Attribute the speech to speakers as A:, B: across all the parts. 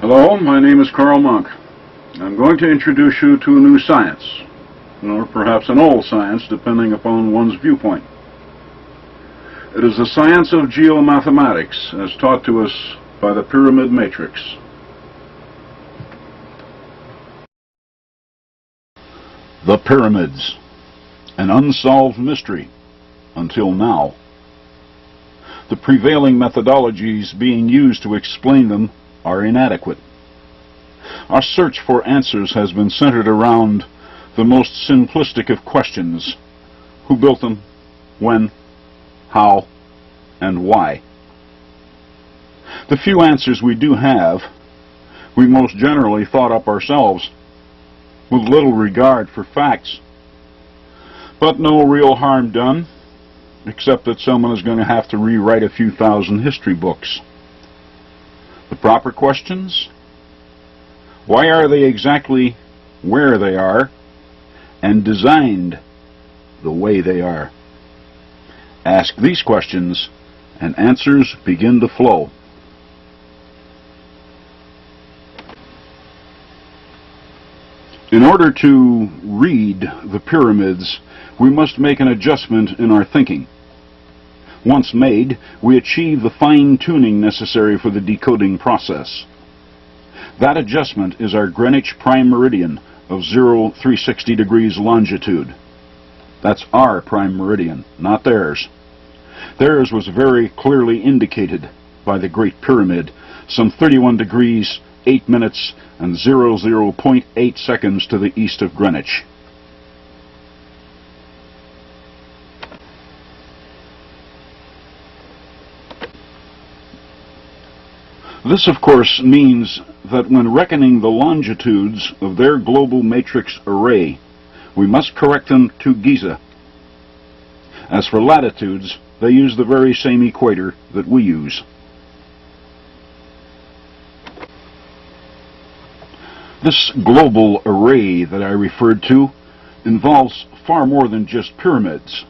A: Hello, my name is Carl Munck. I'm going to introduce you to a new science, or perhaps an old science, depending upon one's viewpoint. It is the science of geomathematics, as taught to us by the pyramid matrix. The pyramids, an unsolved mystery until now. The prevailing methodologies being used to explain them are inadequate. Our search for answers has been centered around the most simplistic of questions: who built them, when, how, and why. The few answers we do have, we most generally thought up ourselves, with little regard for facts. But no real harm done, except that someone is going to have to rewrite a few thousand history books. The proper questions? Why are they exactly where they are and designed the way they are? Ask these questions and answers begin to flow. In order to read the pyramids, we must make an adjustment in our thinking. Once made, we achieve the fine-tuning necessary for the decoding process. That adjustment is our Greenwich prime meridian of 0-360 degrees longitude. That's our prime meridian, not theirs. Theirs was very clearly indicated by the Great Pyramid, some 31 degrees, 8 minutes, and 00.8 seconds to the east of Greenwich. This, of course, means that when reckoning the longitudes of their global matrix array, we must correct them to Giza. As for latitudes, they use the very same equator that we use. This global array that I referred to involves far more than just pyramids.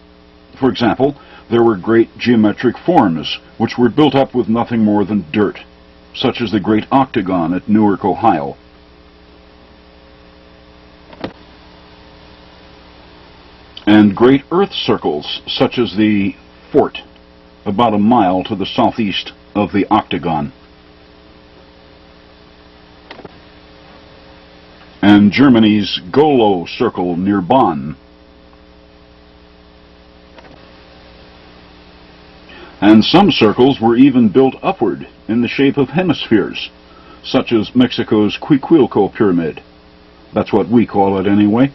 A: For example, there were great geometric forms which were built up with nothing more than dirt, such as the Great Octagon at Newark, Ohio. And great earth circles, such as the fort, about a mile to the southeast of the Octagon. And Germany's Golo circle near Bonn. And some circles were even built upward in the shape of hemispheres, such as Mexico's Cuicuilco pyramid. That's what we call it anyway.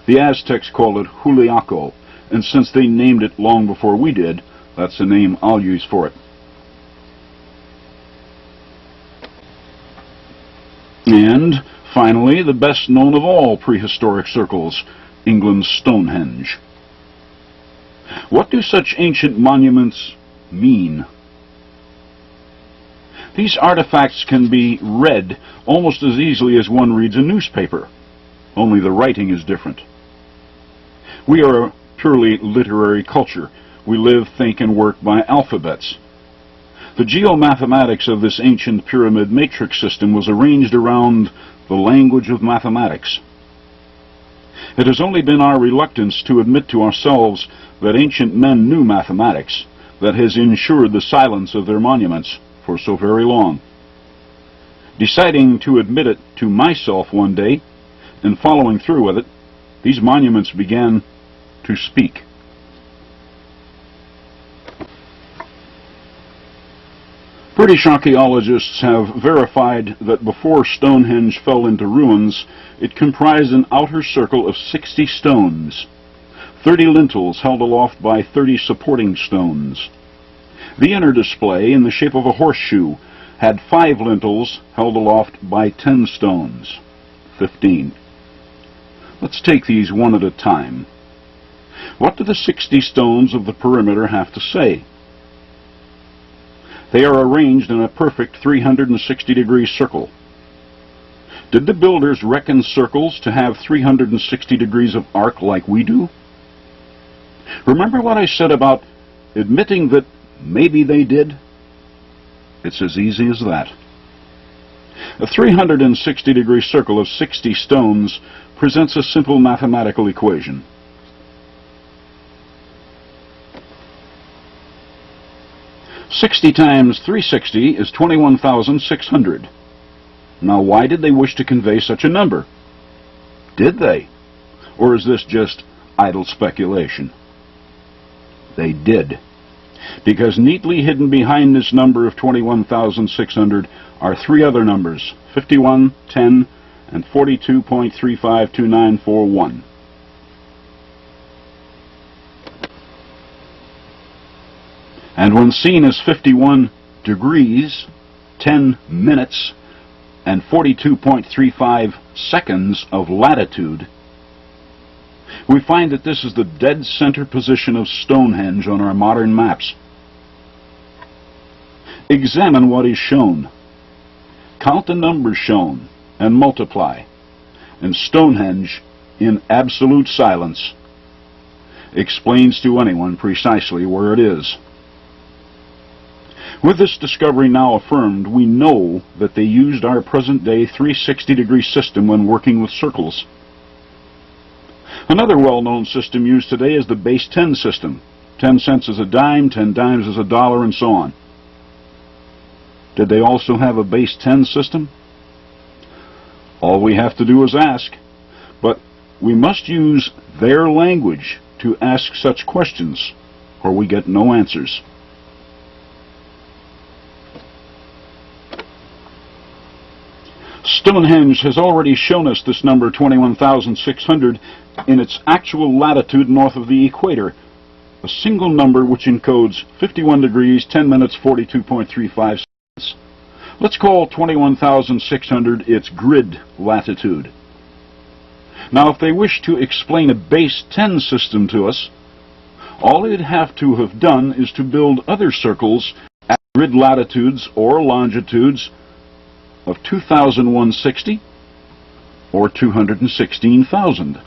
A: The Aztecs call it Juliaco, and since they named it long before we did, that's the name I'll use for it. And finally, the best known of all prehistoric circles, England's Stonehenge. What do such ancient monuments mean? These artifacts can be read almost as easily as one reads a newspaper, only the writing is different. We are a purely literary culture. We live, think, and work by alphabets. The geomathematics of this ancient pyramid matrix system was arranged around the language of mathematics. It has only been our reluctance to admit to ourselves that ancient men knew mathematics that has ensured the silence of their monuments for so very long. Deciding to admit it to myself one day, and following through with it, these monuments began to speak. British archaeologists have verified that before Stonehenge fell into ruins, it comprised an outer circle of 60 stones, 30 lintels held aloft by 30 supporting stones. The inner display, in the shape of a horseshoe, had 5 lintels held aloft by 10 stones, 15. Let's take these one at a time. What do the 60 stones of the perimeter have to say? They are arranged in a perfect 360-degree circle. Did the builders reckon circles to have 360 degrees of arc like we do? Remember what I said about admitting that maybe they did? It's as easy as that. A 360-degree circle of 60 stones presents a simple mathematical equation. "60 times 360 is 21,600. Now, why did they wish to convey such a number? Did they? Or is this just idle speculation? They did. Because neatly hidden behind this number of 21,600 are three other numbers, 51, 10, and 42.352941. And when seen as 51 degrees, 10 minutes, and 42.35 seconds of latitude, we find that this is the dead center position of Stonehenge on our modern maps. Examine what is shown. Count the numbers shown and multiply, and Stonehenge, in absolute silence, explains to anyone precisely where it is. With this discovery now affirmed, we know that they used our present-day 360-degree system when working with circles. Another well-known system used today is the base 10 system. 10 cents is a dime, 10 dimes is a dollar, and so on. Did they also have a base 10 system? All we have to do is ask, but we must use their language to ask such questions, or we get no answers. Stonehenge has already shown us this number 21,600 in its actual latitude north of the equator, a single number which encodes 51 degrees, 10 minutes, 42.35 seconds. Let's call 21,600 its grid latitude. Now, if they wish to explain a base 10 system to us, all they'd have to have done is to build other circles at grid latitudes or longitudes of 2,160 or 216,000.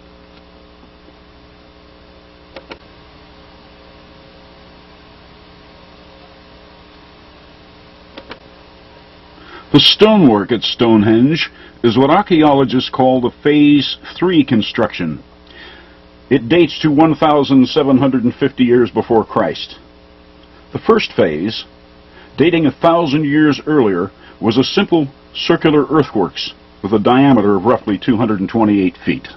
A: The stonework at Stonehenge is what archaeologists call the Phase 3 construction. It dates to 1,750 years before Christ. The first phase, dating 1,000 years earlier, was a simple circular earthworks with a diameter of roughly 228 feet.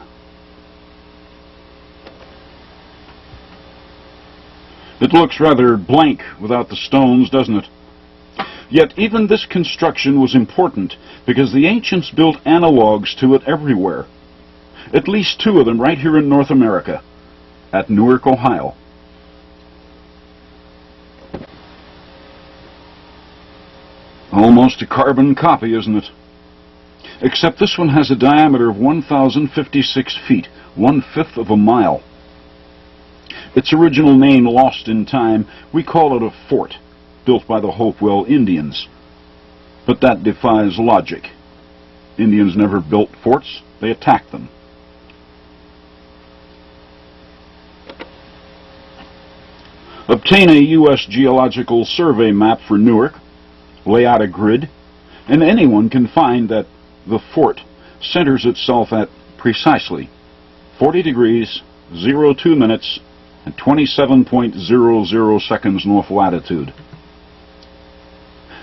A: It looks rather blank without the stones, doesn't it? Yet even this construction was important because the ancients built analogues to it everywhere. At least two of them right here in North America, at Newark, Ohio. Almost a carbon copy, isn't it? Except this one has a diameter of 1,056 feet, 1/5 of a mile. Its original name lost in time, we call it a fort, built by the Hopewell Indians. But that defies logic. Indians never built forts, they attacked them. Obtain a U.S. Geological Survey map for Newark, lay out a grid, and anyone can find that the fort centers itself at precisely 40 degrees, 02 minutes, and 27.00 seconds north latitude.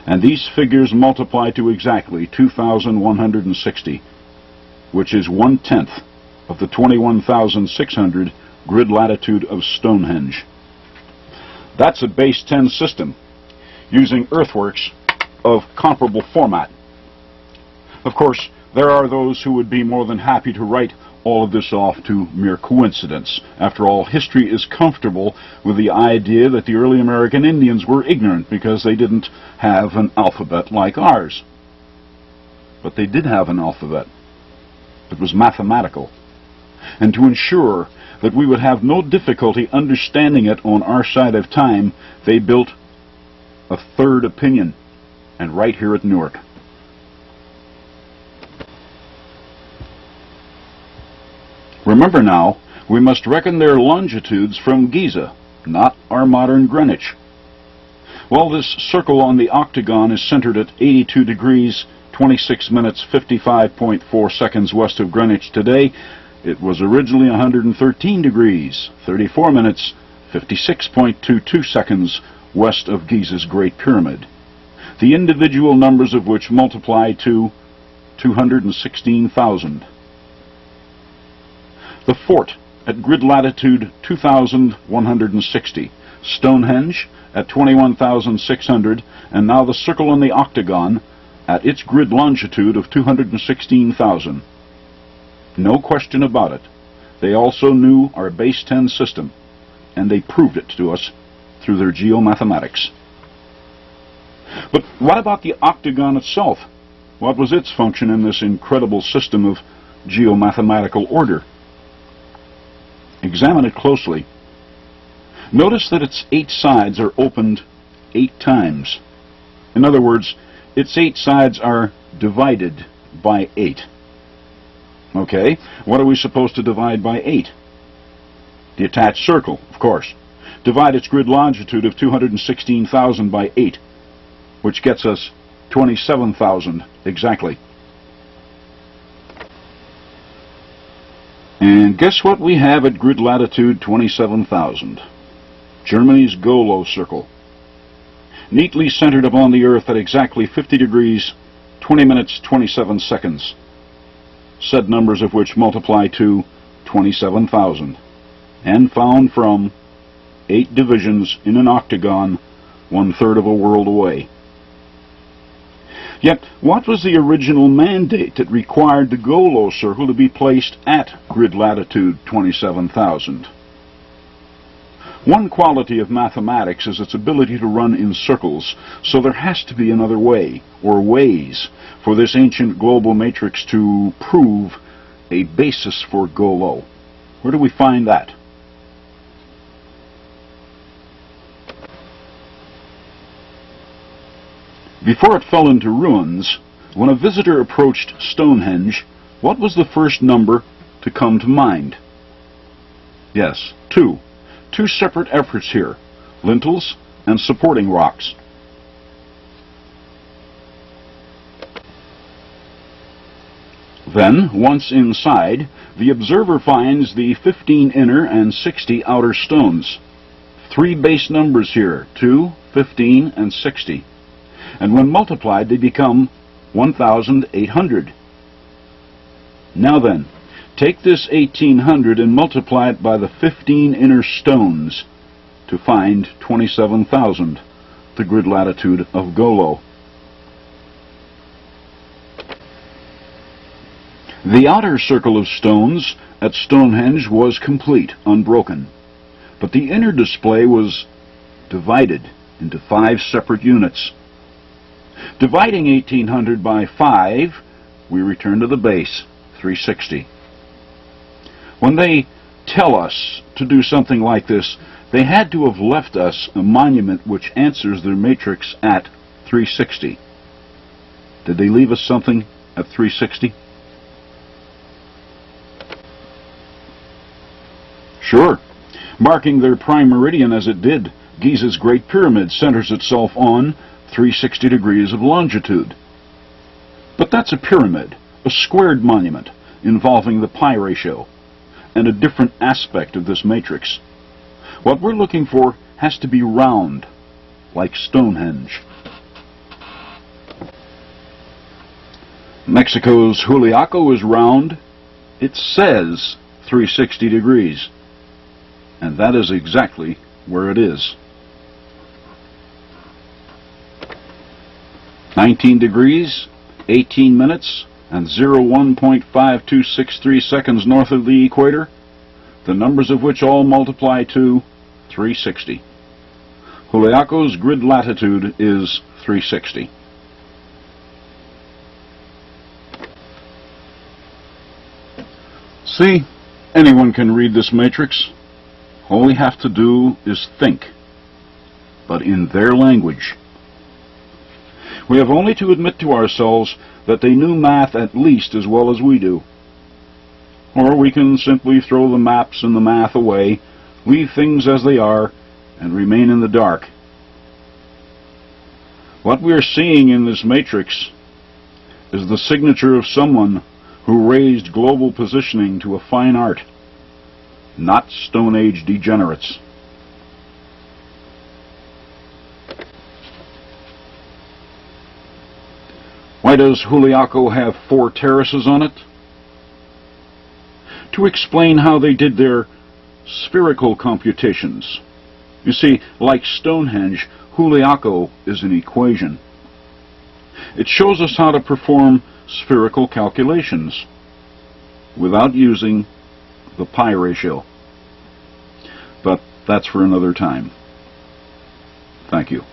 A: And these figures multiply to exactly 2,160, which is 1/10 of the 21,600 grid latitude of Stonehenge. That's a base 10 system, using earthworks of comparable format. Of course, there are those who would be more than happy to write all of this off to mere coincidence. After all, history is comfortable with the idea that the early American Indians were ignorant because they didn't have an alphabet like ours. But they did have an alphabet. It was mathematical. And to ensure that we would have no difficulty understanding it on our side of time, they built a third opinion, and right here at Newark. Remember now, we must reckon their longitudes from Giza, not our modern Greenwich. Well, this circle on the octagon is centered at 82 degrees, 26 minutes 55.4 seconds west of Greenwich today. It was originally 113 degrees, 34 minutes 56.22 seconds west of Giza's Great Pyramid, the individual numbers of which multiply to 216,000. The fort at grid latitude 2,160, Stonehenge at 21,600, and now the circle in the octagon at its grid longitude of 216,000. No question about it. They also knew our base 10 system, and they proved it to us through their geomathematics. But what about the octagon itself? What was its function in this incredible system of geomathematical order? Examine it closely. Notice that its 8 sides are opened 8 times. In other words, its 8 sides are divided by 8. Okay, what are we supposed to divide by 8? The attached circle, of course. Divide its grid longitude of 216,000 by 8, which gets us 27,000 exactly. And guess what we have at grid latitude 27,000? Germany's Golo circle, neatly centered upon the Earth at exactly 50 degrees, 20 minutes, 27 seconds, said numbers of which multiply to 27,000, and found from 8 divisions in an octagon 1/3 of a world away. Yet, what was the original mandate that required the Golo circle to be placed at grid latitude 27,000? One quality of mathematics is its ability to run in circles, so there has to be another way, or ways, for this ancient global matrix to prove a basis for Golo. Where do we find that? Before it fell into ruins, when a visitor approached Stonehenge, what was the first number to come to mind? Yes, 2. 2 separate efforts here, lintels and supporting rocks. Then, once inside, the observer finds the 15 inner and 60 outer stones. 3 base numbers here, 2, 15, and 60. And when multiplied, they become 1,800. Now then, take this 1,800 and multiply it by the 15 inner stones to find 27,000, the grid latitude of Golo. The outer circle of stones at Stonehenge was complete, unbroken, but the inner display was divided into 5 separate units. Dividing 1,800 by 5, we return to the base, 360. When they tell us to do something like this, they had to have left us a monument which answers their matrix at 360. Did they leave us something at 360? Sure. Marking their prime meridian as it did, Giza's Great Pyramid centers itself on 360 degrees of longitude. But that's a pyramid, a squared monument involving the pi ratio, and a different aspect of this matrix. What we're looking for has to be round, like Stonehenge. Mexico's Juliaco is round. It says 360 degrees, and that is exactly where it is. 19 degrees, 18 minutes, and 01.5263 seconds north of the equator, the numbers of which all multiply to 360. Juliaco's grid latitude is 360. See, anyone can read this matrix. All we have to do is think, but in their language. We have only to admit to ourselves that they knew math at least as well as we do. Or we can simply throw the maps and the math away, leave things as they are, and remain in the dark. What we are seeing in this matrix is the signature of someone who raised global positioning to a fine art, not Stone Age degenerates. Why does Juliaco have 4 terraces on it? To explain how they did their spherical computations. You see, like Stonehenge, Juliaco is an equation. It shows us how to perform spherical calculations without using the pi ratio. But that's for another time. Thank you.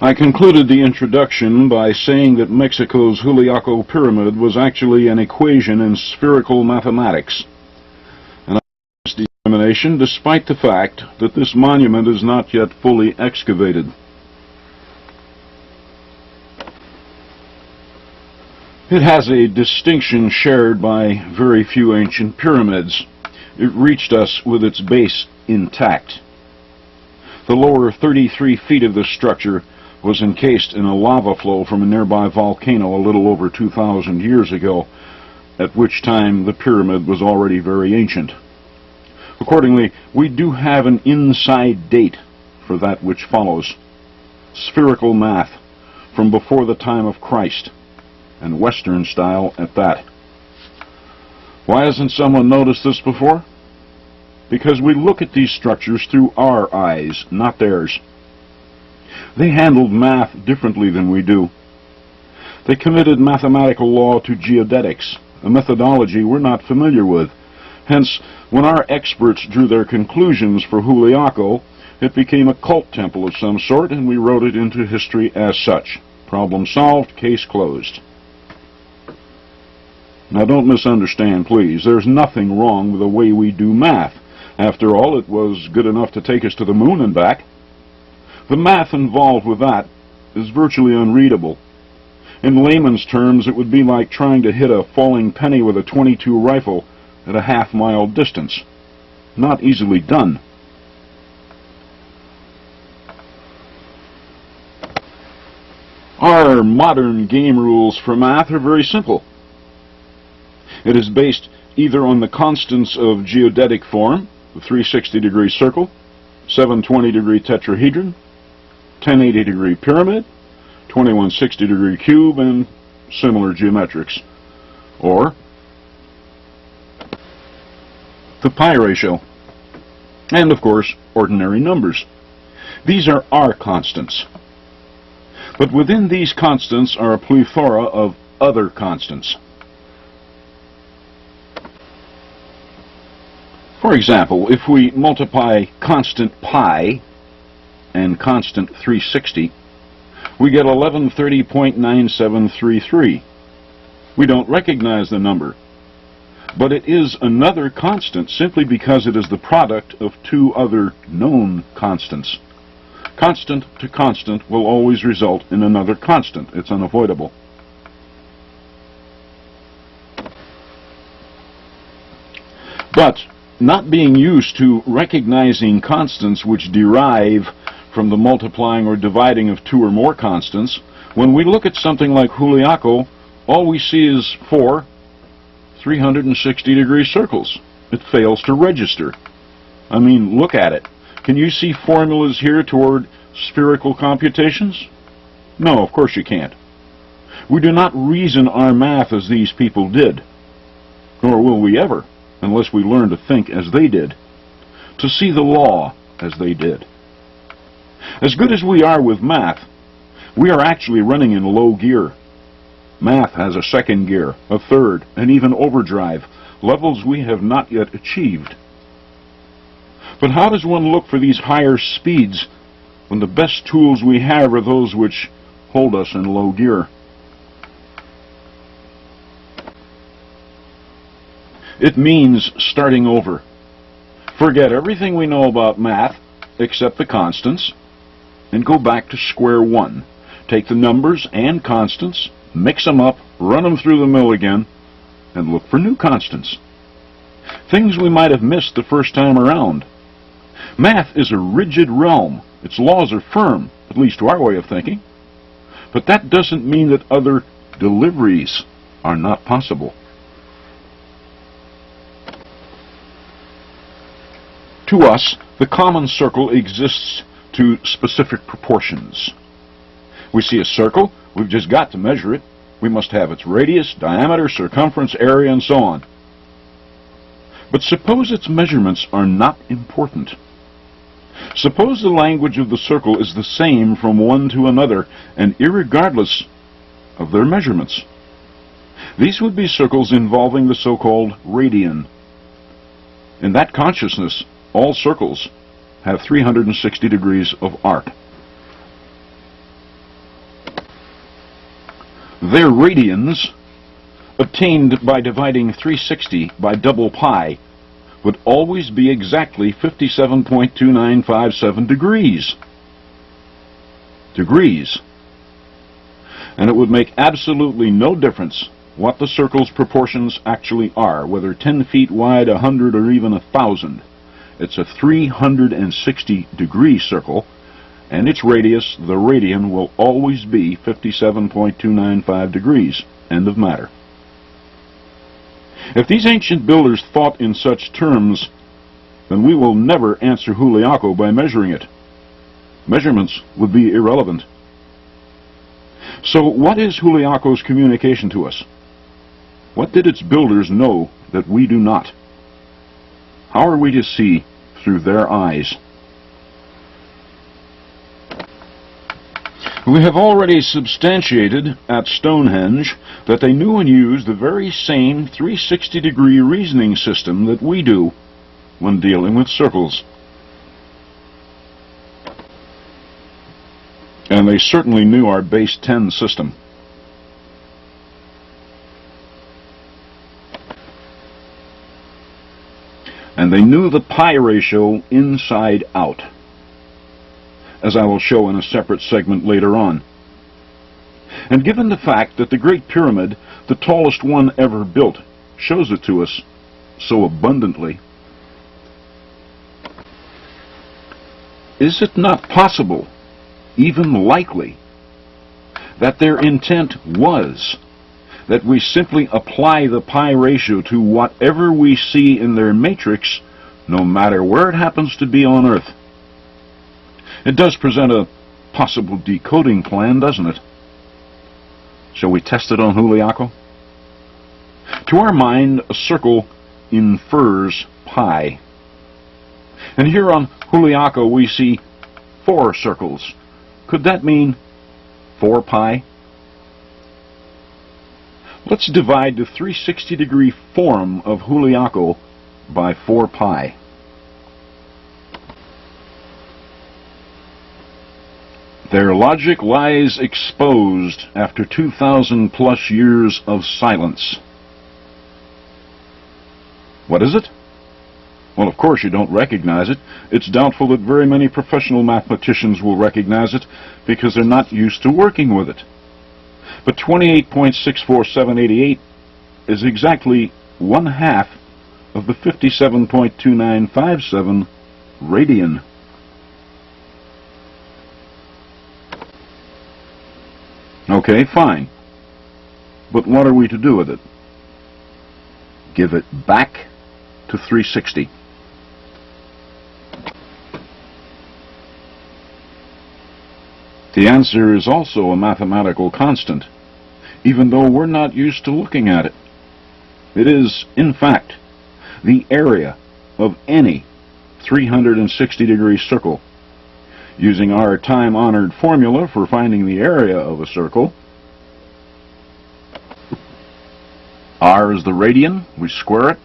A: I concluded the introduction by saying that Mexico's Juliaco Pyramid was actually an equation in spherical mathematics. And I made this determination despite the fact that this monument is not yet fully excavated. It has a distinction shared by very few ancient pyramids. It reached us with its base intact. The lower 33 feet of the structure was encased in a lava flow from a nearby volcano a little over 2,000 years ago, at which time the pyramid was already very ancient. Accordingly, we do have an inside date for that which follows. Spherical math from before the time of Christ, and Western style at that. Why hasn't someone noticed this before? Because we look at these structures through our eyes, not theirs. They handled math differently than we do. They committed mathematical law to geodetics, a methodology we're not familiar with. Hence, when our experts drew their conclusions for Juliaco, it became a cult temple of some sort, and we wrote it into history as such. Problem solved, case closed. Now don't misunderstand, please. There's nothing wrong with the way we do math. After all, it was good enough to take us to the moon and back. The math involved with that is virtually unreadable. In layman's terms, it would be like trying to hit a falling penny with a .22 rifle at a half-mile distance. Not easily done. Our modern game rules for math are very simple. It is based either on the constants of geodetic form, the 360-degree circle, 720-degree tetrahedron, 1080-degree pyramid, 2160-degree cube, and similar geometrics. Or the pi ratio. And, of course, ordinary numbers. These are our constants. But within these constants are a plethora of other constants. For example, if we multiply constant pi and constant 360, we get 1130.9733. We don't recognize the number, but it is another constant simply because it is the product of 2 other known constants. Constant to constant will always result in another constant. It's unavoidable. But not being used to recognizing constants which derive from the multiplying or dividing of 2 or more constants, when we look at something like Juliaco, all we see is 4 360-degree circles. It fails to register. I mean, look at it. Can you see formulas here toward spherical computations? No, of course you can't. We do not reason our math as these people did, nor will we ever, unless we learn to think as they did, to see the law as they did. As good as we are with math, we are actually running in low gear. Math has a second gear, a third, and even overdrive, levels we have not yet achieved. But how does one look for these higher speeds when the best tools we have are those which hold us in low gear? It means starting over. Forget everything we know about math, except the constants, and go back to square one. Take the numbers and constants, mix them up, run them through the mill again, and look for new constants. Things we might have missed the first time around. Math is a rigid realm. Its laws are firm, at least to our way of thinking. But that doesn't mean that other deliveries are not possible. To us, the common circle exists to specific proportions. We see a circle, we've just got to measure it. We must have its radius, diameter, circumference, area, and so on. But suppose its measurements are not important. Suppose the language of the circle is the same from one to another, and irregardless of their measurements. These would be circles involving the so-called radian. In that consciousness, all circles have 360 degrees of arc. Their radians, obtained by dividing 360 by double pi, would always be exactly 57.2957 degrees. And it would make absolutely no difference what the circle's proportions actually are, whether 10 feet wide, 100, or even 1,000. It's a 360-degree circle, and its radius, the radian, will always be 57.295 degrees. End of matter. If these ancient builders thought in such terms, then we will never answer Juliaco by measuring it. Measurements would be irrelevant. So what is Juliaco's communication to us? What did its builders know that we do not? How are we to see through their eyes? We have already substantiated at Stonehenge that they knew and used the very same 360-degree reasoning system that we do when dealing with circles. And they certainly knew our base 10 system. And they knew the pi ratio inside out, as I will show in a separate segment later on. And given the fact that the Great Pyramid, the tallest one ever built, shows it to us so abundantly, is it not possible, even likely, that their intent was that we simply apply the pi ratio to whatever we see in their matrix, no matter where it happens to be on Earth? It does present a possible decoding plan, doesn't it? Shall we test it on Juliaco? To our mind, a circle infers pi. And here on Juliaco we see 4 circles. Could that mean 4 pi? Let's divide the 360-degree form of Juliaco by 4 pi. Their logic lies exposed after 2,000 plus years of silence. What is it? Well, of course you don't recognize it. It's doubtful that very many professional mathematicians will recognize it because they're not used to working with it. But 28.64788 is exactly 1/2 of the 57.2957 radian. Okay, fine. But what are we to do with it? Give it back to 360. The answer is also a mathematical constant, even though we're not used to looking at it. It is, in fact, the area of any 360-degree circle, Using our time-honored formula for finding the area of a circle, r is the radian, we square it,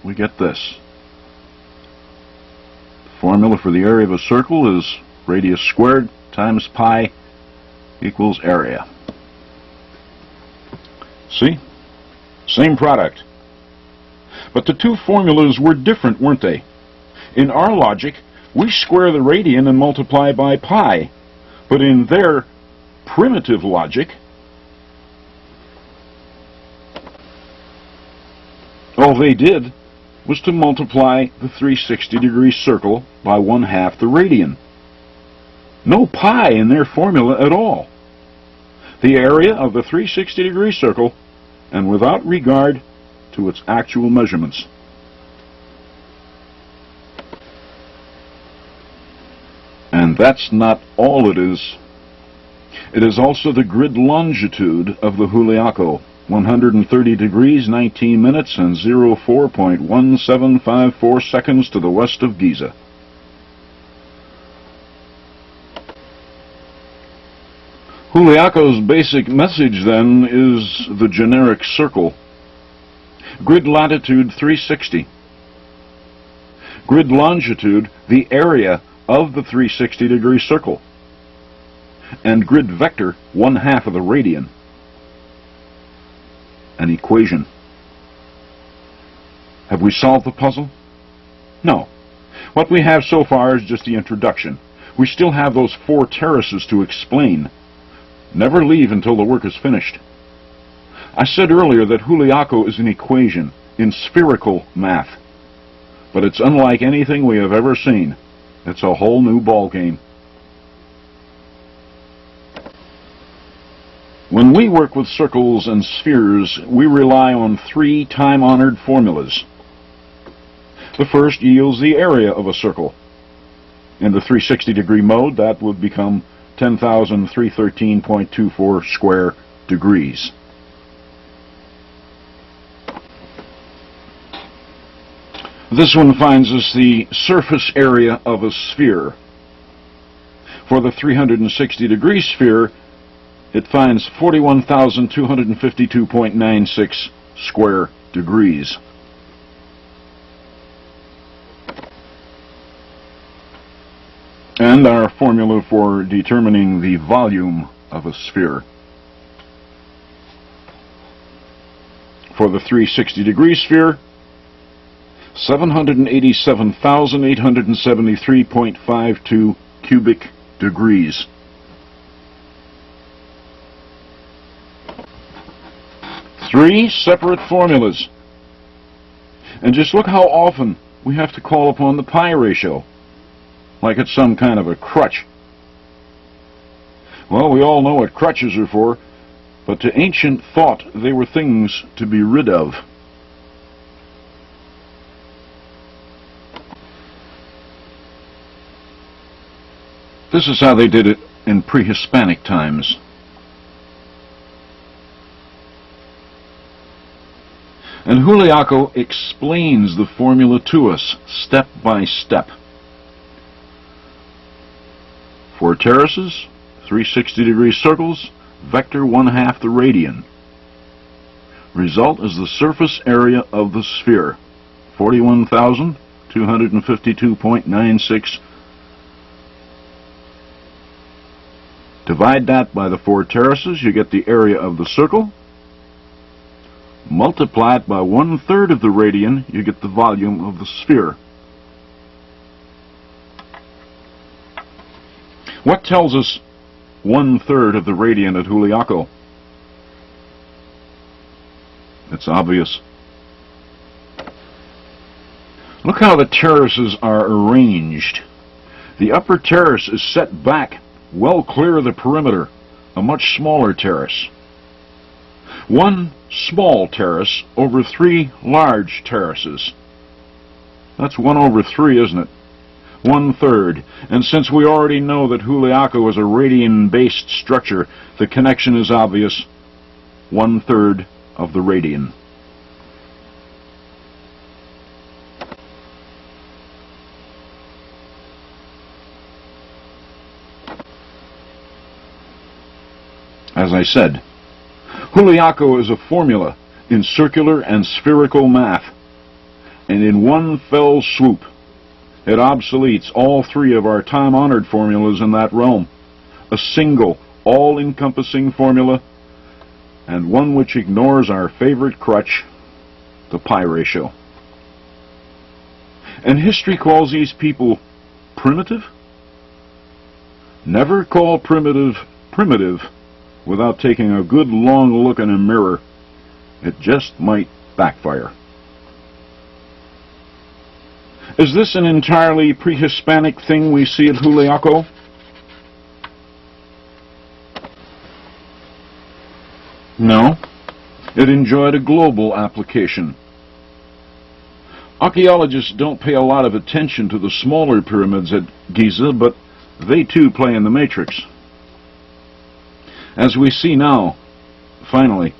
A: we get this. The formula for the area of a circle is radius squared times pi equals area. See? Same product. But the two formulas were different, weren't they? In our logic, we square the radian and multiply by pi. But in their primitive logic, all they did was to multiply the 360-degree circle by 1/2 the radian. No pi in their formula at all. The area of the 360-degree circle, and without regard to its actual measurements. And that's not all it is. It is also the grid longitude of the Juliaco, 130 degrees, 19 minutes, and 04.1754 seconds to the west of Giza. Juliaco's basic message, then, is the generic circle. Grid latitude 360. Grid longitude, the area of the 360-degree circle. And grid vector, 1/2 of the radian. An equation. Have we solved the puzzle? No. What we have so far is just the introduction. We still have those 4 terraces to explain. Never leave until the work is finished. I said earlier that Juliaco is an equation in spherical math. But it's unlike anything we have ever seen. It's a whole new ballgame. When we work with circles and spheres, we rely on 3 time-honored formulas. The first yields the area of a circle. In the 360-degree mode, that would become 10,313.24 square degrees. This one finds us the surface area of a sphere. For the 360-degree sphere, it finds 41,252.96 square degrees. And our formula for determining the volume of a sphere. For the 360-degree sphere, 787,873.52 cubic degrees. Three separate formulas. And just look how often we have to call upon the pi ratio, like it's some kind of a crutch. Well, we all know what crutches are for, but to ancient thought they were things to be rid of. This is how they did it in pre-Hispanic times. And Juliaco explains the formula to us, step by step. 4 terraces, 360-degree circles, vector 1/2 the radian. Result is the surface area of the sphere, 41,252.96. Divide that by the 4 terraces, you get the area of the circle. Multiply it by 1/3 of the radian, you get the volume of the sphere. What tells us 1/3 of the radian at Juliaco? It's obvious. Look how the terraces are arranged. The upper terrace is set back well clear of the perimeter, a much smaller terrace. 1 small terrace over 3 large terraces. That's 1/3, isn't it? 1/3. And since we already know that Juliaco is a radian-based structure, the connection is obvious. 1/3 of the radian. As I said, Juliaco is a formula in circular and spherical math, and in one fell swoop, it obsoletes all three of our time-honored formulas in that realm. A single, all-encompassing formula, and one which ignores our favorite crutch, the pi ratio. And history calls these people primitive? Never call primitive primitive without taking a good long look in a mirror. It just might backfire. Is this an entirely pre-Hispanic thing we see at Juliaco? No, it enjoyed a global application. Archaeologists don't pay a lot of attention to the smaller pyramids at Giza, but they too play in the matrix. As we see now, finally,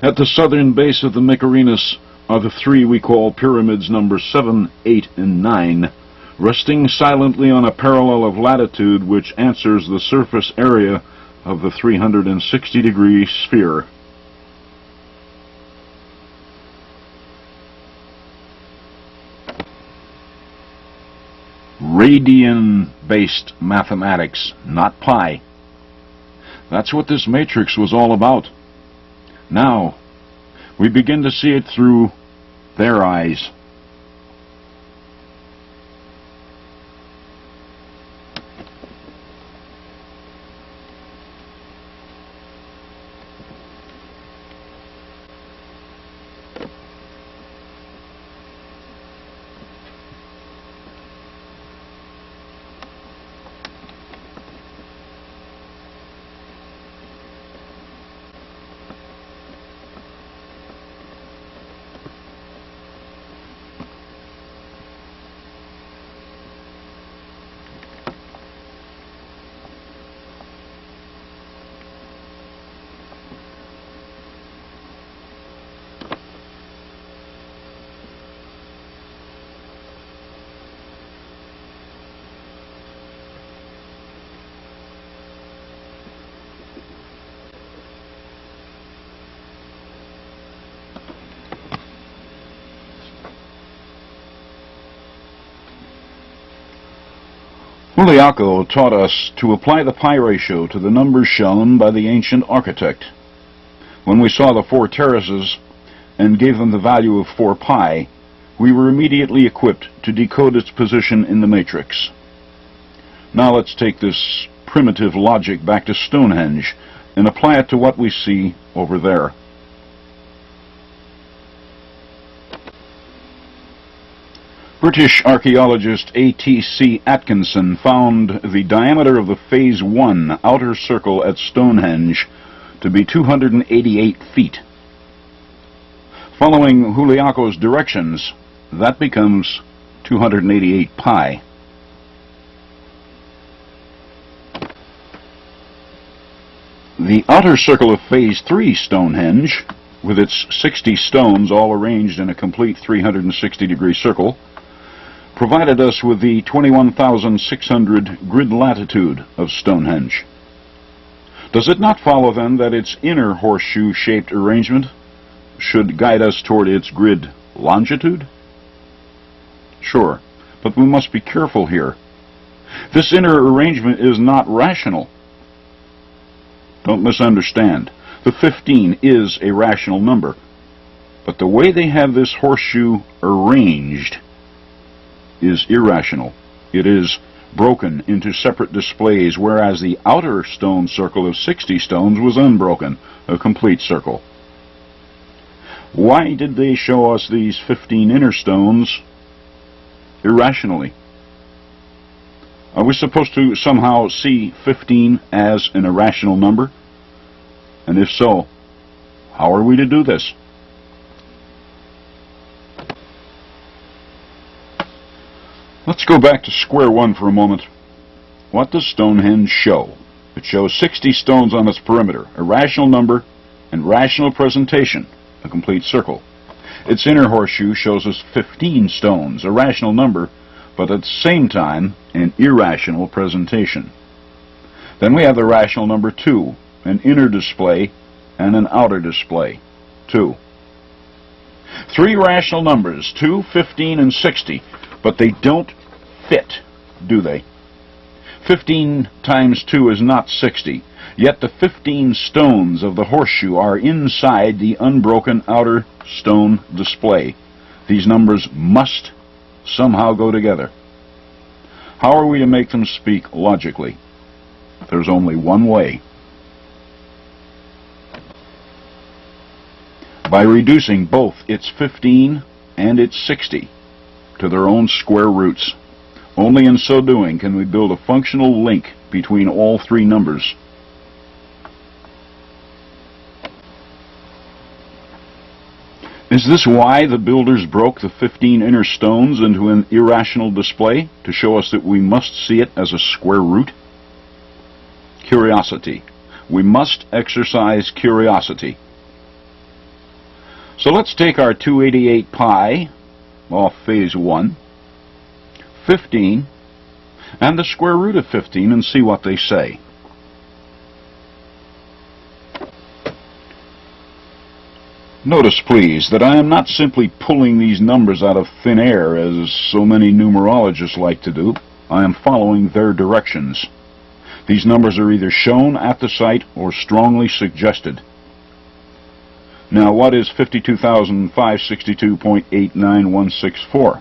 A: at the southern base of the Mycerinus are the three we call pyramids number 7, 8, and 9, resting silently on a parallel of latitude which answers the surface area of the 360-degree sphere. Radian-based mathematics, not pi. That's what this matrix was all about. Now, we begin to see it through their eyes. Juliaco taught us to apply the pi ratio to the numbers shown by the ancient architect. When we saw the 4 terraces and gave them the value of 4 pi, we were immediately equipped to decode its position in the matrix. Now let's take this primitive logic back to Stonehenge and apply it to what we see over there. British archaeologist A.T.C. Atkinson found the diameter of the Phase 1 outer circle at Stonehenge to be 288 feet. Following Juliaco's directions, that becomes 288 pi. The outer circle of Phase 3 Stonehenge, with its 60 stones all arranged in a complete 360-degree circle, provided us with the 21,600 grid latitude of Stonehenge. Does it not follow then that its inner horseshoe-shaped arrangement should guide us toward its grid longitude? Sure, but we must be careful here. This inner arrangement is not rational. Don't misunderstand. The 15 is a rational number, but the way they have this horseshoe arranged is irrational. It is broken into separate displays, whereas the outer stone circle of 60 stones was unbroken, a complete circle. Why did they show us these 15 inner stones irrationally? Are we supposed to somehow see 15 as an irrational number? And if so, how are we to do this? Let's go back to square one for a moment. What does Stonehenge show? It shows 60 stones on its perimeter, a rational number and rational presentation, a complete circle. Its inner horseshoe shows us 15 stones, a rational number, but at the same time an irrational presentation. Then we have the rational number 2, an inner display and an outer display. 2. 3 rational numbers, 2, 15, and 60, but they don't fit, do they? 15 times 2 is not 60, yet the 15 stones of the horseshoe are inside the unbroken outer stone display. These numbers must somehow go together. How are we to make them speak logically? There's only one way. By reducing both its 15 and its 60 to their own square roots. Only in so doing can we build a functional link between all 3 numbers. Is this why the builders broke the 15 inner stones into an irrational display? To show us that we must see it as a square root? Curiosity. We must exercise curiosity. So let's take our 288 pi off phase 1, 15, and the square root of 15 and see what they say. Notice, please, that I am not simply pulling these numbers out of thin air, as so many numerologists like to do. I am following their directions. These numbers are either shown at the site or strongly suggested. Now, what is 52,562.89164?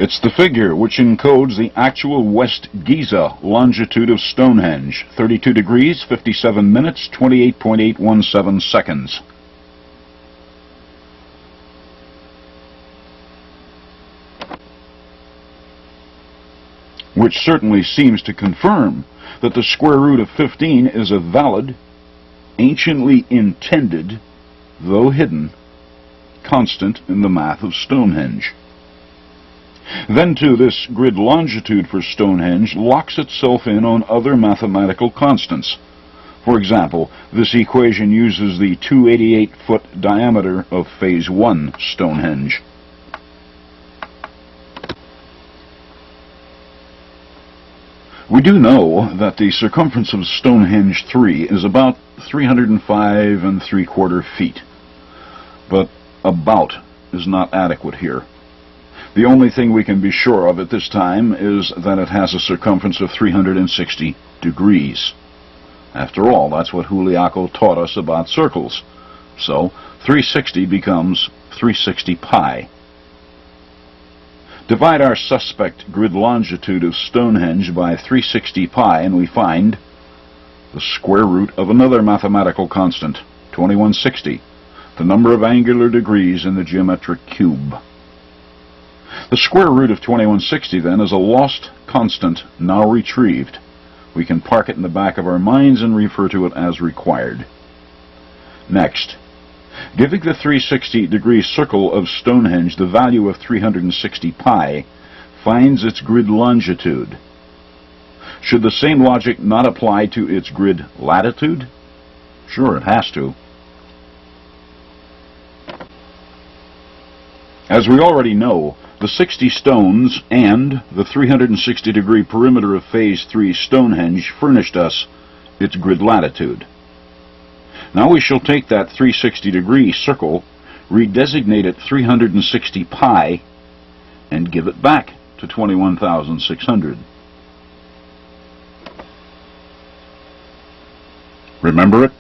A: It's the figure which encodes the actual West Giza longitude of Stonehenge, 32 degrees, 57 minutes, 28.817 seconds. Which certainly seems to confirm that the square root of 15 is a valid, anciently intended, though hidden, constant in the math of Stonehenge. Then, too, this grid longitude for Stonehenge locks itself in on other mathematical constants. For example, this equation uses the 288-foot diameter of phase 1 Stonehenge. We do know that the circumference of Stonehenge 3 is about 305 3/4 feet, but about is not adequate here. The only thing we can be sure of at this time is that it has a circumference of 360 degrees. After all, that's what Juliaco taught us about circles. So 360 becomes 360 pi. Divide our suspect grid longitude of Stonehenge by 360 pi and we find the square root of another mathematical constant, 2160, the number of angular degrees in the geometric cube. The square root of 2160, then, is a lost constant now retrieved. We can park it in the back of our minds and refer to it as required. Next, giving the 360-degree circle of Stonehenge the value of 360 pi finds its grid longitude. Should the same logic not apply to its grid latitude? Sure, it has to. As we already know, the 60 stones and the 360-degree perimeter of phase 3 Stonehenge furnished us its grid latitude. Now we shall take that 360-degree circle, redesignate it 360 pi, and give it back to 21,600. Remember it?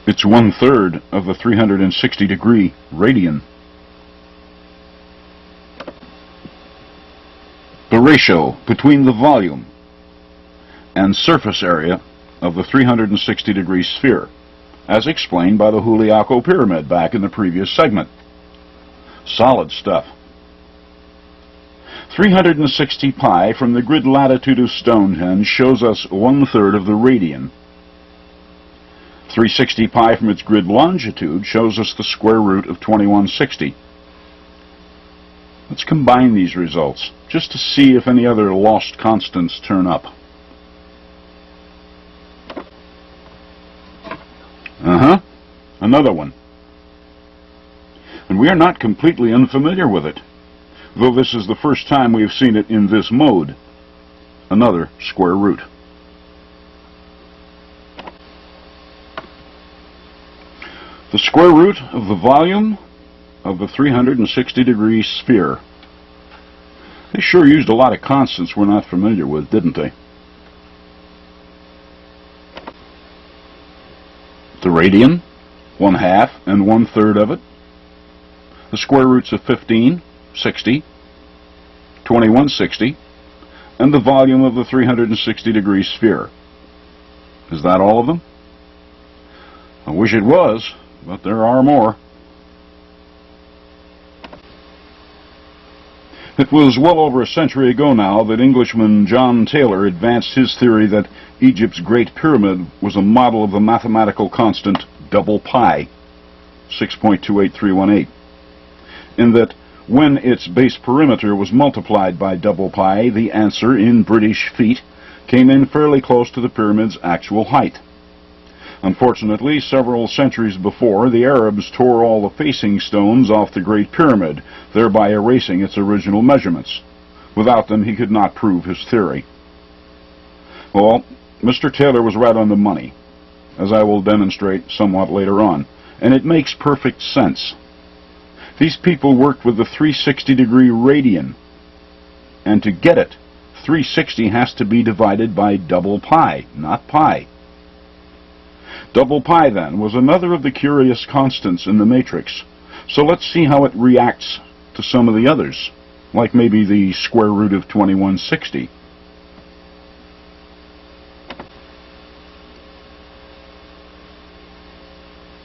A: It's 1/3 of the 360-degree radian. The ratio between the volume and surface area of the 360-degree sphere, as explained by the Juliaco pyramid back in the previous segment. Solid stuff. 360 pi from the grid latitude of Stonehenge shows us 1/3 of the radian. 360 pi from its grid longitude shows us the square root of 2160. Let's combine these results, just to see if any other lost constants turn up. Another one. And we are not completely unfamiliar with it, though this is the first time we have seen it in this mode, another square root. The square root of the volume of the 360-degree sphere. They sure used a lot of constants we're not familiar with, didn't they? The radian, 1/2 and 1/3 of it. The square roots of 15, 60, 21, 60, and the volume of the 360-degree sphere. Is that all of them? I wish it was, but there are more. It was well over a century ago now that Englishman John Taylor advanced his theory that Egypt's Great Pyramid was a model of the mathematical constant double pi, 6.28318, in that when its base perimeter was multiplied by double pi, the answer in British feet came in fairly close to the pyramid's actual height. Unfortunately, several centuries before, the Arabs tore all the facing stones off the Great Pyramid, thereby erasing its original measurements. Without them, he could not prove his theory. Well, Mr. Taylor was right on the money, as I will demonstrate somewhat later on, and it makes perfect sense. These people worked with the 360-degree radian, and to get it, 360 has to be divided by double pi, not pi. Double pi, then, was another of the curious constants in the matrix, so let's see how it reacts to some of the others, like maybe the square root of 2160.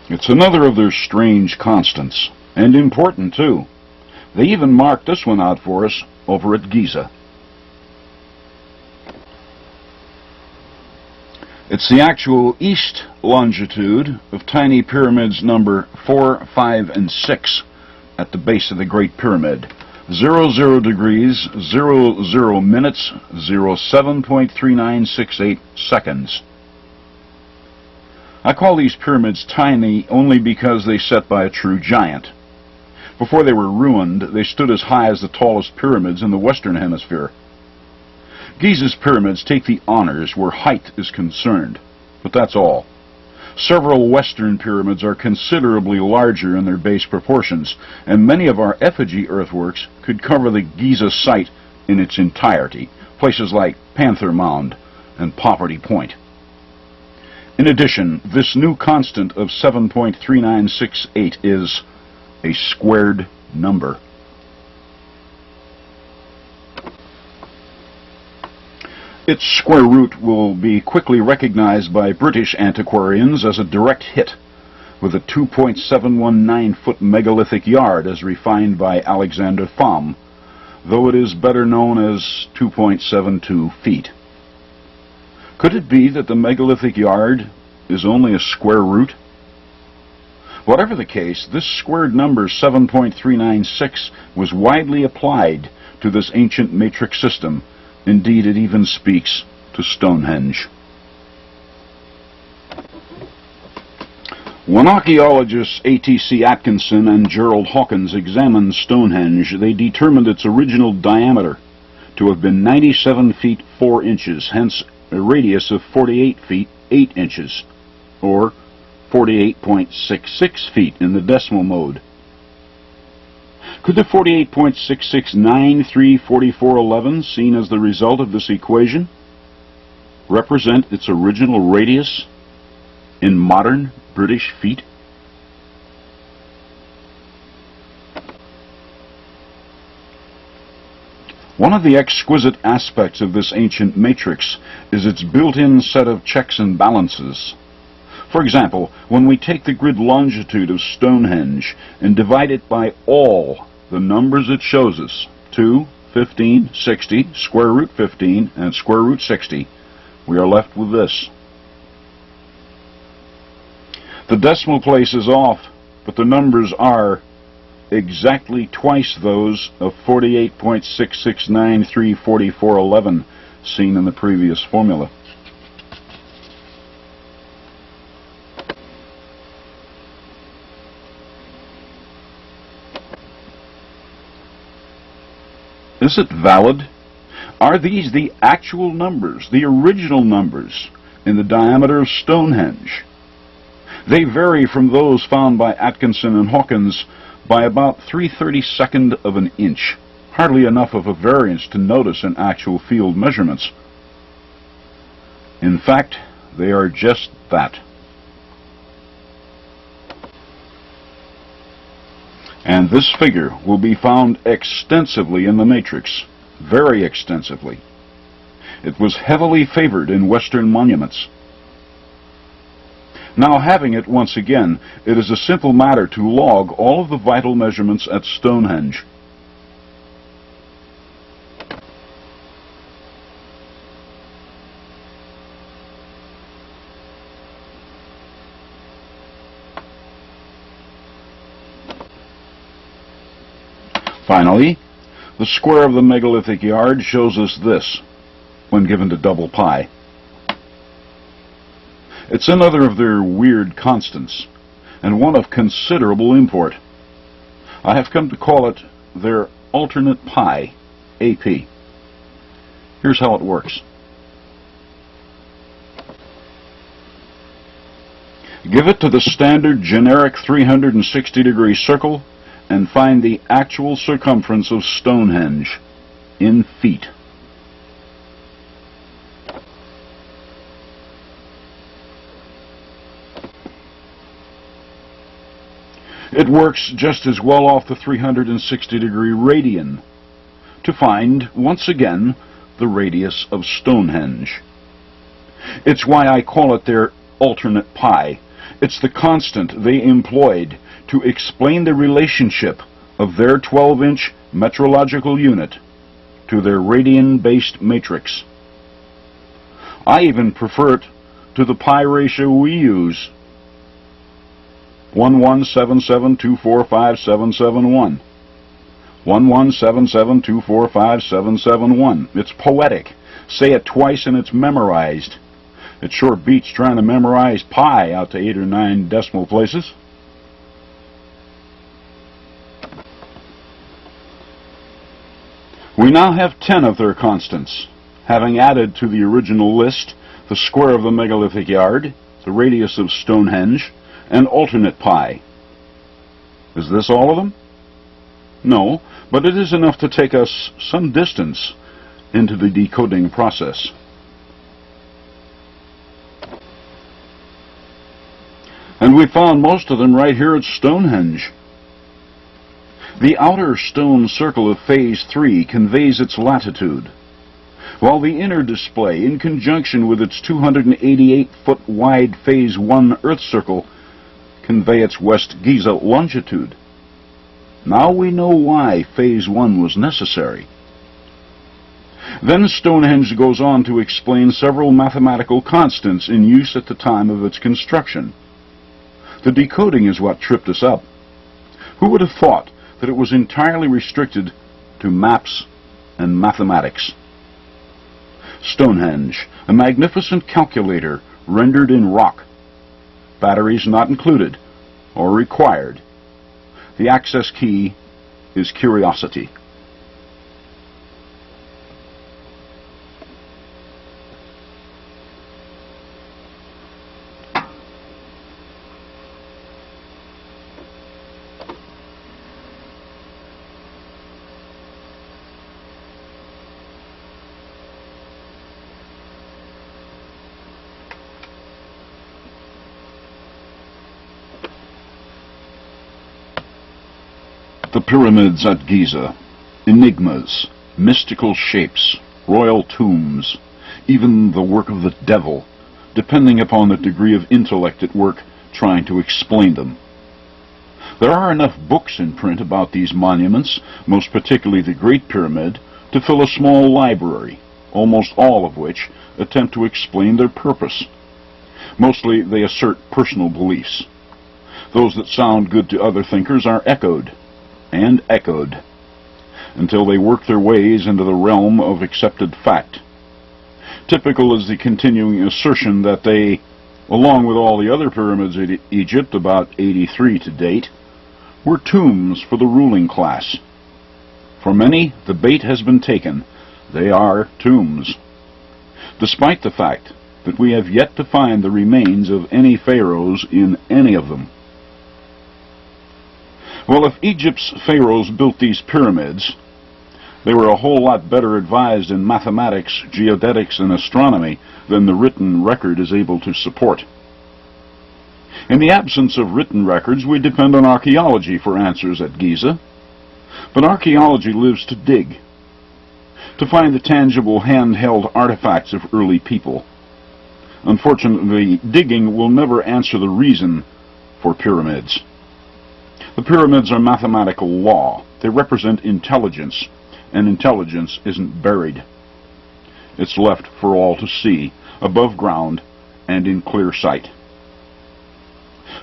A: It's another of their strange constants, and important too. They even marked this one out for us over at Giza. It's the actual east longitude of tiny pyramids number 4, 5, and 6 at the base of the Great Pyramid. 00 degrees, 00 minutes, 07.3968 seconds. I call these pyramids tiny only because they set by a true giant. Before they were ruined, they stood as high as the tallest pyramids in the Western Hemisphere. Giza's pyramids take the honors where height is concerned, but that's all. Several Western pyramids are considerably larger in their base proportions, and many of our effigy earthworks could cover the Giza site in its entirety, places like Panther Mound and Poverty Point. In addition, this new constant of 7.3968 is a squared number. Its square root will be quickly recognized by British antiquarians as a direct hit, with a 2.719-foot megalithic yard as refined by Alexander Thom, though it is better known as 2.72 feet. Could it be that the megalithic yard is only a square root? Whatever the case, this squared number 7.396 was widely applied to this ancient matrix system. Indeed, it even speaks to Stonehenge. When archaeologists A.T.C. Atkinson and Gerald Hawkins examined Stonehenge, they determined its original diameter to have been 97 feet 4 inches, hence a radius of 48 feet 8 inches, or 48.66 feet in the decimal mode. Could the 48.66934411, seen as the result of this equation, represent its original radius in modern British feet? One of the exquisite aspects of this ancient matrix is its built-in set of checks and balances. For example, when we take the grid longitude of Stonehenge and divide it by all the numbers it shows us, 2, 15, 60, square root 15, and square root 60, we are left with this. The decimal place is off, but the numbers are exactly twice those of 48.66934411 seen in the previous formula. Is it valid? Are these the actual numbers, the original numbers, in the diameter of Stonehenge? They vary from those found by Atkinson and Hawkins by about 3/32 of an inch, hardly enough of a variance to notice in actual field measurements. In fact, they are just that. And this figure will be found extensively in the matrix, very extensively. It was heavily favored in Western monuments. Now, having it once again, it is a simple matter to log all of the vital measurements at Stonehenge. Finally, the square of the megalithic yard shows us this, when given to double pi. It's another of their weird constants, and one of considerable import. I have come to call it their alternate pi, AP. Here's how it works. Give it to the standard generic 360-degree circle, and find the actual circumference of Stonehenge in feet. It works just as well off the 360-degree radian to find, once again, the radius of Stonehenge. It's why I call it their alternate pi. It's the constant they employed to explain the relationship of their 12-inch metrological unit to their radian-based matrix. I even prefer it to the pi ratio we use, 1177245771. 1177245771. It's poetic. Say it twice and it's memorized. It sure beats trying to memorize pi out to 8 or 9 decimal places. We now have 10 of their constants, having added to the original list the square of the megalithic yard, the radius of Stonehenge, and alternate pi. Is this all of them? No, but it is enough to take us some distance into the decoding process. And we found most of them right here at Stonehenge. The outer stone circle of Phase 3 conveys its latitude, while the inner display, in conjunction with its 288-foot wide Phase 1 Earth circle, convey its West Giza longitude. Now we know why Phase 1 was necessary. Then Stonehenge goes on to explain several mathematical constants in use at the time of its construction. The decoding is what tripped us up. Who would have thought that it was entirely restricted to maps and mathematics? Stonehenge, a magnificent calculator rendered in rock. Batteries not included or required. The access key is curiosity. The pyramids at Giza, enigmas, mystical shapes, royal tombs, even the work of the devil, depending upon the degree of intellect at work trying to explain them. There are enough books in print about these monuments, most particularly the Great Pyramid, to fill a small library, almost all of which attempt to explain their purpose. Mostly they assert personal beliefs. Those that sound good to other thinkers are echoed and echoed until they work their ways into the realm of accepted fact. Typical is the continuing assertion that they, along with all the other pyramids in Egypt, about 83 to date, were tombs for the ruling class, For many, the bait has been taken. They are tombs, despite the fact that we have yet to find the remains of any pharaohs in any of them. Well, if Egypt's pharaohs built these pyramids, they were a whole lot better advised in mathematics, geodetics, and astronomy than the written record is able to support. In the absence of written records, we depend on archaeology for answers at Giza. But archaeology lives to dig, to find the tangible handheld artifacts of early people. Unfortunately, digging will never answer the reason for pyramids. The pyramids are mathematical law. They represent intelligence, and intelligence isn't buried. It's left for all to see, above ground and in clear sight.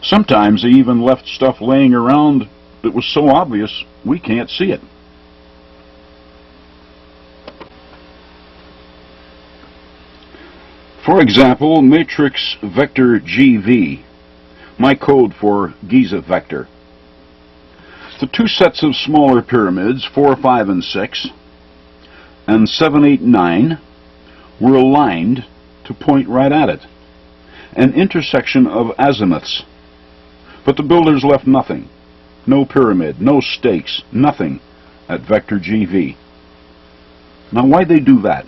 A: Sometimes they even left stuff laying around that was so obvious we can't see it. For example, matrix vector GV, my code for Giza vector. The two sets of smaller pyramids, 4, 5, and 6, and 7, 8, 9, were aligned to point right at it, an intersection of azimuths. But the builders left nothing, no pyramid, no stakes, nothing at vector GV. Now, why'd they do that?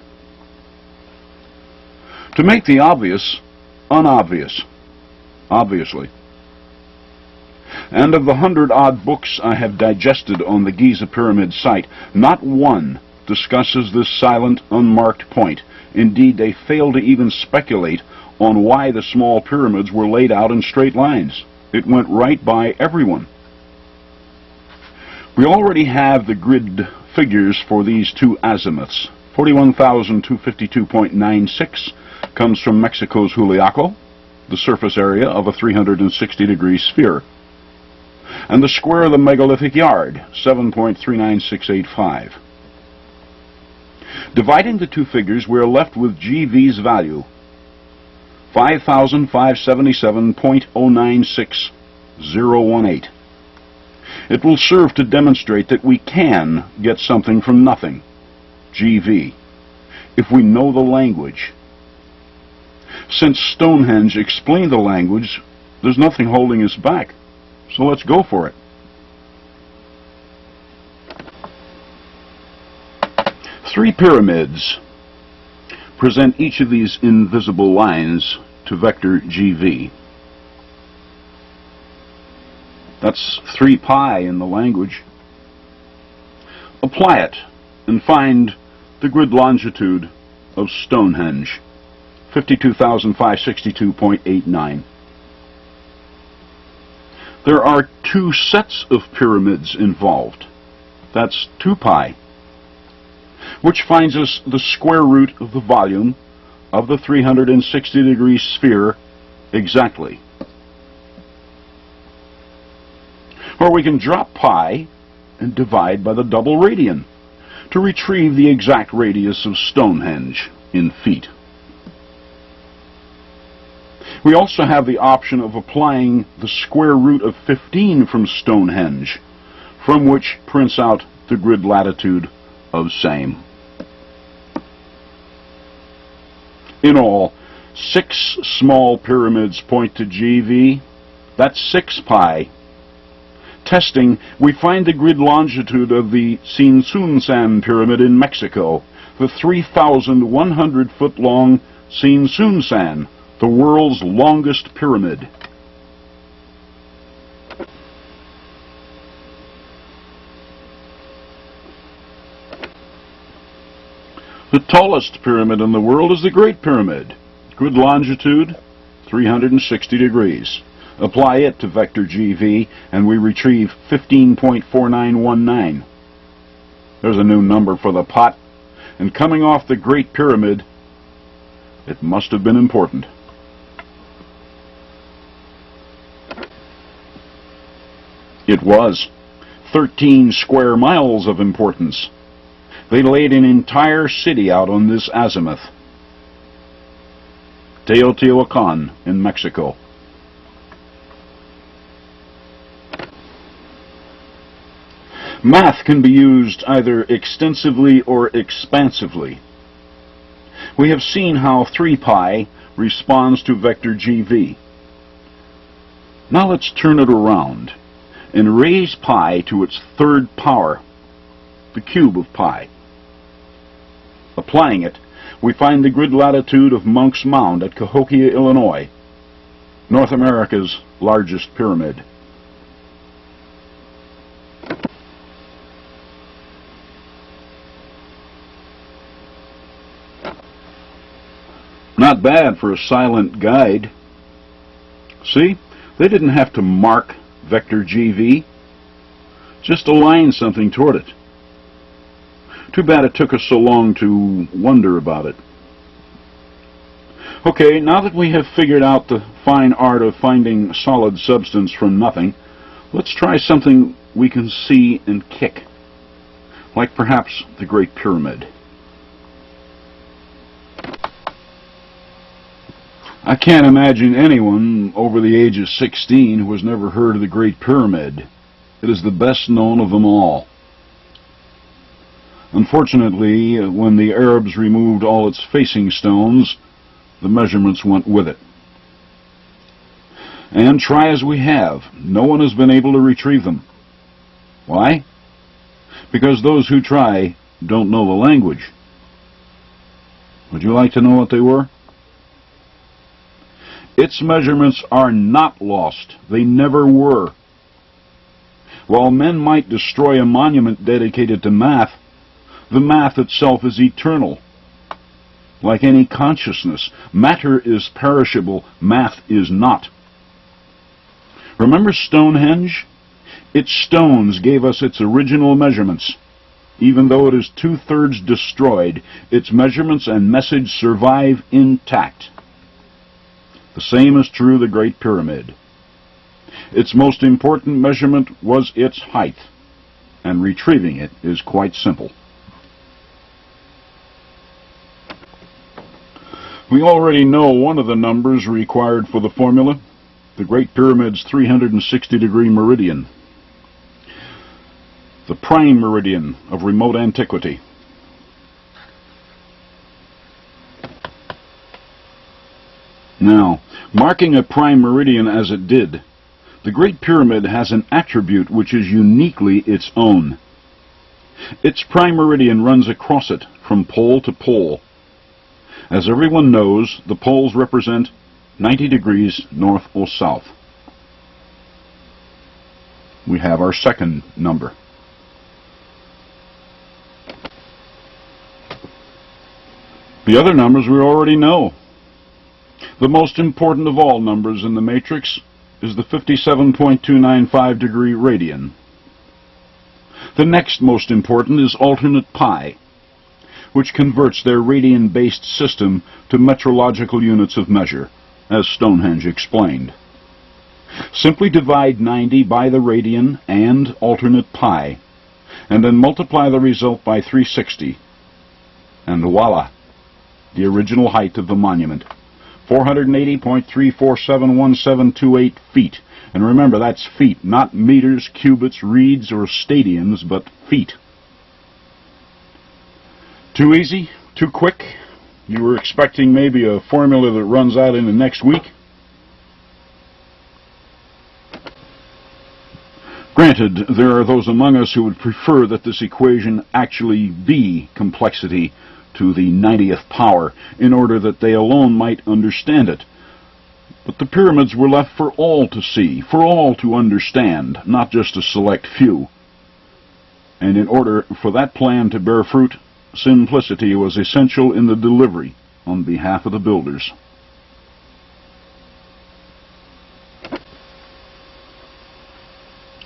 A: To make the obvious unobvious, obviously. And of the 100-odd books I have digested on the Giza Pyramid site, not one discusses this silent, unmarked point. Indeed, they fail to even speculate on why the small pyramids were laid out in straight lines. It went right by everyone. We already have the grid figures for these two azimuths. 41,252.96 comes from Mexico's Juliaco, the surface area of a 360-degree sphere, and the square of the megalithic yard, 7.39685. Dividing the two figures, we are left with GV's value, 5,577.096018. It will serve to demonstrate that we can get something from nothing, GV, if we know the language. Since Stonehenge explained the language, there's nothing holding us back. So let's go for it. Three pyramids present each of these invisible lines to vector GV. That's 3 pi in the language. Apply it and find the grid longitude of Stonehenge, 52,562.89. There are two sets of pyramids involved. That's 2 pi, which finds us the square root of the volume of the 360-degree sphere exactly. Or we can drop pi and divide by the double radian to retrieve the exact radius of Stonehenge in feet. We also have the option of applying the square root of 15 from Stonehenge, from which prints out the grid latitude of same. In all, 6 small pyramids point to GV. That's 6 pi. Testing, we find the grid longitude of the Tzintzuntzan pyramid in Mexico, the 3,100-foot-long Tzintzuntzan, the world's longest pyramid. The tallest pyramid in the world is the Great Pyramid. Grid longitude, 360 degrees. Apply it to vector GV, and we retrieve 15.4919. There's a new number for the pot, and coming off the Great Pyramid, it must have been important. It was 13 square miles of importance. They laid an entire city out on this azimuth. Teotihuacan in Mexico. Math can be used either extensively or expansively. We have seen how 3 pi responds to vector GV. Now let's turn it around and raise pi to its 3rd power, the cube of pi. Applying it, we find the grid latitude of Munck's Mound at Cahokia, Illinois, North America's largest pyramid. Not bad for a silent guide. See, they didn't have to mark vector GV, just align something toward it. Too bad it took us so long to wonder about it. Okay, now that we have figured out the fine art of finding solid substance from nothing, let's try something we can see and kick, like perhaps the Great Pyramid. I can't imagine anyone over the age of 16 who has never heard of the Great Pyramid. It is the best known of them all. Unfortunately, when the Arabs removed all its facing stones, the measurements went with it. And try as we have, no one has been able to retrieve them. Why? Because those who try don't know the language. Would you like to know what they were? Its measurements are not lost. They never were. While men might destroy a monument dedicated to math, the math itself is eternal. Like any consciousness, matter is perishable, math is not. Remember Stonehenge? Its stones gave us its original measurements. Even though it is 2/3 destroyed, its measurements and message survive intact. The same is true of the Great Pyramid. Its most important measurement was its height, and retrieving it is quite simple. We already know one of the numbers required for the formula, the Great Pyramid's 360-degree meridian, the prime meridian of remote antiquity. Now, marking a prime meridian as it did, the Great Pyramid has an attribute which is uniquely its own. Its prime meridian runs across it from pole to pole. As everyone knows, the poles represent 90 degrees north or south. We have our second number. The other numbers we already know. The most important of all numbers in the matrix is the 57.295 degree radian. The next most important is alternate pi, which converts their radian-based system to metrological units of measure, as Stonehenge explained. Simply divide 90 by the radian and alternate pi, and then multiply the result by 360, and voila, the original height of the monument, 480.3471728 feet. And remember, that's feet, not meters, cubits, reeds, or stadiums, but feet. Too easy? Too quick? You were expecting maybe a formula that runs out in the next week? Granted, there are those among us who would prefer that this equation actually be complexity to the 90th power, in order that they alone might understand it. But the pyramids were left for all to see, for all to understand, not just a select few. And in order for that plan to bear fruit, simplicity was essential in the delivery on behalf of the builders.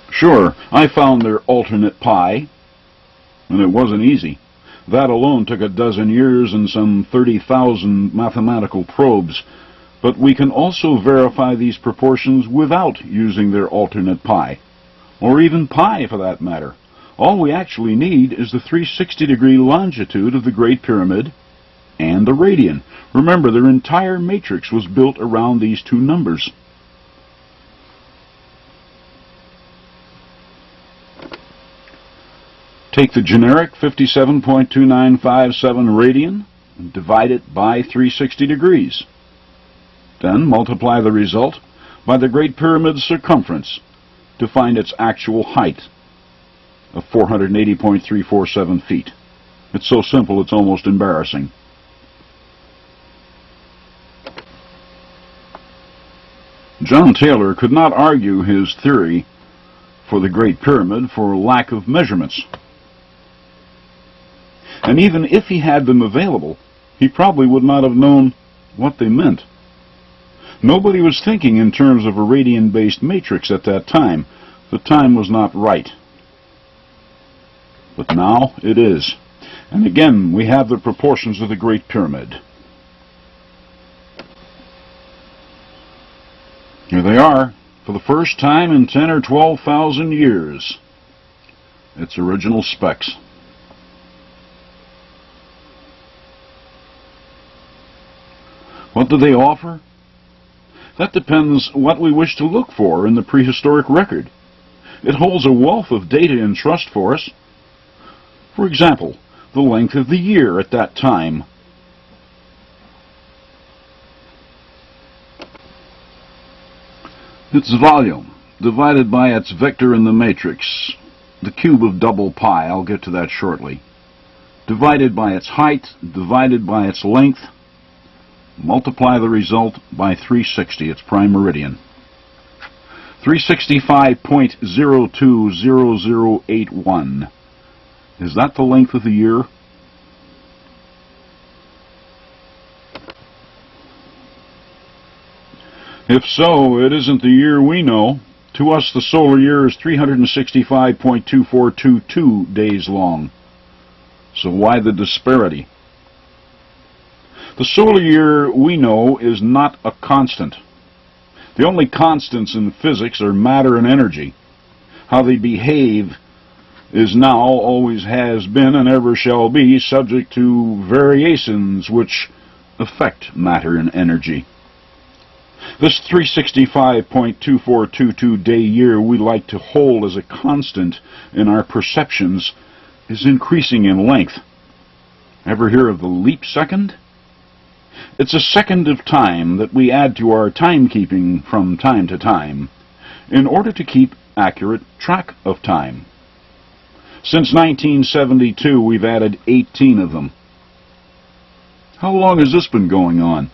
A: Sure, I found their alternate pi, and it wasn't easy. That alone took a dozen years and some 30,000 mathematical probes. But we can also verify these proportions without using their alternate pi, or even pi for that matter. All we actually need is the 360-degree longitude of the Great Pyramid and the radian. Remember, their entire matrix was built around these two numbers. Take the generic 57.2957 radian and divide it by 360 degrees. Then multiply the result by the Great Pyramid's circumference to find its actual height of 480.347 feet. It's so simple it's almost embarrassing. John Taylor could not argue his theory for the Great Pyramid for lack of measurements. And even if he had them available, he probably would not have known what they meant. Nobody was thinking in terms of a radian-based matrix at that time. The time was not right. But now it is. And again, we have the proportions of the Great Pyramid. Here they are, for the first time in 10 or 12,000 years. Its original specs. What do they offer? That depends what we wish to look for in the prehistoric record. It holds a wealth of data in trust for us. For example, the length of the year at that time. Its volume, divided by its vector in the matrix, the cube of double pi, I'll get to that shortly, divided by its height, divided by its length, multiply the result by 360, its prime meridian. 365.020081. Is that the length of the year? If so, it isn't the year we know. To us, the solar year is 365.2422 days long. So why the disparity? The solar year we know is not a constant. The only constants in physics are matter and energy. How they behave is now, always has been, and ever shall be subject to variations which affect matter and energy. This 365.2422 day year we like to hold as a constant in our perceptions is increasing in length. Ever hear of the leap second? It's a second of time that we add to our timekeeping from time to time in order to keep accurate track of time. Since 1972, we've added 18 of them. How long has this been going on?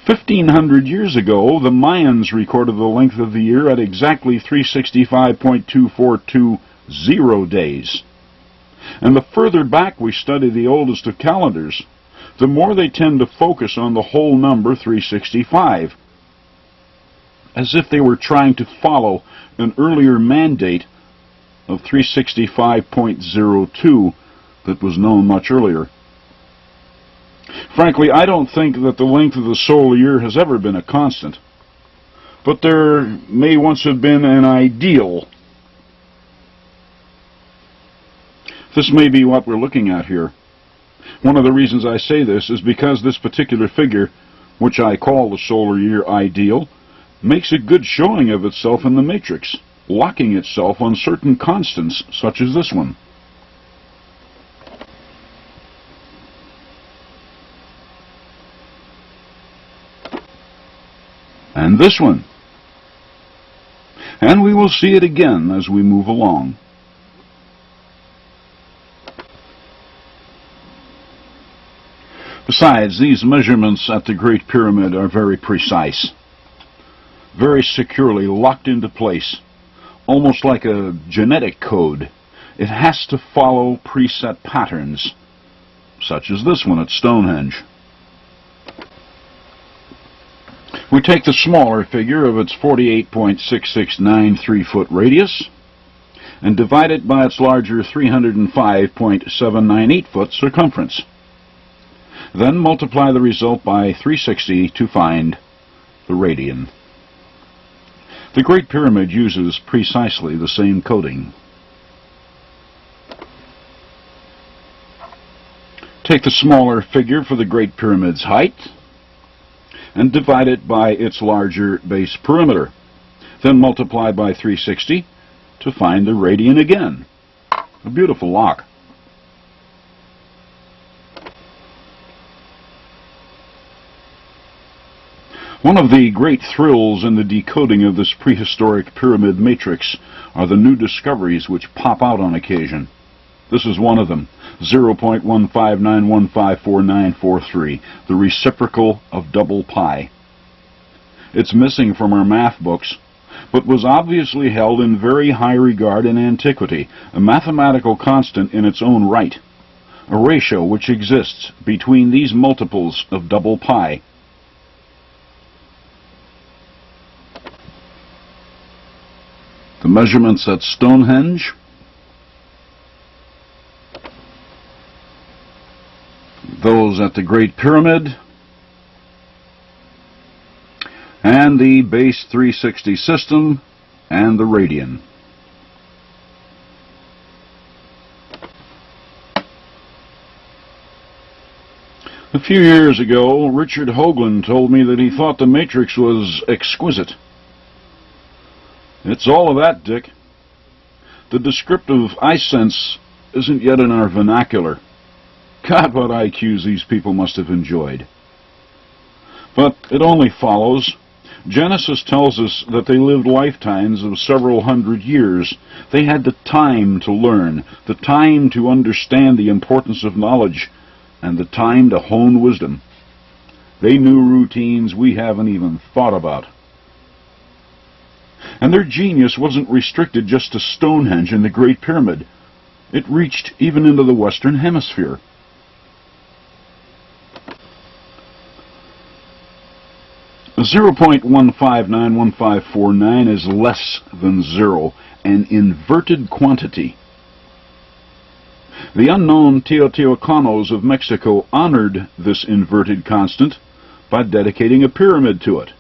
A: 1,500 years ago, the Mayans recorded the length of the year at exactly 365.2420 days. And the further back we study the oldest of calendars, the more they tend to focus on the whole number 365, as if they were trying to follow an earlier mandate of 365.02 that was known much earlier. Frankly, I don't think that the length of the solar year has ever been a constant, but there may once have been an ideal. This may be what we're looking at here. One of the reasons I say this is because this particular figure, which I call the solar year ideal, makes a good showing of itself in the matrix, locking itself on certain constants such as this one. And this one. And we will see it again as we move along. Besides, these measurements at the Great Pyramid are very precise, very securely locked into place, almost like a genetic code. It has to follow preset patterns, such as this one at Stonehenge. We take the smaller figure of its 48.6693 foot radius and divide it by its larger 305.798 foot circumference. Then multiply the result by 360 to find the radian. The Great Pyramid uses precisely the same coding. Take the smaller figure for the Great Pyramid's height and divide it by its larger base perimeter. Then multiply by 360 to find the radian again. A beautiful lock. One of the great thrills in the decoding of this prehistoric pyramid matrix are the new discoveries which pop out on occasion. This is one of them, 0.159154943, the reciprocal of double pi. It's missing from our math books, but was obviously held in very high regard in antiquity, a mathematical constant in its own right, a ratio which exists between these multiples of double pi. The measurements at Stonehenge, those at the Great Pyramid, and the base 360 system and the radian. A few years ago, Richard Hoagland told me that he thought the matrix was exquisite. It's all of that, Dick. The descriptive I sense isn't yet in our vernacular. God, what IQs these people must have enjoyed. But it only follows. Genesis tells us that they lived lifetimes of several hundred years. They had the time to learn, the time to understand the importance of knowledge, and the time to hone wisdom. They knew routines we haven't even thought about. And their genius wasn't restricted just to Stonehenge and the Great Pyramid. It reached even into the Western Hemisphere. A 0.1591549 is less than zero, an inverted quantity. The unknown Teotihuacanos of Mexico honored this inverted constant by dedicating a pyramid to it.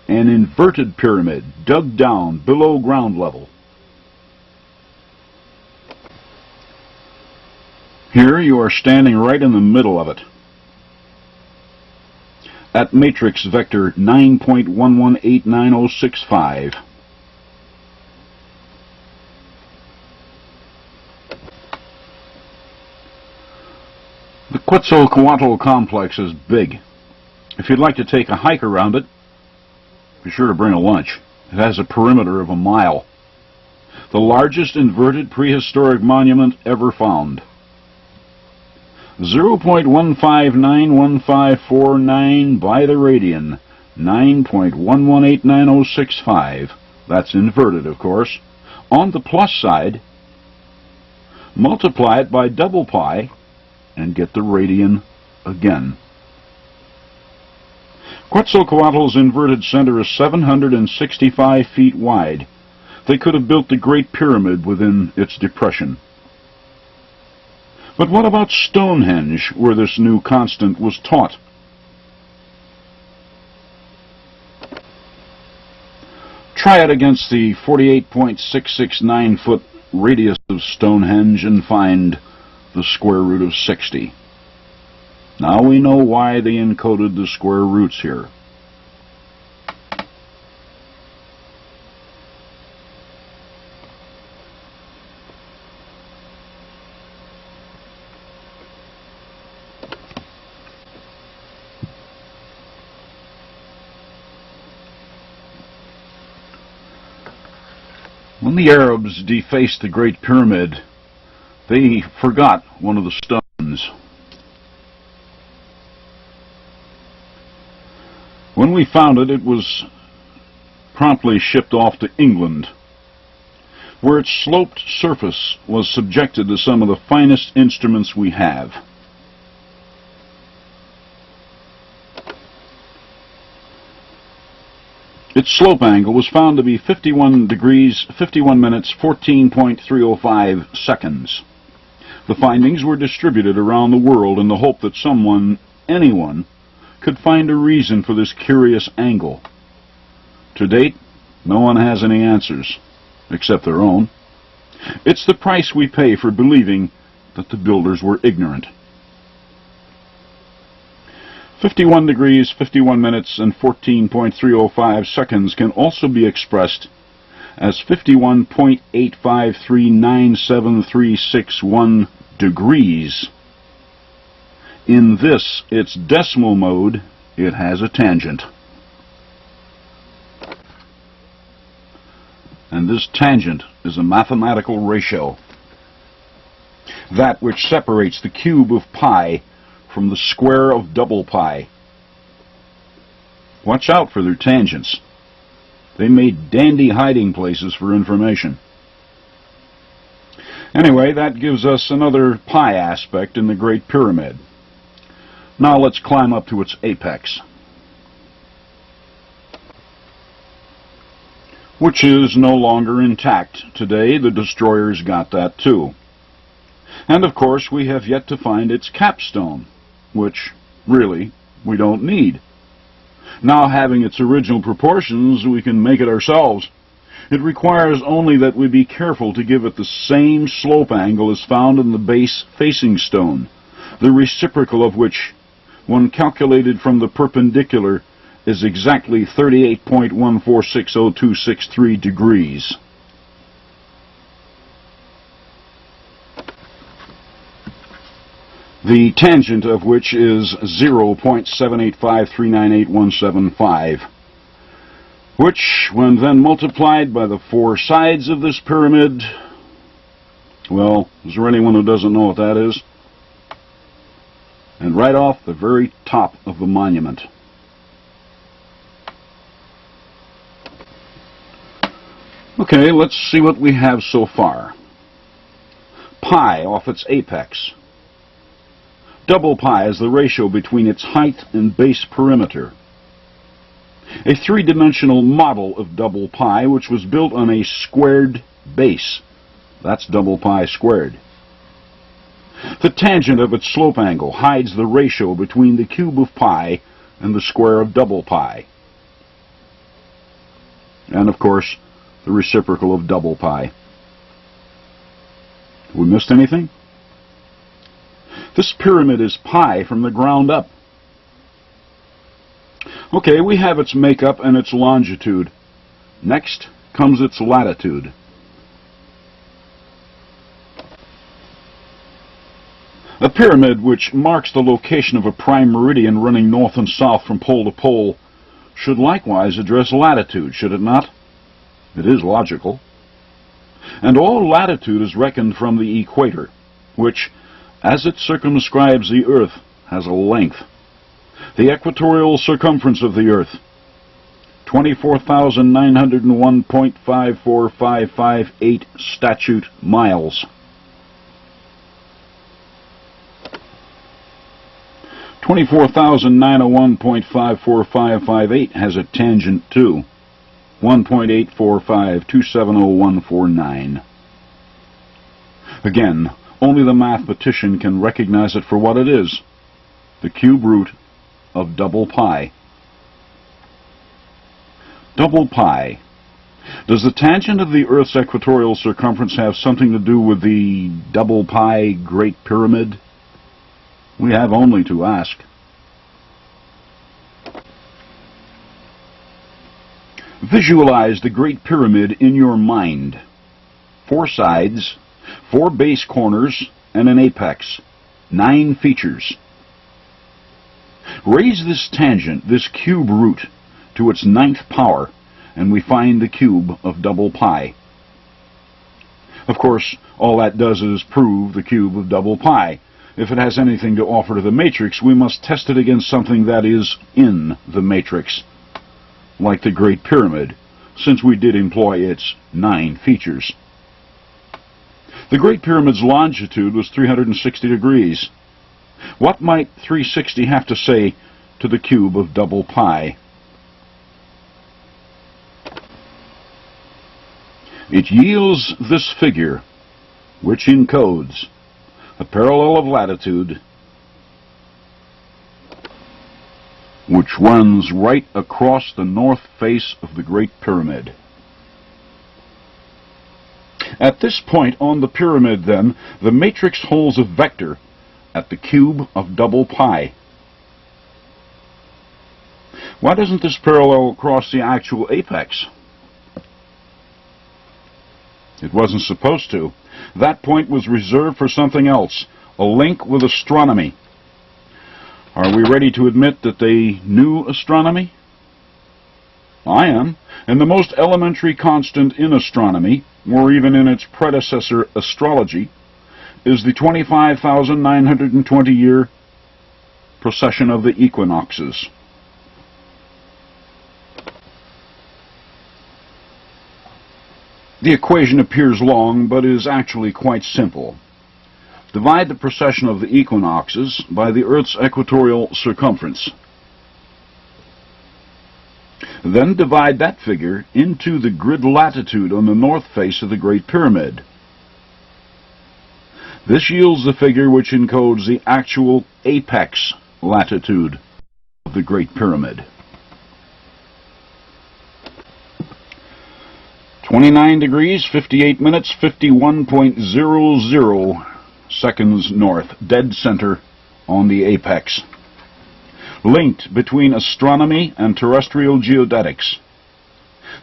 A: An inverted pyramid dug down below ground level. Here you are standing right in the middle of it. At matrix vector 9.118965. The Quetzalcoatl complex is big. If you'd like to take a hike around it, be sure to bring a lunch. It has a perimeter of a mile. The largest inverted prehistoric monument ever found. 0.1591549 by the radian, 9.118965. That's inverted, of course. On the plus side, multiply it by double pi and get the radian again. Quetzalcoatl's inverted center is 765 feet wide. They could have built the Great Pyramid within its depression. But what about Stonehenge, where this new constant was taught? Try it against the 48.669-foot radius of Stonehenge and find the square root of 60. Now we know why they encoded the square roots here. When the Arabs defaced the Great Pyramid, they forgot one of the stones. When we found it, it was promptly shipped off to England, where its sloped surface was subjected to some of the finest instruments we have. Its slope angle was found to be 51 degrees, 51 minutes, 14.305 seconds. The findings were distributed around the world in the hope that anyone, could find a reason for this curious angle. To date, no one has any answers, except their own. It's the price we pay for believing that the builders were ignorant. 51 degrees, 51 minutes, and 14.305 seconds can also be expressed as 51.8539736 degrees. In this, its decimal mode, it has a tangent. And this tangent is a mathematical ratio, that which separates the cube of pi from the square of double pi. Watch out for their tangents. They made dandy hiding places for information. Anyway, that gives us another pi aspect in the Great Pyramid. Now let's climb up to its apex, which is no longer intact today. The destroyers got that too. And of course, we have yet to find its capstone, which, really, we don't need. Now, having its original proportions, we can make it ourselves. It requires only that we be careful to give it the same slope angle as found in the base facing stone, the reciprocal of which, when calculated from the perpendicular, is exactly 38.146063 degrees. The tangent of which is 0.785398175, which, when then multiplied by the four sides of this pyramid, well, is there anyone who doesn't know what that is? And right off the very top of the monument. Okay, let's see what we have so far. Pi off its apex. Double pi is the ratio between its height and base perimeter. A three-dimensional model of double pi, which was built on a squared base. That's double pi squared. The tangent of its slope angle hides the ratio between the cube of pi and the square of double pi. And, of course, the reciprocal of double pi. Have we missed anything? This pyramid is pi from the ground up. Okay, we have its makeup and its longitude. Next comes its latitude. A pyramid which marks the location of a prime meridian running north and south from pole to pole should likewise address latitude, should it not? It is logical. And all latitude is reckoned from the equator, which, as it circumscribes the Earth, has a length. The equatorial circumference of the Earth, 24,901.54558 statute miles. 24,901.54558 has a tangent too, 1.845270149. Again, only the mathematician can recognize it for what it is, the cube root of double pi. Double pi. Does the tangent of the Earth's equatorial circumference have something to do with the double pi Great Pyramid? We have only to ask. Visualize the Great Pyramid in your mind. 4 sides, 4 base corners, and an apex. 9 features. Raise this tangent, this cube root, to its 9th power, and we find the cube of double pi. Of course, all that does is prove the cube of double pi. If it has anything to offer to the matrix, we must test it against something that is in the matrix, like the Great Pyramid, since we did employ its 9 features. The Great Pyramid's longitude was 360 degrees. What might 360 have to say to the cube of double pi? It yields this figure, which encodes a parallel of latitude which runs right across the north face of the Great Pyramid. At this point on the pyramid, then, the matrix holds a vector at the cube of double pi. Why doesn't this parallel cross the actual apex? It wasn't supposed to. That point was reserved for something else, a link with astronomy. Are we ready to admit that they knew astronomy? I am. And the most elementary constant in astronomy, or even in its predecessor astrology, is the 25,920-year procession of the equinoxes. The equation appears long, but is actually quite simple. Divide the precession of the equinoxes by the Earth's equatorial circumference. Then divide that figure into the grid latitude on the north face of the Great Pyramid. This yields the figure which encodes the actual apex latitude of the Great Pyramid. 29 degrees, 58 minutes, 51.00 seconds north, dead center on the apex. Linked between astronomy and terrestrial geodetics.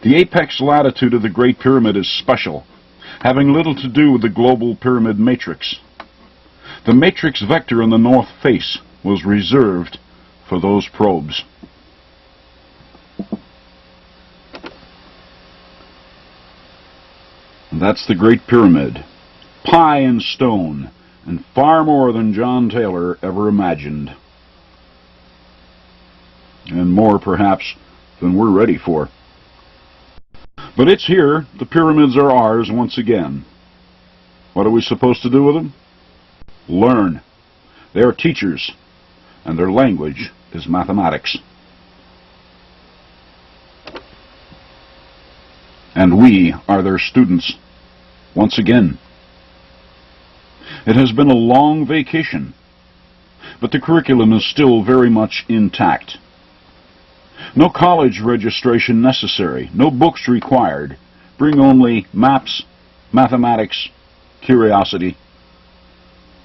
A: The apex latitude of the Great Pyramid is special, having little to do with the global pyramid matrix. The matrix vector in the north face was reserved for those probes. That's the Great Pyramid, pie and stone, and far more than John Taylor ever imagined. And more, perhaps, than we're ready for. But it's here. The pyramids are ours once again. What are we supposed to do with them? Learn. They are teachers, and their language is mathematics. And we are their students, once again. It has been a long vacation, but the curriculum is still very much intact. No college registration necessary, no books required. Bring only maps, mathematics, curiosity,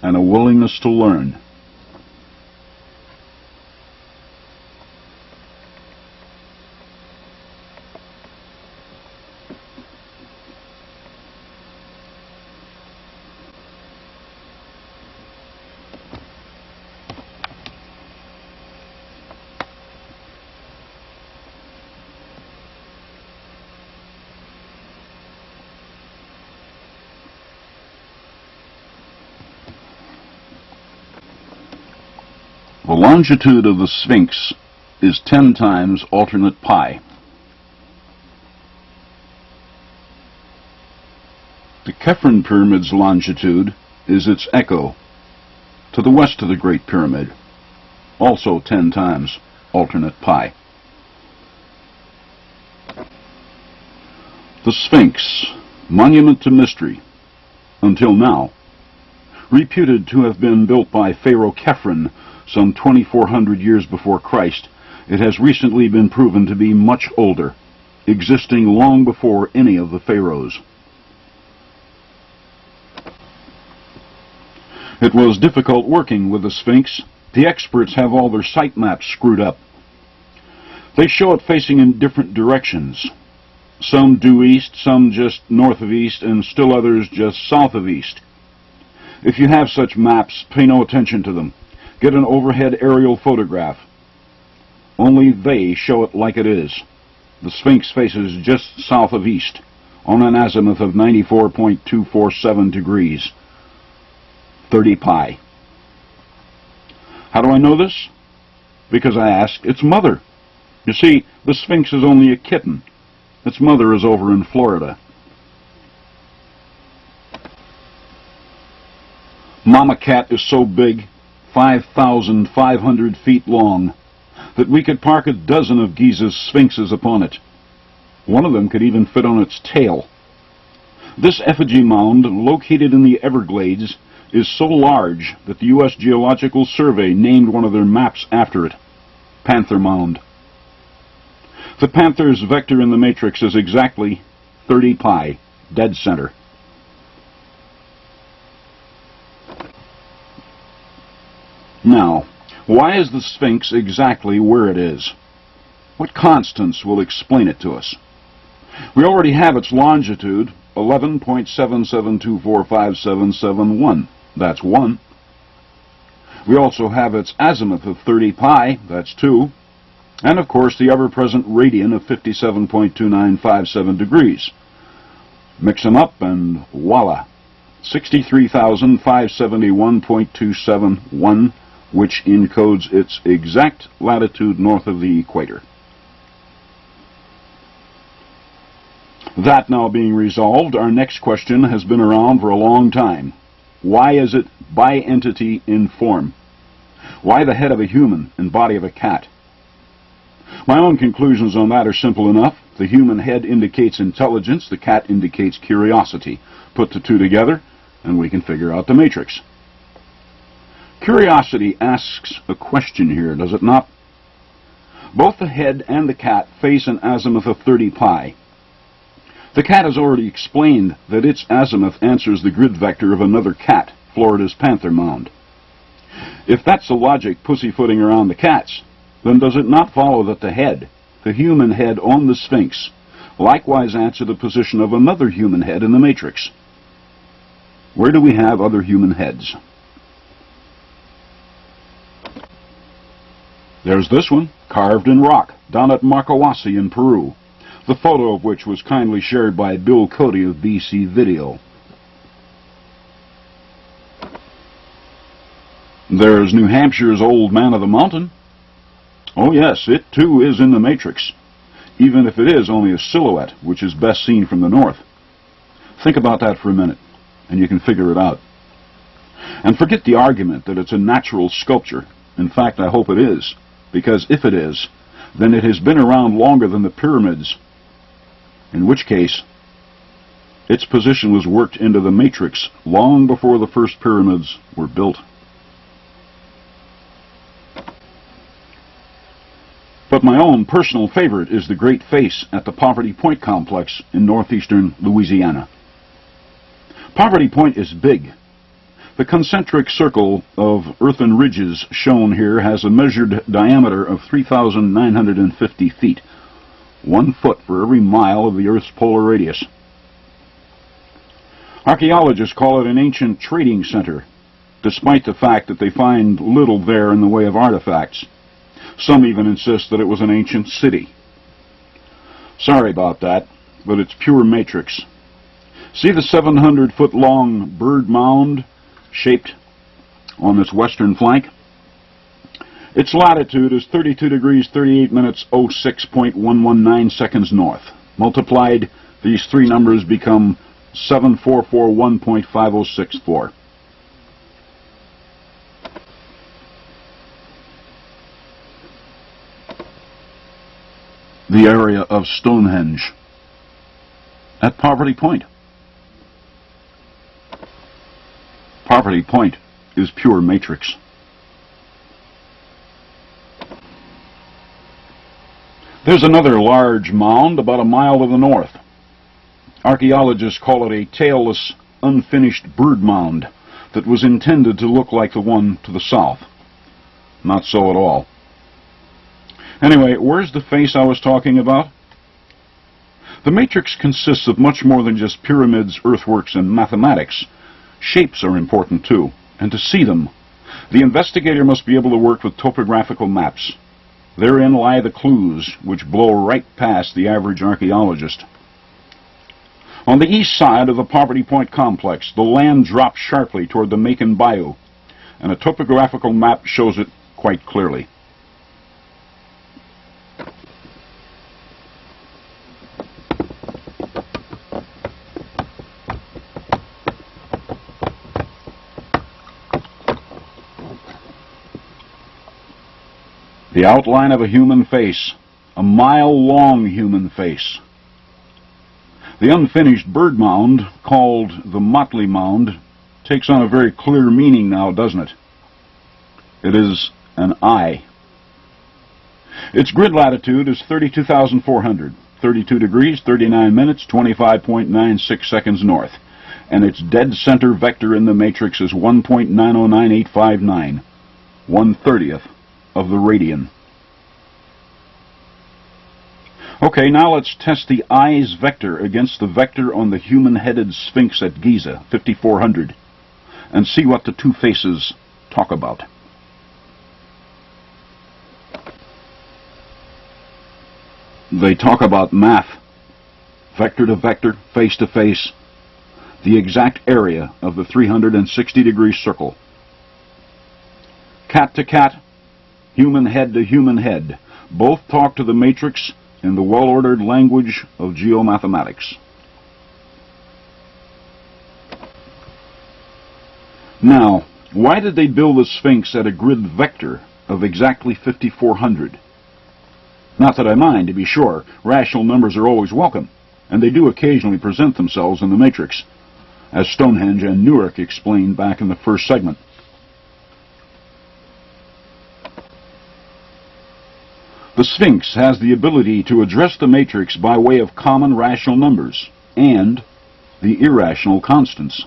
A: and a willingness to learn. The longitude of the Sphinx is 10 times alternate pi. The Khafre Pyramid's longitude is its echo, to the west of the Great Pyramid, also 10 times alternate pi. The Sphinx, monument to mystery, until now, reputed to have been built by Pharaoh Khafre some 2,400 years before Christ, it has recently been proven to be much older, existing long before any of the pharaohs. It was difficult working with the Sphinx. The experts have all their site maps screwed up. They show it facing in different directions. Some due east, some just north of east, and still others just south of east. If you have such maps, pay no attention to them. Get an overhead aerial photograph. Only they show it like it is. The Sphinx faces just south of east, on an azimuth of 94.247 degrees, 30 pi. How do I know this? Because I asked its mother. You see, the Sphinx is only a kitten. Its mother is over in Florida. Mama Cat is so big, 5,500 feet long, that we could park a dozen of Giza's sphinxes upon it. One of them could even fit on its tail. This effigy mound, located in the Everglades, is so large that the U.S. Geological Survey named one of their maps after it, Panther Mound. The panther's vector in the matrix is exactly 30 pi, dead center. Now, why is the Sphinx exactly where it is? What constants will explain it to us? We already have its longitude, 11.77245771. That's 1. We also have its azimuth of 30 pi. That's 2. And, of course, the ever-present radian of 57.2957 degrees. Mix them up and voila, 63,571.271, which encodes its exact latitude north of the equator. That now being resolved, our next question has been around for a long time. Why is it bi-entity in form? Why the head of a human and body of a cat? My own conclusions on that are simple enough. The human head indicates intelligence, the cat indicates curiosity. Put the two together, and we can figure out the matrix. Curiosity asks a question here, does it not? Both the head and the cat face an azimuth of 30 pi. The cat has already explained that its azimuth answers the grid vector of another cat, Florida's panther mound. If that's the logic pussyfooting around the cats, then does it not follow that the head, the human head on the Sphinx, likewise answer the position of another human head in the matrix? Where do we have other human heads? There's this one, carved in rock, down at Marcahuasi in Peru, the photo of which was kindly shared by Bill Cody of BC Video. There's New Hampshire's Old Man of the Mountain. Oh yes, it too is in the matrix, even if it is only a silhouette, which is best seen from the north. Think about that for a minute, and you can figure it out. And forget the argument that it's a natural sculpture. In fact, I hope it is, because if it is, then it has been around longer than the pyramids, in which case its position was worked into the matrix long before the first pyramids were built. But my own personal favorite is the Great Face at the Poverty Point complex in northeastern Louisiana. Poverty Point is big. The concentric circle of earthen ridges shown here has a measured diameter of 3,950 feet, 1 foot for every mile of the Earth's polar radius. Archaeologists call it an ancient trading center, despite the fact that they find little there in the way of artifacts. Some even insist that it was an ancient city. Sorry about that, but it's pure matrix. See the 700-foot-long bird mound shaped on its western flank? Its latitude is 32 degrees 38 minutes 06.119 seconds north. Multiplied, these three numbers become 7441.5064. The area of Stonehenge at Poverty Point. Poverty Point is pure matrix. There's another large mound about a mile to the north. Archaeologists call it a tailless, unfinished bird mound that was intended to look like the one to the south. Not so at all. Anyway, where's the face I was talking about? The matrix consists of much more than just pyramids, earthworks, and mathematics. Shapes are important too, and to see them, the investigator must be able to work with topographical maps. Therein lie the clues, which blow right past the average archaeologist. On the east side of the Poverty Point complex, the land drops sharply toward the Macon Bayou, and a topographical map shows it quite clearly. The outline of a human face, a mile-long human face. The unfinished bird mound, called the Motley Mound, takes on a very clear meaning now, doesn't it? It is an eye. Its grid latitude is 32,400, 32 degrees, 39 minutes, 25.96 seconds north, and its dead center vector in the matrix is 1.909859, 1/30th of the radian. Okay, now let's test the eye's vector against the vector on the human-headed Sphinx at Giza, 5400, and see what the two faces talk about. They talk about math, vector to vector, face to face, the exact area of the 360-degree circle. Cat to cat, human head to human head, both talk to the matrix in the well-ordered language of geomathematics. Now, why did they build the Sphinx at a grid vector of exactly 5400? Not that I mind, to be sure. Rational numbers are always welcome, and they do occasionally present themselves in the matrix, as Stonehenge and Newark explained back in the first segment. The Sphinx has the ability to address the matrix by way of common rational numbers and the irrational constants.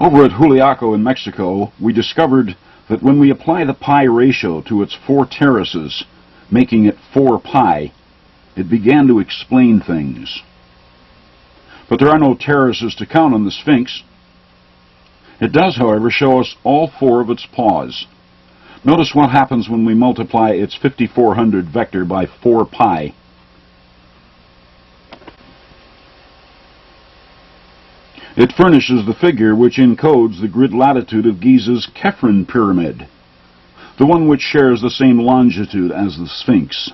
A: Over at Juliaco in Mexico, we discovered that when we apply the pi ratio to its 4 terraces, making it 4 pi, it began to explain things. But there are no terraces to count on the Sphinx. It does, however, show us all 4 of its paws. Notice what happens when we multiply its 5400 vector by 4 pi. It furnishes the figure which encodes the grid latitude of Giza's Khephren pyramid, the one which shares the same longitude as the Sphinx.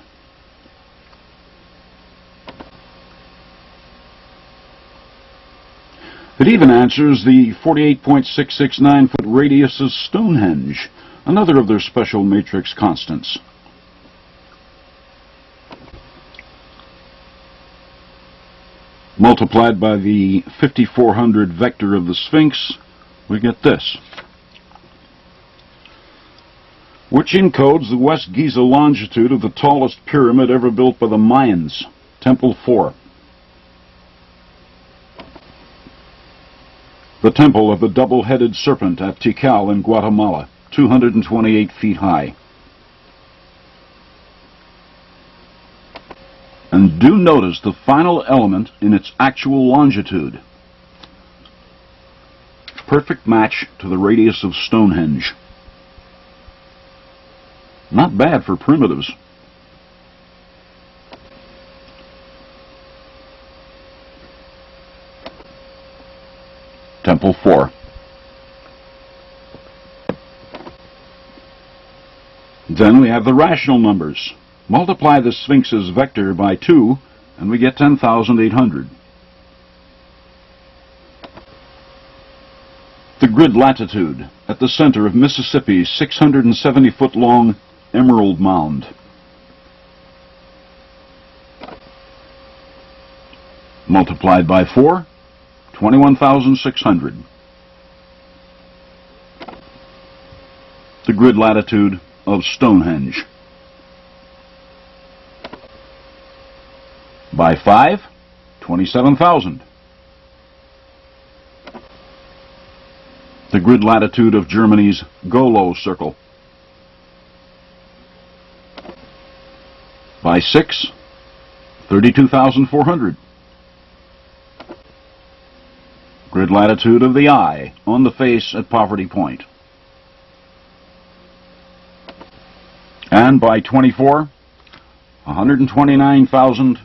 A: It even answers the 48.669-foot radius of Stonehenge, another of their special matrix constants. Multiplied by the 5400 vector of the Sphinx, we get this, which encodes the West Giza longitude of the tallest pyramid ever built by the Mayans, Temple 4. The temple of the double-headed serpent at Tikal in Guatemala, 228 feet high. And do notice the final element in its actual longitude. Perfect match to the radius of Stonehenge. Not bad for primitives. Temple 4. Then we have the rational numbers. Multiply the Sphinx's vector by 2, and we get 10,800. The grid latitude at the center of Mississippi's 670-foot-long Emerald Mound. Multiplied by 4, 21,600. The grid latitude of Stonehenge. By 5, 27,000. The grid latitude of Germany's Golo Circle. By 6, 32,400. Grid latitude of the eye on the face at Poverty Point. And by 24, 129,000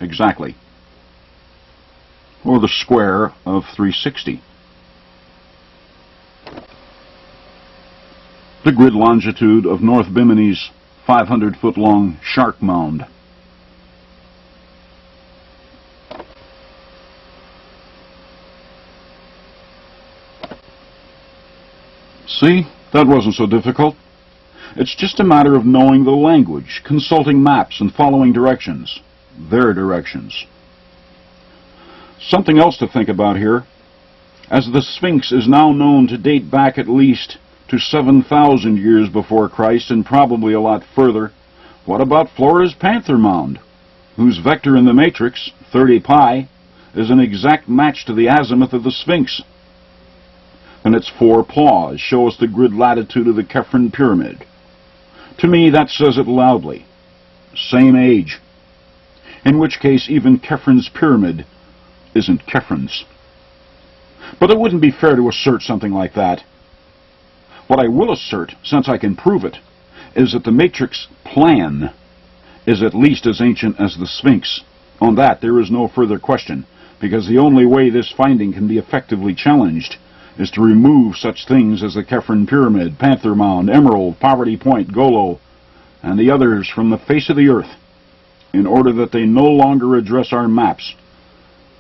A: exactly, or the square of 360. The grid longitude of North Bimini's 500-foot-long Shark Mound. See, that wasn't so difficult. It's just a matter of knowing the language, consulting maps, and following directions. Their directions. Something else to think about here. As the Sphinx is now known to date back at least to 7,000 years before Christ, and probably a lot further, what about Flora's Panther Mound, whose vector in the matrix, 30 pi, is an exact match to the azimuth of the Sphinx? And its 4 paws show us the grid latitude of the Khephren pyramid. To me, that says it loudly. Same age. In which case, even Khephrun's pyramid isn't Khephrun's. But it wouldn't be fair to assert something like that. What I will assert, since I can prove it, is that the matrix plan is at least as ancient as the Sphinx. On that, there is no further question, because the only way this finding can be effectively challenged is to remove such things as the Khephrun Pyramid, Panther Mound, Emerald, Poverty Point, Golo, and the others from the face of the earth, in order that they no longer address our maps,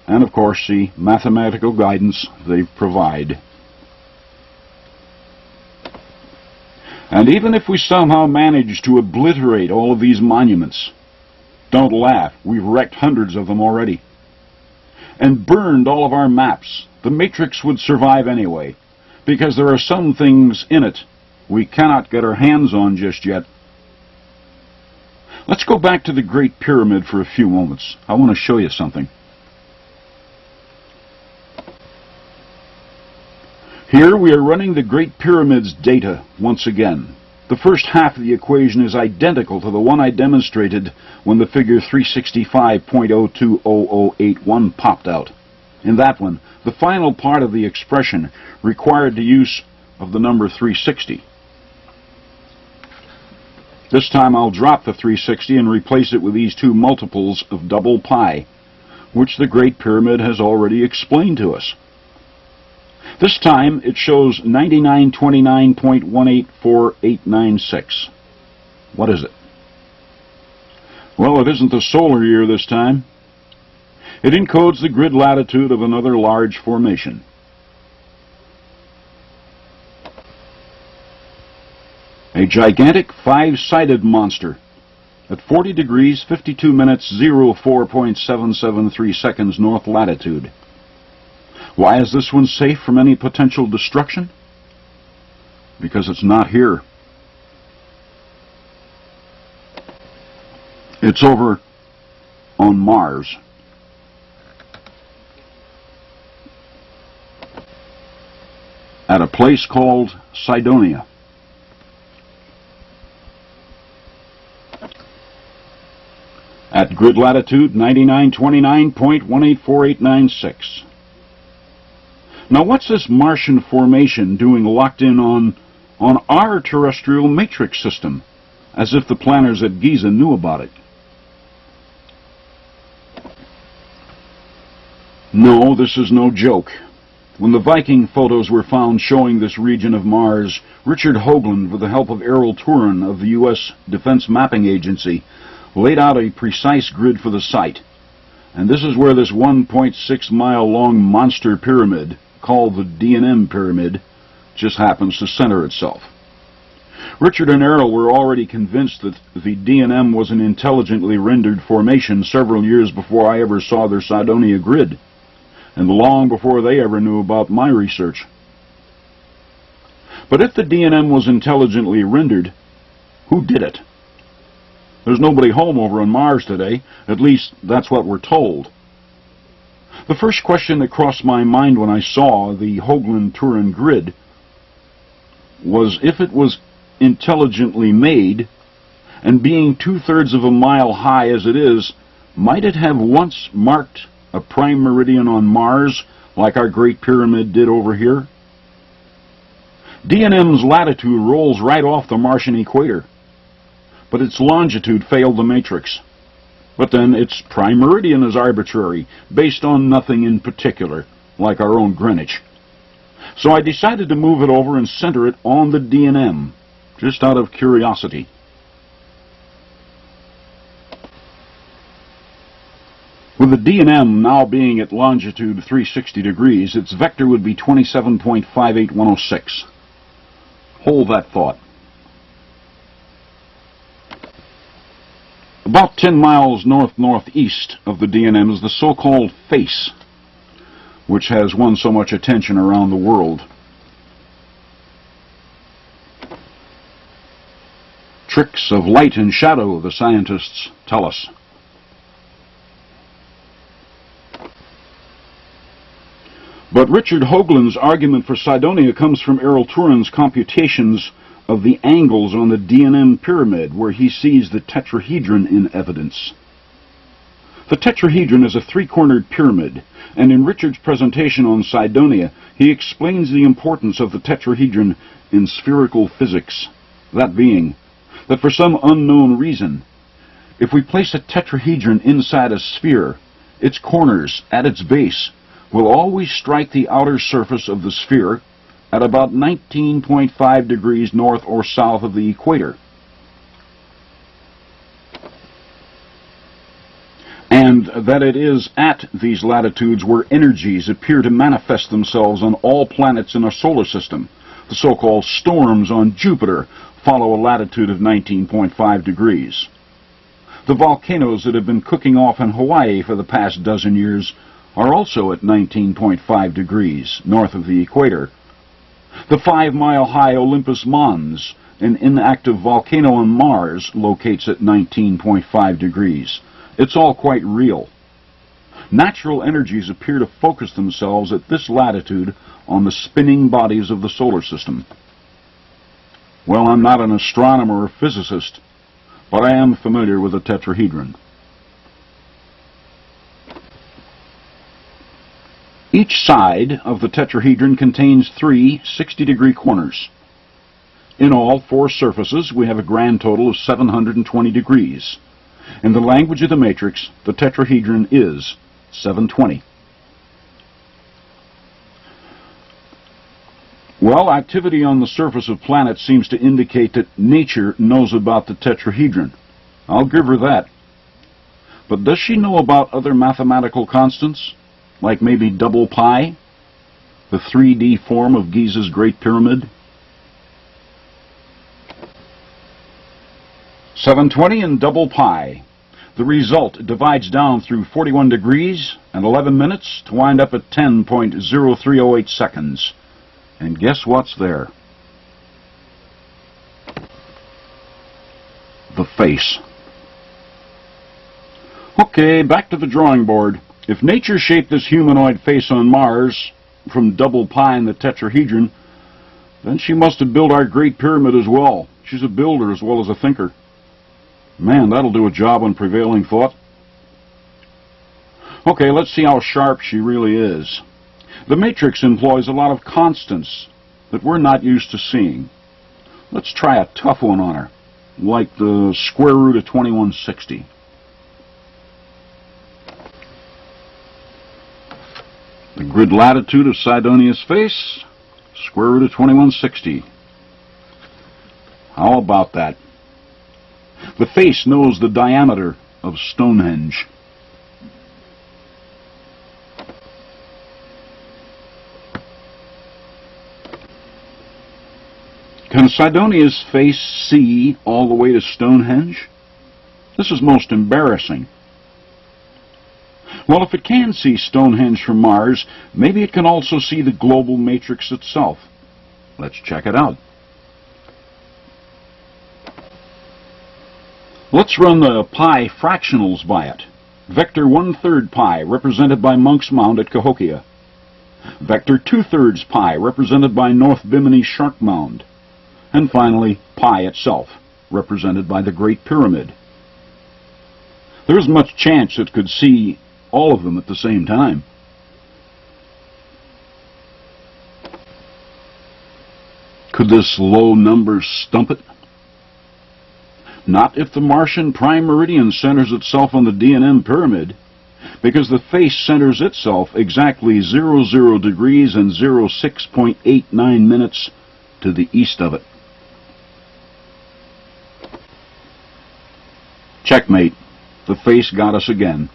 A: and of course the mathematical guidance they provide. And even if we somehow manage to obliterate all of these monuments, don't laugh, we've wrecked hundreds of them already, and burned all of our maps, the matrix would survive anyway, because there are some things in it we cannot get our hands on just yet. Let's go back to the Great Pyramid for a few moments. I want to show you something. Here we are running the Great Pyramid's data once again. The first half of the equation is identical to the one I demonstrated when the figure 365.020081 popped out. In that one, the final part of the expression required the use of the number 360. This time I'll drop the 360 and replace it with these two multiples of double pi, which the Great Pyramid has already explained to us. This time it shows 9929.184896. What is it? Well, it isn't the solar year this time. It encodes the grid latitude of another large formation. A gigantic five-sided monster at 40 degrees 52 minutes 04.773 seconds north latitude. Why is this one safe from any potential destruction? Because it's not here. It's over on Mars. At a place called Cydonia. At grid latitude 9929.184896. Now what's this Martian formation doing locked in on our terrestrial matrix system, as if the planners at Giza knew about it? No, this is no joke. When the Viking photos were found showing this region of Mars, Richard Hoagland, with the help of Errol Turin of the U.S. Defense Mapping Agency, laid out a precise grid for the site. And this is where this 1.6-mile-long monster pyramid, called the D&M Pyramid, just happens to center itself. Richard and Errol were already convinced that the D&M was an intelligently rendered formation several years before I ever saw their Cydonia grid, and long before they ever knew about my research. But if the D&M was intelligently rendered, who did it? There's nobody home over on Mars today, at least that's what we're told. The first question that crossed my mind when I saw the Hoagland-Turin grid was if it was intelligently made, and being 2/3 of a mile high as it is, might it have once marked a prime meridian on Mars like our Great Pyramid did over here? D&M's latitude rolls right off the Martian equator, but its longitude failed the matrix. But then its prime meridian is arbitrary, based on nothing in particular, like our own Greenwich. So I decided to move it over and center it on the D&M, just out of curiosity. With the D&M now being at longitude 360 degrees, its vector would be 27.58106. Hold that thought. About 10 miles north-northeast of the D&M is the so-called face, which has won so much attention around the world. Tricks of light and shadow, the scientists tell us. But Richard Hoagland's argument for Cydonia comes from Errol Turin's computations of the angles on the D&M pyramid where he sees the tetrahedron in evidence. The tetrahedron is a three-cornered pyramid, and in Richard's presentation on Cydonia, he explains the importance of the tetrahedron in spherical physics, that being, that for some unknown reason, if we place a tetrahedron inside a sphere, its corners, at its base, will always strike the outer surface of the sphere at about 19.5 degrees north or south of the equator. And that it is at these latitudes where energies appear to manifest themselves on all planets in our solar system. The so-called storms on Jupiter follow a latitude of 19.5 degrees. The volcanoes that have been cooking off in Hawaii for the past dozen years are also at 19.5 degrees north of the equator. The 5-mile-high Olympus Mons, an inactive volcano on Mars, locates at 19.5 degrees. It's all quite real. Natural energies appear to focus themselves at this latitude on the spinning bodies of the solar system. Well, I'm not an astronomer or physicist, but I am familiar with the tetrahedron. Each side of the tetrahedron contains three 60-degree corners. In all four surfaces, we have a grand total of 720 degrees. In the language of the matrix, the tetrahedron is 720. Well, activity on the surface of planets seems to indicate that nature knows about the tetrahedron. I'll give her that. But does she know about other mathematical constants, like maybe double pi, the 3D form of Giza's Great Pyramid? 720 and double pi. The result divides down through 41 degrees and 11 minutes to wind up at 10.0308 seconds. And guess what's there? The face. Okay, back to the drawing board. If nature shaped this humanoid face on Mars from double pi in the tetrahedron, then she must have built our Great Pyramid as well. She's a builder as well as a thinker. Man, that'll do a job on prevailing thought. Okay, let's see how sharp she really is. The matrix employs a lot of constants that we're not used to seeing. Let's try a tough one on her, like the square root of 2160. The grid latitude of Cydonia's face, square root of 2160. How about that? The face knows the diameter of Stonehenge. Can Cydonia's face see all the way to Stonehenge? This is most embarrassing. Well, if it can see Stonehenge from Mars, maybe it can also see the global matrix itself. Let's check it out. Let's run the pi fractionals by it. Vector 1/3 pi, represented by Munck's Mound at Cahokia. Vector 2/3 pi, represented by North Bimini Shark Mound. And finally, pi itself, represented by the Great Pyramid. There isn't much chance it could see all of them at the same time. Could this low number stump it? Not if the Martian prime meridian centers itself on the D&M pyramid, because the face centers itself exactly 00 degrees and 06.89 minutes to the east of it. Checkmate. The face got us again.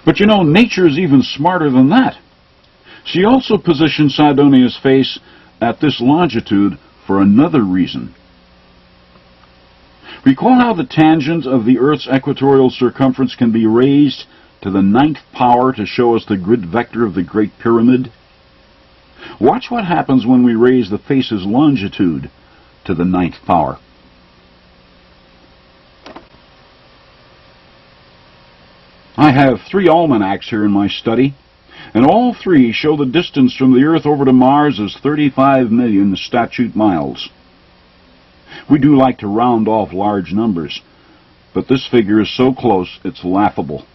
A: But you know, nature is even smarter than that. She also positioned Cydonia's face at this longitude for another reason. Recall how the tangent of the Earth's equatorial circumference can be raised to the 9th power to show us the grid vector of the Great Pyramid? Watch what happens when we raise the face's longitude to the 9th power. I have 3 almanacs here in my study, And all three show the distance from the Earth over to Mars as 35 million statute miles. We do like to round off large numbers, but this figure is so close it's laughable.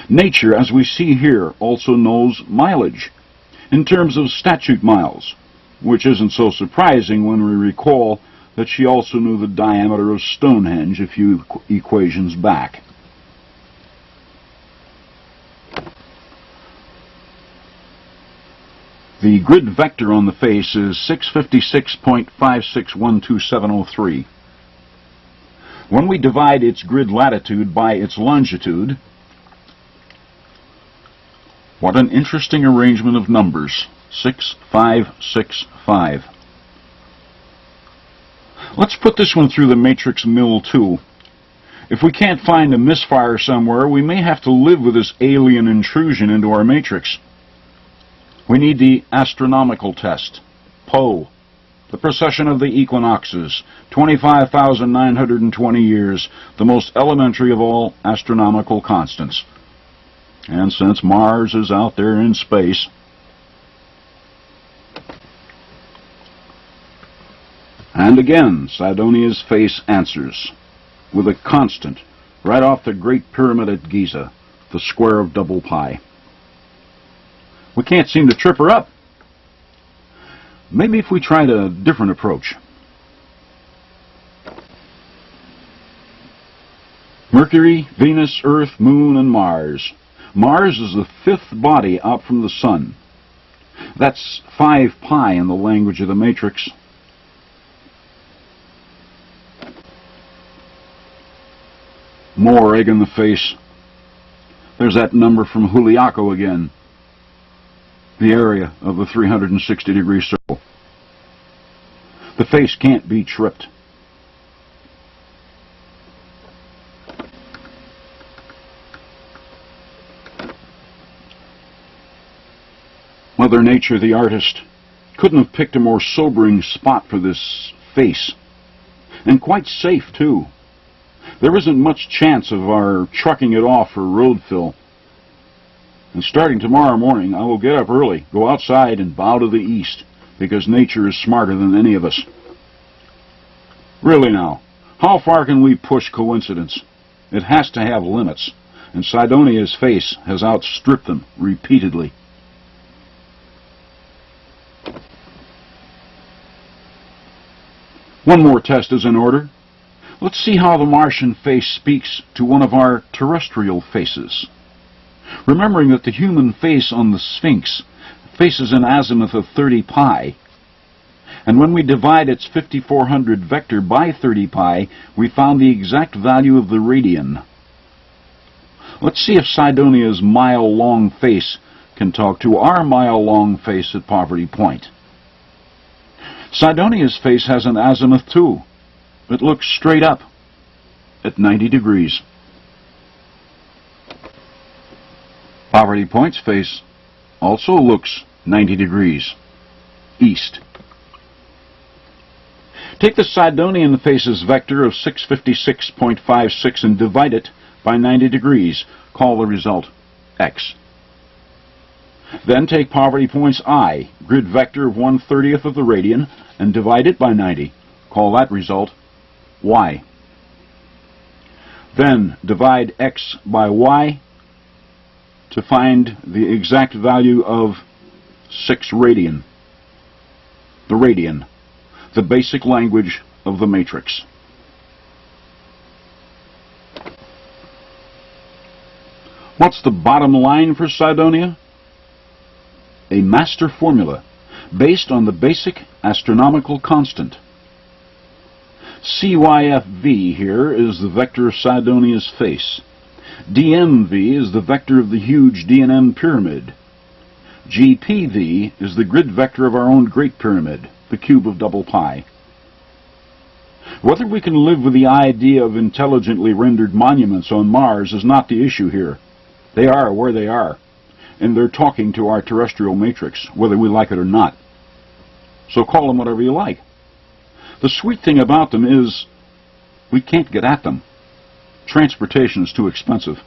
A: Nature, as we see here, also knows mileage in terms of statute miles, which isn't so surprising when we recall that she also knew the diameter of Stonehenge a few equations back. The grid vector on the face is 656.561273. When we divide its grid latitude by its longitude, what an interesting arrangement of numbers. 6565. Let's put this one through the matrix mill too. If we can't find a misfire somewhere, we may have to live with this alien intrusion into our matrix. We need the astronomical test. Po, the precession of the equinoxes, 25,920 years, the most elementary of all astronomical constants. And since Mars is out there in space, and again, Sidonia's face answers with a constant right off the Great Pyramid at Giza, the square of double pi. We can't seem to trip her up. Maybe if we tried a different approach. Mercury, Venus, Earth, Moon, and Mars. Mars is the fifth body out from the Sun. That's 5 pi in the language of the matrix. More egg in the face. There's that number from Juliaco again. The area of the 360-degree circle. The face can't be tripped. Mother Nature, the artist, couldn't have picked a more sobering spot for this face. And quite safe, too. There isn't much chance of our trucking it off for road fill. And starting tomorrow morning, I will get up early, go outside, and bow to the east, because nature is smarter than any of us. Really now, how far can we push coincidence? It has to have limits, and Sidonia's face has outstripped them repeatedly. One more test is in order. Let's see how the Martian face speaks to one of our terrestrial faces. Remembering that the human face on the Sphinx faces an azimuth of 30 pi, and when we divide its 5400 vector by 30 pi, we found the exact value of the radian. Let's see if Sidonia's mile-long face can talk to our mile-long face at Poverty Point. Sidonia's face has an azimuth too. It looks straight up at 90 degrees. Poverty Point's face also looks 90 degrees east. Take the Sidonian face's vector of 656.56 and divide it by 90 degrees. Call the result x. Then take Poverty Point's I, grid vector of 1/30th of the radian, and divide it by 90. Call that result y. Then divide x by y to find the exact value of 6 radian. The radian, the basic language of the matrix. What's the bottom line for Sidonia? A master formula based on the basic astronomical constant. CYFV here is the vector of Sidonia's face. DMV is the vector of the huge D&M pyramid. GPV is the grid vector of our own Great Pyramid, the cube of double pi. Whether we can live with the idea of intelligently rendered monuments on Mars is not the issue here. They are where they are, and they're talking to our terrestrial matrix, whether we like it or not. So call them whatever you like. The sweet thing about them is we can't get at them. Transportation is too expensive.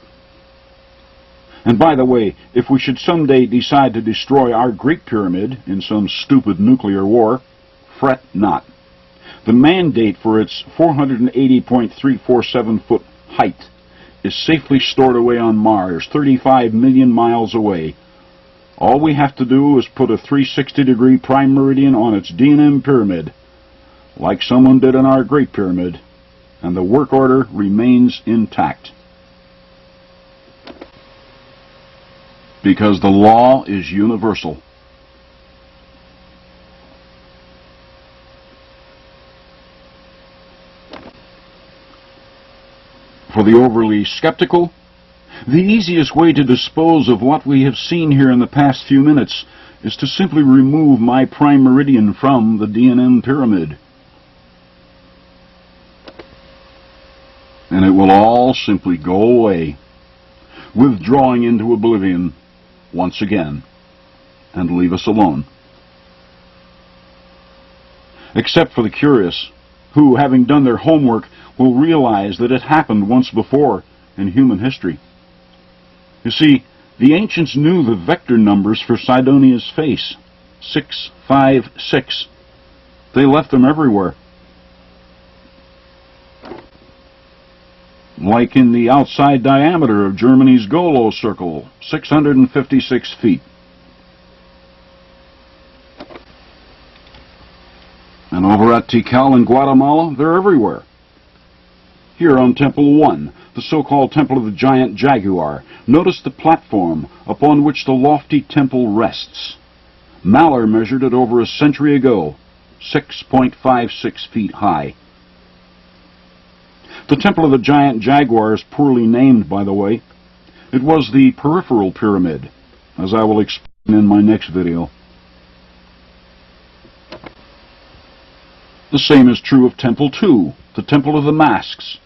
A: And by the way, if we should someday decide to destroy our Great Pyramid in some stupid nuclear war, fret not. The mandate for its 480.347-foot height is safely stored away on Mars, 35 million miles away. All we have to do is put a 360-degree prime meridian on its D&M pyramid, like someone did in our Great Pyramid, and the work order remains intact. Because the law is universal. For the overly skeptical, the easiest way to dispose of what we have seen here in the past few minutes is to simply remove my prime meridian from the D&M pyramid. And it will all simply go away, withdrawing into oblivion once again, and leave us alone. Except for the curious, who, having done their homework, will realize that it happened once before in human history. You see, the ancients knew the vector numbers for Sidonia's face, 656. They left them everywhere. Like in the outside diameter of Germany's Golo circle, 656 feet. And over at Tikal in Guatemala, they're everywhere. Here on Temple 1, the so-called Temple of the Giant Jaguar, notice the platform upon which the lofty temple rests. Mahler measured it over a century ago, 6.56 feet high. The Temple of the Giant Jaguar is poorly named, by the way. It was the peripheral pyramid, as I will explain in my next video. The same is true of Temple 2, the Temple of the Masks.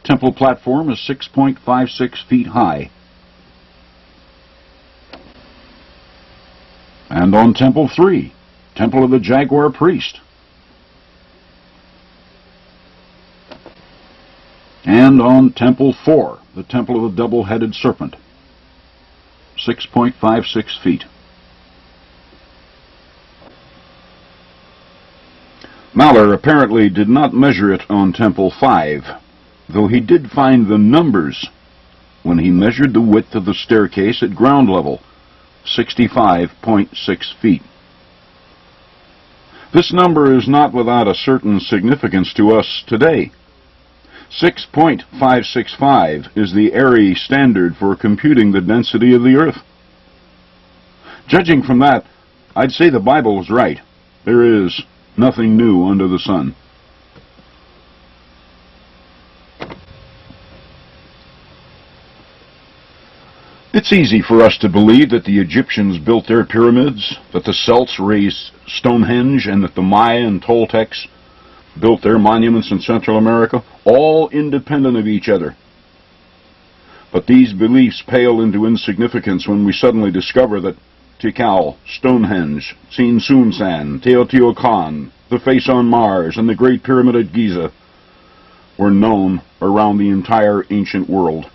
A: Temple platform is 6.56 feet high. And on Temple 3, Temple of the Jaguar Priest. And on Temple 4, the Temple of the Double-Headed Serpent, 6.56 feet. Mahler apparently did not measure it on Temple 5, though he did find the numbers when he measured the width of the staircase at ground level, 65.6 feet. This number is not without a certain significance to us today. 6.565 is the ARRI standard for computing the density of the Earth. Judging from that, I'd say the Bible was right. There is nothing new under the sun. It's easy for us to believe that the Egyptians built their pyramids, that the Celts raised Stonehenge, and that the Maya and Toltecs built their monuments in Central America, all independent of each other. But these beliefs pale into insignificance when we suddenly discover that Tikal, Stonehenge, Tsinsunsan, Teotihuacan, the Face on Mars, and the Great Pyramid at Giza were known around the entire ancient world.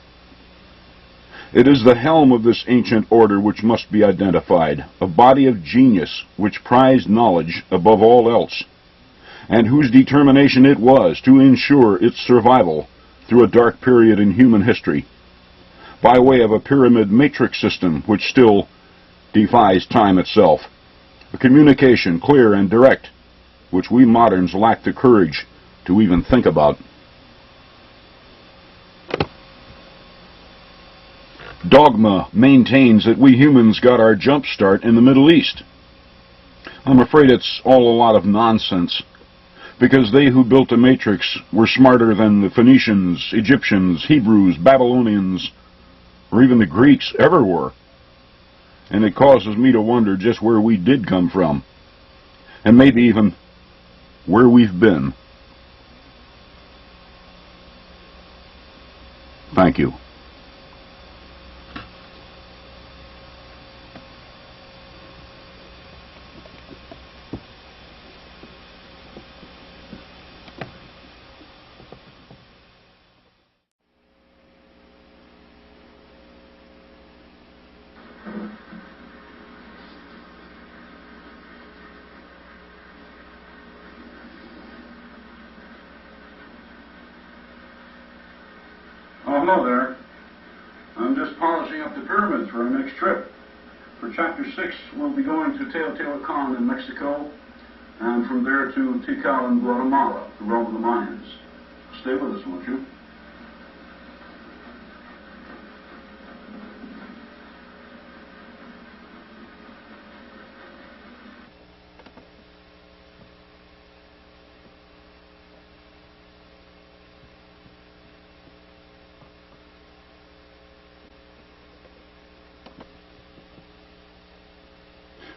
A: It is the helm of this ancient order which must be identified, a body of genius which prized knowledge above all else, and whose determination it was to ensure its survival through a dark period in human history, by way of a pyramid matrix system which still defies time itself, a communication clear and direct, which we moderns lack the courage to even think about. Dogma maintains that we humans got our jump start in the Middle East. I'm afraid it's all a lot of nonsense, because they who built the matrix were smarter than the Phoenicians, Egyptians, Hebrews, Babylonians, or even the Greeks ever were. And it causes me to wonder just where we did come from, and maybe even where we've been. Thank you. Oh, hello there. I'm just polishing up the pyramids for our next trip. For Chapter 6, we'll be going to Teotihuacan in Mexico, and from there to Tikal in Guatemala, the realm of the Mayans. Stay with us, won't you?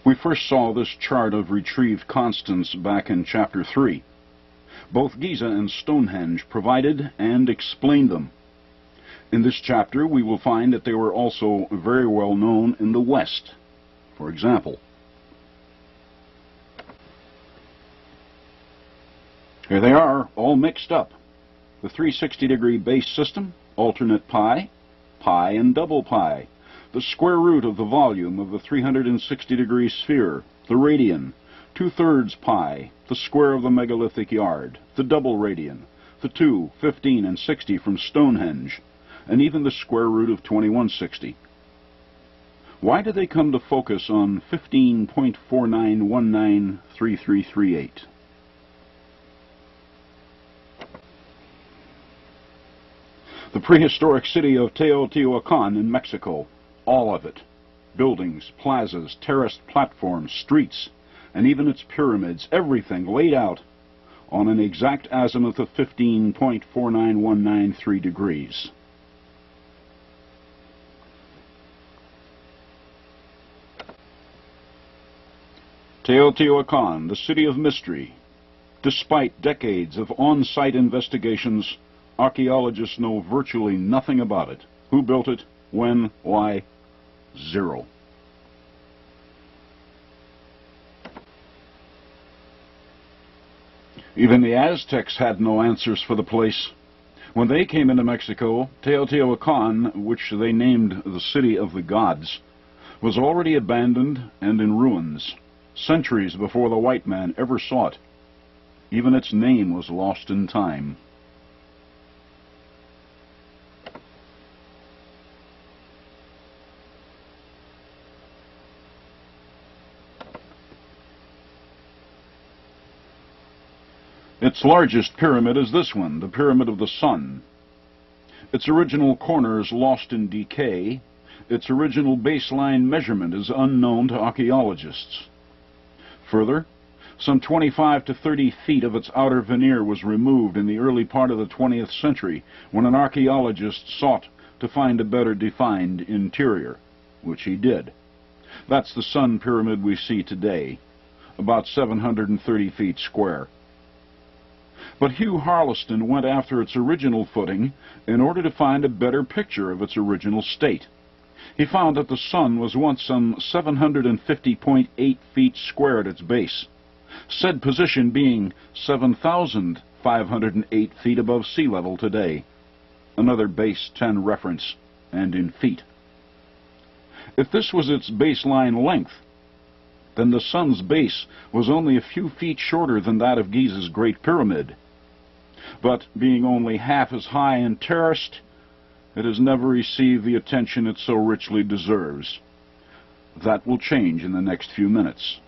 A: We first saw this chart of retrieved constants back in Chapter 3. Both Giza and Stonehenge provided and explained them. In this chapter, we will find that they were also very well known in the West. For example, here they are, all mixed up. The 360-degree base system, alternate pi, pi and double pi, the square root of the volume of the 360-degree sphere, the radian, 2/3 pi, the square of the megalithic yard, the double radian, the 2, 15, and 60 from Stonehenge, and even the square root of 2160. Why did they come to focus on 15.49193338? The prehistoric city of Teotihuacan in Mexico, all of it, buildings, plazas, terraced platforms, streets, and even its pyramids, everything laid out on an exact azimuth of 15.49193 degrees. Teotihuacan, the city of mystery. Despite decades of on-site investigations, archaeologists know virtually nothing about it. Who built it? When? Why? Zero. Even the Aztecs had no answers for the place. When they came into Mexico, Teotihuacan, which they named the City of the Gods, was already abandoned and in ruins, centuries before the white man ever saw it. Even its name was lost in time. Its largest pyramid is this one, the Pyramid of the Sun. Its original corners lost in decay. Its original baseline measurement is unknown to archaeologists. Further, some 25 to 30 feet of its outer veneer was removed in the early part of the 20th century when an archaeologist sought to find a better defined interior, which he did. That's the Sun Pyramid we see today, about 730 feet square. But Hugh Harleston went after its original footing in order to find a better picture of its original state. He found that the Sun was once some 750.8 feet square at its base, said position being 7,508 feet above sea level today, another base 10 reference, and in feet. If this was its baseline length, then the Sun's base was only a few feet shorter than that of Giza's Great Pyramid. But being only half as high and terraced, it has never received the attention it so richly deserves. That will change in the next few minutes.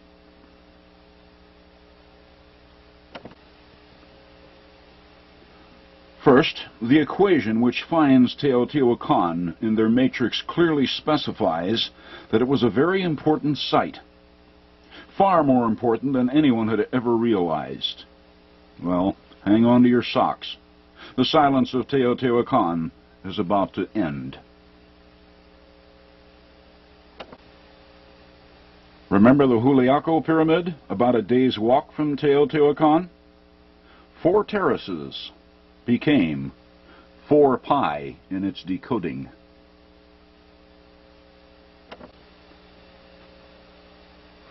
A: First, the equation which finds Teotihuacan in their matrix clearly specifies that it was a very important site. Far more important than anyone had ever realized. Well, hang on to your socks. The silence of Teotihuacan is about to end. Remember the Juliaco Pyramid, about a day's walk from Teotihuacan? 4 terraces became 4 pi in its decoding.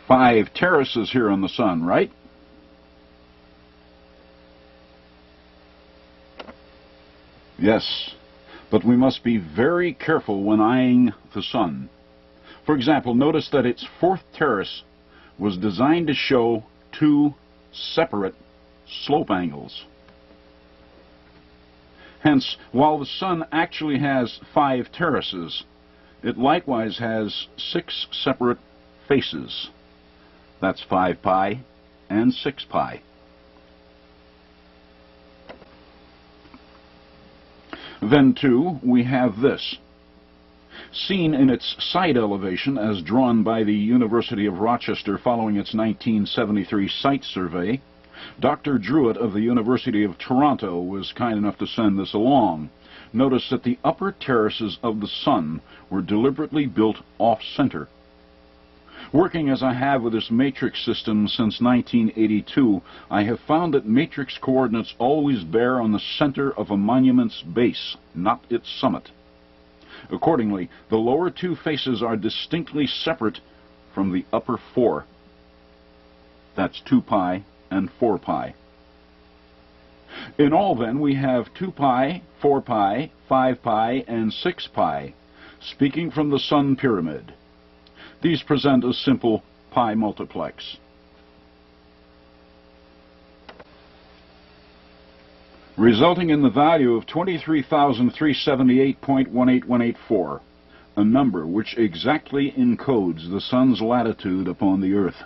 A: Five terraces here on the Sun, right? Yes, but we must be very careful when eyeing the Sun. For example, notice that its 4th terrace was designed to show 2 separate slope angles. Hence, while the Sun actually has 5 terraces, it likewise has 6 separate faces. That's 5 pi and 6 pi. Then, too, we have this. Seen in its side elevation as drawn by the University of Rochester following its 1973 site survey, Dr. Druitt of the University of Toronto was kind enough to send this along. Notice that the upper terraces of the Sun were deliberately built off-center. Working as I have with this matrix system since 1982, I have found that matrix coordinates always bear on the center of a monument's base, not its summit. Accordingly, the lower 2 faces are distinctly separate from the upper 4. That's 2 pi and 4 pi. In all, then, we have 2 pi, 4 pi, 5 pi, and 6 pi, speaking from the Sun pyramid. These present a simple pi multiplex. Resulting in the value of 23,378.18184, a number which exactly encodes the Sun's latitude upon the Earth.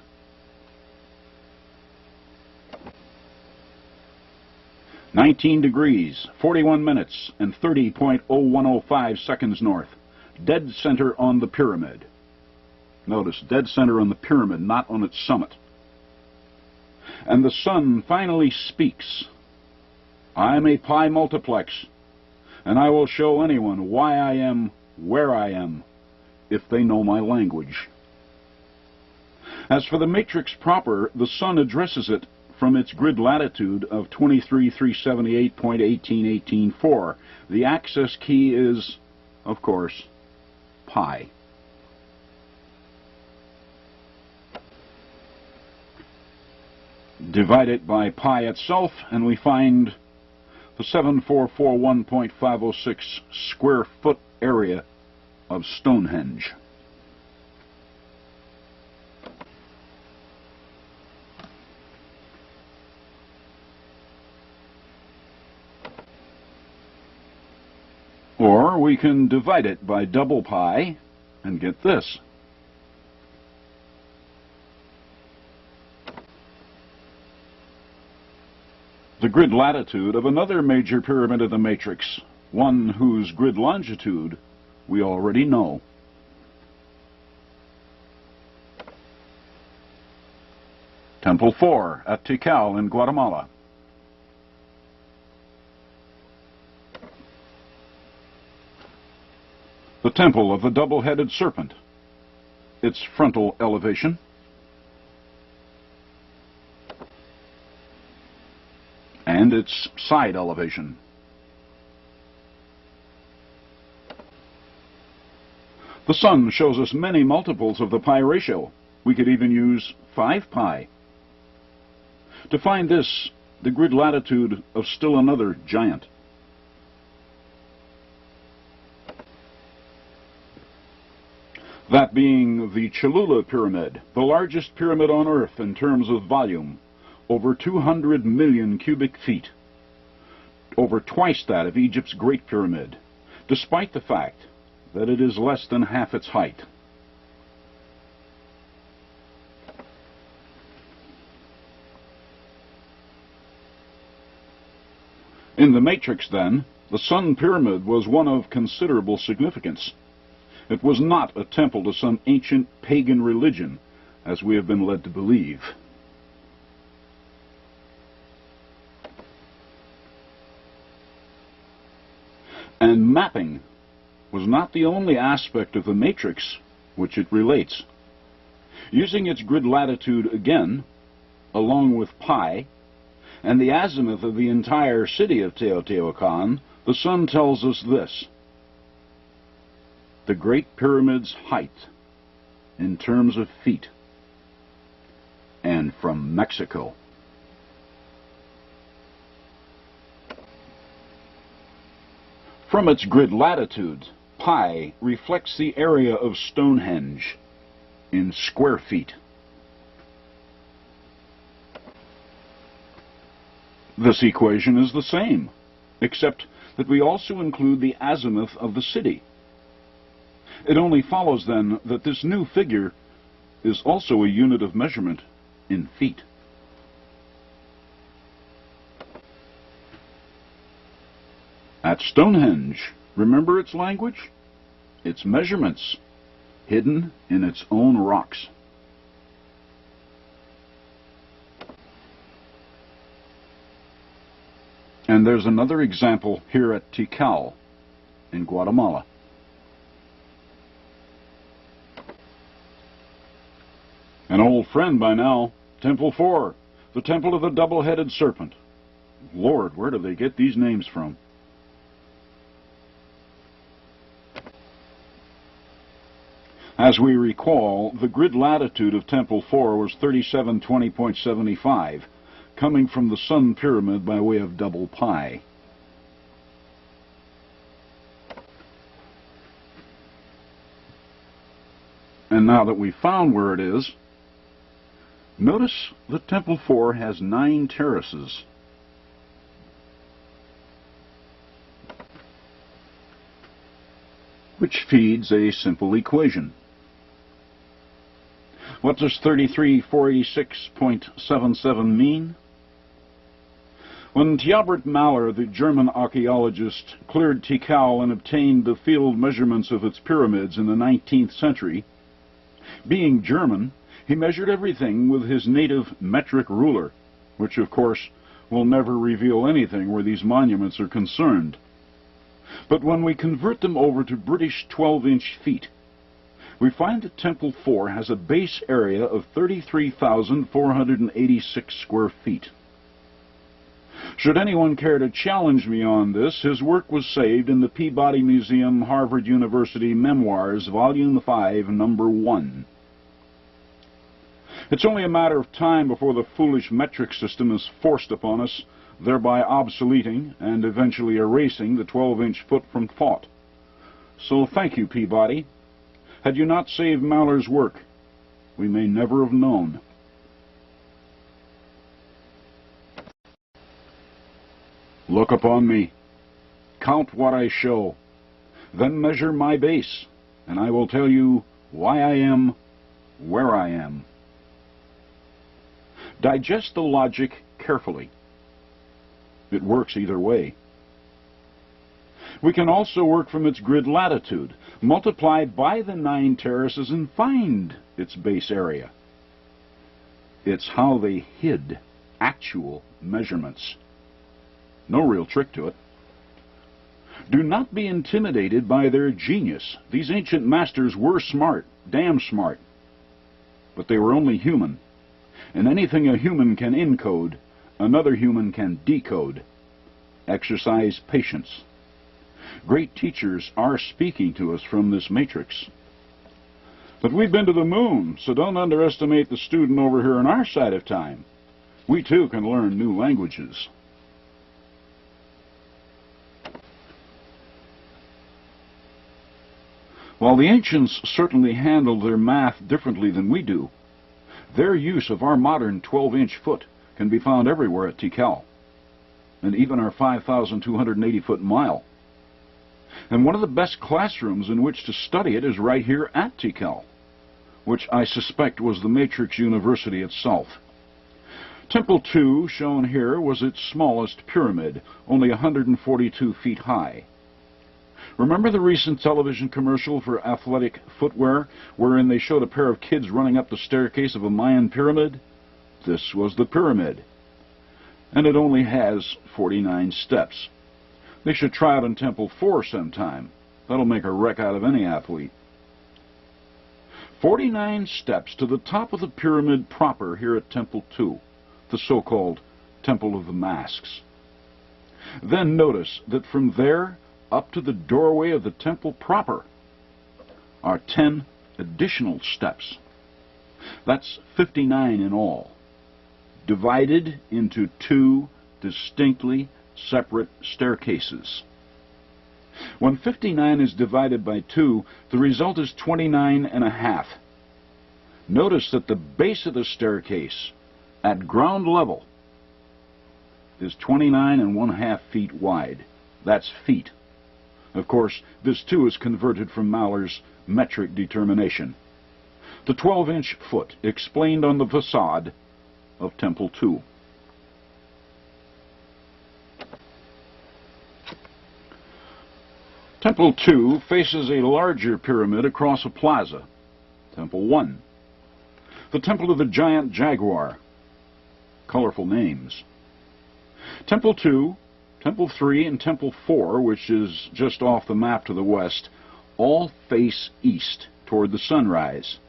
A: (19°, 41 minutes, and 30.0105 seconds north, dead center on the pyramid. Notice, dead center on the pyramid, not on its summit. And the Sun finally speaks. I am a pi multiplex, and I will show anyone why I am where I am, if they know my language. As for the matrix proper, the Sun addresses it from its grid latitude of 23,378.1818.4. The access key is, of course, pi. Divide it by pi itself, and we find the 7441.506 square foot area of Stonehenge. Or we can divide it by double pi and get this. The grid latitude of another major pyramid of the matrix, one whose grid longitude we already know. Temple 4 at Tikal in Guatemala. The Temple of the Double-Headed Serpent, its frontal elevation. And its side elevation. The Sun shows us many multiples of the pi ratio. We could even use 5 pi. To find this, the grid latitude of still another giant. That being the Cholula Pyramid, the largest pyramid on Earth in terms of volume. Over 200 million cubic feet, over twice that of Egypt's Great Pyramid, despite the fact that it is less than half its height. In the matrix, then, the Sun Pyramid was one of considerable significance. It was not a temple to some ancient pagan religion, as we have been led to believe. And mapping was not the only aspect of the matrix which it relates. Using its grid latitude again, along with pi, and the azimuth of the entire city of Teotihuacan, the Sun tells us this. The Great Pyramid's height, in terms of feet, and from Mexico. From its grid latitude, pi reflects the area of Stonehenge in square feet. This equation is the same, except that we also include the azimuth of the city. It only follows, then, that this new figure is also a unit of measurement in feet. At Stonehenge, remember its language? Its measurements, hidden in its own rocks. And there's another example here at Tikal in Guatemala. An old friend by now, Temple 4, the Temple of the Double-Headed Serpent. Lord, where do they get these names from? As we recall, the grid latitude of Temple 4 was 3720.75, coming from the Sun Pyramid by way of double pi. And now that we've found where it is, notice that Temple 4 has 9 terraces. Which feeds a simple equation. What does 33,486.77 mean? When Tjabert Mahler, the German archaeologist, cleared Tikal and obtained the field measurements of its pyramids in the 19th century, being German, he measured everything with his native metric ruler, which of course will never reveal anything where these monuments are concerned. But when we convert them over to British 12-inch feet, we find that Temple 4 has a base area of 33,486 square feet. Should anyone care to challenge me on this, his work was saved in the Peabody Museum, Harvard University Memoirs, Volume 5, Number 1. It's only a matter of time before the foolish metric system is forced upon us, thereby obsoleting and eventually erasing the 12-inch foot from thought. So thank you, Peabody. Had you not saved Mahler's work, we may never have known. Look upon me, count what I show, then measure my base, and I will tell you why I am where I am. Digest the logic carefully. It works either way. We can also work from its grid latitude, multiply by the 9 terraces, and find its base area. It's how they hid actual measurements. No real trick to it. Do not be intimidated by their genius. These ancient masters were smart, damn smart. But they were only human. And anything a human can encode, another human can decode. Exercise patience. Great teachers are speaking to us from this matrix. But we've been to the moon, so don't underestimate the student over here on our side of time. We too can learn new languages. While the ancients certainly handled their math differently than we do, their use of our modern 12-inch foot can be found everywhere at Tikal, and even our 5,280-foot mile. And one of the best classrooms in which to study it is right here at Tikal, which I suspect was the Matrix University itself. Temple 2, shown here, was its smallest pyramid, only 142 feet high. Remember the recent television commercial for athletic footwear, wherein they showed a pair of kids running up the staircase of a Mayan pyramid? This was the pyramid. And it only has 49 steps. They should try it on Temple 4 sometime. That'll make a wreck out of any athlete. 49 steps to the top of the pyramid proper here at Temple 2, the so-called Temple of the Masks. Then notice that from there up to the doorway of the temple proper are 10 additional steps. That's 59 in all, divided into 2 distinctly separate staircases. When 59 is divided by 2, the result is 29 and a half. Notice that the base of the staircase at ground level is 29 and 1/2 feet wide. That's feet. Of course, this too is converted from Maller's metric determination. The 12-inch foot explained on the facade of Temple 2. Temple 2 faces a larger pyramid across a plaza. Temple 1. The Temple of the Giant Jaguar. Colorful names. Temple 2, Temple 3, and Temple 4, which is just off the map to the west, all face east toward the sunrise.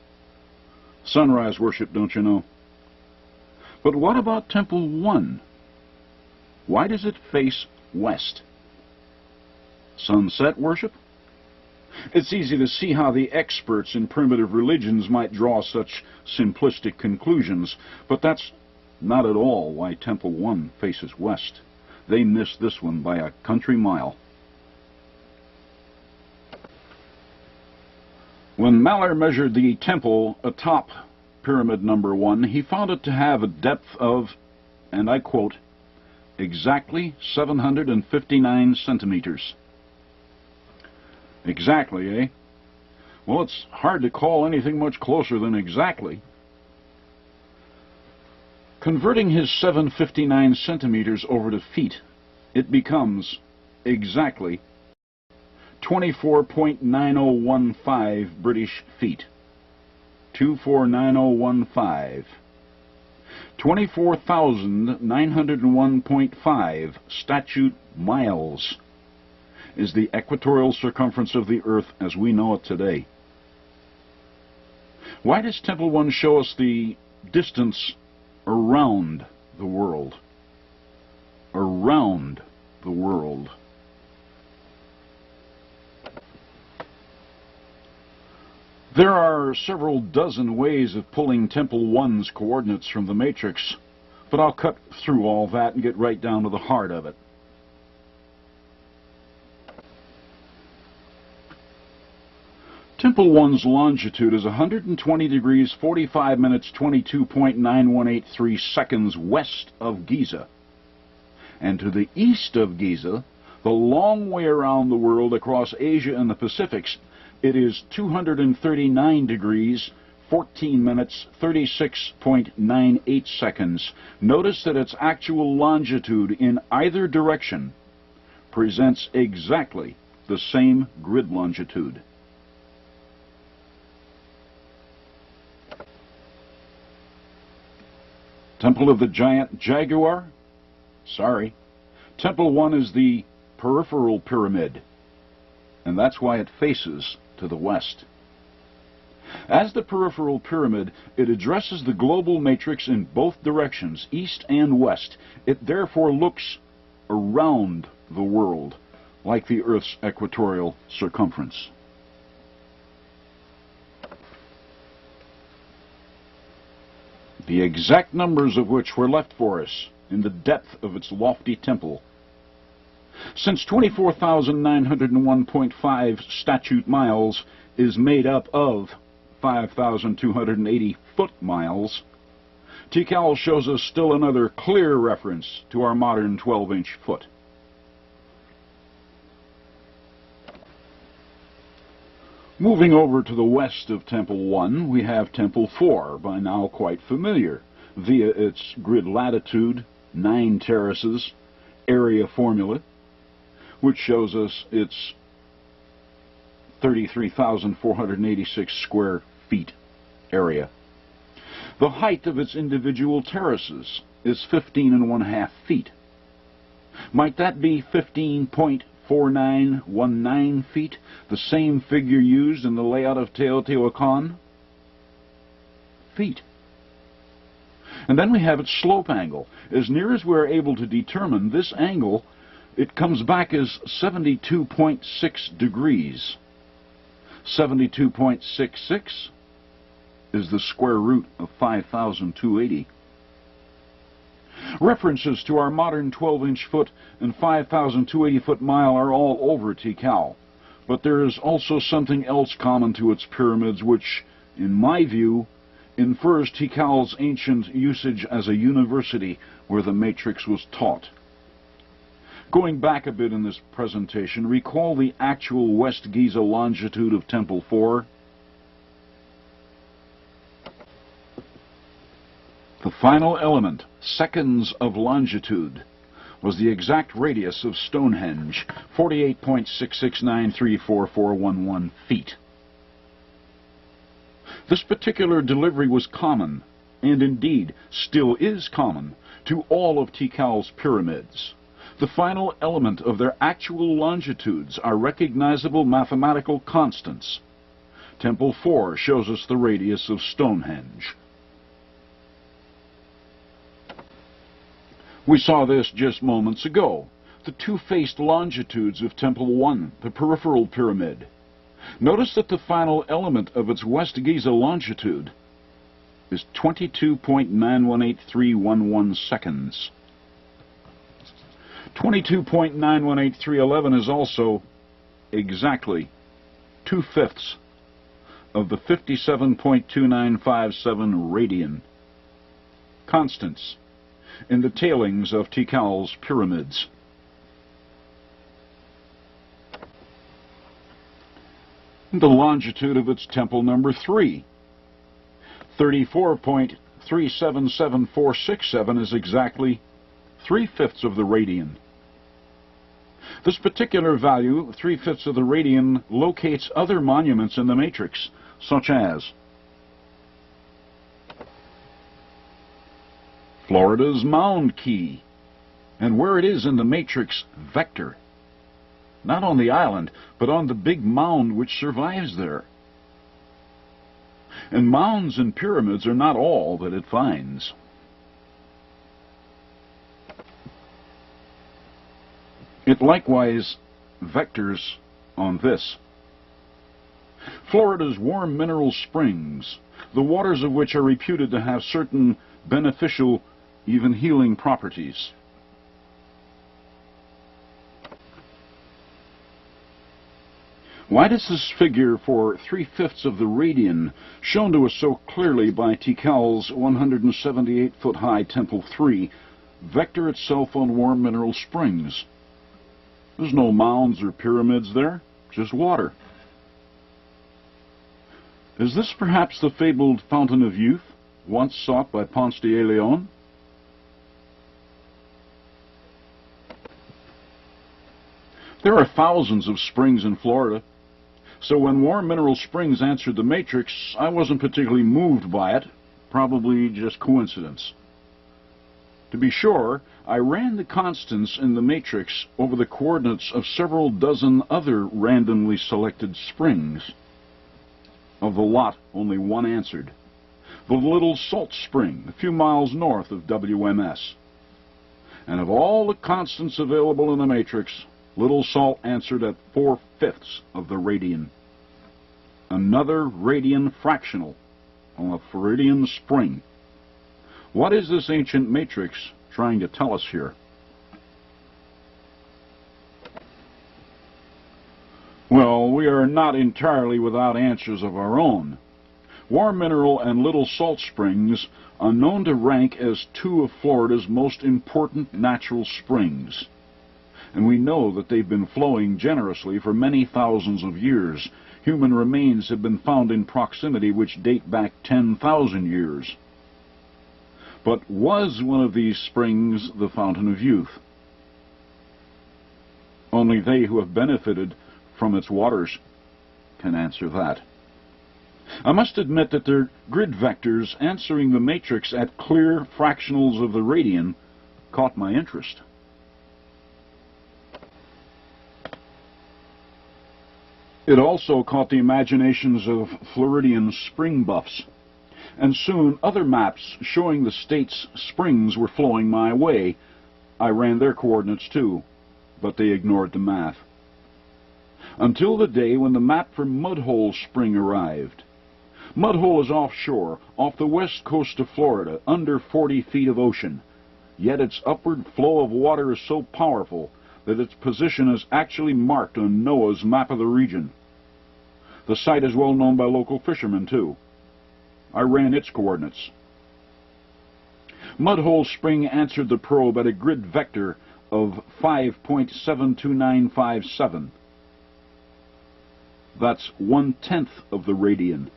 A: Sunrise worship, don't you know? But what about Temple 1? Why does it face west? Sunset worship? It's easy to see how the experts in primitive religions might draw such simplistic conclusions, but that's not at all why Temple 1 faces west. They missed this one by a country mile. When Maller measured the temple atop Pyramid number 1, he found it to have a depth of, and I quote, exactly 759 centimeters. Exactly, eh? Well, it's hard to call anything much closer than exactly. Converting his 759 centimeters over to feet, it becomes exactly 24.9015 British feet. 249015. 24,901.5 statute miles is the equatorial circumference of the Earth as we know it today. Why does Temple 1 show us the distance around the world? Around the world. There are several dozen ways of pulling Temple 1's coordinates from the matrix, but I'll cut through all that and get right down to the heart of it. Temple 1's longitude is 120 degrees 45 minutes 22.9183 seconds west of Giza. And to the east of Giza, the long way around the world across Asia and the Pacifics, it is 239 degrees 14 minutes 36.98 seconds. Notice that its actual longitude in either direction presents exactly the same grid longitude. Temple of the Giant Jaguar? Sorry. Temple 1 is the peripheral pyramid, and that's why it faces to the west. As the peripheral pyramid, it addresses the global matrix in both directions, east and west. It therefore looks around the world, like the Earth's equatorial circumference. The exact numbers of which were left for us in the depth of its lofty temple. Since 24,901.5 statute miles is made up of 5,280 foot miles, TheCeekr shows us still another clear reference to our modern 12-inch foot. Moving over to the west of Temple 1, we have Temple 4, by now quite familiar, via its grid latitude, 9 terraces, area formula, which shows us its 33,486 square feet area. The height of its individual terraces is 15.5 feet. Might that be 15.4919 feet, the same figure used in the layout of Teotihuacan? Feet. And then we have its slope angle. As near as we're able to determine this angle, it comes back as 72.6 degrees. 72.66 is the square root of 5,280. References to our modern 12-inch foot and 5,280 foot mile are all over TheCeekr, but there is also something else common to its pyramids which, in my view, infers TheCekr's ancient usage as a university where the matrix was taught. Going back a bit in this presentation, recall the actual West Giza longitude of Temple 4? The final element, seconds of longitude, was the exact radius of Stonehenge, 48.6693441 feet. This particular delivery was common, and indeed still is common, to all of Tikal's pyramids. The final element of their actual longitudes are recognizable mathematical constants. Temple 4 shows us the radius of Stonehenge. We saw this just moments ago, the two-faced longitudes of Temple 1, the peripheral pyramid. Notice that the final element of its West Giza longitude is 22.918311 seconds. 22.918311 is also exactly 2/5 of the 57.2957 radian. Constants in the tailings of Tikal's pyramids. The longitude of its temple number 3, 34.377467, is exactly 3/5 of the radian. This particular value, 3/5 of the radian, locates other monuments in the matrix, such as Florida's Mound Key, and where it is in the matrix vector. Not on the island, but on the big mound which survives there. And mounds and pyramids are not all that it finds. It likewise vectors on this. Florida's warm mineral springs, the waters of which are reputed to have certain beneficial, even healing properties. Why does this figure for 3/5 of the radian, shown to us so clearly by Tikal's 178-foot-high Temple 3, vector itself on warm mineral springs? There's no mounds or pyramids there, just water. Is this perhaps the fabled Fountain of Youth, once sought by Ponce de Leon? There are thousands of springs in Florida, so when warm mineral springs answered the matrix, I wasn't particularly moved by it, probably just coincidence. To be sure, I ran the constants in the matrix over the coordinates of several dozen other randomly selected springs. Of the lot, only one answered. The Little Salt Spring, a few miles north of WMS. And of all the constants available in the matrix, Little Salt answered at 4/5 of the radian. Another radian fractional on a Floridian spring. What is this ancient matrix trying to tell us here? Well, we are not entirely without answers of our own. Warm Mineral and Little Salt Springs are known to rank as two of Florida's most important natural springs. And we know that they've been flowing generously for many thousands of years. Human remains have been found in proximity which date back 10,000 years. But was one of these springs the Fountain of Youth? Only they who have benefited from its waters can answer that. I must admit that their grid vectors answering the matrix at clear fractionals of the radian caught my interest. It also caught the imaginations of Floridian spring buffs, and soon other maps showing the state's springs were flowing my way. I ran their coordinates too, but they ignored the math. Until the day when the map for Mudhole Spring arrived. Mudhole is offshore, off the west coast of Florida, under 40 feet of ocean. Yet its upward flow of water is so powerful that its position is actually marked on NOAA's map of the region. The site is well known by local fishermen, too. I ran its coordinates. Mudhole Spring answered the probe at a grid vector of 5.72957. That's 1/10 of the radian.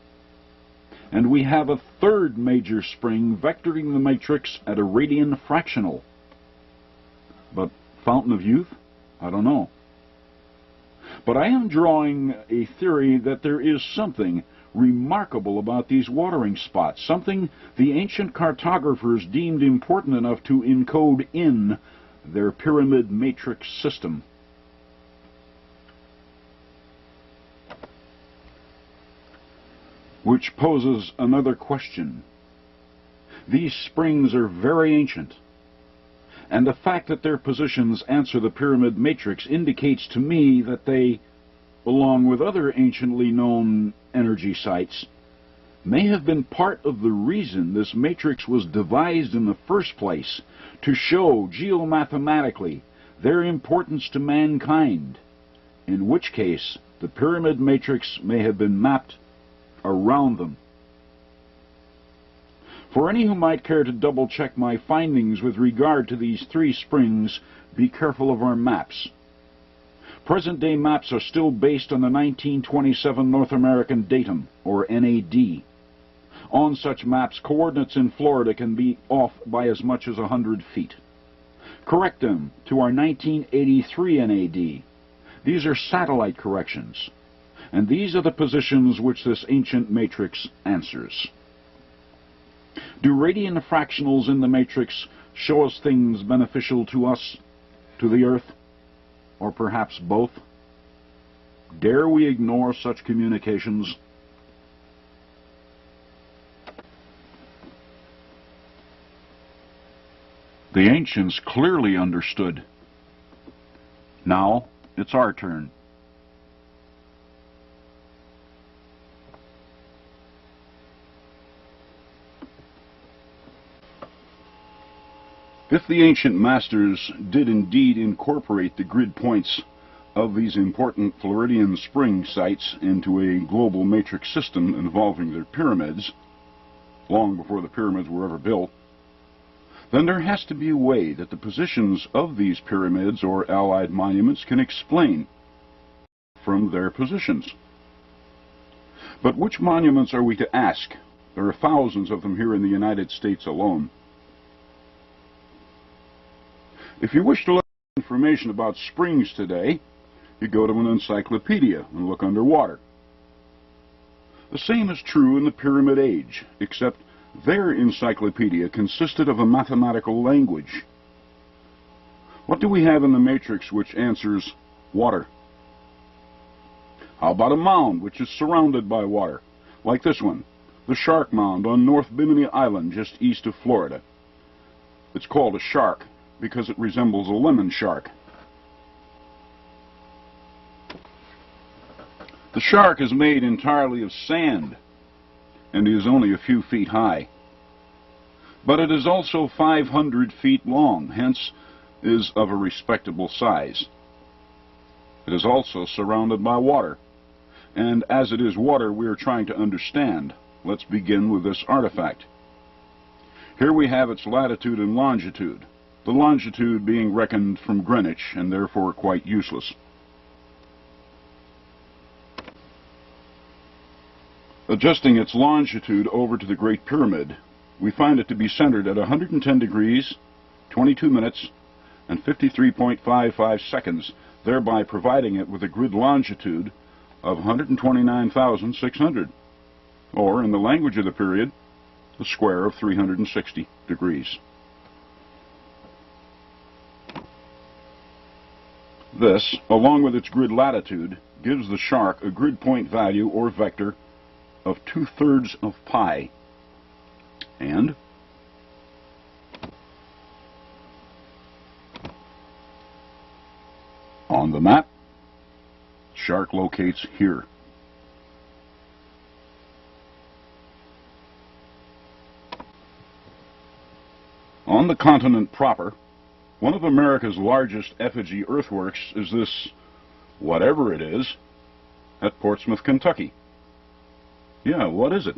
A: And we have a third major spring vectoring the matrix at a radian fractional. But fountain of youth? I don't know. But I am drawing a theory that there is something remarkable about these watering spots, something the ancient cartographers deemed important enough to encode in their pyramid matrix system. Which poses another question. These springs are very ancient, and the fact that their positions answer the pyramid matrix indicates to me that they, along with other anciently known energy sites, may have been part of the reason this matrix was devised in the first place, to show geomathematically their importance to mankind, in which case the pyramid matrix may have been mapped around them. For any who might care to double-check my findings with regard to these three springs, be careful of our maps. Present-day maps are still based on the 1927 North American datum, or NAD. On such maps, coordinates in Florida can be off by as much as 100 feet. Correct them to our 1983 NAD. These are satellite corrections, and these are the positions which this ancient matrix answers. Do radian fractionals in the matrix show us things beneficial to us, to the Earth, or perhaps both? Dare we ignore such communications? The ancients clearly understood. Now it's our turn. If the ancient masters did indeed incorporate the grid points of these important Floridian spring sites into a global matrix system involving their pyramids, long before the pyramids were ever built, then there has to be a way that the positions of these pyramids or allied monuments can explain from their positions. But which monuments are we to ask? There are thousands of them here in the United States alone. If you wish to learn information about springs today, you go to an encyclopedia and look underwater. The same is true in the Pyramid Age, except their encyclopedia consisted of a mathematical language. What do we have in the matrix which answers water? How about a mound which is surrounded by water, like this one, the Shark Mound on North Bimini Island just east of Florida? It's called a shark because it resembles a lemon shark. The shark is made entirely of sand and is only a few feet high. But it is also 500 feet long, hence is of a respectable size. It is also surrounded by water, and as it is water we are trying to understand, let's begin with this artifact. Here we have its latitude and longitude, the longitude being reckoned from Greenwich and therefore quite useless. Adjusting its longitude over to the Great Pyramid, we find it to be centered at 110 degrees, 22 minutes, and 53.55 seconds, thereby providing it with a grid longitude of 129,600, or, in the language of the period, the square of 360 degrees. This, along with its grid latitude, gives the shark a grid point value or vector of 2/3 of pi. And on the map, shark locates here. On the continent proper, one of America's largest effigy earthworks is this, whatever it is, at Portsmouth, Kentucky. Yeah, what is it?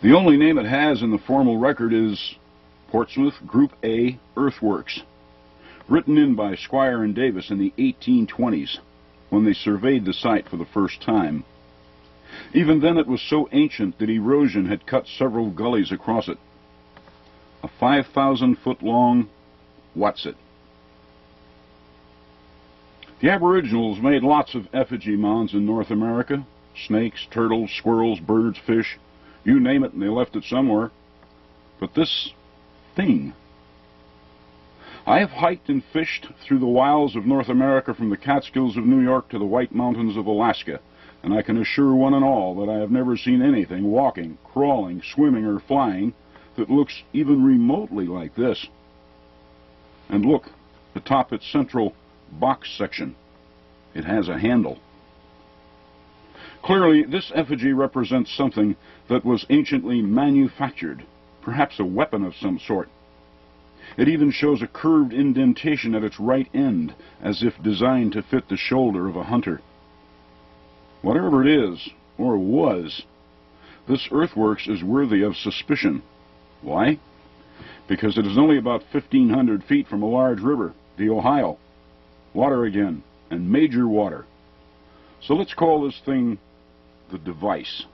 A: The only name it has in the formal record is Portsmouth Group A Earthworks, written in by Squire and Davis in the 1820s, when they surveyed the site for the first time. Even then it was so ancient that erosion had cut several gullies across it. A 5,000-foot-long what's-it. The Aboriginals made lots of effigy mounds in North America. Snakes, turtles, squirrels, birds, fish, you name it, and they left it somewhere. But this thing... I have hiked and fished through the wilds of North America from the Catskills of New York to the White Mountains of Alaska, and I can assure one and all that I have never seen anything walking, crawling, swimming, or flying that looks even remotely like this. And look, atop its central box section, it has a handle. Clearly, this effigy represents something that was anciently manufactured, perhaps a weapon of some sort. It even shows a curved indentation at its right end, as if designed to fit the shoulder of a hunter. Whatever it is, or was, this earthworks is worthy of suspicion. Why? Because it is only about 1,500 feet from a large river, the Ohio. Water again, and major water. So let's call this thing the device.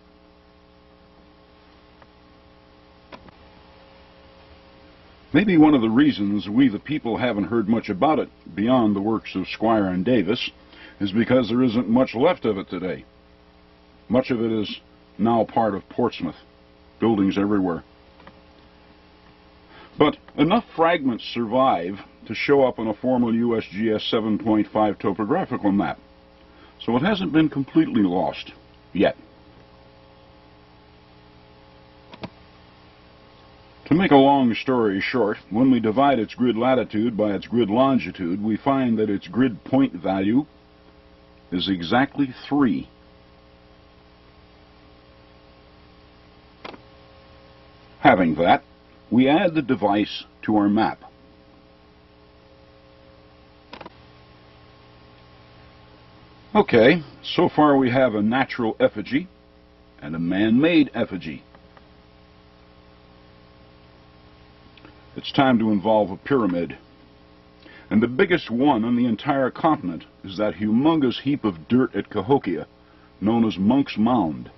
A: Maybe one of the reasons we the people haven't heard much about it beyond the works of Squire and Davis is because there isn't much left of it today. Much of it is now part of Portsmouth, buildings everywhere. But enough fragments survive to show up on a formal USGS 7.5 topographical map, so it hasn't been completely lost yet. To make a long story short, when we divide its grid latitude by its grid longitude, we find that its grid point value is exactly 3. Having that, we add the device to our map. Okay, so far we have a natural effigy and a man-made effigy. It's time to involve a pyramid. And the biggest one on the entire continent is that humongous heap of dirt at Cahokia, known as Munck's Mound.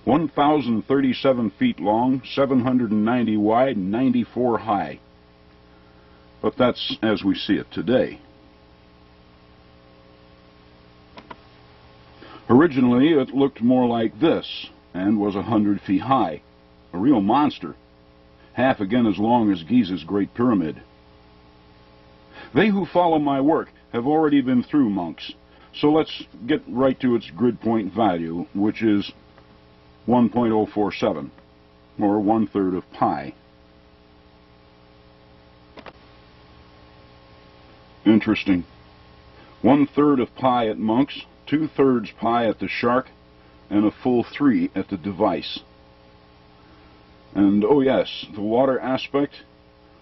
A: 1,037 feet long, 790 wide, and 94 high. But that's as we see it today. Originally, it looked more like this, and was 100 feet high. A real monster. Half again as long as Giza's Great Pyramid. They who follow my work have already been through Munck's, so let's get right to its grid point value, which is 1.047, or 1/3 of pi. Interesting. 1/3 of pi at Munck's, 2/3 pi at the Shark, and a full 3 at the device. And oh yes, the water aspect,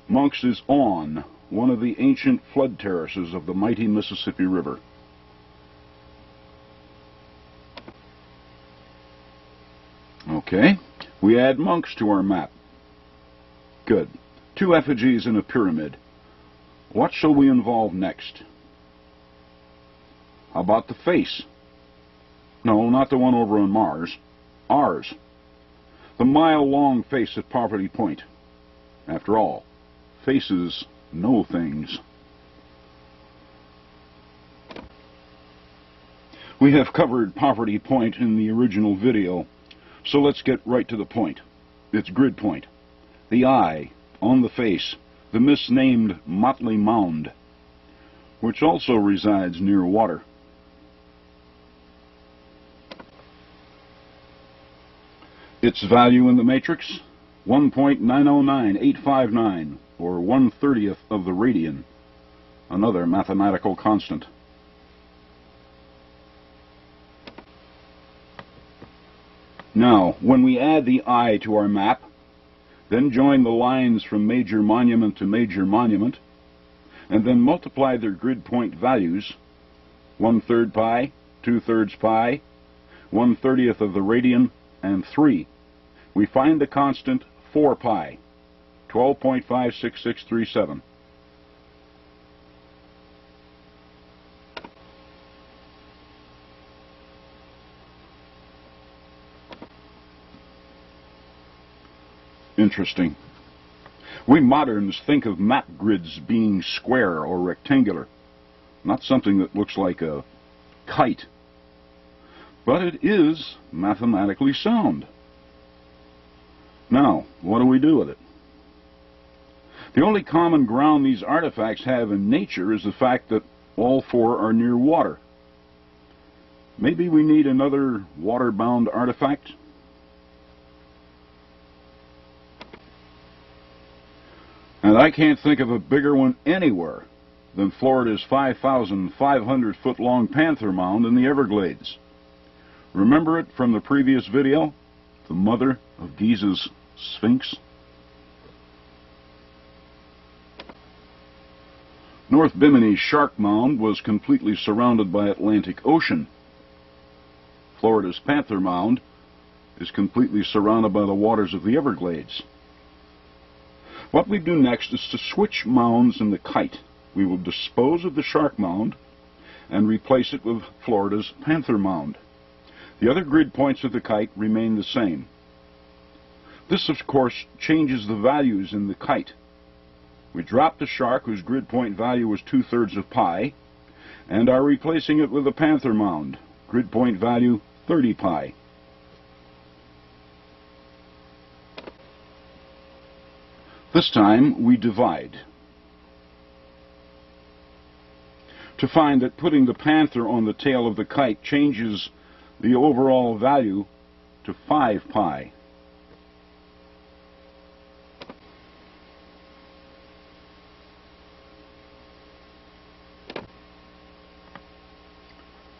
A: Munck's is on one of the ancient flood terraces of the mighty Mississippi River. Okay, we add Munck's to our map. Good. 2 effigies in a pyramid. What shall we involve next? How about the face? No, not the one over on Mars. Ours. The mile-long face at Poverty Point. After all, faces know things. We have covered Poverty Point in the original video, so let's get right to the point. Its grid point. The eye on the face, the misnamed Motley Mound, which also resides near water. Its value in the matrix, 1.909859, or 1/30th of the radian, another mathematical constant. Now, when we add the eye to our map, then join the lines from major monument to major monument, and then multiply their grid point values, 1/3 pi, 2/3 pi, 1/30th of the radian, and 3, we find the constant 4 pi, 12.56637. Interesting. We moderns think of map grids being square or rectangular, not something that looks like a kite. But it is mathematically sound. Now, what do we do with it? The only common ground these artifacts have in nature is the fact that all four are near water. Maybe we need another water-bound artifact? And I can't think of a bigger one anywhere than Florida's 5,500-foot-long Panther Mound in the Everglades. Remember it from the previous video? The mother of Giza's Sphinx? North Bimini's Shark Mound was completely surrounded by Atlantic Ocean. Florida's Panther Mound is completely surrounded by the waters of the Everglades. What we do next is to switch mounds in the kite. We will dispose of the Shark Mound and replace it with Florida's Panther Mound. The other grid points of the kite remain the same. This, of course, changes the values in the kite. We drop the Shark, whose grid point value was 2/3 of pi, and are replacing it with the Panther Mound, grid point value 30 pi. This time we divide to find that putting the Panther on the tail of the kite changes the overall value to 5 pi.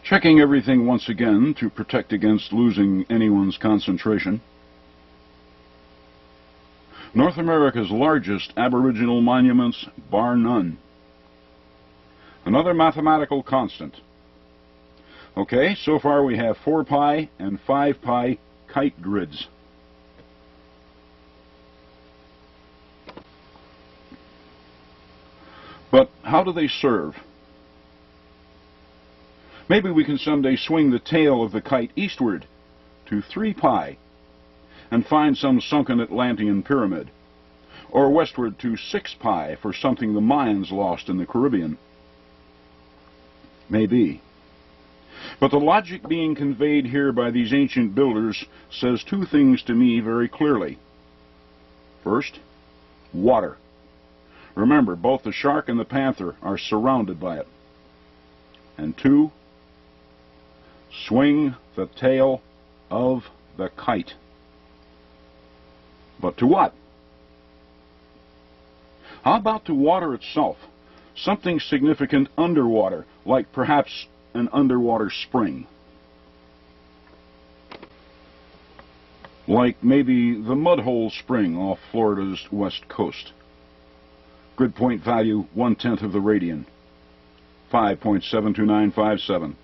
A: Checking everything once again to protect against losing anyone's concentration. North America's largest Aboriginal monuments, bar none. Another mathematical constant. Okay, so far we have 4 pi and 5 pi kite grids. But how do they serve? Maybe we can someday swing the tail of the kite eastward to 3 pi and find some sunken Atlantean pyramid, or westward to 6 pi for something the Mayans lost in the Caribbean. Maybe. But the logic being conveyed here by these ancient builders says two things to me very clearly. First, water. Remember, both the Shark and the Panther are surrounded by it. And two, swing the tail of the kite. But to what? How about to water itself? Something significant underwater, like perhaps an underwater spring. Like maybe the Mudhole Spring off Florida's west coast. Grid point value 1/10 of the radian, 5.72957.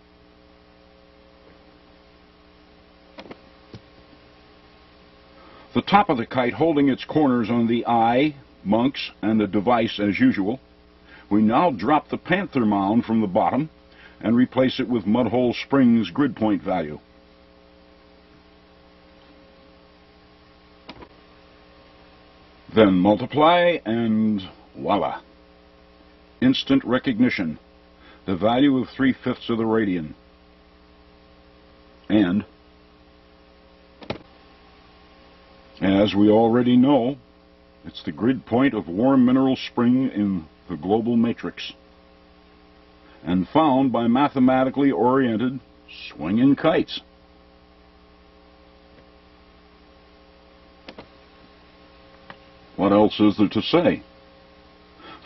A: The top of the kite holding its corners on the eye, Munck's, and the device as usual. We now drop the Panther Mound from the bottom and replace it with Mudhole Spring's grid point value. Then multiply and voila. Instant recognition. The value of 3/5 of the radian. And as we already know, it's the grid point of warm mineral spring in the global matrix, and found by mathematically oriented swinging kites. What else is there to say?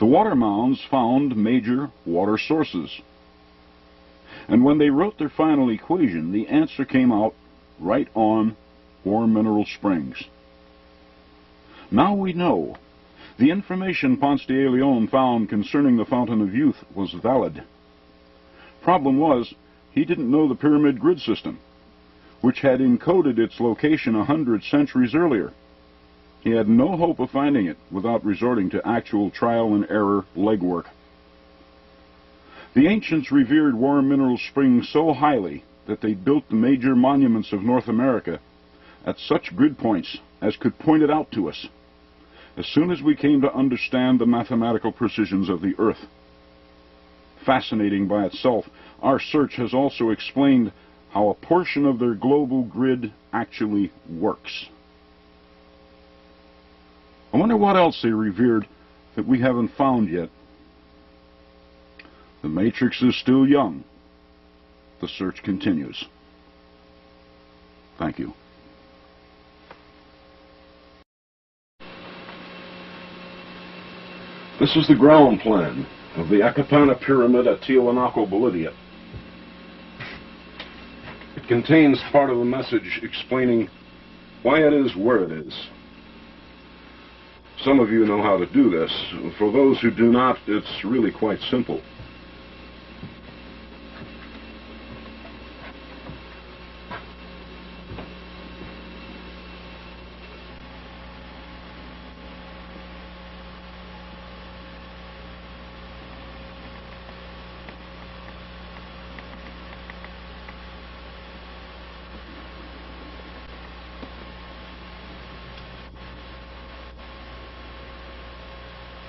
A: The water mounds found major water sources, and when they wrote their final equation, the answer came out right on warm mineral springs. Now we know the information Ponce de Leon found concerning the Fountain of Youth was valid. Problem was, he didn't know the pyramid grid system. which had encoded its location 100 centuries earlier. He had no hope of finding it without resorting to actual trial and error legwork. The ancients revered War Mineral Springs so highly that they built the major monuments of North America at such grid points as could point it out to us, as soon as we came to understand the mathematical precisions of the Earth. Fascinating by itself, our search has also explained how a portion of their global grid actually works. I wonder what else they revered that we haven't found yet. The matrix is still young. The search continues. Thank you. This is the ground plan of the Acapana Pyramid at Tiwanaku, Bolivia. It contains part of a message explaining why it is where it is. Some of you know how to do this. For those who do not, it's really quite simple.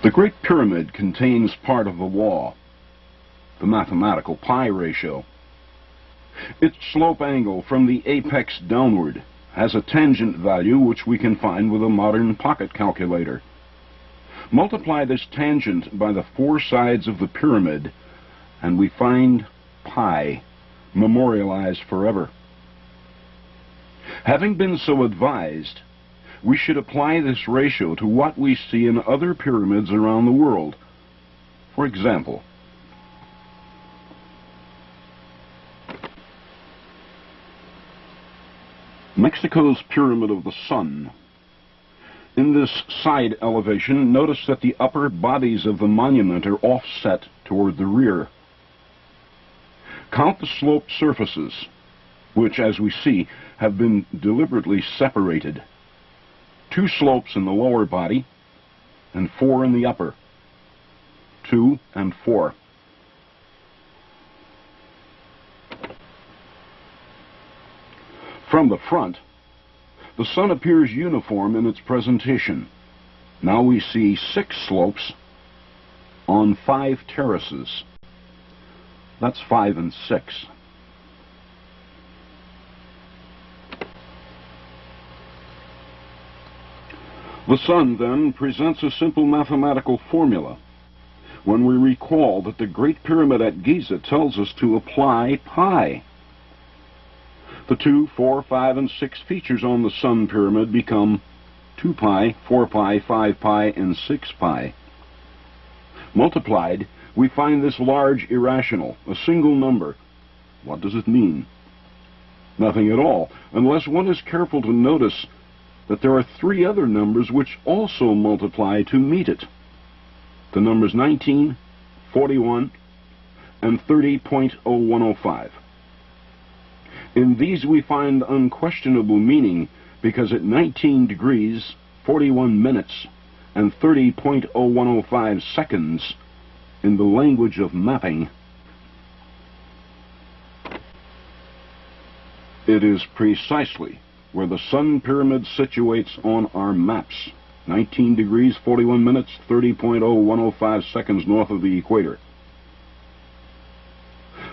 A: The Great Pyramid contains part of the law, the mathematical pi ratio. Its slope angle from the apex downward has a tangent value which we can find with a modern pocket calculator. Multiply this tangent by the four sides of the pyramid and we find pi, memorialized forever. Having been so advised, we should apply this ratio to what we see in other pyramids around the world. For example, Mexico's Pyramid of the Sun. In this side elevation, notice that the upper bodies of the monument are offset toward the rear. Count the sloped surfaces, which, as we see, have been deliberately separated. 2 slopes in the lower body, and 4 in the upper. 2 and 4. From the front, the sun appears uniform in its presentation. Now we see 6 slopes on 5 terraces. That's 5 and 6. The sun, then, presents a simple mathematical formula when we recall that the Great Pyramid at Giza tells us to apply pi. The 2, 4, 5, and 6 features on the Sun Pyramid become 2 pi, 4 pi, 5 pi, and 6 pi. Multiplied, we find this large irrational, a single number. What does it mean? Nothing at all, unless one is careful to notice that there are 3 other numbers which also multiply to meet it. The numbers 19, 41, and 30.0105. In these we find unquestionable meaning, because at 19 degrees, 41 minutes, and 30.0105 seconds, in the language of mapping, it is precisely where the Sun Pyramid situates on our maps. 19 degrees, 41 minutes, 30.0105 seconds north of the equator.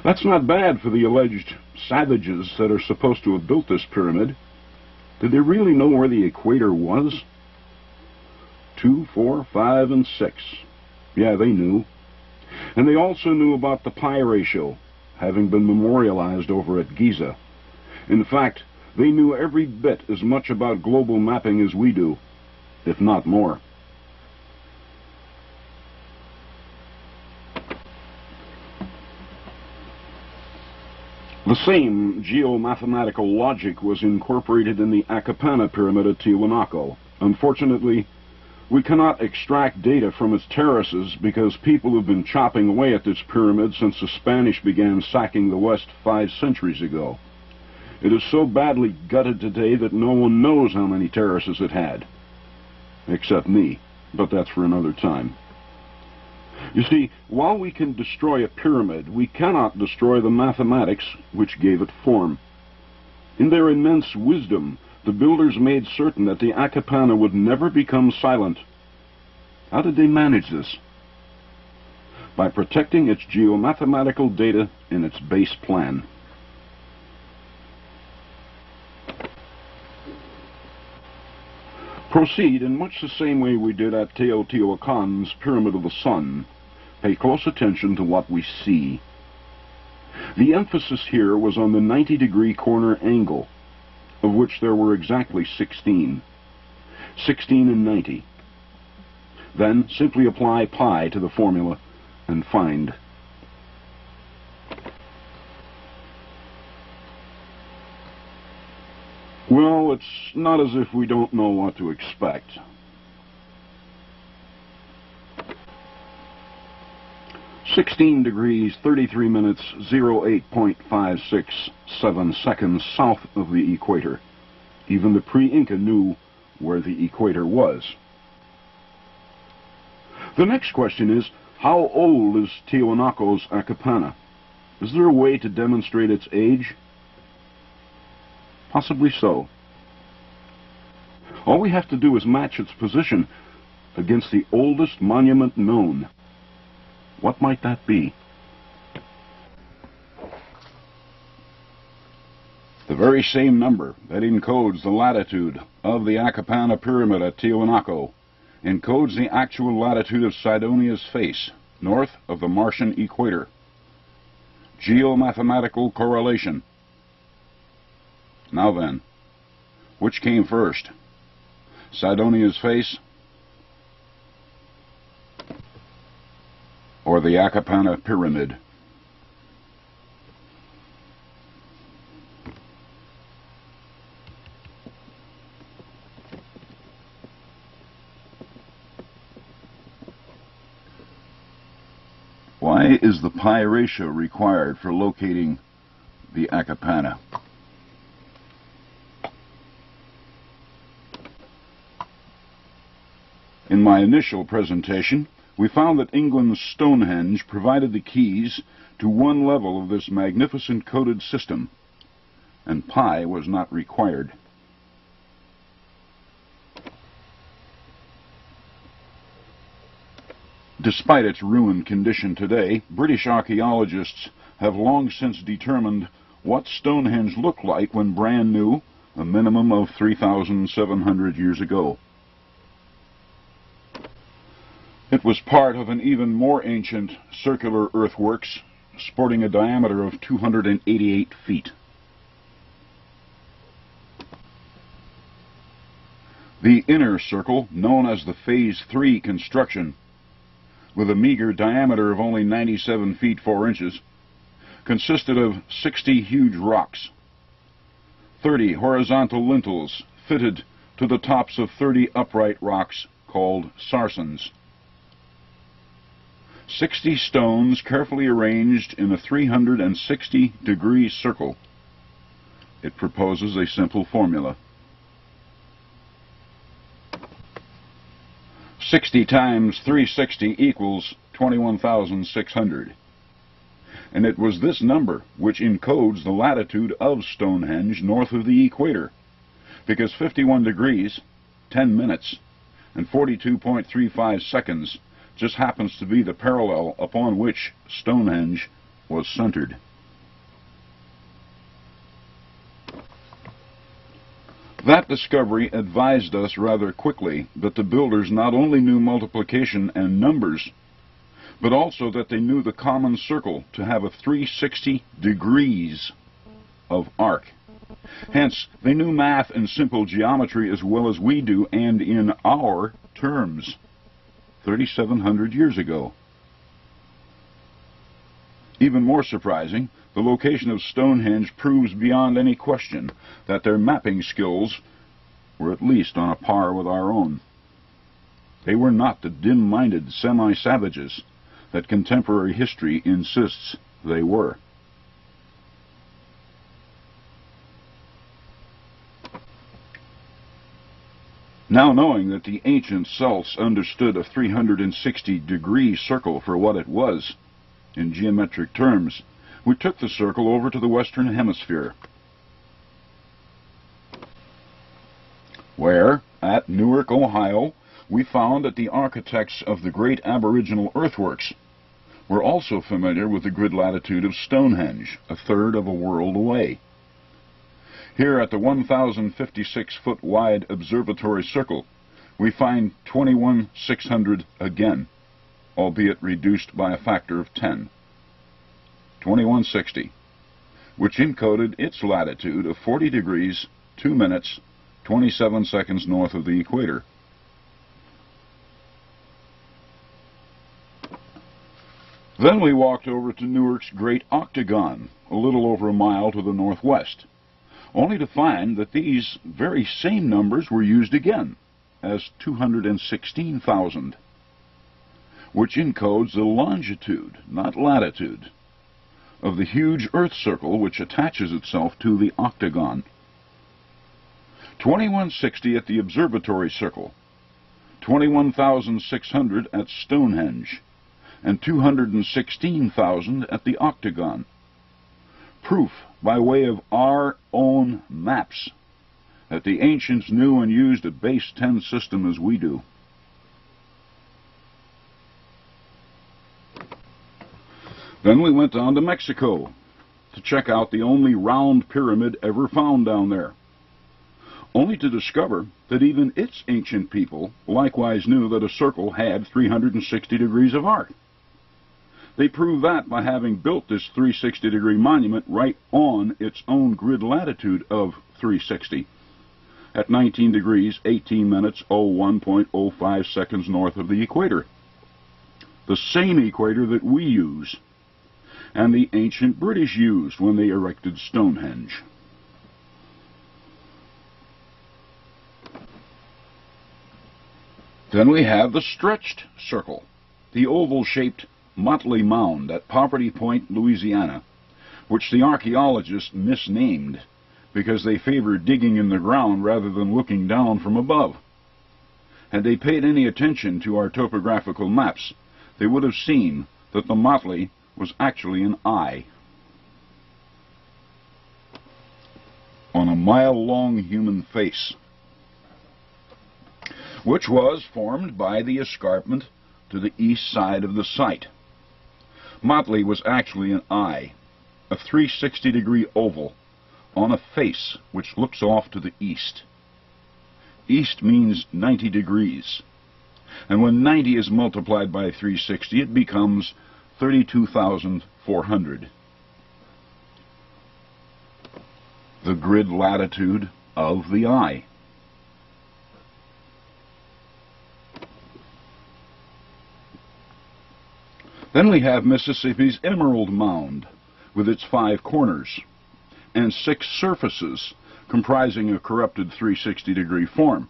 A: That's not bad for the alleged savages that are supposed to have built this pyramid. Did they really know where the equator was? 2, 4, 5, and 6. Yeah, they knew. And they also knew about the pi ratio, having been memorialized over at Giza. In fact, they knew every bit as much about global mapping as we do, if not more. The same geomathematical logic was incorporated in the Acapana Pyramid at Tiwanaku. Unfortunately, we cannot extract data from its terraces because people have been chopping away at this pyramid since the Spanish began sacking the West 5 centuries ago.
B: It is so badly gutted today that no one knows how many terraces it had. Except me, but that's for another time. You see, while we can destroy a pyramid, we cannot destroy the mathematics which gave it form. In their immense wisdom, the builders made certain that the Akapana would never become silent. How did they manage this? By protecting its geomathematical data in its base plan. Proceed in much the same way we did at Teotihuacan's Pyramid of the Sun. Pay close attention to what we see. The emphasis here was on the 90-degree corner angle, of which there were exactly 16. 16 and 90. Then simply apply pi to the formula and find. Well, it's not as if we don't know what to expect. "16 degrees, 33 minutes, 08.567 seconds south of the equator." Even the pre-Inca knew where the equator was. The next question is, how old is Tiwanaku's Akapana? Is there a way to demonstrate its age? Possibly so. All we have to do is match its position against the oldest monument known. What might that be? The very same number that encodes the latitude of the Akapana Pyramid at Tiwanaku encodes the actual latitude of Sidonia's face, north of the Martian equator. Geomathematical correlation. Now then, which came first? Sidonia's face or the Akapana Pyramid? Why is the pi ratio required for locating the Akapana? In my initial presentation, we found that England's Stonehenge provided the keys to one level of this magnificent coded system, and pi was not required. Despite its ruined condition today, British archaeologists have long since determined what Stonehenge looked like when brand new, a minimum of 3,700 years ago. It was part of an even more ancient circular earthworks, sporting a diameter of 288 feet. The inner circle, known as the Phase 3 construction, with a meager diameter of only 97 feet 4 inches, consisted of 60 huge rocks, 30 horizontal lintels fitted to the tops of 30 upright rocks called sarsens. 60 stones carefully arranged in a 360-degree circle. It proposes a simple formula. 60 times 360 equals 21,600. And it was this number which encodes the latitude of Stonehenge north of the equator, because 51 degrees, 10 minutes, and 42.35 seconds just happens to be the parallel upon which Stonehenge was centered. That discovery advised us rather quickly that the builders not only knew multiplication and numbers, but also that they knew the common circle to have a 360 degrees of arc. Hence, they knew math and simple geometry as well as we do, and in our terms, 3,700 years ago. Even more surprising, the location of Stonehenge proves beyond any question that their mapping skills were at least on a par with our own. They were not the dim-minded semi-savages that contemporary history insists they were.
A: Now, knowing that the ancient Celts understood a 360-degree circle for what it was, in geometric terms, we took the circle over to the Western Hemisphere, where, at Newark, Ohio, we found that the architects of the great aboriginal earthworks were also familiar with the grid latitude of Stonehenge, a third of a world away. Here at the 1,056-foot wide observatory circle, we find 21,600 again, albeit reduced by a factor of 10. 2160, which encoded its latitude of 40 degrees, 2 minutes, 27 seconds north of the equator. Then we walked over to Newark's Great Octagon, a little over a mile to the northwest, only to find that these very same numbers were used again as 216,000, which encodes the longitude, not latitude, of the huge Earth circle which attaches itself to the octagon. 2160 at the observatory circle, 21,600 at Stonehenge, and 216,000 at the octagon. Proof by way of our own maps that the ancients knew and used a base 10 system as we do. Then we went on to Mexico to check out the only round pyramid ever found down there, only to discover that even its ancient people likewise knew that a circle had 360 degrees of arc. They proved that by having built this 360-degree monument right on its own grid latitude of 360, at 19 degrees, 18 minutes, 01.05 seconds north of the equator. The same equator that we use, and the ancient British used when they erected Stonehenge. Then we have the stretched circle, the oval-shaped Motley Mound at Poverty Point, Louisiana, which the archaeologists misnamed because they favored digging in the ground rather than looking down from above. Had they paid any attention to our topographical maps, they would have seen that the motley was actually an eye on a mile-long human face, which was formed by the escarpment to the east side of the site. Motley was actually an eye, a 360-degree oval, on a face which looks off to the east. East means 90 degrees, and when 90 is multiplied by 360, it becomes 32,400. The grid latitude of the eye. Then we have Mississippi's Emerald Mound, with its 5 corners, and 6 surfaces, comprising a corrupted 360-degree form.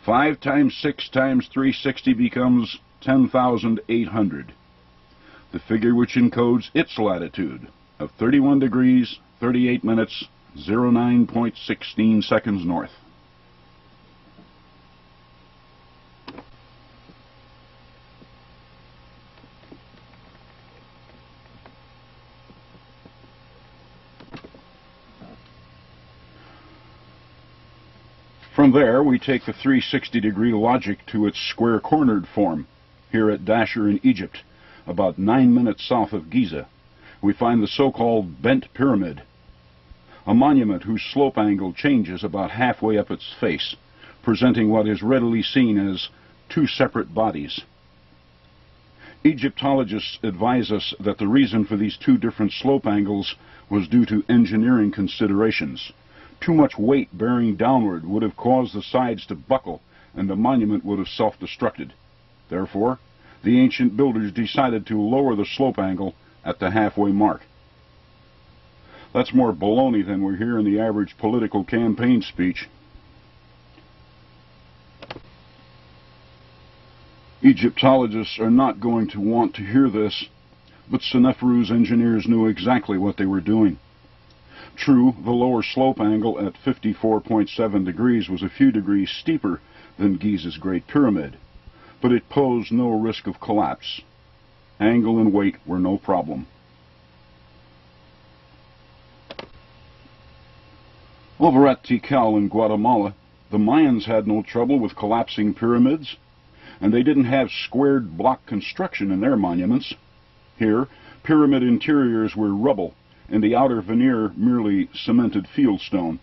A: 5 times 6 times 360 becomes 10,800, the figure which encodes its latitude of 31 degrees, 38 minutes, 09.16 seconds north. From there, we take the 360-degree logic to its square-cornered form. Here at Dashur in Egypt, about 9 minutes south of Giza, we find the so-called bent pyramid, a monument whose slope angle changes about halfway up its face, presenting what is readily seen as 2 separate bodies. Egyptologists advise us that the reason for these 2 different slope angles was due to engineering considerations. Too much weight bearing downward would have caused the sides to buckle, and the monument would have self-destructed. Therefore, the ancient builders decided to lower the slope angle at the halfway mark. That's more baloney than we hear in the average political campaign speech. Egyptologists are not going to want to hear this, but Seneferu's engineers knew exactly what they were doing.
B: True, the lower slope angle at 54.7 degrees was a few degrees steeper than Giza's Great Pyramid, but it posed no risk of collapse. Angle and weight were no problem. Over at Tikal in Guatemala, the Mayans had no trouble with collapsing pyramids, and they didn't have squared block construction in their monuments. Here, pyramid interiors were rubble, and the outer veneer merely cemented fieldstone.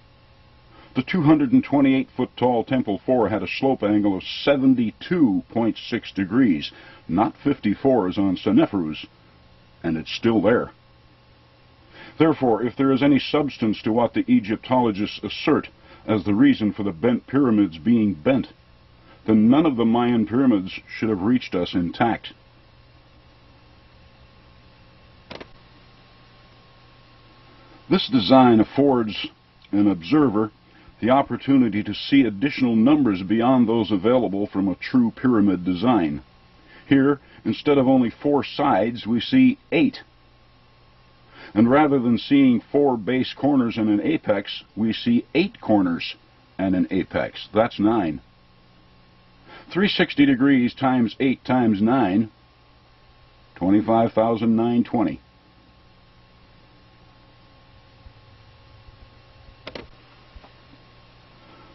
B: The 228-foot-tall Temple 4 had a slope angle of 72.6 degrees, not 54 as on Seneferu's, and it's still there. Therefore, if there is any substance to what the Egyptologists assert as the reason for the bent pyramids being bent, then none of the Mayan pyramids should have reached us intact. This design affords an observer the opportunity to see additional numbers beyond those available from a true pyramid design. Here, instead of only 4 sides, we see 8. And rather than seeing 4 base corners and an apex, we see 8 corners and an apex. That's 9. 360 degrees times 8 times 9, 25,920.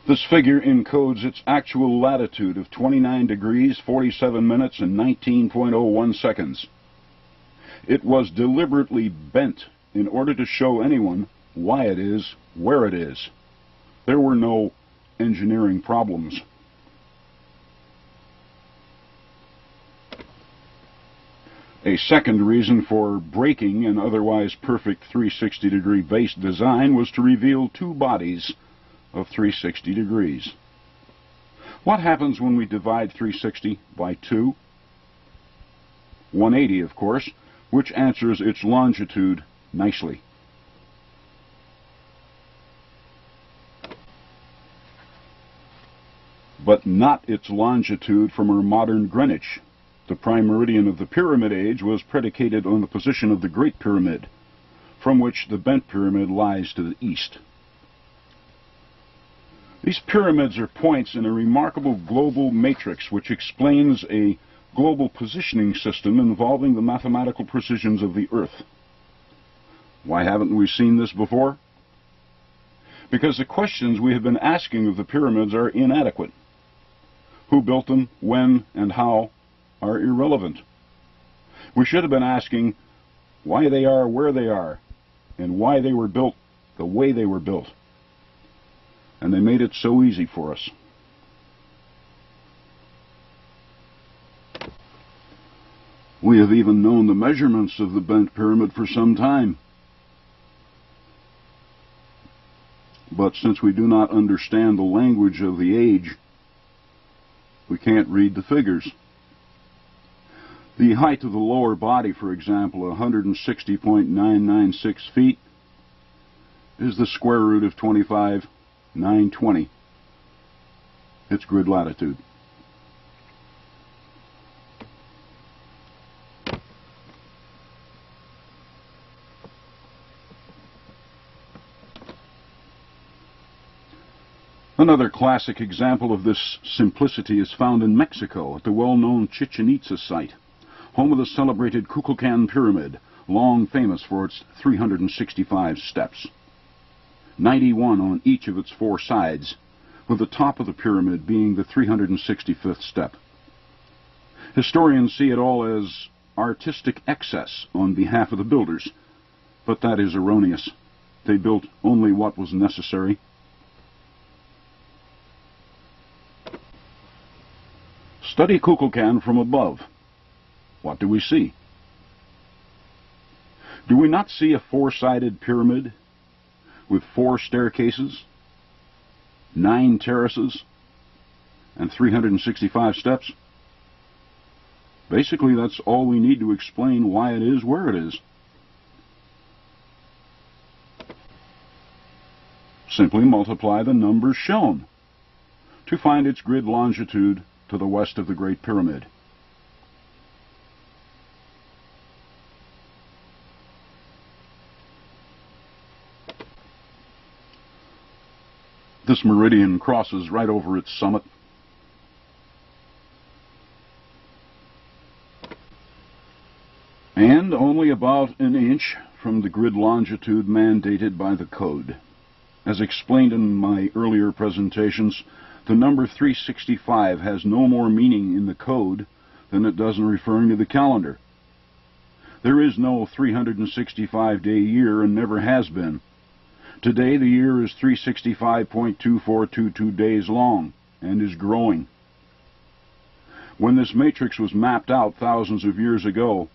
B: This figure encodes its actual latitude of 29 degrees, 47 minutes, and 19.01 seconds. It was deliberately bent in order to show anyone why it is where it is. There were no engineering problems. A second reason for breaking an otherwise perfect 360-degree base design was to reveal 2 bodies of 360 degrees. What happens when we divide 360 by 2? 180, of course, which answers its longitude nicely. But not its longitude from our modern Greenwich. The prime meridian of the Pyramid Age was predicated on the position of the Great Pyramid, from which the bent pyramid lies to the east. These pyramids are points in a remarkable global matrix which explains a global positioning system involving the mathematical precisions of the Earth. Why haven't we seen this before? Because the questions we have been asking of the pyramids are inadequate. Who built them, when, and how are irrelevant. We should have been asking why they are where they are, and why they were built the way they were built. And they made it so easy for us. We have even known the measurements of the bent pyramid for some time. But since we do not understand the language of the age, we can't read the figures. The height of the lower body, for example, 160.996 feet, is the square root of 25,920. It's grid latitude. Another classic example of this simplicity is found in Mexico at the well-known Chichen Itza site, home of the celebrated Kukulkan Pyramid, long famous for its 365 steps. 91 on each of its 4 sides, with the top of the pyramid being the 365th step. Historians see it all as artistic excess on behalf of the builders, but that is erroneous. They built only what was necessary. Study Kukulkan from above. What do we see? Do we not see a 4-sided pyramid with 4 staircases, 9 terraces, and 365 steps? Basically, that's all we need to explain why it is where it is. Simply multiply the numbers shown to find its grid longitude to the west of the Great Pyramid.
A: This meridian crosses right over its summit. And only about an inch from the grid longitude mandated by the code. As explained in my earlier presentations, the number 365 has no more meaning in the code than it does in referring to the calendar. There is no 365-day year and never has been. Today the year is 365.2422 days long and is growing. When this matrix was mapped out thousands of years ago,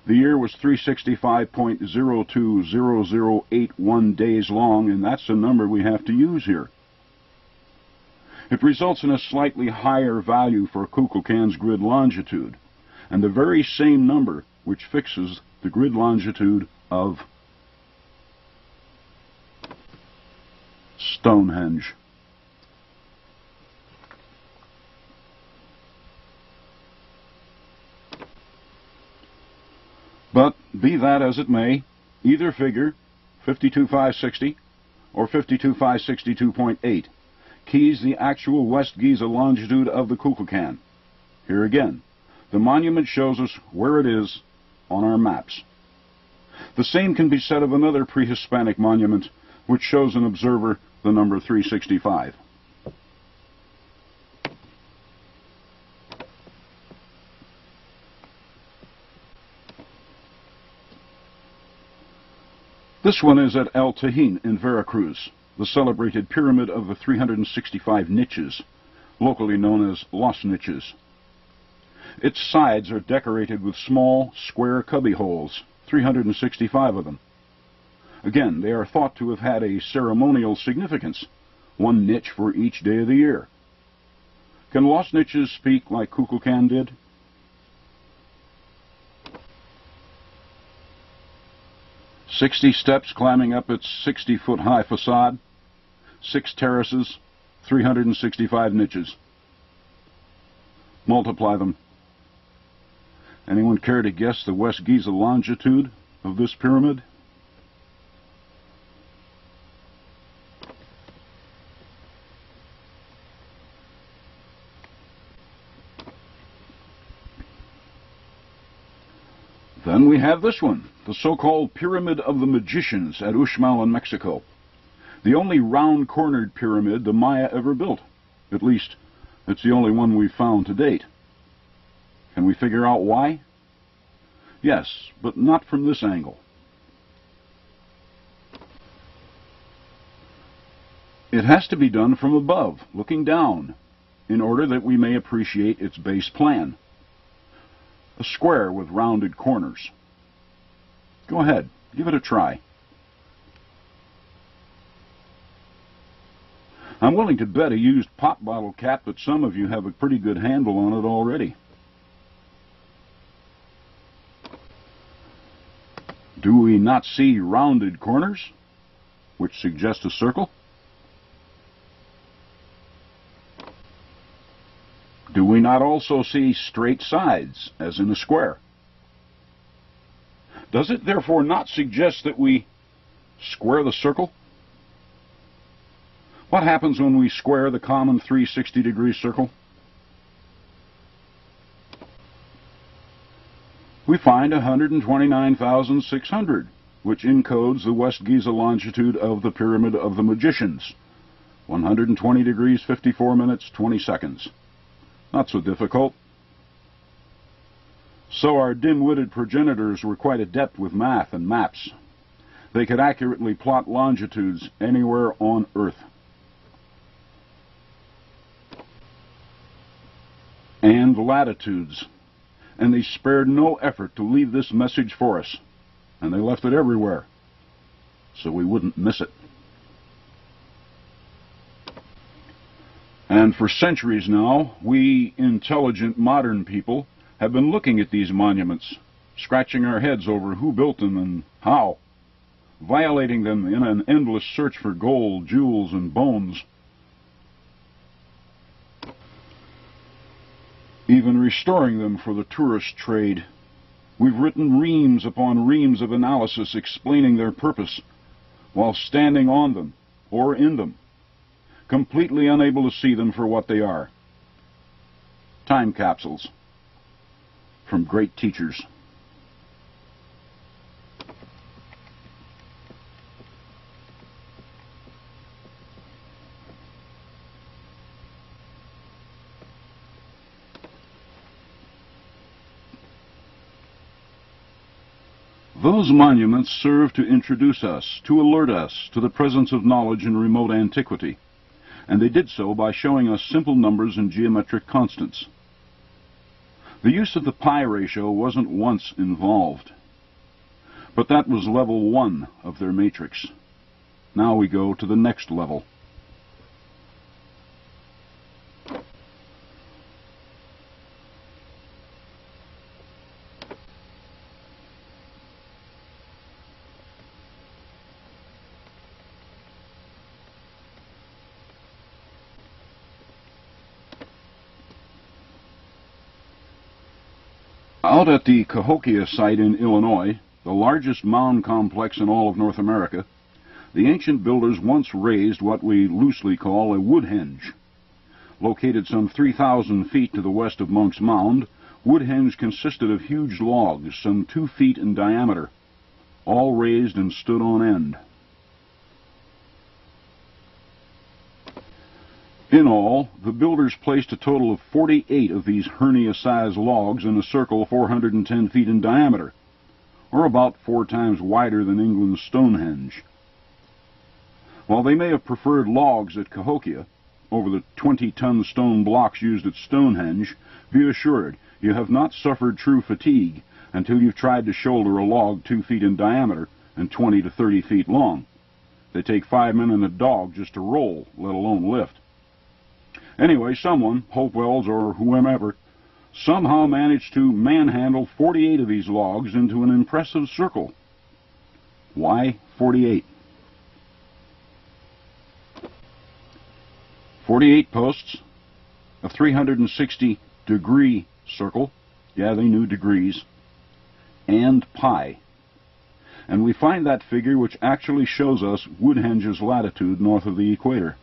A: the year was 365.020081 days long, and that's the number we have to use here. It results in a slightly higher value for Kukulkan's grid longitude, and the very same number which fixes the grid longitude of Stonehenge. But be that as it may, either figure, 52,560 or 52,562.8, keys the actual West Giza longitude of the Kukulkan. Here again, the monument shows us where it is on our maps. The same can be said of another pre-Hispanic monument, which shows an observer the number 365. This one is at El Tajín in Veracruz, the celebrated pyramid of the 365 niches, locally known as Los Niches. Its sides are decorated with small, square cubby holes, 365 of them. Again, they are thought to have had a ceremonial significance, one niche for each day of the year. Can Los Niches speak like Kukulkan did? "60 steps climbing up its 60-foot-high facade, 6 terraces, 365 niches. Multiply them. Anyone care to guess the West Giza longitude of this pyramid? Then we have this one, the so-called Pyramid of the Magicians at Uxmal in Mexico. The only round-cornered pyramid the Maya ever built. At least, it's the only one we've found to date. Can we figure out why? Yes, but not from this angle. It has to be done from above, looking down, in order that we may appreciate its base plan. A square with rounded corners. Go ahead, give it a try. I'm willing to bet a used pop bottle cap that some of you have a pretty good handle on it already. Do we not see rounded corners, which suggest a circle? Do we not also see straight sides, as in a square? Does it therefore not suggest that we square the circle? What happens when we square the common 360-degree circle? We find 129,600, which encodes the West Giza longitude of the Pyramid of the Magicians, 120 degrees, 54 minutes, 20 seconds. Not so difficult. So our dim-witted progenitors were quite adept with math and maps. They could accurately plot longitudes anywhere on Earth. And latitudes. And they spared no effort to leave this message for us. And they left it everywhere, so we wouldn't miss it. And for centuries now, we intelligent modern people have been looking at these monuments, scratching our heads over who built them and how, violating them in an endless search for gold, jewels, and bones. Even restoring them for the tourist trade. We've written reams upon reams of analysis explaining their purpose, while standing on them or in them. completely unable to see them for what they are. Time capsules from great teachers. Those monuments serve to introduce us, to alert us to the presence of knowledge in remote antiquity, and they did so by showing us simple numbers and geometric constants. The use of the pi ratio wasn't once involved, but that was level 1 of their matrix. Now we go to the next level. Out at the Cahokia site in Illinois, the largest mound complex in all of North America, the ancient builders once raised what we loosely call a woodhenge. Located some 3,000 feet to the west of Munck's mound, woodhenge consisted of huge logs some 2 feet in diameter, all raised and stood on end. In all, the builders placed a total of 48 of these hernia-sized logs in a circle 410 feet in diameter, or about 4 times wider than England's Stonehenge. While they may have preferred logs at Cahokia over the 20-ton stone blocks used at Stonehenge, be assured you have not suffered true fatigue until you've tried to shoulder a log 2 feet in diameter and 20 to 30 feet long. They take 5 men and a dog just to roll, let alone lift. Anyway, someone, Hopewells or whomever, somehow managed to manhandle 48 of these logs into an impressive circle. Why 48? 48 posts, a 360-degree circle, yeah, they knew degrees, and pi. And we find that figure which actually shows us Woodhenge's latitude north of the equator.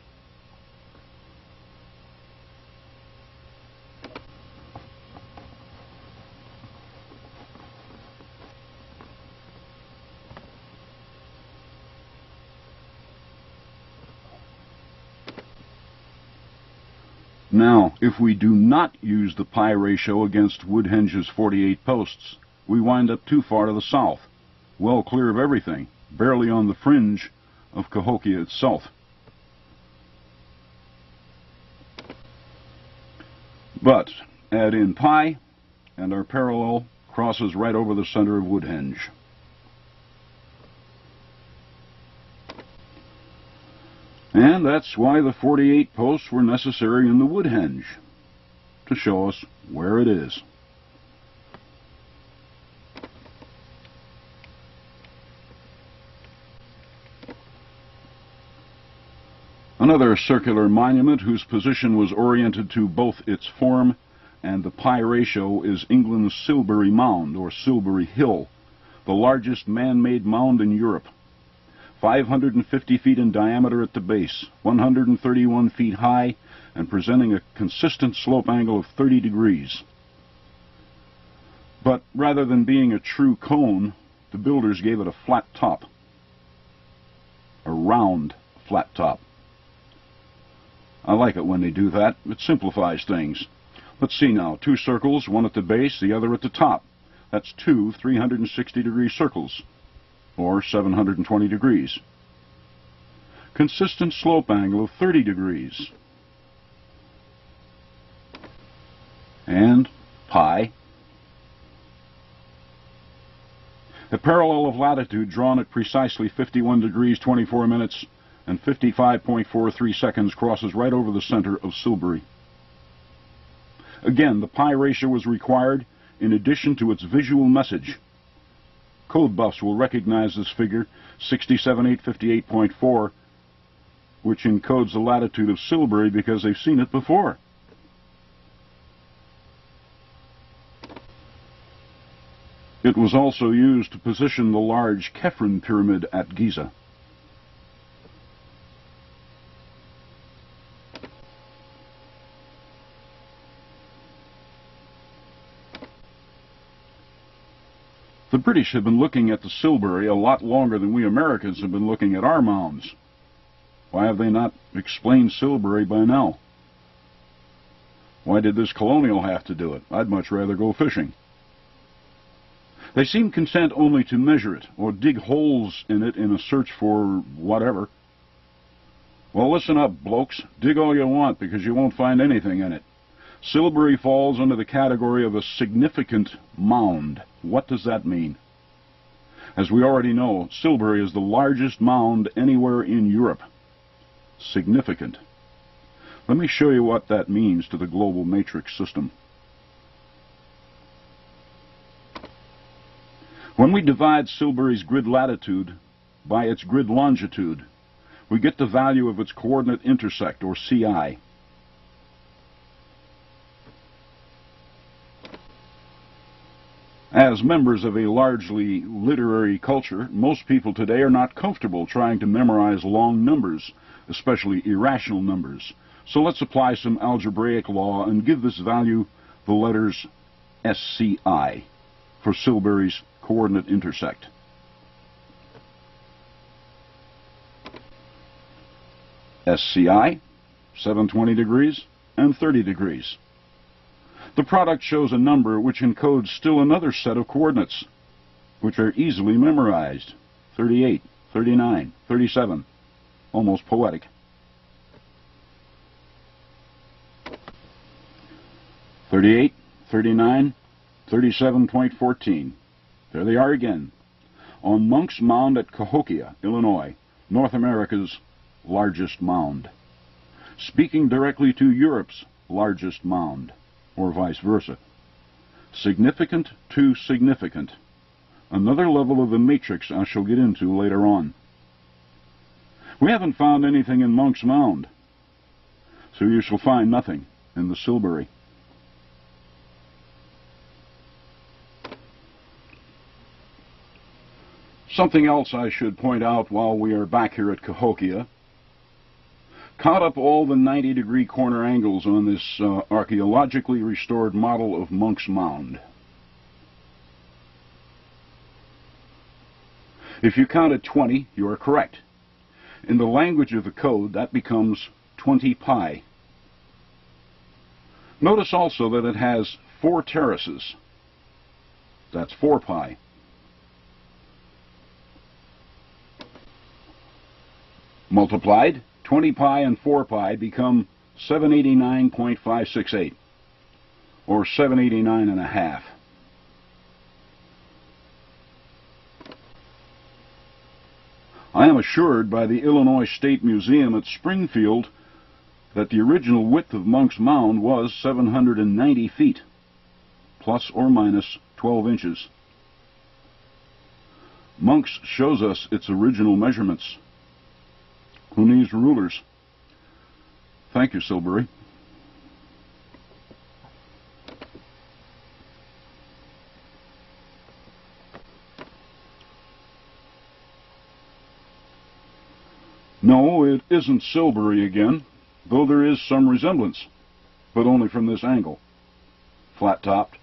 A: Now, if we do not use the pi ratio against Woodhenge's 48 posts, we wind up too far to the south, well clear of everything, barely on the fringe of Cahokia itself. But add in pi, and our parallel crosses right over the center of Woodhenge. And that's why the 48 posts were necessary in the woodhenge, to show us where it is. Another circular monument whose position was oriented to both its form and the pi ratio is England's Silbury Mound, or Silbury Hill, the largest man-made mound in Europe. 550 feet in diameter at the base, 131 feet high, and presenting a consistent slope angle of 30 degrees. But rather than being a true cone, the builders gave it a flat top. A round flat top. I like it when they do that. It simplifies things. Let's see now. 2 circles, one at the base, the other at the top. That's 2 360-degree circles, or 720 degrees. Consistent slope angle of 30 degrees. And pi. A parallel of latitude drawn at precisely 51 degrees 24 minutes and 55.43 seconds crosses right over the center of Silbury. Again, the pi ratio was required in addition to its visual message. Code buffs will recognize this figure, 67858.4, which encodes the latitude of Silbury because they've seen it before. It was also used to position the large Khephren pyramid at Giza. The British have been looking at the Silbury a lot longer than we Americans have been looking at our mounds. Why have they not explained Silbury by now? Why did this colonial have to do it? I'd much rather go fishing. They seem content only to measure it, or dig holes in it in a search for whatever. Well, listen up, blokes. Dig all you want, because you won't find anything in it. Silbury falls under the category of a significant mound. What does that mean? As we already know, Silbury is the largest mound anywhere in Europe. Significant. Let me show you what that means to the global matrix system. When we divide Silbury's grid latitude by its grid longitude, we get the value of its coordinate intersect, or CI. As members of a largely literary culture, most people today are not comfortable trying to memorize long numbers, especially irrational numbers. So let's apply some algebraic law and give this value the letters SCI for Silbury's coordinate intersect. SCI, 720 degrees and 30 degrees. The product shows a number which encodes still another set of coordinates, which are easily memorized. 38, 39, 37. Almost poetic. "38, 39, 37.14. There they are again, on Munck's Mound at Cahokia, Illinois, North America's largest mound. Speaking directly to Europe's largest mound, or vice versa. Significant to significant. Another level of the matrix I shall get into later on. We haven't found anything in Munck's Mound, so you shall find nothing in the Silbury. Something else I should point out while we are back here at Cahokia. Count up all the 90-degree corner angles on this archaeologically restored model of Munck's Mound. If you counted 20, you are correct. In the language of the code, that becomes 20 pi. Notice also that it has 4 terraces. That's 4 pi. Multiplied, 20 pi and 4 pi become 789.568, or 789 and a half. I am assured by the Illinois State Museum at Springfield that the original width of Munck's Mound was 790 feet, plus or minus 12 inches. Munck's shows us its original measurements. Who needs rulers? Thank you, Silbury. No, it isn't Silbury again, though there is some resemblance, but only from this angle. Flat-topped,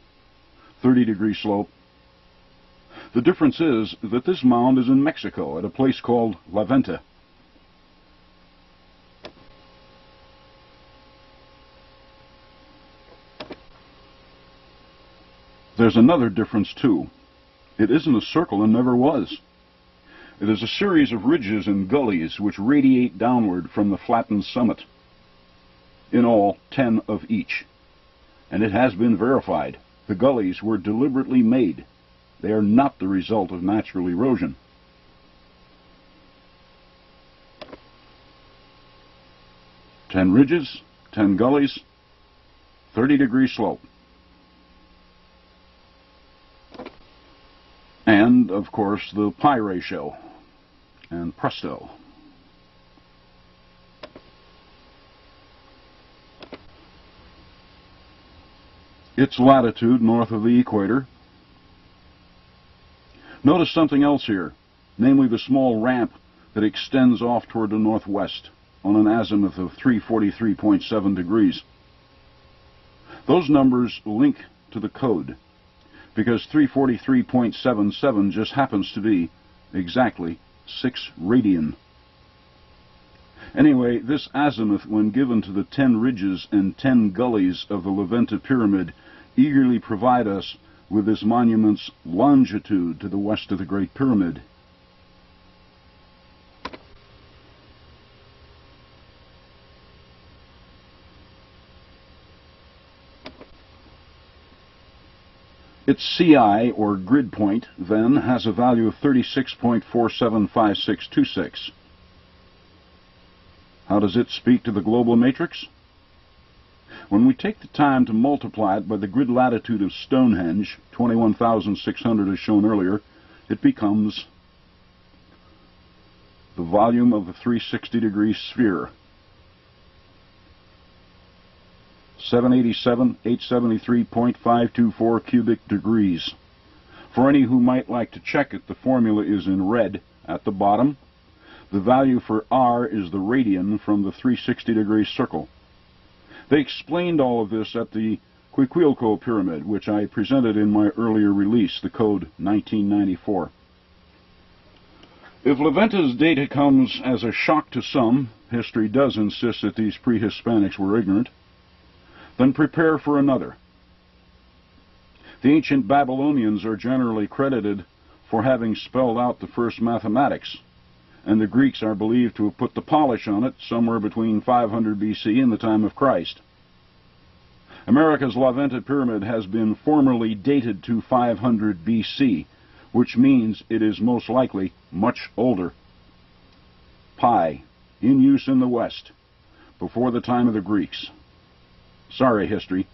A: 30-degree slope. The difference is that this mound is in Mexico, at a place called La Venta. There's another difference, too. It isn't a circle and never was. It is a series of ridges and gullies which radiate downward from the flattened summit. In all, 10 of each. And it has been verified. The gullies were deliberately made. They are not the result of natural erosion. Ten ridges, 10 gullies, 30-degree slope. And, of course, the pi ratio. And presto. Its latitude north of the equator. Notice something else here, namely the small ramp that extends off toward the northwest on an azimuth of 343.7 degrees. Those numbers link to the code. because 343.77 just happens to be exactly 6 radian. Anyway, this azimuth, when given to the 10 ridges and 10 gullies of the Levanta Pyramid, eagerly provide us with this monument's longitude to the west of the Great Pyramid. Its CI, or grid point, then, has a value of 36.475626. How does it speak to the global matrix? When we take the time to multiply it by the grid latitude of Stonehenge, 21,600 as shown earlier, it becomes the volume of the 360-degree sphere. 787,873.524 cubic degrees. For any who might like to check it, the formula is in red at the bottom. The value for R is the radian from the 360-degree circle. They explained all of this at the Quiquilco Pyramid, which I presented in my earlier release, the code 1994. If Levanta's data comes as a shock to some, history does insist that these pre-Hispanics were ignorant, then prepare for another. The ancient Babylonians are generally credited for having spelled out the first mathematics, and the Greeks are believed to have put the polish on it somewhere between 500 BC and the time of Christ. America's Levanta Pyramid has been formally dated to 500 BC, which means it is most likely much older. Pi, in use in the West, before the time of the Greeks. Sorry, history.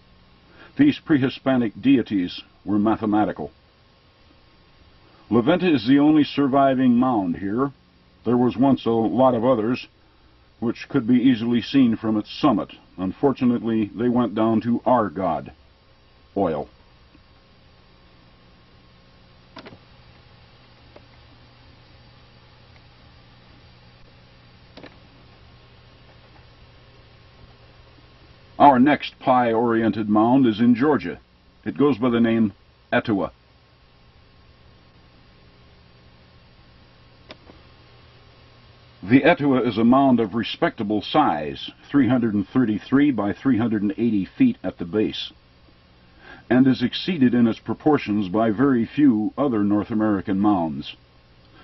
A: These pre-Hispanic deities were mathematical. Levanta is the only surviving mound here. There was once a lot of others, which could be easily seen from its summit. Unfortunately, they went down to our god, oil. Our next Pi-oriented mound is in Georgia. It goes by the name Etowah. The Etowah is a mound of respectable size, 333 by 380 feet at the base, and is exceeded in its proportions by very few other North American mounds,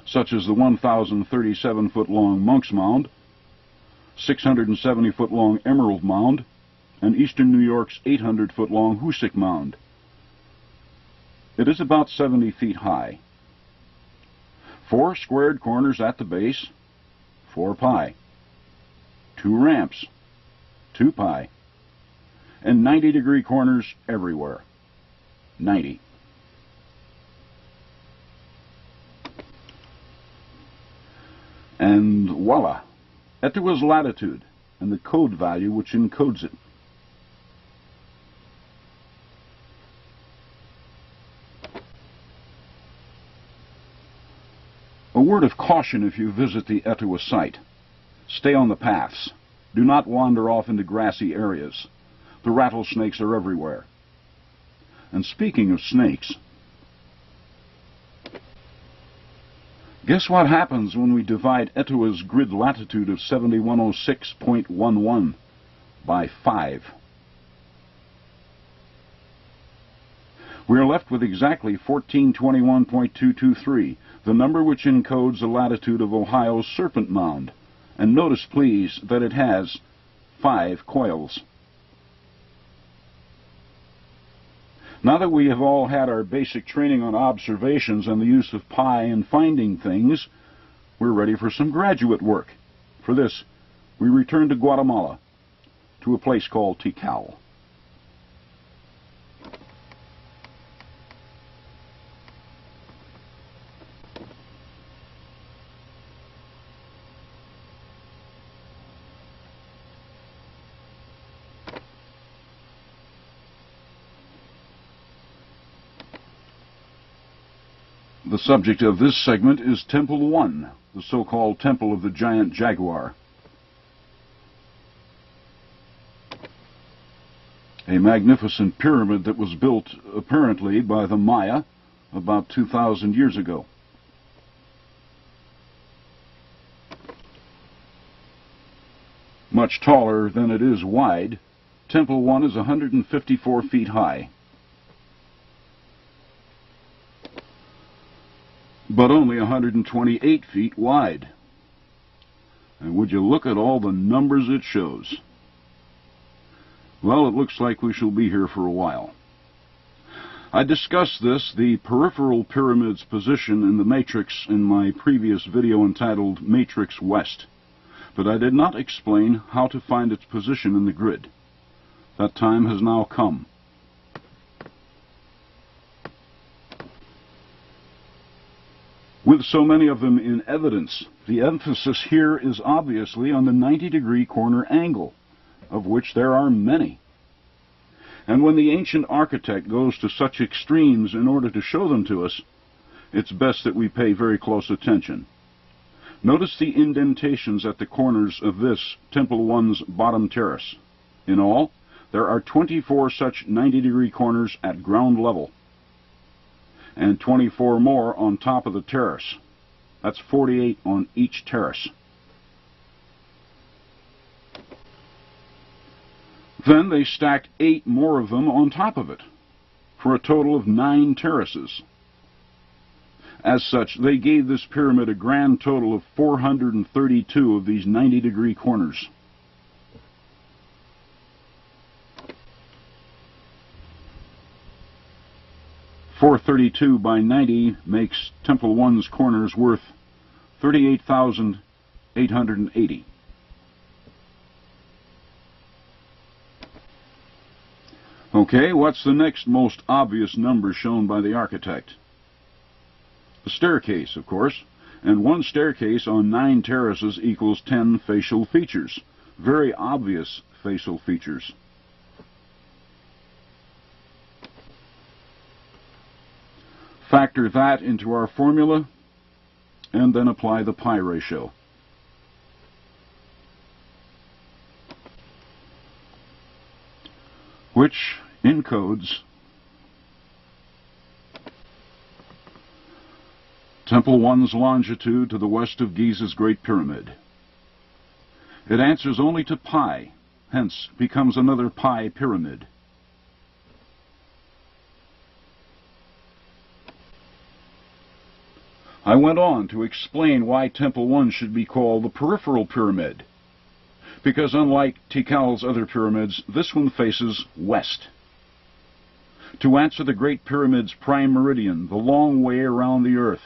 A: such as the 1,037-foot-long Munck's Mound, 670-foot-long Emerald Mound, and eastern New York's 800-foot-long Hoosick Mound. It is about 70 feet high. 4 squared corners at the base, 4 pi, 2 ramps, 2 pi, and 90-degree corners everywhere, 90. And voila, Etowah's latitude and the code value which encodes it. A word of caution if you visit the Etowah site. Stay on the paths. Do not wander off into grassy areas. The rattlesnakes are everywhere. And speaking of snakes, guess what happens when we divide Etowah's grid latitude of 7106.11 by 5? We are left with exactly 1421.223, the number which encodes the latitude of Ohio's Serpent Mound. And notice, please, that it has 5 coils. Now that we have all had our basic training on observations and the use of pi in finding things, we're ready for some graduate work. For this, we return to Guatemala, to a place called Tikal. The subject of this segment is Temple 1, the so-called Temple of the Giant Jaguar. A magnificent pyramid that was built, apparently, by the Maya about 2,000 years ago. Much taller than it is wide, Temple 1 is 154 feet high, but only 128 feet wide. And would you look at all the numbers it shows? Well, it looks like we shall be here for a while. I discussed the peripheral pyramid's position in the matrix, in my previous video entitled Matrix West, but I did not explain how to find its position in the grid. That time has now come. With so many of them in evidence, the emphasis here is obviously on the 90-degree corner angle, of which there are many. And when the ancient architect goes to such extremes in order to show them to us, it's best that we pay very close attention. Notice the indentations at the corners of this Temple 1's bottom terrace. In all, there are 24 such 90-degree corners at ground level, and 24 more on top of the terrace. That's 48 on each terrace. Then they stacked 8 more of them on top of it, for a total of 9 terraces. As such, they gave this pyramid a grand total of 432 of these 90-degree corners. .432 by 90 makes Temple 1's corners worth 38,880. Okay, what's the next most obvious number shown by the architect? The staircase, of course, and one staircase on 9 terraces equals 10 facial features. Very obvious facial features. Factor that into our formula, and then apply the pi ratio. Which encodes Temple 1's longitude to the west of Giza's Great Pyramid. It answers only to pi, hence becomes another pi pyramid. I went on to explain why Temple 1 should be called the peripheral pyramid, because unlike Tikal's other pyramids, this one faces west. To answer the Great Pyramid's prime meridian, the long way around the earth.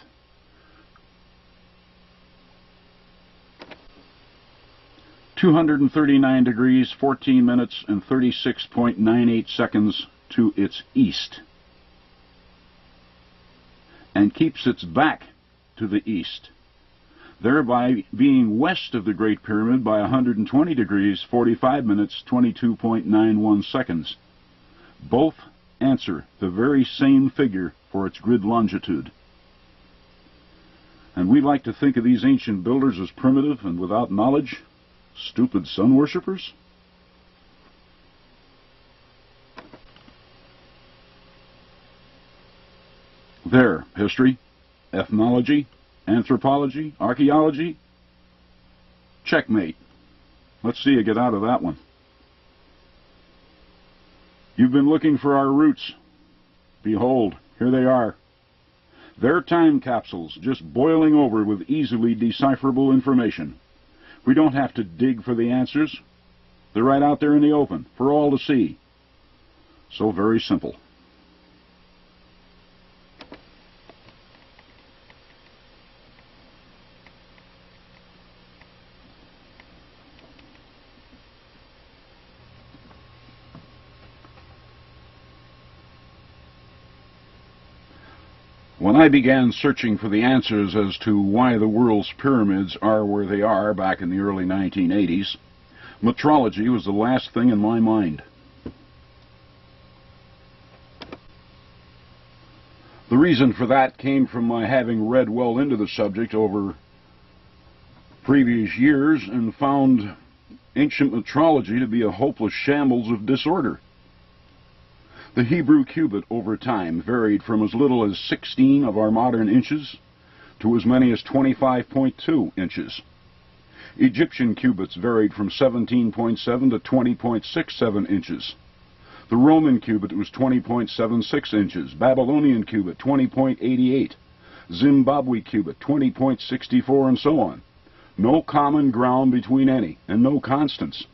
A: (239 degrees, 14 minutes, and 36.98 seconds) to its east, and keeps its back to the east, thereby being west of the Great Pyramid by 120 degrees, 45 minutes, 22.91 seconds. Both answer the very same figure for its grid longitude. And we like to think of these ancient builders as primitive and without knowledge, stupid sun worshippers. There, history, ethnology, anthropology, archaeology. Checkmate. Let's see you get out of that one. You've been looking for our roots. Behold, here they are. They're time capsules, just boiling over with easily decipherable information. We don't have to dig for the answers. They're right out there in the open, for all to see. So very simple. When I began searching for the answers as to why the world's pyramids are where they are back in the early 1980s, metrology was the last thing in my mind. The reason for that came from my having read well into the subject over previous years and found ancient metrology to be a hopeless shambles of disorder.
B: The Hebrew cubit over time varied from as little as 16 of our modern inches to as many as 25.2 inches. Egyptian cubits varied from 17.7 to 20.67 inches. The Roman cubit was 20.76 inches, Babylonian cubit 20.88, Zimbabwe cubit 20.64, and so on. No common ground between any, and no constants.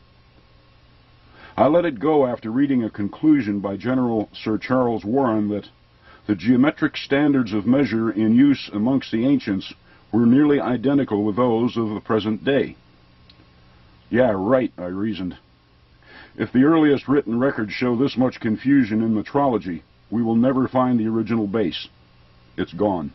B: I let it go after reading a conclusion by General Sir Charles Warren that the geometric standards of measure in use amongst the ancients were nearly identical with those of the present day. Yeah, right, I reasoned. If the earliest written records show this much confusion in metrology, we will never find the original base. It's gone.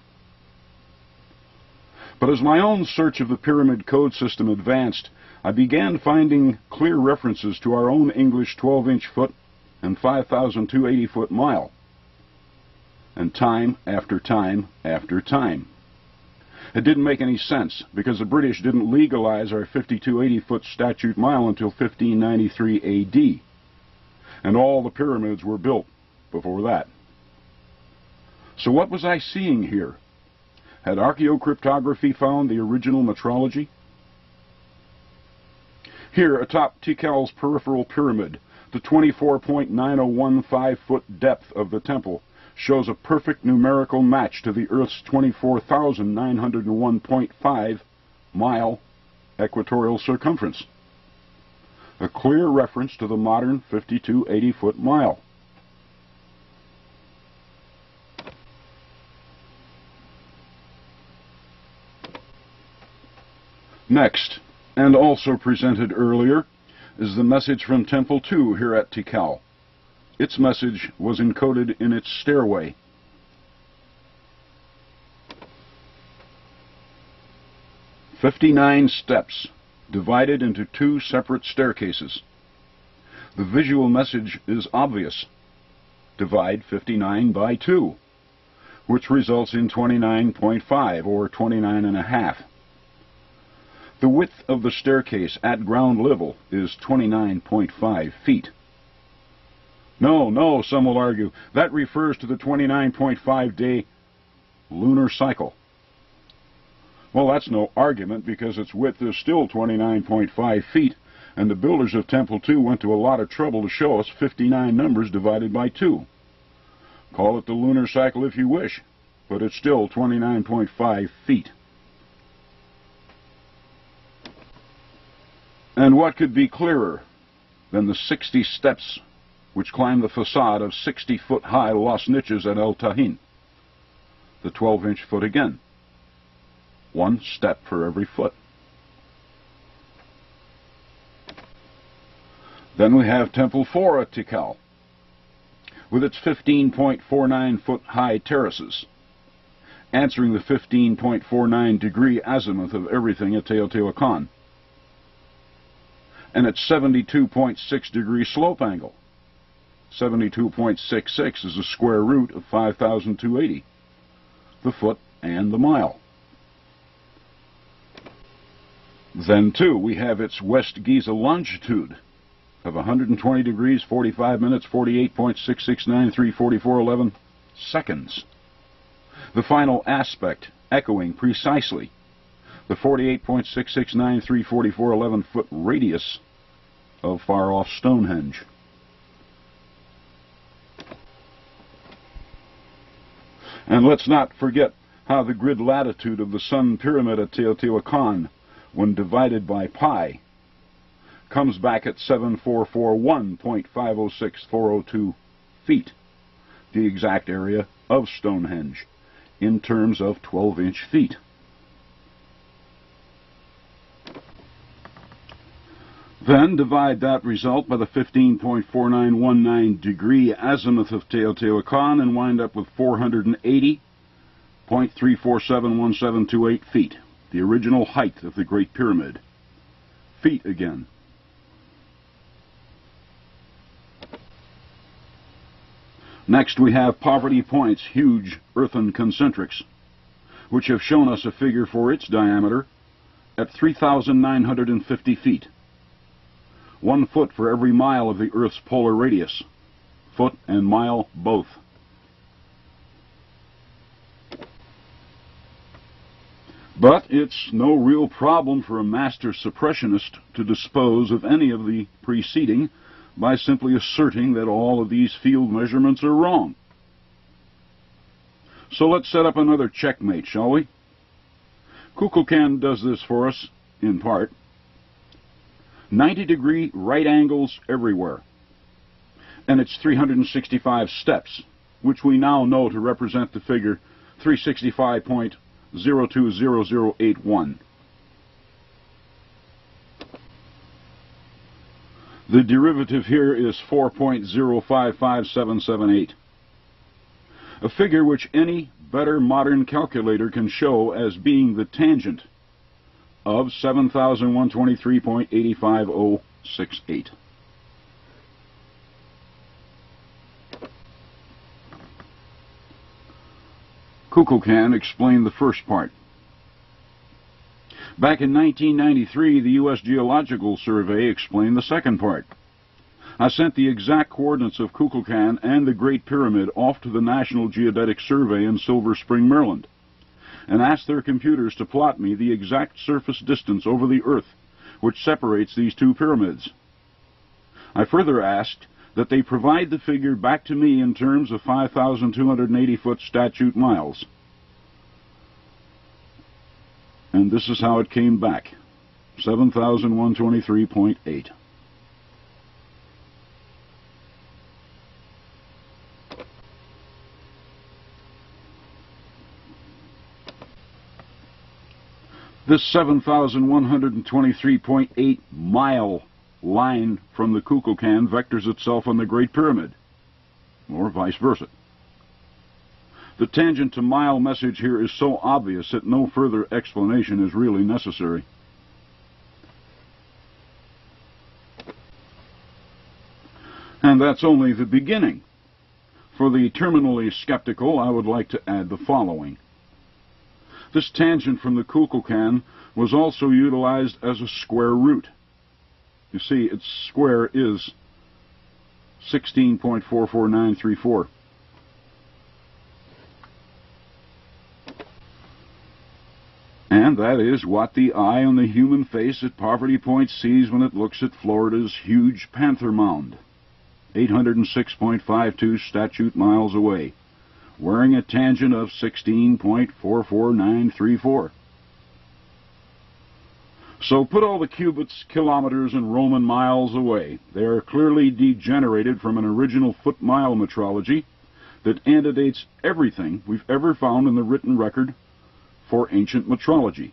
B: But as my own search of the pyramid code system advanced, I began finding clear references to our own English 12-inch foot and 5,280-foot mile. And time after time after time. It didn't make any sense, because the British didn't legalize our 5,280-foot statute mile until 1593 AD, and all the pyramids were built before that. So what was I seeing here? Had archaeocryptography found the original metrology? Here, atop Tikal's peripheral pyramid, the 24.9015-foot depth of the temple shows a perfect numerical match to the Earth's 24,901.5 mile equatorial circumference. A clear reference to the modern 5,280-foot mile. Next, and also presented earlier, is the message from Temple 2 here at Tikal. Its message was encoded in its stairway. "59 steps, divided into 2 separate staircases. The visual message is obvious. Divide 59 by 2, which results in 29.5, or 29.5. The width of the staircase at ground level is 29.5 feet. No, some will argue, that refers to the 29.5-day lunar cycle. Well, that's no argument, because its width is still 29.5 feet, and the builders of Temple 2 went to a lot of trouble to show us 59 numbers divided by 2. Call it the lunar cycle if you wish, but it's still 29.5 feet. And what could be clearer than the 60 steps which climb the facade of 60-foot-high Los Niches at El Tahin? The 12-inch foot again. 1 step for every foot. Then we have Temple 4 at Tikal, with its 15.49-foot-high terraces, answering the 15.49-degree azimuth of everything at Teotihuacan, and its 72.6-degree slope angle. 72.66 is the square root of 5,280, the foot and the mile. Then, too, we have its West Giza longitude of 120 degrees, 45 minutes, 48.6693, 4411 seconds. The final aspect echoing precisely the 48.6693, 4411 foot radius of far-off Stonehenge. And let's not forget how the grid latitude of the Sun Pyramid at Teotihuacan, when divided by pi, comes back at 7441.506402 feet, the exact area of Stonehenge, in terms of 12-inch feet. Then divide that result by the 15.4919 degree azimuth of Teotihuacan and wind up with 480.3471728 feet, the original height of the Great Pyramid. Feet again. Next we have Poverty Point's huge earthen concentrics, which have shown us a figure for its diameter at 3,950 feet. 1 foot for every mile of the Earth's polar radius,
A: foot and mile both. But it's no real problem for a master suppressionist to dispose of any of the preceding by simply asserting that all of these field measurements are wrong. So let's set up another checkmate, shall we? Kukulkan does this for us, in part. 90-degree right angles everywhere. And it's 365 which we now know to represent the figure 365.020081. The derivative here is 4.055778, a figure which any better modern calculator can show as being the tangent of 7,123.85068. Kukulkan explained the first part. Back in 1993, the U.S. Geological Survey explained the second part. I sent the exact coordinates of Kukulkan and the Great Pyramid off to the National Geodetic Survey in Silver Spring, Maryland, and asked their computers to plot me the exact surface distance over the Earth which separates these two pyramids. I further asked that they provide the figure back to me in terms of 5,280-foot statute miles. And this is how it came back, 7,123.8. This 7,123.8 mile line from the Kukulkan vectors itself on the Great Pyramid, or vice versa. The tangent to mile message here is so obvious that no further explanation is really necessary. And that's only the beginning. For the terminally skeptical, I would like to add the following. This tangent from the Kukulkan was also utilized as a square root. You see, its square is 16.44934. And that is what the eye on the human face at Poverty Point sees when it looks at Florida's huge Panther Mound, 806.52 statute miles away, wearing a tangent of 16.44934. So put all the cubits, kilometers, and Roman miles away. They are clearly degenerated from an original foot-mile metrology that antedates everything we've ever found in the written record for ancient metrology.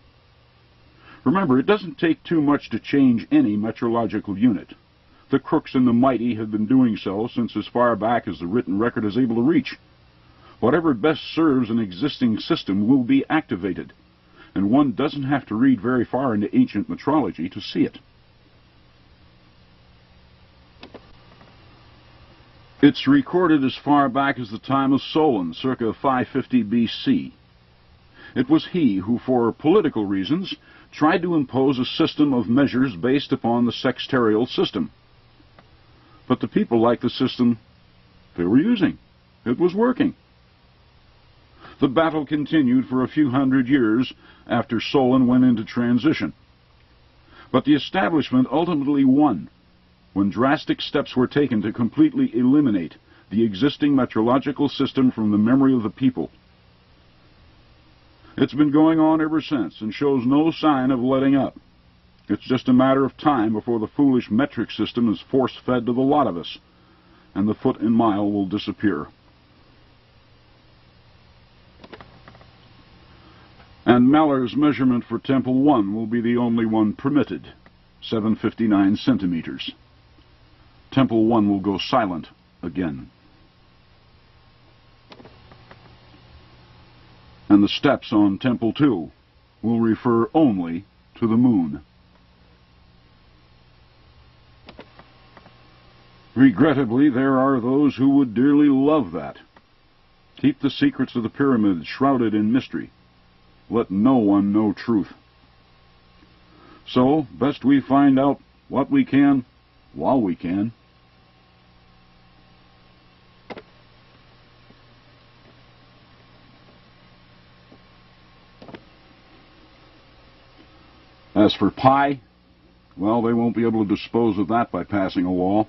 A: Remember, it doesn't take too much to change any metrological unit. The crooks and the mighty have been doing so since as far back as the written record is able to reach. Whatever best serves an existing system will be activated, and one doesn't have to read very far into ancient metrology to see it. It's recorded as far back as the time of Solon, circa 550 BC. It was he who, for political reasons, tried to impose a system of measures based upon the sextarial system. But the people liked the system they were using. It was working. The battle continued for a few hundred years after Solon went into transition. But the establishment ultimately won when drastic steps were taken to completely eliminate the existing metrological system from the memory of the people. It's been going on ever since and shows no sign of letting up. It's just a matter of time before the foolish metric system is force-fed to the lot of us, and the foot and mile will disappear. And Maller's measurement for Temple 1 will be the only one permitted, 759 centimeters. Temple 1 will go silent again. And the steps on Temple 2 will refer only to the moon. Regrettably, there are those who would dearly love that. Keep the secrets of the pyramids shrouded in mystery. Let no one know truth. So, best we find out what we can while we can.
B: As for pi, well, they won't be able to dispose of that by passing a law.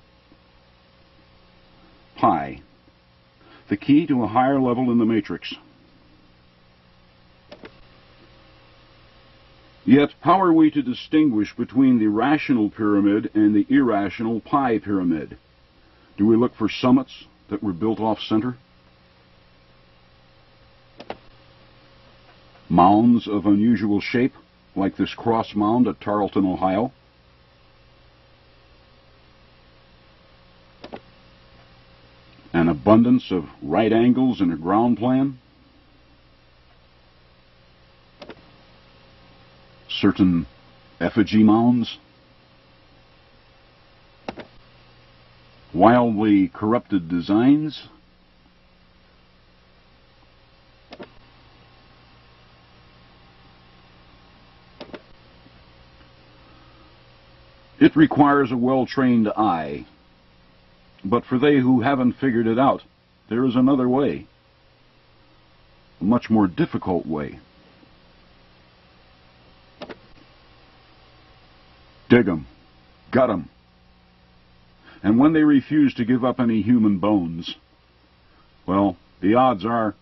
B: Pi, the key to a higher level in the matrix. Yet, how are we to distinguish between the rational pyramid and the irrational pi pyramid? Do we look for summits that were built off-center? Mounds of unusual shape, like this cross mound at Tarleton, Ohio? An abundance of right angles in a ground plan? Certain effigy mounds? Wildly corrupted designs? It requires a well-trained eye, but for they who haven't figured it out, there is another way, a much more difficult way. Dig 'em, gut 'em. And when they refuse to give up any human bones, well, the odds are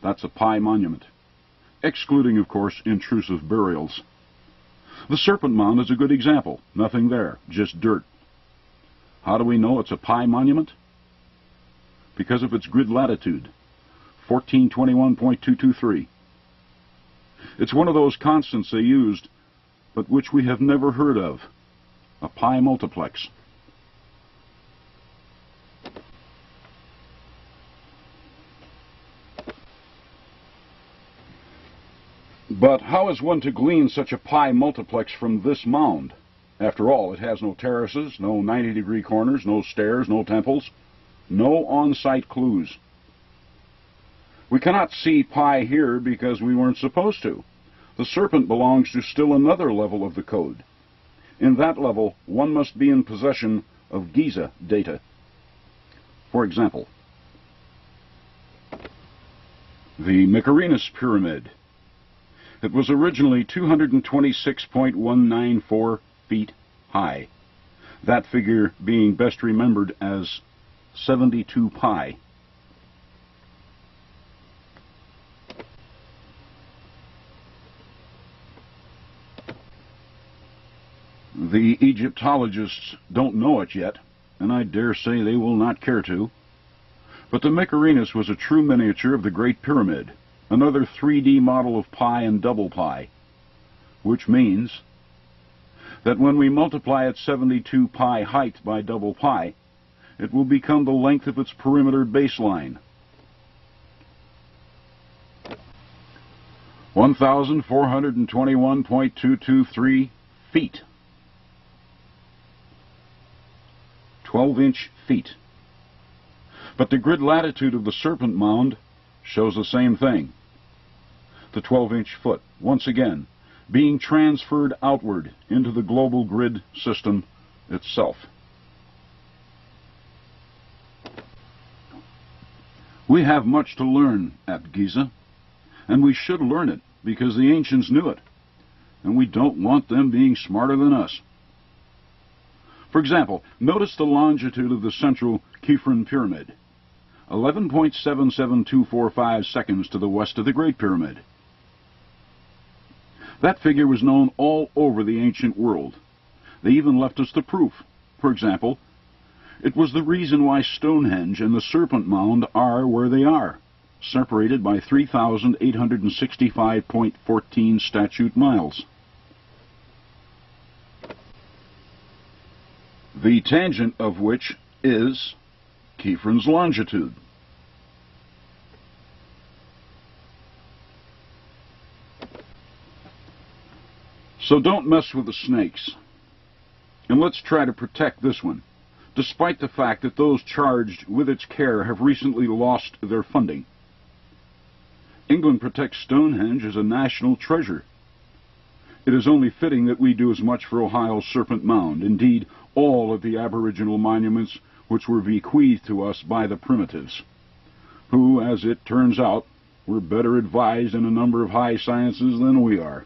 B: that's a pi monument, excluding, of course, intrusive burials. The Serpent Mound is a good example. Nothing there, just dirt. How do we know it's a pi monument? Because of its grid latitude, 1421.223. It's one of those constants they used, but which we have never heard of, a pi multiplex. But how is one to glean such a pi multiplex from this mound? After all, it has no terraces, no 90-degree corners, no stairs, no temples, no on-site clues. We cannot see pi here because we weren't supposed to. The serpent belongs to still another level of the code. In that level, one must be in possession of Giza data. For example, the Mycerinus Pyramid. It was originally 226.194 feet high, that figure being best remembered as 72 pi. The Egyptologists don't know it yet, and I dare say they will not care to. But the Mycerinus was a true miniature of the Great Pyramid, another 3D model of pi and double pi, which means that when we multiply its 72 pi height by double pi, it will become the length of its perimeter baseline. 1,421.223 feet. 12-inch feet. But the grid latitude of the Serpent Mound shows the same thing. The 12-inch foot, once again, being transferred outward into the global grid system itself. We have much to learn at Giza, and we should learn it because the ancients knew it, and we don't want them being smarter than us. For example, notice the longitude of the central Khafre Pyramid, 11.77245 seconds to the west of the Great Pyramid. That figure was known all over the ancient world. They even left us the proof. For example, it was the reason why Stonehenge and the Serpent Mound are where they are, separated by 3,865.14 statute miles. The tangent of which is Khafre's longitude. So don't mess with the snakes. And let's try to protect this one, despite the fact that those charged with its care have recently lost their funding. England protects Stonehenge as a national treasure. It is only fitting that we do as much for Ohio's Serpent Mound, indeed all of the aboriginal monuments which were bequeathed to us by the primitives, who, as it turns out, were better advised in a number of high sciences than we are.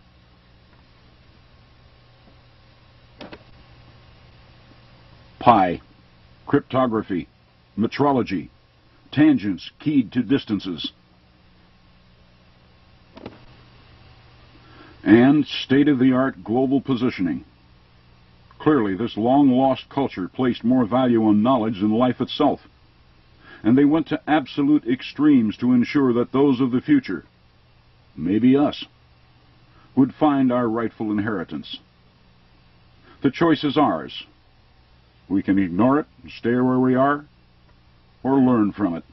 A: pi, cryptography, metrology, tangents keyed to distances, and state-of-the-art global positioning. Clearly, this long-lost culture placed more value on knowledge than life itself, and they went to absolute extremes to ensure that those of the future, maybe us, would find our rightful inheritance. The choice is ours. We can ignore it and stay where we are, or learn from it.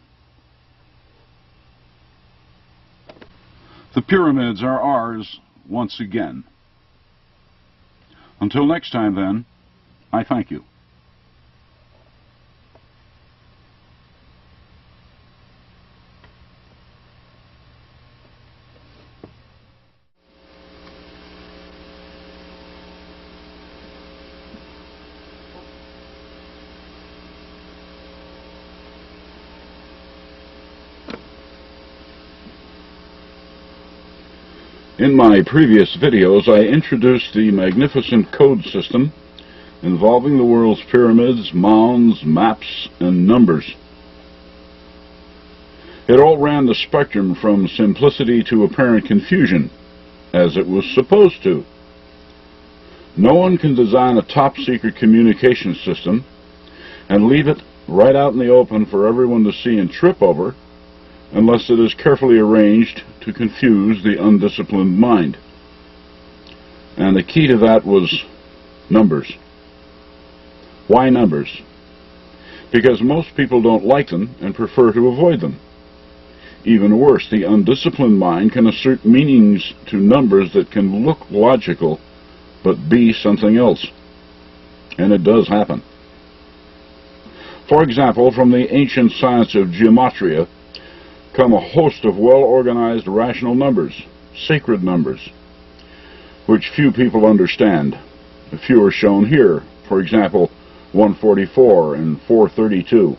A: The pyramids are ours once again. Until next time, then, I thank you. In my previous videos, I introduced the magnificent code system involving the world's pyramids, mounds, maps, and numbers. It all ran the spectrum from simplicity to apparent confusion, as it was supposed to. No one can design a top-secret communication system and leave it right out in the open for everyone to see and trip over unless it is carefully arranged to confuse the undisciplined mind. And the key to that was numbers. Why numbers? Because most people don't like them and prefer to avoid them. Even worse, the undisciplined mind can assert meanings to numbers that can look logical but be something else. And it does happen. For example, from the ancient science of gematria come a host of well-organized rational numbers, sacred numbers, which few people understand. A few are shown here. For example, 144 and 432.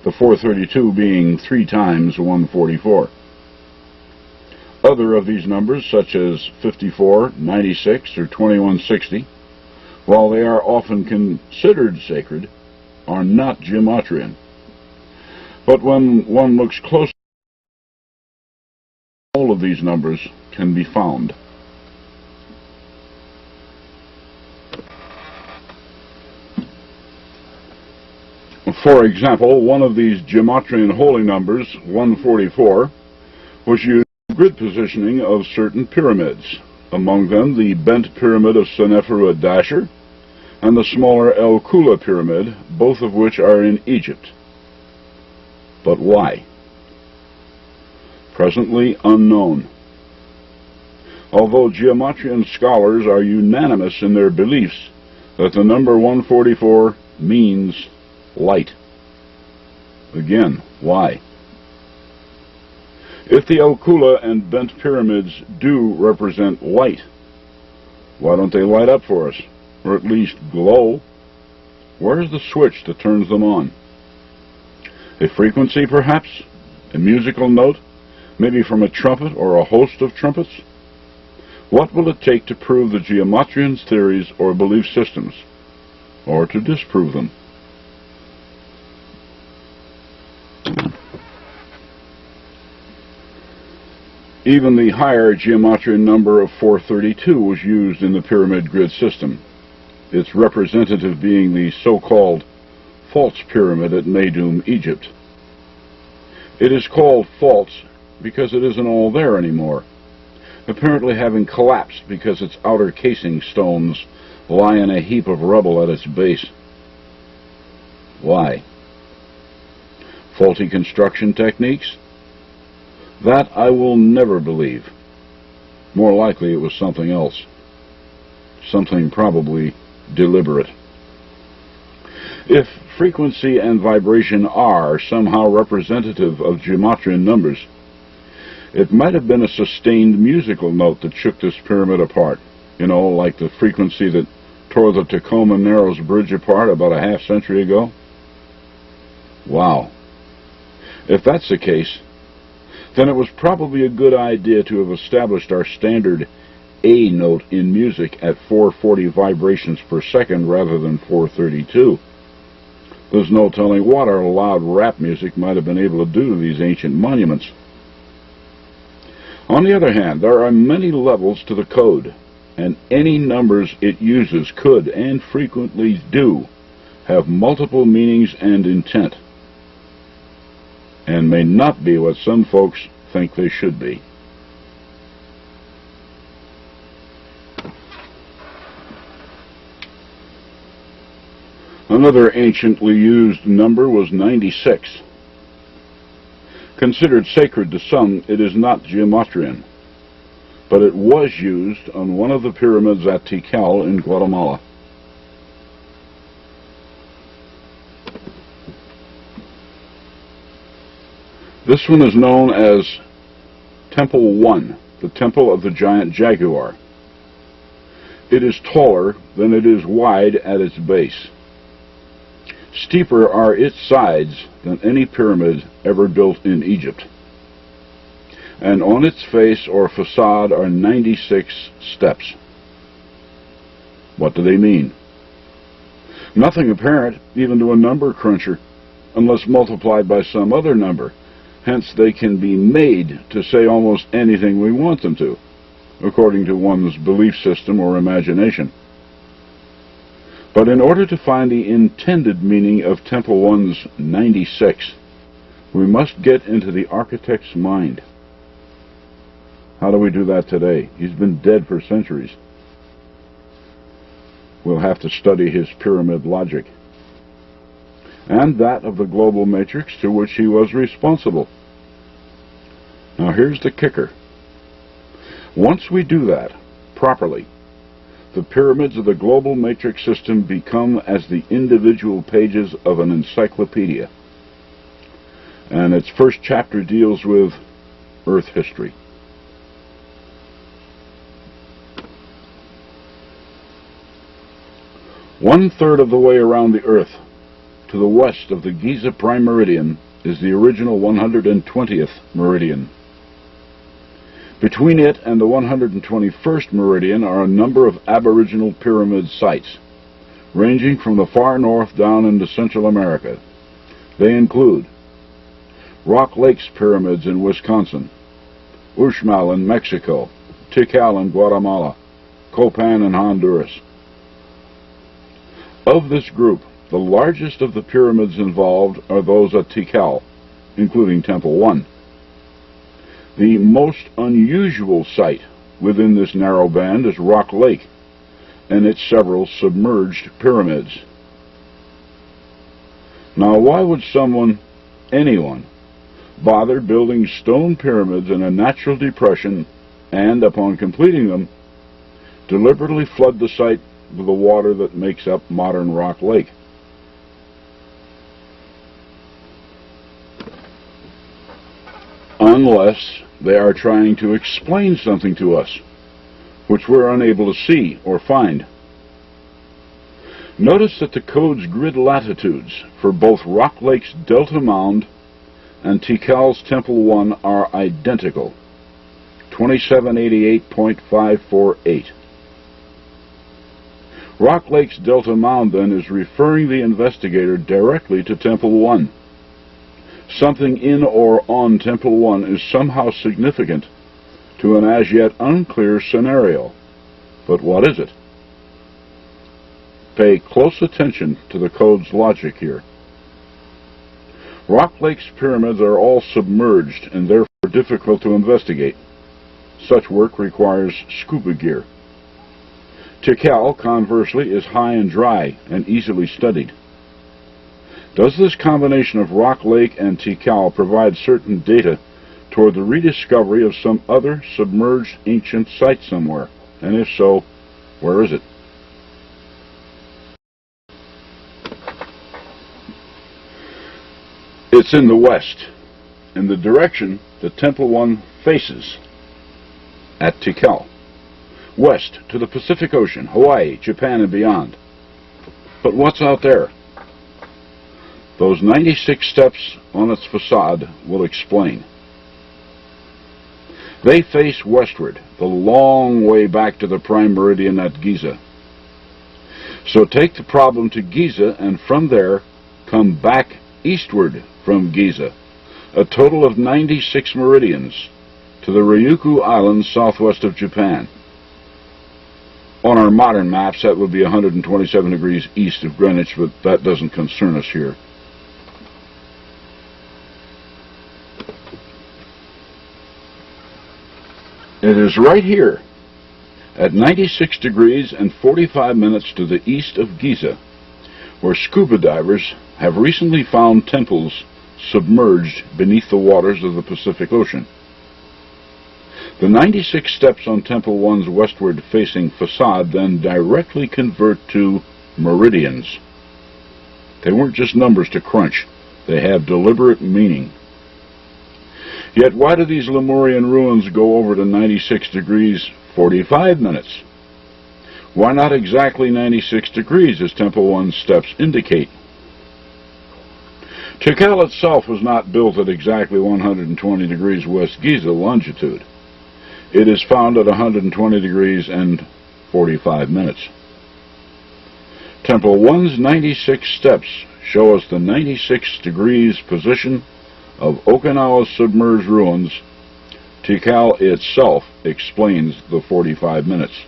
A: The 432 being 3 times 144. Other of these numbers, such as 54, 96, or 2160, while they are often considered sacred, are not gematrian. But when one looks closely, all of these numbers can be found. For example, one of these gematrian holy numbers, 144, was used in grid positioning of certain pyramids, among them the bent pyramid of Seneferu at Dashur and the smaller El Kula pyramid, both of which are in Egypt. But why? Presently unknown. Although gematrian scholars are unanimous in their beliefs that the number 144 means light. Again, why? If the El Kula and bent pyramids do represent light, why don't they light up for us? Or at least glow? Where's the switch that turns them on? A frequency, perhaps? A musical note? Maybe from a trumpet or a host of trumpets? What will it take to prove the gematrians' theories or belief systems, or to disprove them? Even the higher gematrian number of 432 was used in the pyramid grid system, its representative being the so-called false pyramid at Meidum, Egypt. It is called false because it isn't all there anymore, apparently having collapsed because its outer casing stones lie in a heap of rubble at its base. Why? Faulty construction techniques? That I will never believe. More likely it was something else. Something probably deliberate. If frequency and vibration are somehow representative of gematrian numbers, it might have been a sustained musical note that shook this pyramid apart. You know, like the frequency that tore the Tacoma Narrows Bridge apart about a half-century ago. Wow. If that's the case, then it was probably a good idea to have established our standard A note in music at 440 vibrations per second rather than 432.
B: There's no telling what our loud rap music might have been able to do to these ancient monuments. On the other hand, there are many levels to the code, and any numbers it uses could, and frequently do, have multiple meanings and intent, and may not be what some folks think they should be. Another anciently used number was 96. Considered sacred to some, it is not geometrian, but it was used on one of the pyramids at TheCeekr in Guatemala. This one is known as Temple 1, the Temple of the Giant Jaguar. It is taller than it is wide at its base. Steeper are its sides than any pyramid ever built in Egypt. And on its face or facade are 96 steps. What do they mean? Nothing apparent, even to a number cruncher, unless multiplied by some other number. Hence they can be made to say almost anything we want them to, according to one's belief system or imagination. But in order to find the intended meaning of Temple 1's 96, we must get into the architect's mind. How do we do that today? He's been dead for centuries. We'll have to study his pyramid logic, and that of the global matrix to which he was responsible. Now here's the kicker. Once we do that properly, the pyramids of the global matrix system become as the individual pages of an encyclopedia. And its first chapter deals with Earth history. One-third of the way around the Earth, to the west of the Giza Prime Meridian, is the original 120th meridian. Between it and the 121st meridian are a number of aboriginal pyramid sites, ranging from the far north down into Central America. They include Rock Lakes Pyramids in Wisconsin, Uxmal in Mexico, Tikal in Guatemala, Copan in Honduras. Of this group, the largest of the pyramids involved are those at Tikal, including Temple 1. The most unusual site within this narrow band is Rock Lake and its several submerged pyramids. Now, why would anyone, bother building stone pyramids in a natural depression and, upon completing them, deliberately flood the site with the water that makes up modern Rock Lake? Unless they are trying to explain something to us, which we're unable to see or find. Notice that the code's grid latitudes for both Rock Lake's Delta Mound and Tikal's Temple 1 are identical, 2788.548. Rock Lake's Delta Mound, then, is referring the investigator directly to Temple 1. Something in or on Temple 1 is somehow significant to an as yet unclear scenario. But what is it? Pay close attention to the code's logic here. Rock Lake's pyramids are all submerged and therefore difficult to investigate. Such work requires scuba gear. Tikal, conversely, is high and dry and easily studied. Does this combination of Rock Lake and Tikal provide certain data toward the rediscovery of some other submerged ancient site somewhere? And if so, where is it? It's in the west, in the direction that Temple 1 faces, at Tikal. West to the Pacific Ocean, Hawaii, Japan, and beyond. But what's out there? Those 96 steps on its facade will explain. They face westward, the long way back to the prime meridian at Giza. So take the problem to Giza, and from there,
A: come back eastward from Giza, a total of 96 meridians, to the Ryukyu Islands southwest of Japan. On our modern maps, that would be 127 degrees east of Greenwich, but that doesn't concern us here. It is right here, at 96 degrees and 45 minutes to the east of Giza, where scuba divers have recently found temples submerged beneath the waters of the Pacific Ocean. The 96 steps on Temple 1's westward-facing facade then directly convert to meridians. They weren't just numbers to crunch. They have deliberate meaning. Yet why do these Lemurian ruins go over to 96 degrees 45 minutes? Why not exactly 96 degrees as Temple 1's steps indicate? TheCeekr itself was not built at exactly 120 degrees west Giza longitude. It is found at 120 degrees and 45 minutes. Temple 1's 96 steps show us the 96 degrees position of Okinawa's submerged ruins. TheCeekr itself explains the 45 minutes.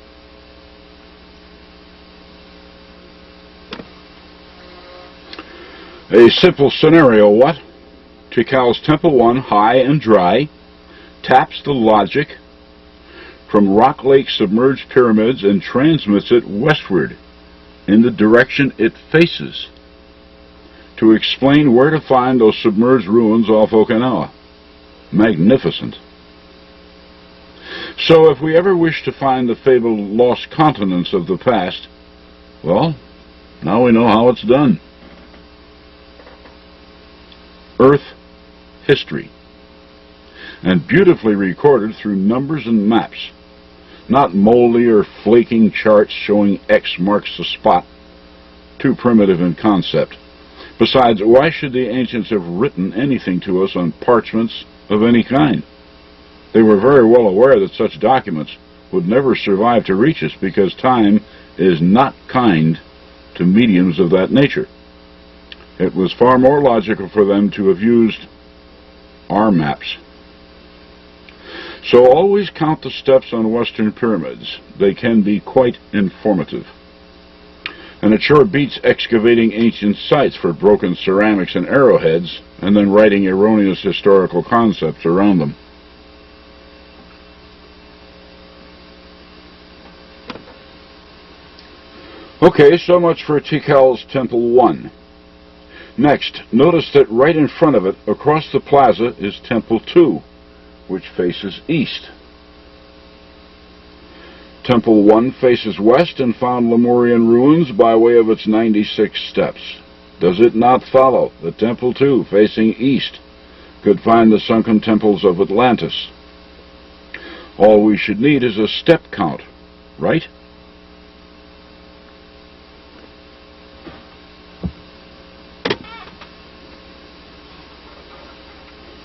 A: A simple scenario, what? TheCeekr's Temple 1, high and dry, taps the logic from Rock Lake submerged pyramids and transmits it westward in the direction it faces to explain where to find those submerged ruins off Okinawa. Magnificent. So if we ever wish to find the fabled lost continents of the past, well, now we know how it's done. Earth history, and beautifully recorded through numbers and maps, not moldy or flaking charts showing X marks the spot, too primitive in concept. Besides, why should the ancients have written anything to us on parchments of any kind? They were very well aware that such documents would never survive to reach us because time is not kind to mediums of that nature. It was far more logical for them to have used our maps. So always count the steps on Western pyramids. They can be quite informative. And it sure beats excavating ancient sites for broken ceramics and arrowheads and then writing erroneous historical concepts around them. Okay, so much for TheCeekr's Temple 1. Next, notice that right in front of it, across the plaza, is Temple 2, which faces east. Temple 1 faces west and found Lemurian ruins by way of its 96 steps. Does it not follow that Temple 2, facing east, could find the sunken temples of Atlantis? All we should need is a step count, right?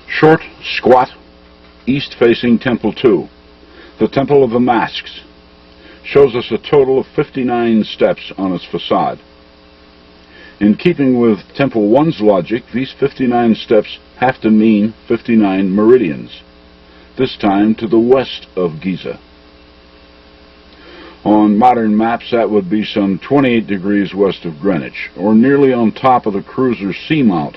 A: Short, squat, east-facing Temple 2, the Temple of the Masks, shows us a total of 59 steps on its facade. In keeping with Temple 1's logic, these 59 steps have to mean 59 meridians, this time to the west of Giza. On modern maps, that would be some 28 degrees west of Greenwich, or nearly on top of the cruiser seamount,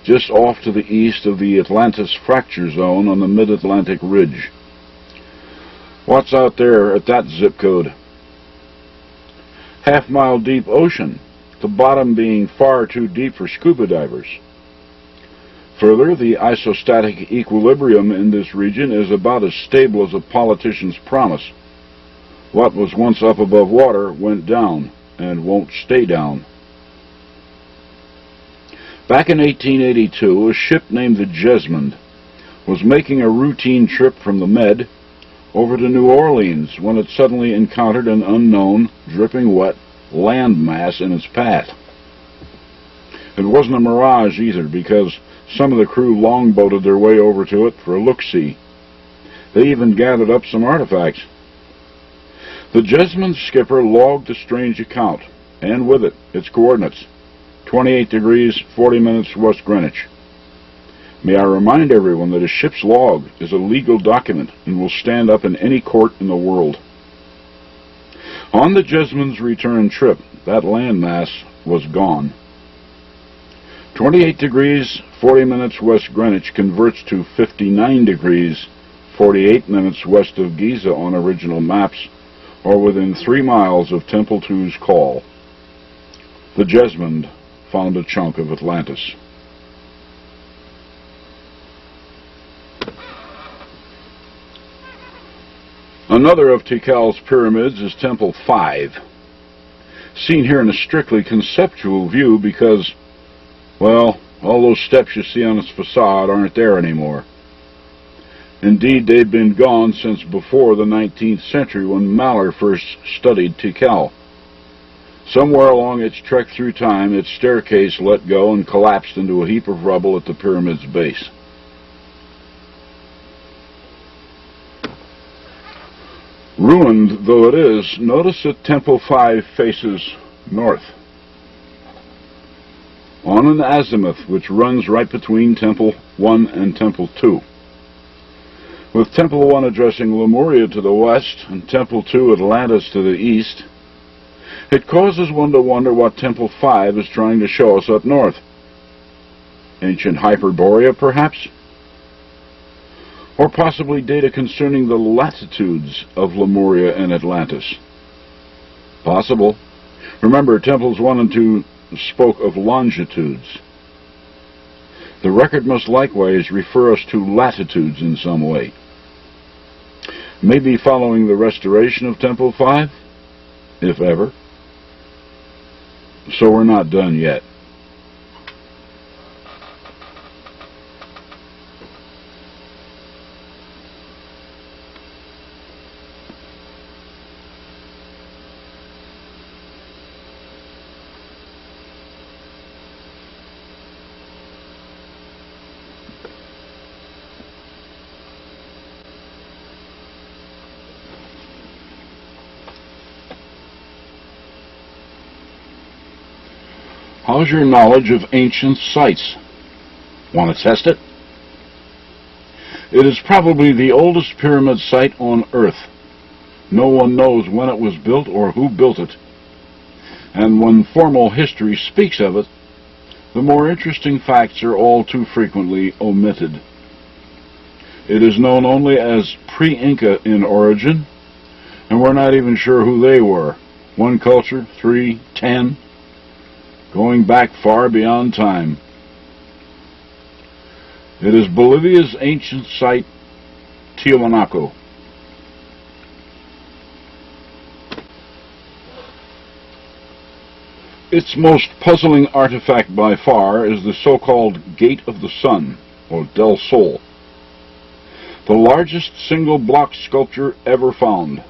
A: just off to the east of the Atlantis fracture zone on the mid-Atlantic ridge. What's out there at that zip code? Half-mile deep ocean, the bottom being far too deep for scuba divers. Further, the isostatic equilibrium in this region is about as stable as a politician's promise. What was once up above water went down and won't stay down. Back in 1882, a ship named the Jesmond was making a routine trip from the Med over to New Orleans when it suddenly encountered an unknown, dripping wet landmass in its path. It wasn't a mirage either, because some of the crew longboated their way over to it for a look-see. They even gathered up some artifacts. The Jesmond's skipper logged the strange account, and with it, its coordinates, 28 degrees, 40 minutes west Greenwich. May I remind everyone that a ship's log is a legal document and will stand up in any court in the world. On the Jesmond's return trip, that landmass was gone. 28 degrees, 40 minutes west Greenwich converts to 59 degrees, 48 minutes west of Giza on original maps, or within 3 miles of Temple II's call. The Jesmond found a chunk of Atlantis. Another of Tikal's pyramids is Temple 5, seen here in a strictly conceptual view because, well, all those steps you see on its facade aren't there anymore. Indeed, they've been gone since before the 19th century when Mahler first studied Tikal. Somewhere along its trek through time, its staircase let go and collapsed into a heap of rubble at the pyramid's base. Ruined though it is, notice that Temple 5 faces north, on an azimuth which runs right between Temple 1 and Temple 2. With Temple 1 addressing Lemuria to the west and Temple 2 Atlantis to the east, it causes one to wonder what Temple 5 is trying to show us up north. Ancient Hyperborea, perhaps? Or possibly data concerning the latitudes of Lemuria and Atlantis? Possible. Remember, Temples 1 and 2 spoke of longitudes. The record must likewise refer us to latitudes in some way. Maybe following the restoration of Temple 5, if ever. So we're not done yet. How's your knowledge of ancient sites? Want to test it? It is probably the oldest pyramid site on Earth. No one knows when it was built or who built it. And when formal history speaks of it, the more interesting facts are all too frequently omitted. It is known only as pre-Inca in origin, and we're not even sure who they were. 1 culture, 3, 10... going back far beyond time. It is Bolivia's ancient site, Tiwanaku. Its most puzzling artifact by far is the so-called Gate of the Sun, or Del Sol, the largest single block sculpture ever found.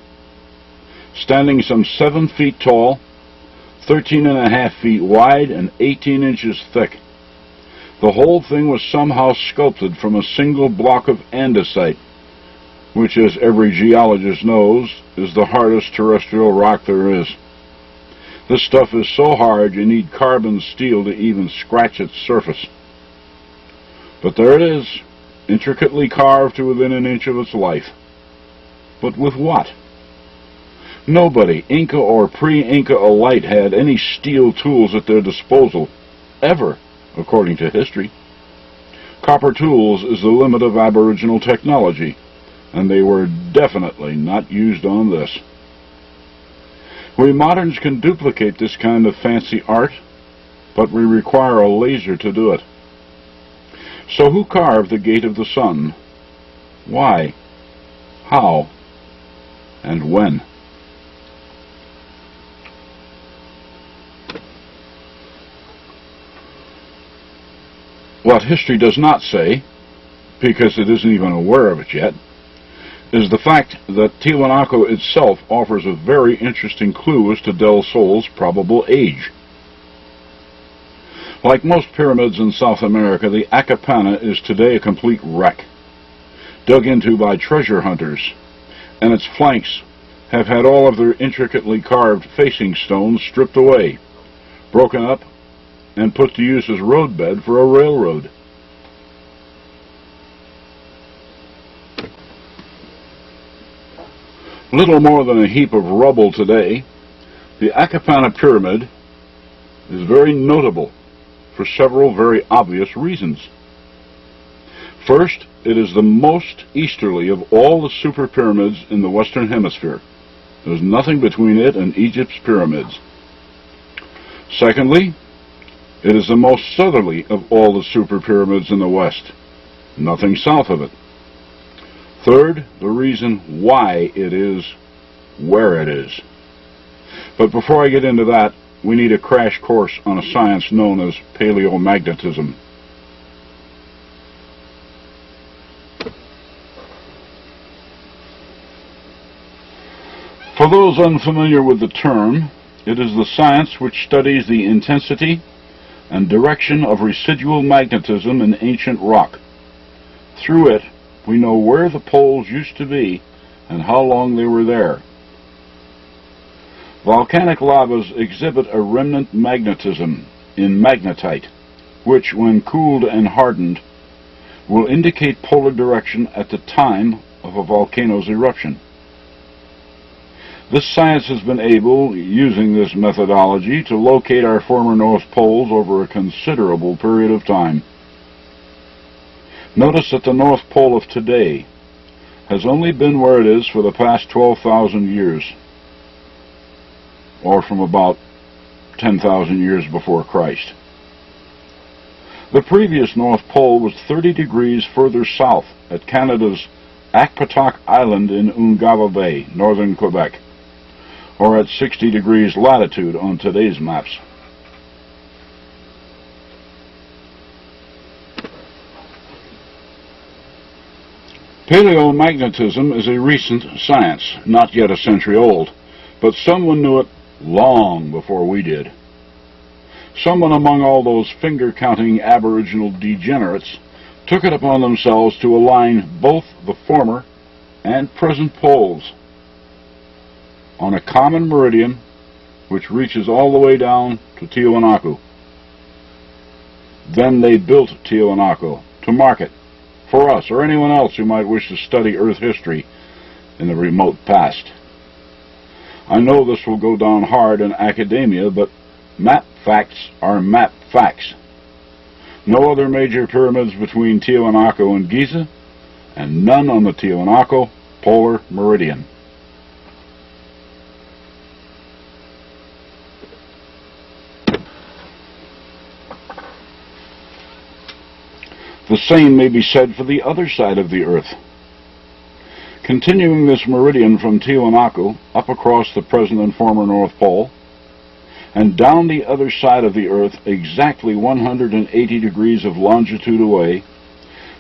A: Standing some 7 feet tall, 13.5 feet wide and 18 inches thick. The whole thing was somehow sculpted from a single block of andesite, which, as every geologist knows, is the hardest terrestrial rock there is. This stuff is so hard you need carbon steel to even scratch its surface. But there it is, intricately carved to within an inch of its life. But with what? Nobody, Inca or pre-Inca alike, had any steel tools at their disposal, ever, according to history. Copper tools is the limit of Aboriginal technology, and they were definitely not used on this. We moderns can duplicate this kind of fancy art, but we require a laser to do it. So who carved the Gate of the Sun? Why? How? And when? What history does not say, because it isn't even aware of it yet, is the fact that Tiwanaku itself offers a very interesting clue as to Del Sol's probable age. Like most pyramids in South America, the Acapana is today a complete wreck, dug into by treasure hunters, and its flanks have had all of their intricately carved facing stones stripped away, broken up and put to use as roadbed for a railroad. Little more than a heap of rubble today, the Akapana Pyramid is very notable for several very obvious reasons. First, it is the most easterly of all the super pyramids in the Western Hemisphere. There's nothing between it and Egypt's pyramids. Secondly, it is the most southerly of all the super pyramids in the West. Nothing south of it. Third, the reason why it is where it is. But before I get into that, we need a crash course on a science known as paleomagnetism. For those unfamiliar with the term, it is the science which studies the intensity and direction of residual magnetism in ancient rock. Through it, we know where the poles used to be and how long they were there. Volcanic lavas exhibit a remnant magnetism in magnetite, which, when cooled and hardened, will indicate polar direction at the time of a volcano's eruption. This science has been able, using this methodology, to locate our former North Poles over a considerable period of time. Notice that the North Pole of today has only been where it is for the past 12,000 years, or from about 10,000 years before Christ. The previous North Pole was 30 degrees further south at Canada's Akpatak Island in Ungava Bay, northern Quebec, or at 60 degrees latitude on today's maps. Paleomagnetism is a recent science, not yet a century old, but someone knew it long before we did. Someone among all those finger-counting aboriginal degenerates took it upon themselves to align both the former and present poles on a common meridian which reaches all the way down to Tiwanaku. Then they built Tiwanaku to mark it for us or anyone else who might wish to study Earth history in the remote past. I know this will go down hard in academia, but map facts are map facts. No other major pyramids between Tiwanaku and Giza, and none on the Tiwanaku polar meridian. The same may be said for the other side of the Earth. Continuing this meridian from Tiwanaku up across the present and former North Pole, and down the other side of the Earth exactly 180 degrees of longitude away,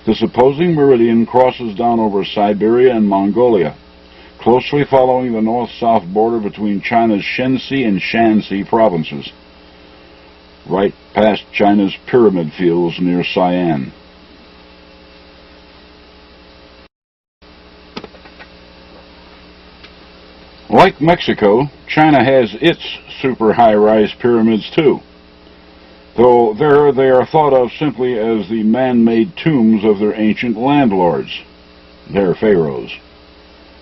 A: the supposing meridian crosses down over Siberia and Mongolia, closely following the north-south border between China's Shenxi and Shanxi provinces, right past China's pyramid fields near Sian. Like Mexico, China has its super high-rise pyramids too, though there they are thought of simply as the man-made tombs of their ancient landlords, their pharaohs.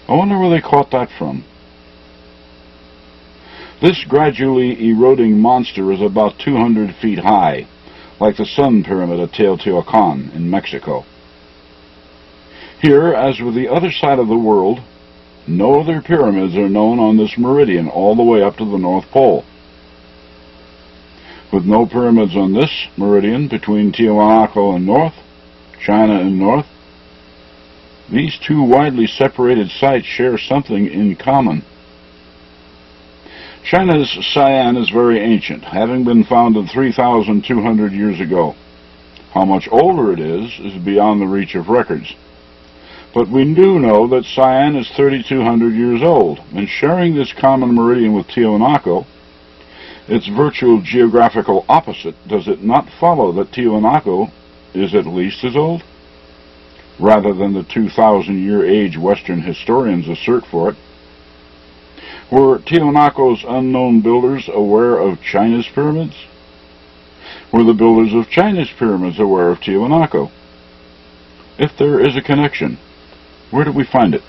A: I wonder where they caught that from. This gradually eroding monster is about 200 feet high, like the Sun Pyramid at Teotihuacan in Mexico. Here, as with the other side of the world, no other pyramids are known on this meridian all the way up to the North Pole. With no pyramids on this meridian between Tiwanaku and north, China and north, these two widely separated sites share something in common. China's Sian is very ancient, having been founded 3,200 years ago. How much older it is beyond the reach of records. But we do know that Sian is 3,200 years old, and sharing this common meridian with Tiwanaku, its virtual geographical opposite, does it not follow that Tiwanaku is at least as old? Rather than the 2,000-year age Western historians assert for it. Were Tiwanaku's unknown builders aware of China's pyramids? Were the builders of China's pyramids aware of Tiwanaku? If there is a connection, where do we find it?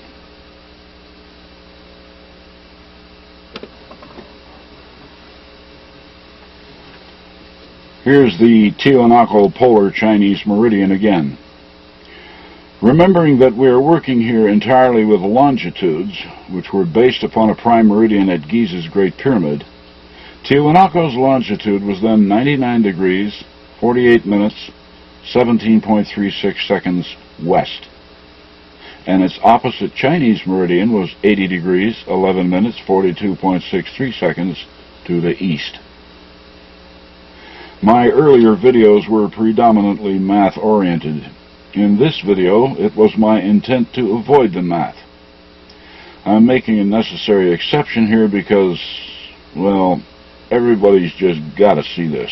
A: Here's the Tiwanaku polar Chinese meridian again. Remembering that we are working here entirely with longitudes, which were based upon a prime meridian at Giza's Great Pyramid, Tiwanaku's longitude was then 99 degrees, 48 minutes, 17.36 seconds west, and its opposite Chinese meridian was 80 degrees, 11 minutes, 42.63 seconds to the east. My earlier videos were predominantly math-oriented. In this video, it was my intent to avoid the math. I'm making a necessary exception here because, well, everybody's just got to see this.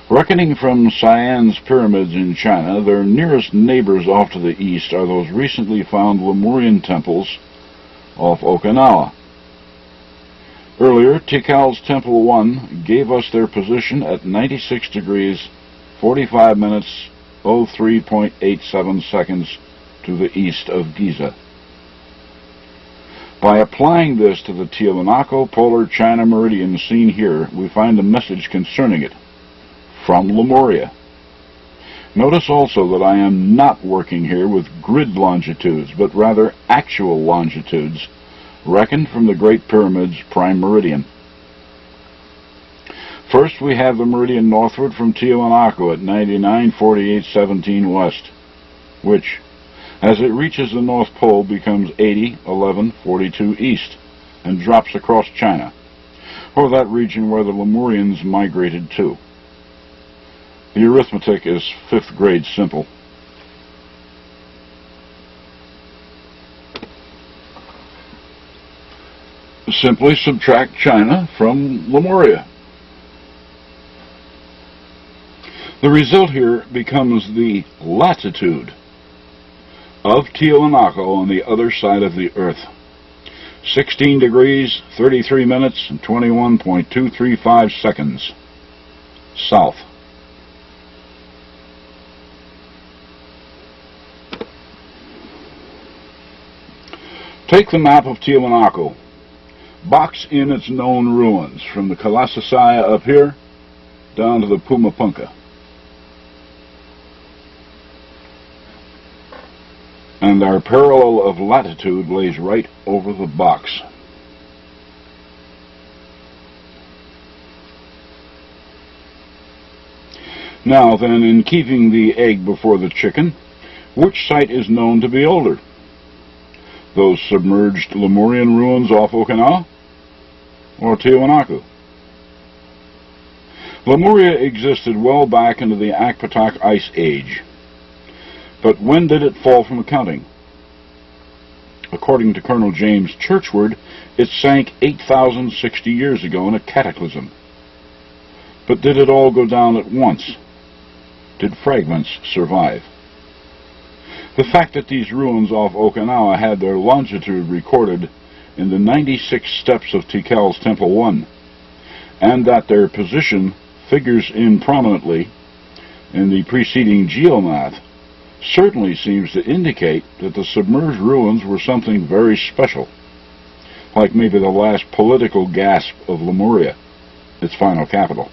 A: Reckoning from Siam's pyramids in China, their nearest neighbors off to the east are those recently found Lemurian temples off Okinawa. Earlier, Tikal's Temple 1 gave us their position at 96 degrees, 45 minutes, 03.87 seconds to the east of Giza. By applying this to the Tiwanaku polar China meridian seen here, we find a message concerning it from Lemuria. Notice also that I am not working here with grid longitudes, but rather actual longitudes, reckoned from the Great Pyramid's prime meridian. First, we have the meridian northward from Tiwanaku at 99:48:17 west, which, as it reaches the North Pole, becomes 80:11:42 east and drops across China, or that region where the Lemurians migrated to. The arithmetic is 5th grade simple. Simply subtract China from Lemuria. The result here becomes the latitude of Tiwanaku on the other side of the Earth. 16 degrees, 33 minutes, and 21.235 seconds south. Take the map of Tiwanaku. Box in its known ruins, from the Kalasasaya up here down to the Pumapunka. And our parallel of latitude lays right over the box. Now then, in keeping the egg before the chicken, which site is known to be older? Those submerged Lemurian ruins off Okinawa, or Tiwanaku? Lemuria existed well back into the Akpatak Ice Age. But when did it fall from accounting? According to Colonel James Churchward, it sank 8,060 years ago in a cataclysm. But did it all go down at once? Did fragments survive? The fact that these ruins off Okinawa had their longitude recorded in the 96 steps of Tikal's Temple 1, and that their position figures in prominently in the preceding geomath, certainly seems to indicate that the submerged ruins were something very special, like maybe the last political gasp of Lemuria, its final capital.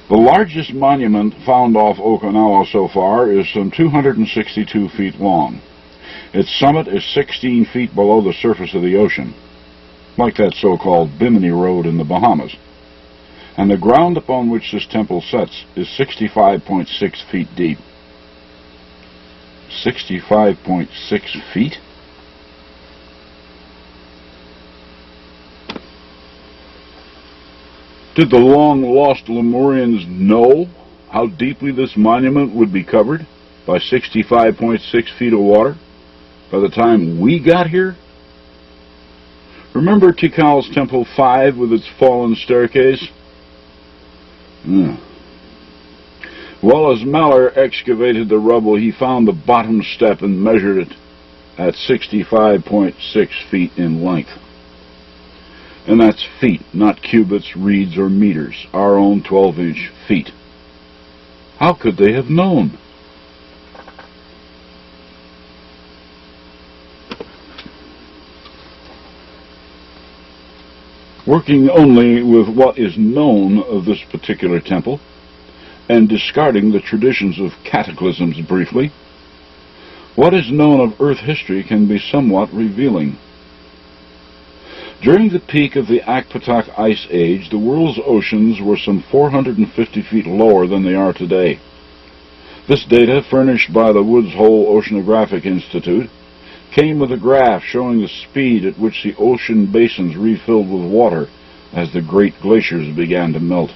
A: The largest monument found off Okinawa so far is some 262 feet long. Its summit is 16 feet below the surface of the ocean, like that so-called Bimini Road in the Bahamas. And the ground upon which this temple sets is 65.6 feet deep. 65.6 feet? Did the long-lost Lemurians know how deeply this monument would be covered by 65.6 feet of water by the time we got here? Remember Tikal's Temple 5 with its fallen staircase? Well, as Maller excavated the rubble, he found the bottom step and measured it at 65.6 feet in length. And that's feet, not cubits, reeds, or meters, our own 12-inch feet. How could they have known? Working only with what is known of this particular temple, and discarding the traditions of cataclysms briefly, what is known of Earth history can be somewhat revealing. During the peak of the Akpatak Ice Age, the world's oceans were some 450 feet lower than they are today. This data, furnished by the Woods Hole Oceanographic Institute, came with a graph showing the speed at which the ocean basins refilled with water as the great glaciers began to melt.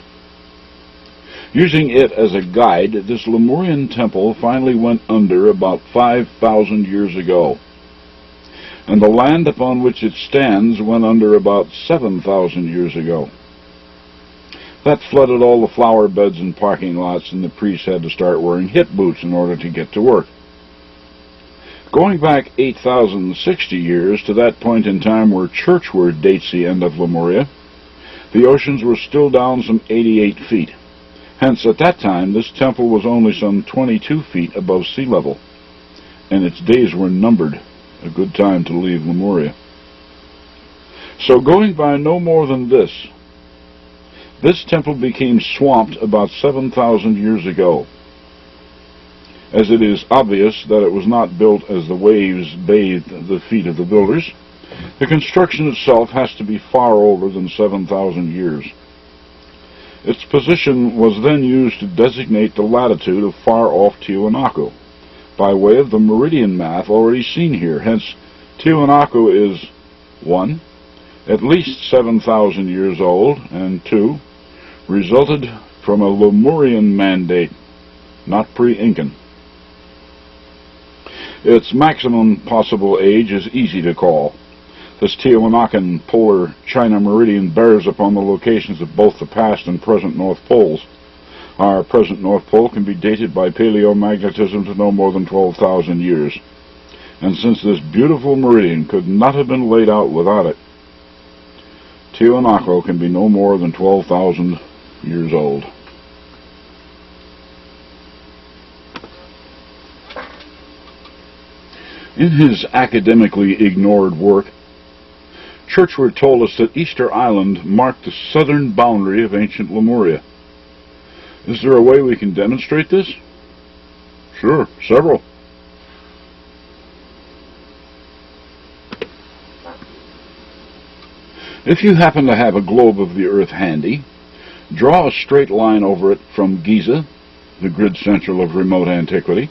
A: Using it as a guide, this Lemurian temple finally went under about 5,000 years ago, and the land upon which it stands went under about 7,000 years ago. That flooded all the flower beds and parking lots, and the priests had to start wearing hip boots in order to get to work. Going back 8,060 years to that point in time where Churchward dates the end of Lemuria, the oceans were still down some 88 feet. Hence, at that time, this temple was only some 22 feet above sea level, and its days were numbered, a good time to leave Lemuria. So going by no more than this temple became swamped about 7,000 years ago. As it is obvious that it was not built as the waves bathed the feet of the builders, the construction itself has to be far older than 7,000 years. Its position was then used to designate the latitude of far-off Tiwanaku, by way of the meridian math already seen here. Hence, Tiwanaku is 1. At least 7,000 years old, and 2. Resulted from a Lemurian mandate, not pre-Incan. Its maximum possible age is easy to call. This Tiwanakan polar China meridian bears upon the locations of both the past and present North Poles. Our present North Pole can be dated by paleomagnetism to no more than 12,000 years. And since this beautiful meridian could not have been laid out without it, Tiwanaku can be no more than 12,000 years old. In his academically ignored work, Churchward told us that Easter Island marked the southern boundary of ancient Lemuria. Is there a way we can demonstrate this? Sure, several. If you happen to have a globe of the Earth handy, draw a straight line over it from Giza, the grid central of remote antiquity,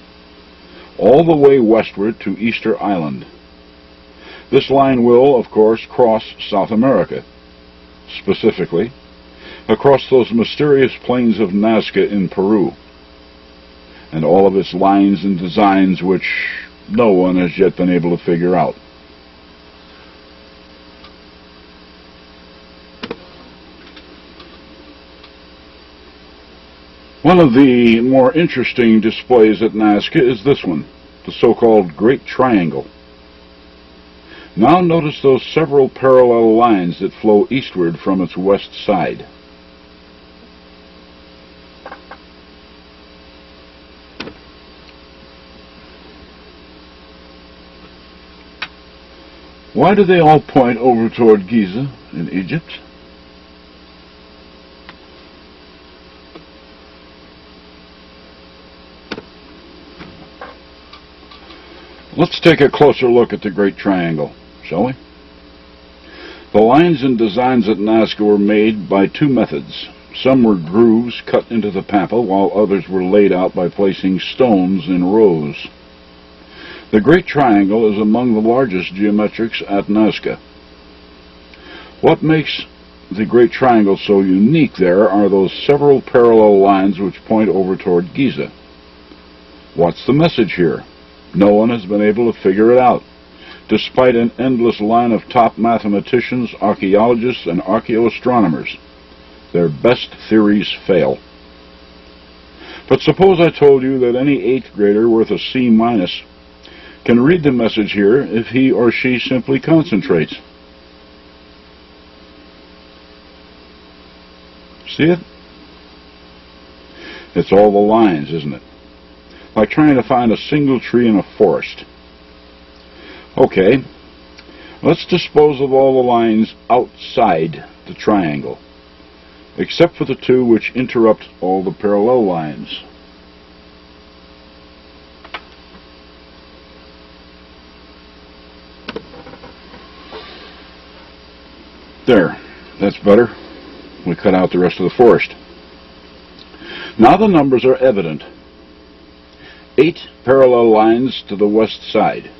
A: all the way westward to Easter Island. This line will, of course, cross South America, specifically across those mysterious plains of Nazca in Peru, and all of its lines and designs which no one has yet been able to figure out. One of the more interesting displays at Nazca is this one, the so-called Great Triangle. Now notice those several parallel lines that flow eastward from its west side. Why do they all point over toward Giza in Egypt? Let's take a closer look at the Great Triangle, shall we? The lines and designs at Nazca were made by two methods. Some were grooves cut into the pampa, while others were laid out by placing stones in rows. The Great Triangle is among the largest geometrics at Nazca. What makes the Great Triangle so unique there are those several parallel lines which point over toward Giza. What's the message here? No one has been able to figure it out, despite an endless line of top mathematicians, archaeologists, and archaeoastronomers. Their best theories fail. But suppose I told you that any 8th grader worth a C- can read the message here if he or she simply concentrates. See it? It's all the lines, isn't it? Like trying to find a single tree in a forest. Okay, let's dispose of all the lines outside the triangle, except for the two which interrupt all the parallel lines. There, that's better. We cut out the rest of the forest. Now the numbers are evident. 8 parallel lines to the west side.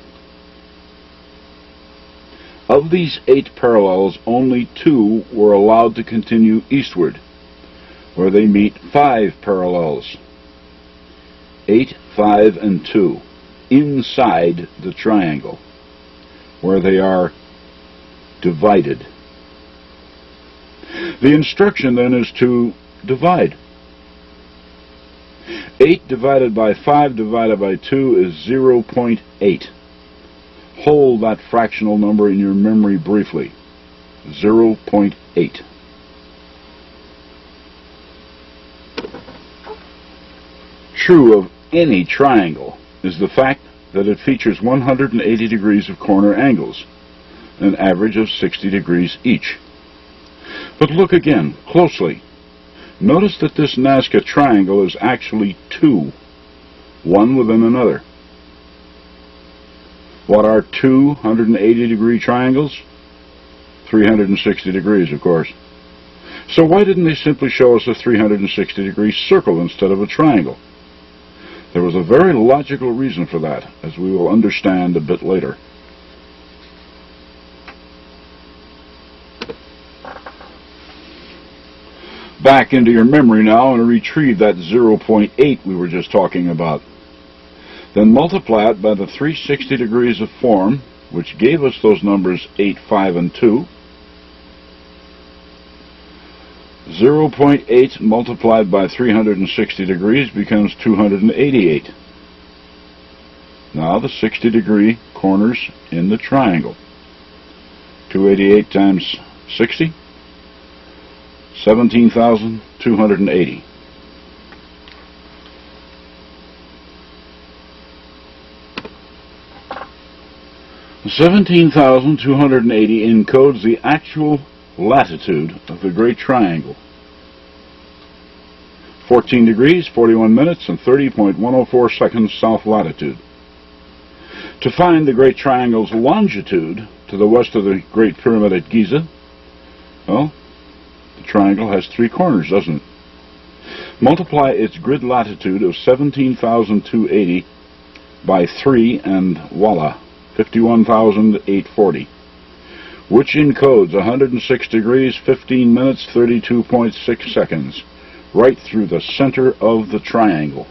A: Of these 8 parallels, only 2 were allowed to continue eastward, where they meet 5 parallels. 8, 5, and 2, inside the triangle, where they are divided. The instruction then is to divide. 8 divided by 5 divided by 2 is 0.8. Hold that fractional number in your memory briefly. 0.8. True of any triangle is the fact that it features 180 degrees of corner angles, an average of 60 degrees each. But look again, closely. Notice that this Nazca triangle is actually 2, one within another. What are 2 180-degree triangles? 360 degrees, of course. So why didn't they simply show us a 360-degree circle instead of a triangle? There was a very logical reason for that, as we will understand a bit later. Back into your memory now and retrieve that 0.8 we were just talking about. Then multiply it by the 360 degrees of form, which gave us those numbers 8, 5, and 2. 0.8 multiplied by 360 degrees becomes 288. Now the 60-degree corners in the triangle. 288 times 60? 17,280. The 17,280 encodes the actual latitude of the Great Triangle. 14 degrees, 41 minutes, and 30.104 seconds south latitude. To find the Great Triangle's longitude to the west of the Great Pyramid at Giza, well, the triangle has 3 corners, doesn't it? Multiply its grid latitude of 17,280 by 3 and voila, 51,840, which encodes 106 degrees, 15 minutes, 32.6 seconds, right through the center of the triangle.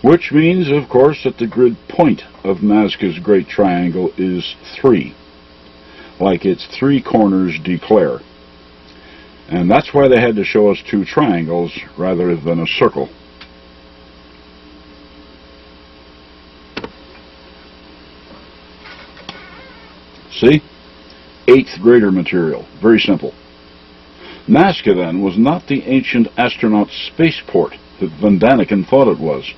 A: Which means, of course, that the grid point of Nazca's Great Triangle is 3. Like its 3 corners declare. And that's why they had to show us 2 triangles rather than a circle. See? 8th grader material. Very simple. Nazca, then, was not the ancient astronaut spaceport that Van Daniken thought it was.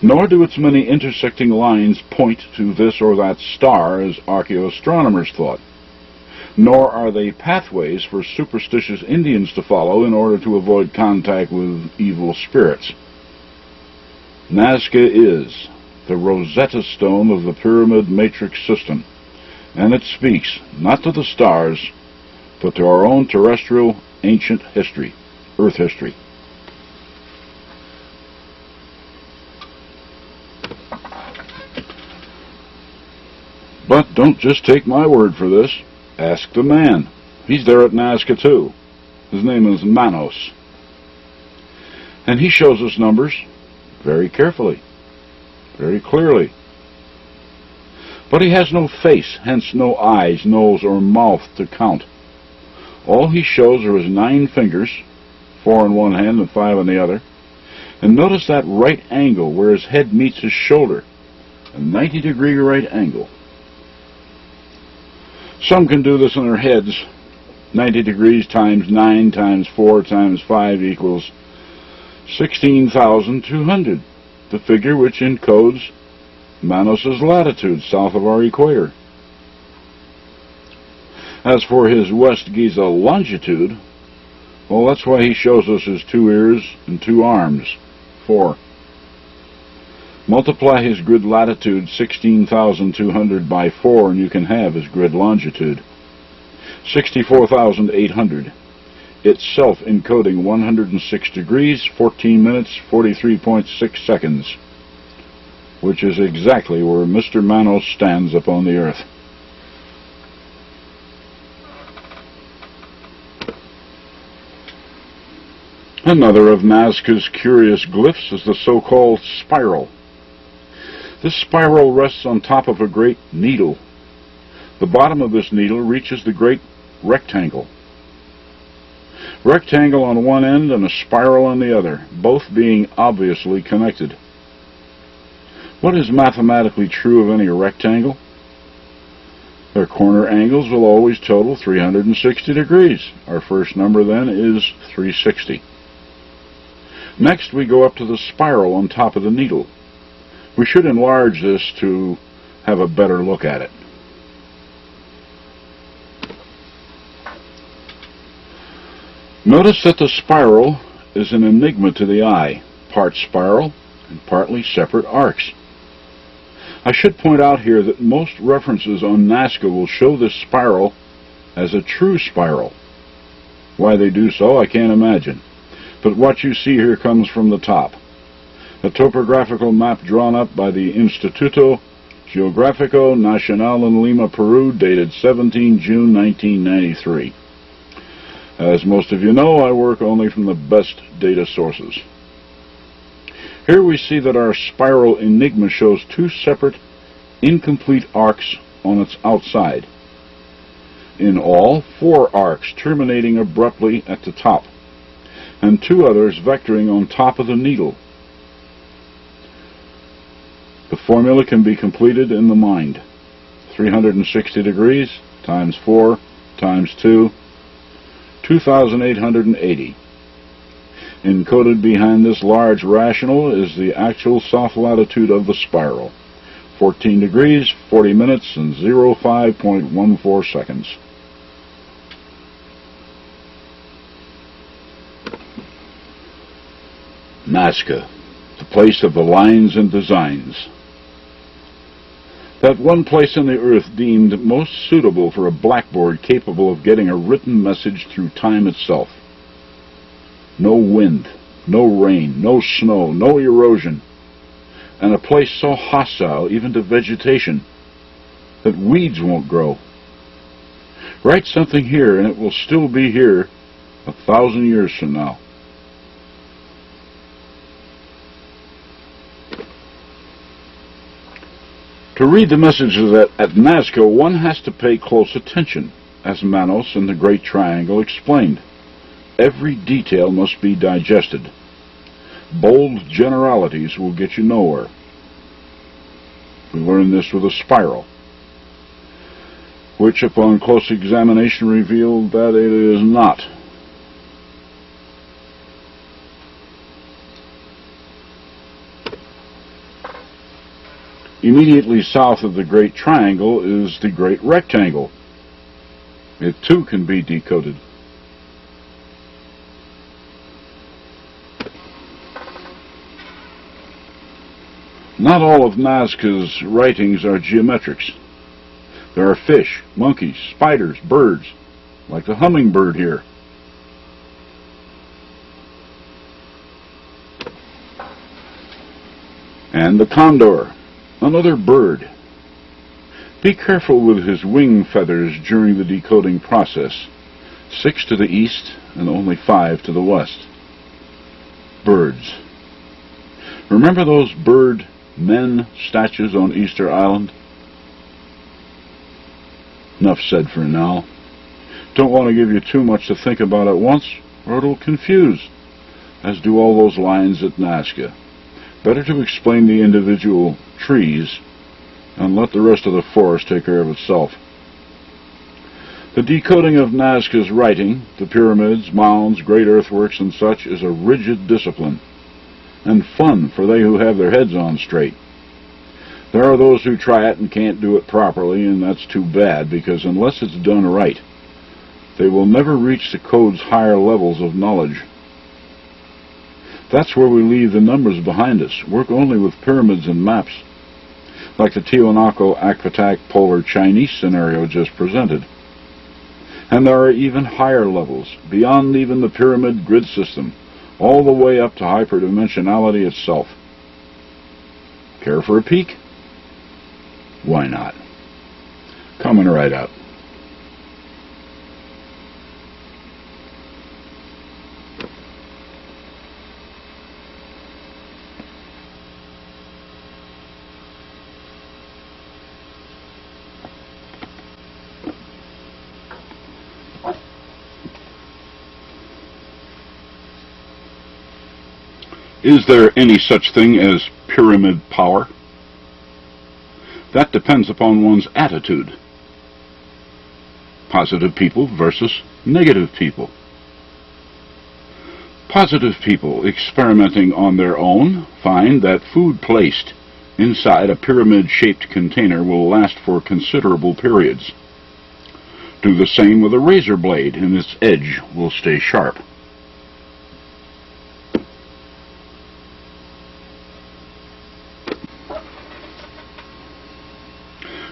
A: Nor do its many intersecting lines point to this or that star as archaeoastronomers thought. Nor are they pathways for superstitious Indians to follow in order to avoid contact with evil spirits. Nazca is the Rosetta Stone of the pyramid matrix system, and it speaks not to the stars, but to our own terrestrial ancient history, Earth history. But don't just take my word for this. Ask the man. He's there at Nazca too. His name is Manos. And he shows us numbers very carefully, very clearly. But he has no face, hence no eyes, nose, or mouth to count. All he shows are his 9 fingers, 4 in one hand and 5 in the other. And notice that right angle where his head meets his shoulder, a 90-degree right angle. Some can do this in their heads, 90 degrees times 9 times 4 times 5 equals 16,200, the figure which encodes Manos's latitude south of our equator. As for his West Giza longitude, well, that's why he shows us his 2 ears and 2 arms, 4. Multiply his grid latitude 16,200 by 4 and you can have his grid longitude, 64,800, itself encoding 106 degrees, 14 minutes, 43.6 seconds, which is exactly where Mr. Manos stands upon the Earth. Another of Nazca's curious glyphs is the so-called spiral. This spiral rests on top of a great needle. The bottom of this needle reaches the great rectangle. Rectangle on one end and a spiral on the other, both being obviously connected. What is mathematically true of any rectangle? Their corner angles will always total 360 degrees. Our first number then is 360. Next we go up to the spiral on top of the needle. We should enlarge this to have a better look at it. Notice that the spiral is an enigma to the eye, part spiral and partly separate arcs. I should point out here that most references on Nazca will show this spiral as a true spiral. Why they do so, I can't imagine. But what you see here comes from the top. A topographical map drawn up by the Instituto Geográfico Nacional in Lima, Peru, dated 17 June 1993. As most of you know, I work only from the best data sources. Here we see that our spiral enigma shows 2 separate, incomplete arcs on its outside. In all, 4 arcs terminating abruptly at the top, and 2 others vectoring on top of the needle. The formula can be completed in the mind. 360 degrees times 4 times 2, 2,880. Encoded behind this large rational is the actual south latitude of the spiral, 14 degrees, 40 minutes, and 05.14 seconds. Nazca, the place of the lines and designs. That one place on the Earth deemed most suitable for a blackboard capable of getting a written message through time itself. No wind, no rain, no snow, no erosion, and a place so hostile even to vegetation that weeds won't grow. Write something here and it will still be here 1,000 years from now. To read the messages at Nazca, one has to pay close attention, as Manos in the Great Triangle explained. Every detail must be digested. Bold generalities will get you nowhere. We learned this with a spiral, which upon close examination revealed that it is not. Immediately south of the Great Triangle is the Great Rectangle. It too can be decoded. Not all of Nazca's writings are geometrics. There are fish, monkeys, spiders, birds, like the hummingbird here. And the condor, another bird. Be careful with his wing feathers during the decoding process. 6 to the east and only 5 to the west. Birds. Remember those bird men statues on Easter Island? Enough said for now. Don't want to give you too much to think about at once, or it'll confuse, as do all those lines at Nazca. Better to explain the individual trees and let the rest of the forest take care of itself. The decoding of Nazca's writing, the pyramids, mounds, great earthworks, and such, is a rigid discipline, and fun for they who have their heads on straight. There are those who try it and can't do it properly, and that's too bad, because unless it's done right, they will never reach the code's higher levels of knowledge. That's where we leave the numbers behind us, work only with pyramids and maps, like the Tiwanaku-Akpatak polar Chinese scenario just presented. And there are even higher levels, beyond even the pyramid grid system, all the way up to hyperdimensionality itself. Care for a peek? Why not? Coming right up. Is there any such thing as pyramid power? That depends upon one's attitude. Positive people versus negative people. Positive people experimenting on their own find that food placed inside a pyramid-shaped container will last for considerable periods. Do the same with a razor blade, and its edge will stay sharp.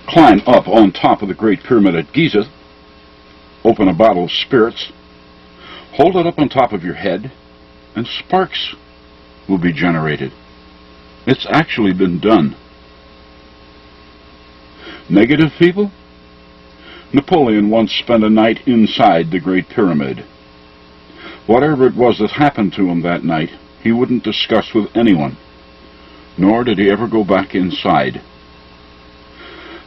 A: Climb up on top of the Great Pyramid at Giza, open a bottle of spirits, hold it up on top of your head, and sparks will be generated. It's actually been done. Negative people? Napoleon once spent a night inside the Great Pyramid. Whatever it was that happened to him that night, he wouldn't discuss with anyone, nor did he ever go back inside.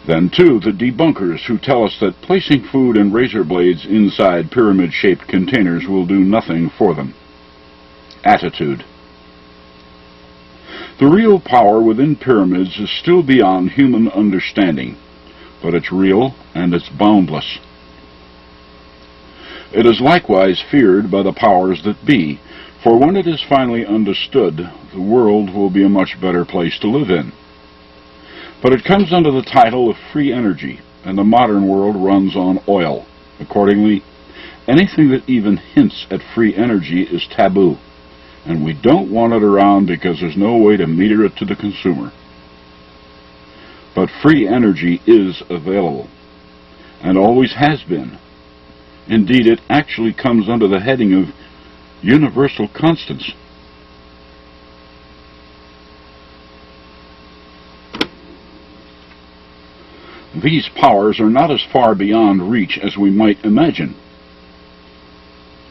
A: Then, too, the debunkers who tell us that placing food and razor blades inside pyramid-shaped containers will do nothing for them. Attitude. The real power within pyramids is still beyond human understanding, but it's real and it's boundless. It is likewise feared by the powers that be, for when it is finally understood, the world will be a much better place to live in. But it comes under the title of free energy, and the modern world runs on oil. Accordingly, anything that even hints at free energy is taboo, and we don't want it around because there's no way to meter it to the consumer. But free energy is available, and always has been. Indeed, it actually comes under the heading of universal constants. These powers are not as far beyond reach as we might imagine.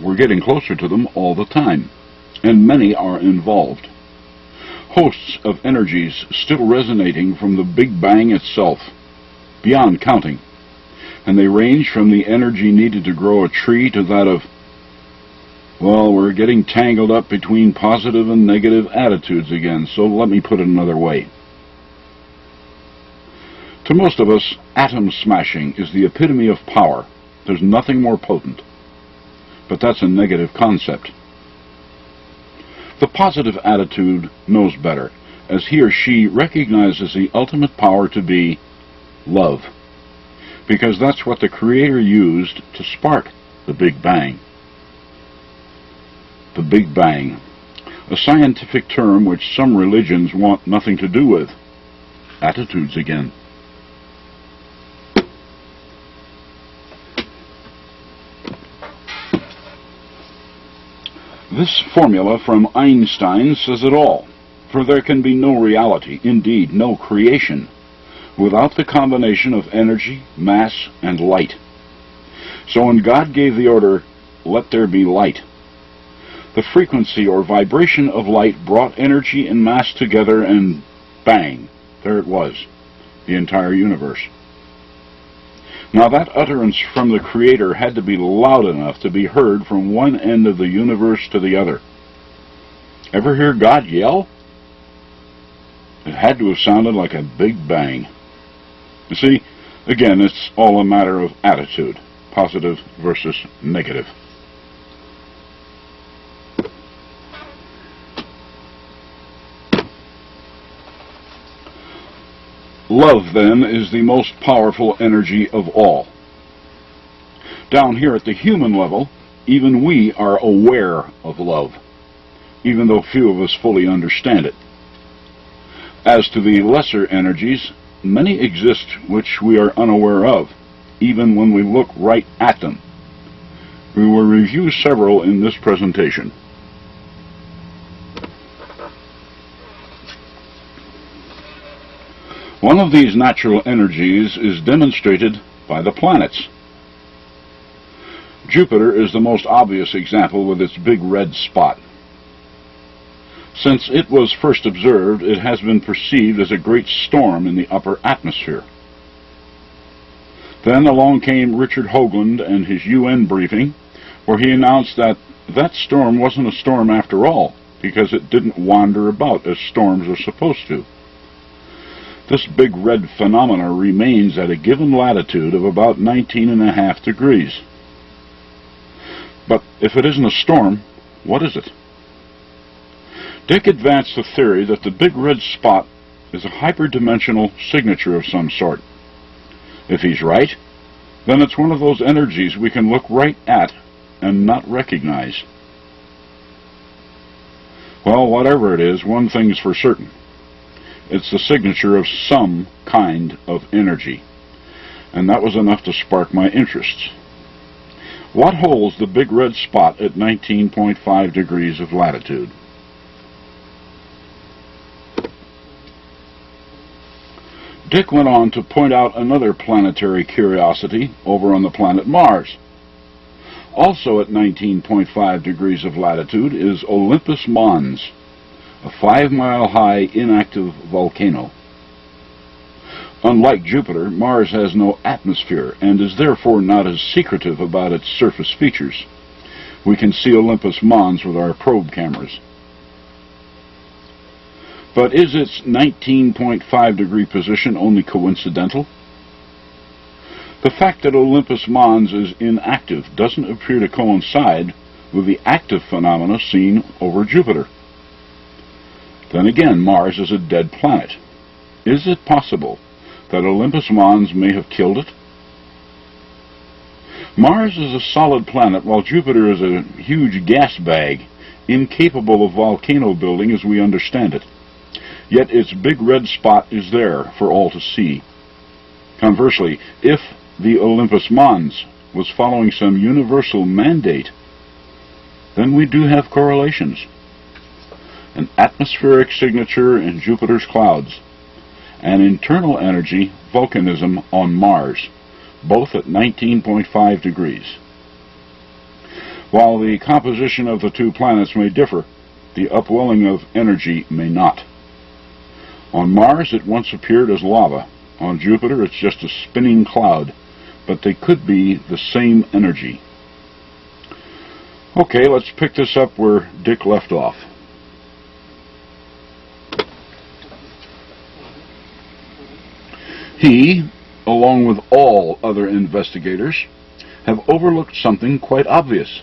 A: We're getting closer to them all the time, and many are involved. Hosts of energies still resonating from the Big Bang itself, beyond counting, and they range from the energy needed to grow a tree to that of, well, we're getting tangled up between positive and negative attitudes again, so let me put it another way. To most of us, atom smashing is the epitome of power. There's nothing more potent. But that's a negative concept. The positive attitude knows better, as he or she recognizes the ultimate power to be love, because that's what the Creator used to spark the Big Bang. The Big Bang, a scientific term which some religions want nothing to do with. Attitudes again. This formula from Einstein says it all, for there can be no reality, indeed no creation, without the combination of energy, mass, and light. So when God gave the order, "Let there be light," the frequency or vibration of light brought energy and mass together, and bang, there it was, the entire universe. Now that utterance from the Creator had to be loud enough to be heard from one end of the universe to the other. Ever hear God yell? It had to have sounded like a big bang. You see, again, it's all a matter of attitude. positive versus negative. Love, then, is the most powerful energy of all. Down here at the human level, even we are aware of love, even though few of us fully understand it. As to the lesser energies, many exist which we are unaware of, even when we look right at them. We will review several in this presentation. One of these natural energies is demonstrated by the planets. Jupiter is the most obvious example with its big red spot. Since it was first observed, it has been perceived as a great storm in the upper atmosphere. Then along came Richard Hoagland and his UN briefing, where he announced that that storm wasn't a storm after all, because it didn't wander about as storms are supposed to. This big red phenomena remains at a given latitude of about 19.5 degrees. But if it isn't a storm, what is it? Dick advanced the theory that the big red spot is a hyperdimensional signature of some sort. If he's right, then it's one of those energies we can look right at and not recognize. Well, whatever it is, one thing's for certain. It's the signature of some kind of energy, and that was enough to spark my interest. What holds the big red spot at 19.5 degrees of latitude? Dick went on to point out another planetary curiosity over on the planet Mars. Also at 19.5 degrees of latitude is Olympus Mons, a 5-mile-high inactive volcano. Unlike Jupiter, Mars has no atmosphere and is therefore not as secretive about its surface features. We can see Olympus Mons with our probe cameras. But is its 19.5 degree position only coincidental? The fact that Olympus Mons is inactive doesn't appear to coincide with the active phenomena seen over Jupiter. Then again, Mars is a dead planet. Is it possible that Olympus Mons may have killed it? Mars is a solid planet, while Jupiter is a huge gas bag, incapable of volcano building as we understand it. Yet its big red spot is there for all to see. Conversely, if the Olympus Mons was following some universal mandate, then we do have correlations. An atmospheric signature in Jupiter's clouds, and internal energy, volcanism, on Mars, both at 19.5 degrees. While the composition of the two planets may differ, the upwelling of energy may not. On Mars it once appeared as lava. On Jupiter it's just a spinning cloud, but they could be the same energy. Okay, let's pick this up where Dick left off. He, along with all other investigators, have overlooked something quite obvious.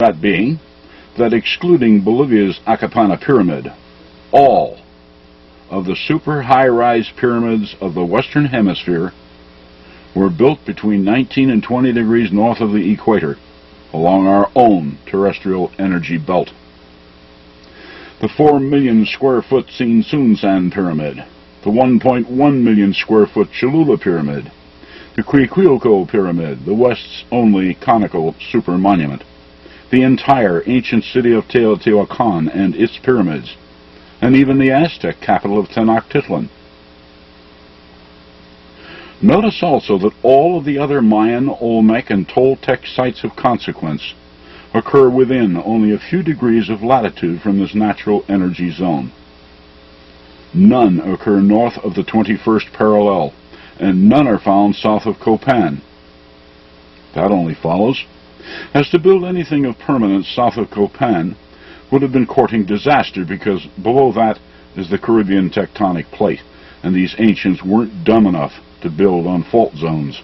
A: That being, that excluding Bolivia's Acapana Pyramid, all of the super high-rise pyramids of the Western Hemisphere were built between 19 and 20 degrees north of the equator, along our own terrestrial energy belt. The 4 million square foot Sinsunsan Pyramid, the 1.1 million square foot Cholula Pyramid, the Quiquilco Pyramid, the West's only conical supermonument, the entire ancient city of Teotihuacan and its pyramids, and even the Aztec capital of Tenochtitlan. Notice also that all of the other Mayan, Olmec, and Toltec sites of consequence occur within only a few degrees of latitude from this natural energy zone. None occur north of the 21st parallel, and none are found south of Copan. That only follows, as to build anything of permanence south of Copan would have been courting disaster, because below that is the Caribbean tectonic plate, and these ancients weren't dumb enough to build on fault zones.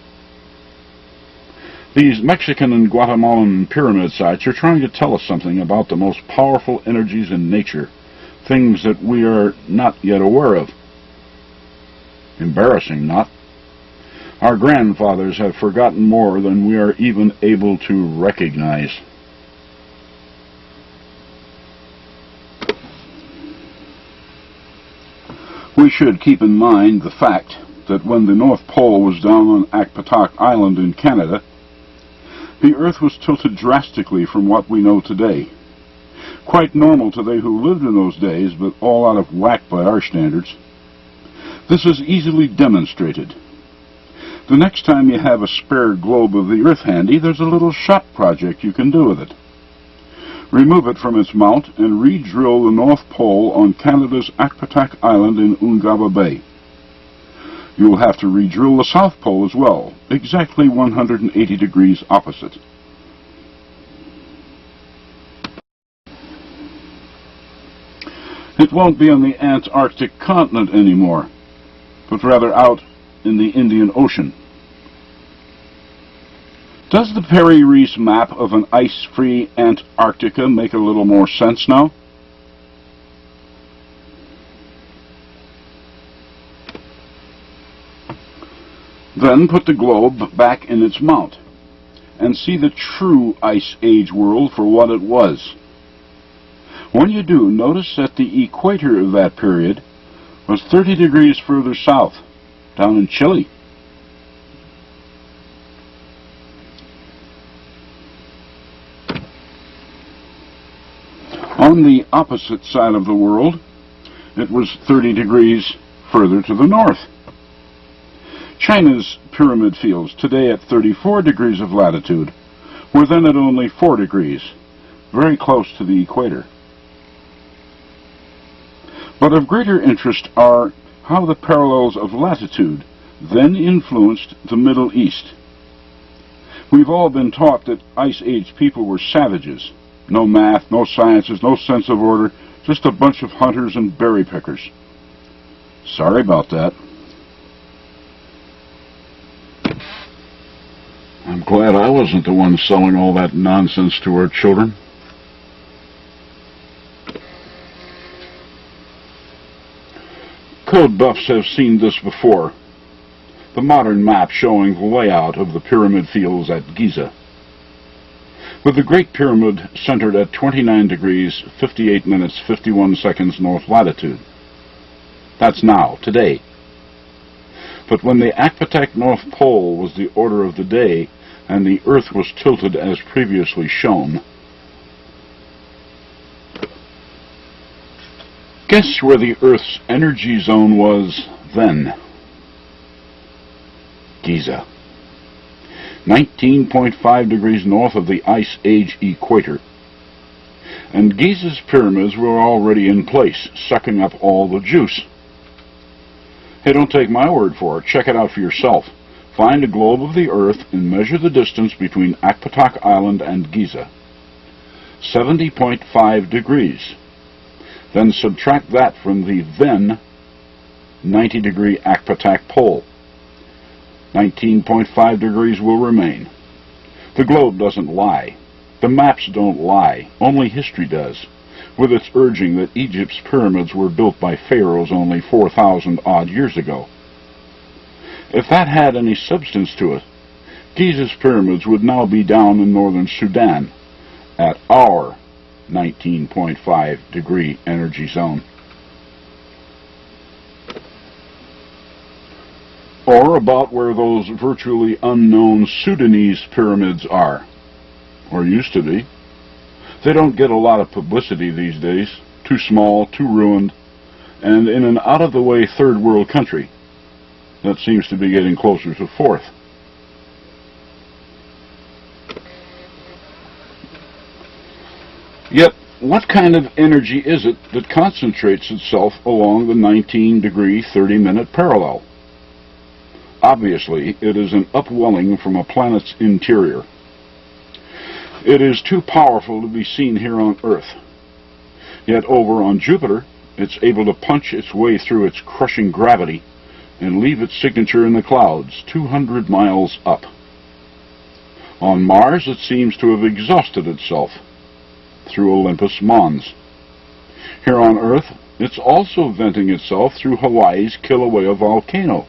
A: These Mexican and Guatemalan pyramid sites are trying to tell us something about the most powerful energies in nature, things that we are not yet aware of. Embarrassing, not? Our grandfathers have forgotten more than we are even able to recognize. We should keep in mind the fact that when the North Pole was down on Akpatak Island in Canada, the Earth was tilted drastically from what we know today. Quite normal to they who lived in those days, but all out of whack by our standards. This is easily demonstrated. The next time you have a spare globe of the Earth handy, there's a little shop project you can do with it. Remove it from its mount and re-drill the North Pole on Canada's Akpatak Island in Ungava Bay. You will have to re-drill the South Pole as well, exactly 180 degrees opposite. It won't be on the Antarctic continent anymore, but rather out in the Indian Ocean. Does the Perry-Reese map of an ice-free Antarctica make a little more sense now? Then put the globe back in its mount and see the true Ice Age world for what it was. When you do, notice that the equator of that period was 30 degrees further south, down in Chile. On the opposite side of the world, it was 30 degrees further to the north. China's pyramid fields, today at 34 degrees of latitude, were then at only 4 degrees, very close to the equator. But of greater interest are how the parallels of latitude then influenced the Middle East. We've all been taught that Ice Age people were savages. No math, no sciences, no sense of order, just a bunch of hunters and berry pickers. Sorry about that. I'm glad I wasn't the one selling all that nonsense to our children. Code buffs have seen this before. The modern map showing the layout of the pyramid fields at Giza. With the Great Pyramid centered at 29 degrees, 58 minutes, 51 seconds north latitude. That's now, today. But when the Akpatak North Pole was the order of the day, and the Earth was tilted as previously shown, guess where the Earth's energy zone was then? Giza. 19.5 degrees north of the Ice Age equator. And Giza's pyramids were already in place, sucking up all the juice. Hey, don't take my word for it. Check it out for yourself. Find a globe of the Earth and measure the distance between Akpatak Island and Giza. 70.5 degrees. Then subtract that from the then 90-degree Akpatak pole. 19.5 degrees will remain. The globe doesn't lie. The maps don't lie. Only history does, with its urging that Egypt's pyramids were built by pharaohs only 4,000 odd years ago. If that had any substance to it, Giza's pyramids would now be down in northern Sudan at our 19.5 degree energy zone. Or about where those virtually unknown Sudanese pyramids are, or used to be. They don't get a lot of publicity these days. Too small, too ruined, and in an out-of-the-way third world country that seems to be getting closer to fourth. Yet, what kind of energy is it that concentrates itself along the 19-degree, 30-minute parallel? Obviously, it is an upwelling from a planet's interior. It is too powerful to be seen here on Earth. Yet over on Jupiter, it's able to punch its way through its crushing gravity and leave its signature in the clouds 200 miles up. On Mars, it seems to have exhausted itself through Olympus Mons. Here on Earth, it's also venting itself through Hawaii's Kilauea volcano,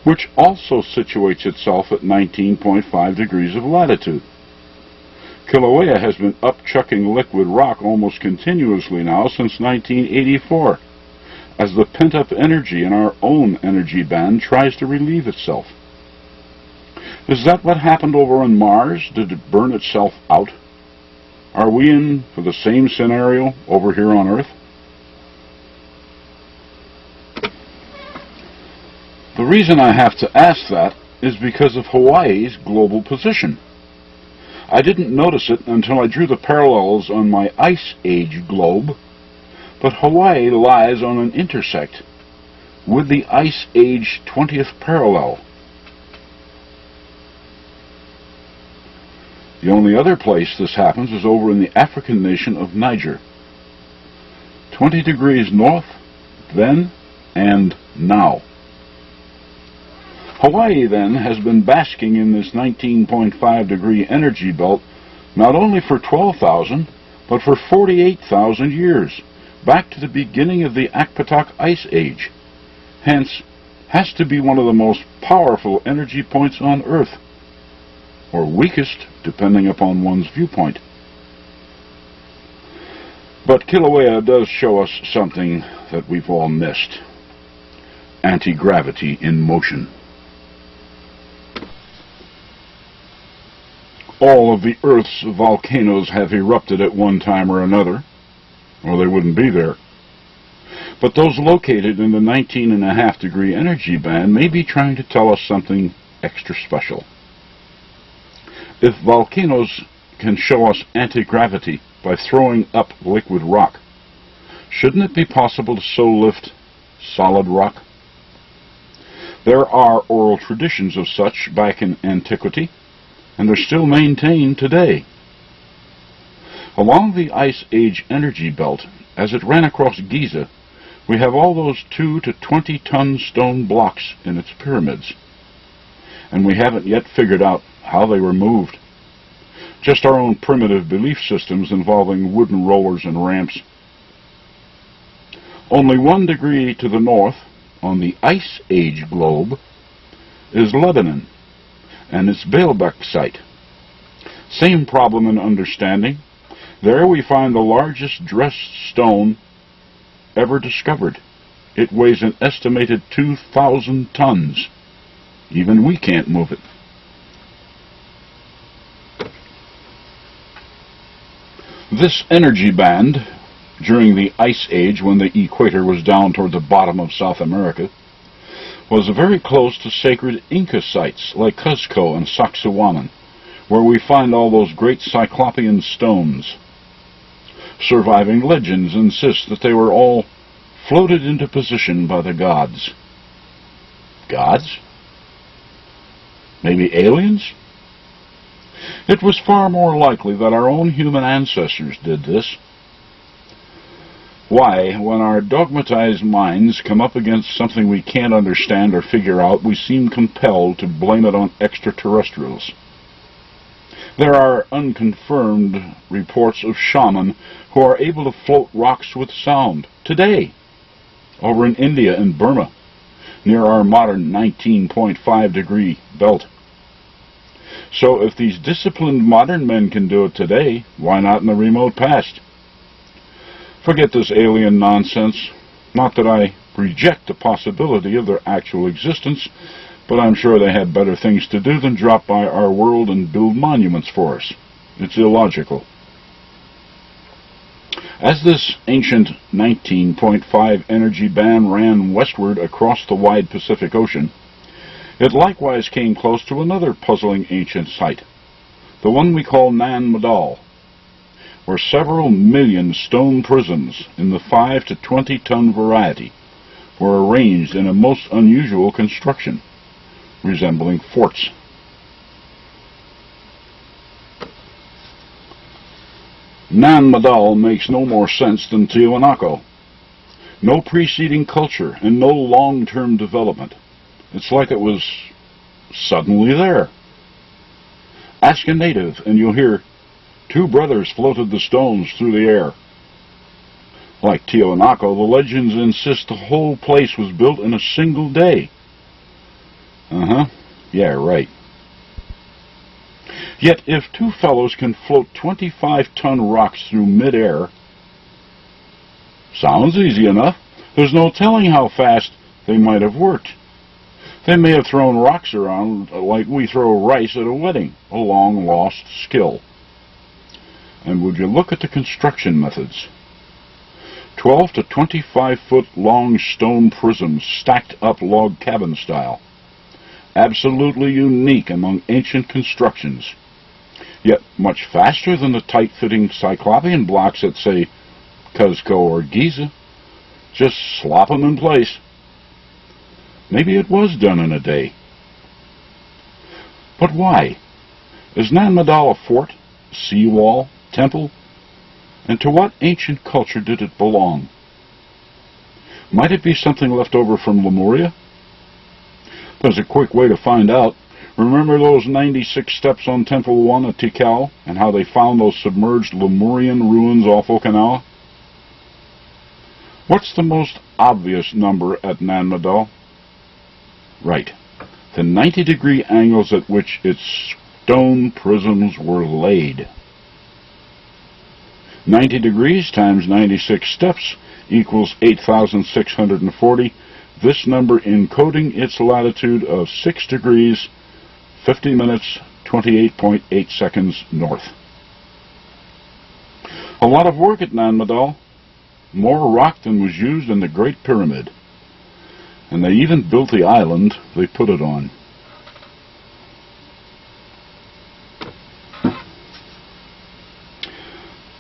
A: which also situates itself at 19.5 degrees of latitude. Kilauea has been upchucking liquid rock almost continuously now since 1984, as the pent-up energy in our own energy band tries to relieve itself. Is that what happened over on Mars? Did it burn itself out? Are we in for the same scenario over here on Earth? The reason I have to ask that is because of Hawaii's global position. I didn't notice it until I drew the parallels on my Ice Age globe, but Hawaii lies on an intersect with the Ice Age 20th parallel. The only other place this happens is over in the African nation of Niger. 20 degrees north, then and now. Hawaii, then, has been basking in this 19.5 degree energy belt not only for 12,000, but for 48,000 years, back to the beginning of the Akpatak Ice Age. Hence, has to be one of the most powerful energy points on Earth, or weakest, depending upon one's viewpoint. But Kilauea does show us something that we've all missed: anti-gravity in motion. All of the Earth's volcanoes have erupted at one time or another, or they wouldn't be there. But those located in the 19.5 degree energy band may be trying to tell us something extra special. If volcanoes can show us anti-gravity by throwing up liquid rock, shouldn't it be possible to so lift solid rock? There are oral traditions of such back in antiquity, and they're still maintained today. Along the Ice Age energy belt, as it ran across Giza, we have all those 2 to 20 ton stone blocks in its pyramids, and we haven't yet figured out how they were moved. Just our own primitive belief systems involving wooden rollers and ramps. Only 1 degree to the north, on the Ice Age globe, is Lebanon and its Baalbek site. Same problem in understanding. There we find the largest dressed stone ever discovered. It weighs an estimated 2,000 tons. Even we can't move it. This energy band, during the Ice Age, when the equator was down toward the bottom of South America, was very close to sacred Inca sites like Cuzco and Sacsayhuaman, where we find all those great cyclopean stones. Surviving legends insist that they were all floated into position by the gods. Gods? Maybe aliens? It was far more likely that our own human ancestors did this. Why, when our dogmatized minds come up against something we can't understand or figure out, we seem compelled to blame it on extraterrestrials. There are unconfirmed reports of shamans who are able to float rocks with sound today, over in India and Burma, near our modern 19.5 degree belt. So if these disciplined modern men can do it today, why not in the remote past? Forget this alien nonsense. Not that I reject the possibility of their actual existence, but I'm sure they had better things to do than drop by our world and build monuments for us. It's illogical. As this ancient 19.5 energy band ran westward across the wide Pacific Ocean, it likewise came close to another puzzling ancient site, the one we call Nan Madol, where several million stone prisons in the 5 to 20 ton variety were arranged in a most unusual construction, resembling forts. Nan Madol makes no more sense than Tiwanaku. No preceding culture and no long-term development. It's like it was suddenly there. Ask a native, and you'll hear, 2 brothers floated the stones through the air. Like Tiwanaku, the legends insist the whole place was built in a single day. Yeah, right. Yet if 2 fellows can float 25-ton rocks through mid-air, sounds easy enough. There's no telling how fast they might have worked. They may have thrown rocks around like we throw rice at a wedding, a long-lost skill. And would you look at the construction methods? 12 to 25-foot long stone prisms stacked up log cabin style. Absolutely unique among ancient constructions, yet much faster than the tight-fitting Cyclopean blocks at, say, Cuzco or Giza. Just slop them in place. Maybe it was done in a day. But why? Is Nan Madol a fort, seawall, temple? And to what ancient culture did it belong? Might it be something left over from Lemuria? There's a quick way to find out. Remember those 96 steps on Temple 1 at Tikal, and how they found those submerged Lemurian ruins off Okinawa? What's the most obvious number at Nan Madol? Right, the 90-degree angles at which its stone prisms were laid. 90 degrees times 96 steps equals 8,640, this number encoding its latitude of 6 degrees, 50 minutes, 28.8 seconds north. A lot of work at Nan Madol, more rock than was used in the Great Pyramid. And they even built the island they put it on.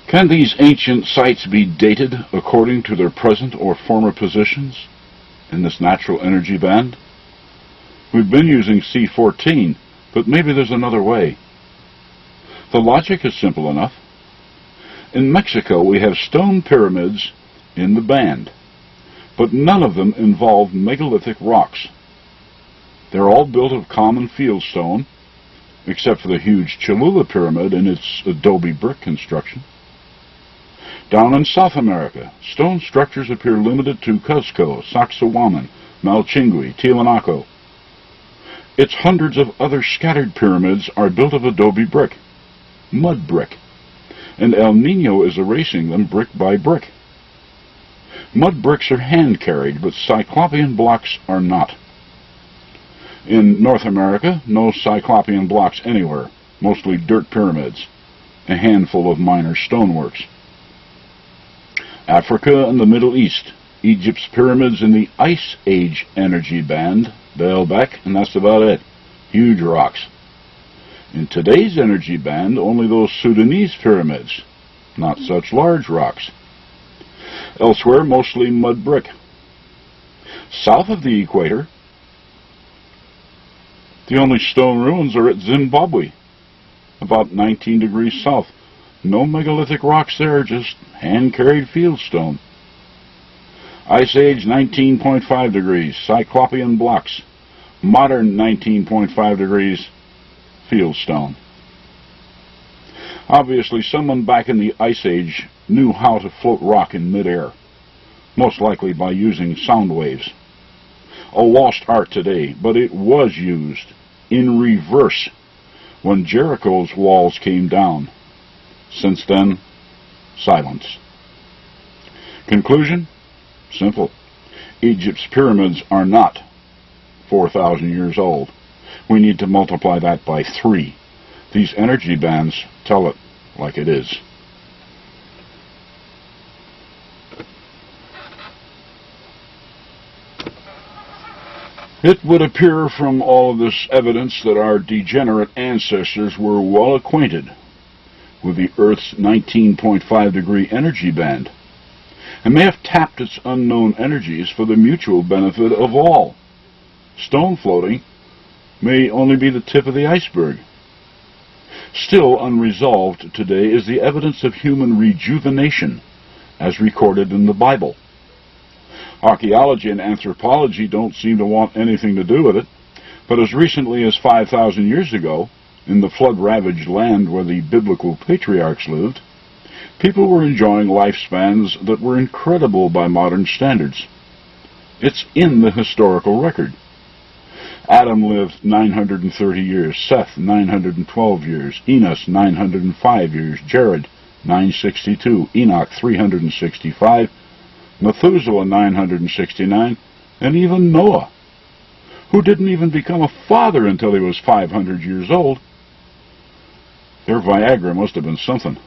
A: Can these ancient sites be dated according to their present or former positions in this natural energy band? We've been using C14, but maybe there's another way. The logic is simple enough. In Mexico, we have stone pyramids in the band, but none of them involve megalithic rocks. They're all built of common fieldstone, except for the huge Cholula pyramid and its adobe brick construction. Down in South America, stone structures appear limited to Cuzco, Sacsayhuaman, Malchingui, Tiwanaku. Its hundreds of other scattered pyramids are built of adobe brick, mud brick, and El Nino is erasing them brick by brick. Mud bricks are hand-carried, but Cyclopean blocks are not. In North America, no Cyclopean blocks anywhere, mostly dirt pyramids, a handful of minor stoneworks. Africa and the Middle East, Egypt's pyramids in the Ice Age energy band, Baalbek, and that's about it. Huge rocks. In today's energy band, only those Sudanese pyramids, not such large rocks. Elsewhere, mostly mud brick. South of the equator, the only stone ruins are at Zimbabwe, about 19 degrees south. No megalithic rocks there, just hand-carried fieldstone. Ice Age, 19.5 degrees, Cyclopean blocks. Modern, 19.5 degrees, fieldstone. Obviously, someone back in the Ice Age knew how to float rock in midair, most likely by using sound waves. A lost art today, but it was used in reverse when Jericho's walls came down. Since then, silence. Conclusion? Simple. Egypt's pyramids are not 4,000 years old. We need to multiply that by 3. These energy bands tell it like it is. It would appear from all of this evidence that our degenerate ancestors were well acquainted with the Earth's 19.5 degree energy band, and may have tapped its unknown energies for the mutual benefit of all. Stone floating may only be the tip of the iceberg. Still unresolved today is the evidence of human rejuvenation, as recorded in the Bible. Archaeology and anthropology don't seem to want anything to do with it, but as recently as 5,000 years ago, In the flood-ravaged land where the biblical patriarchs lived, people were enjoying lifespans that were incredible by modern standards. It's in the historical record. Adam lived 930 years, Seth 912 years, Enos 905 years, Jared 962, Enoch 365, Methuselah 969, and even Noah, who didn't even become a father until he was 500 years old. Their Viagra must have been something.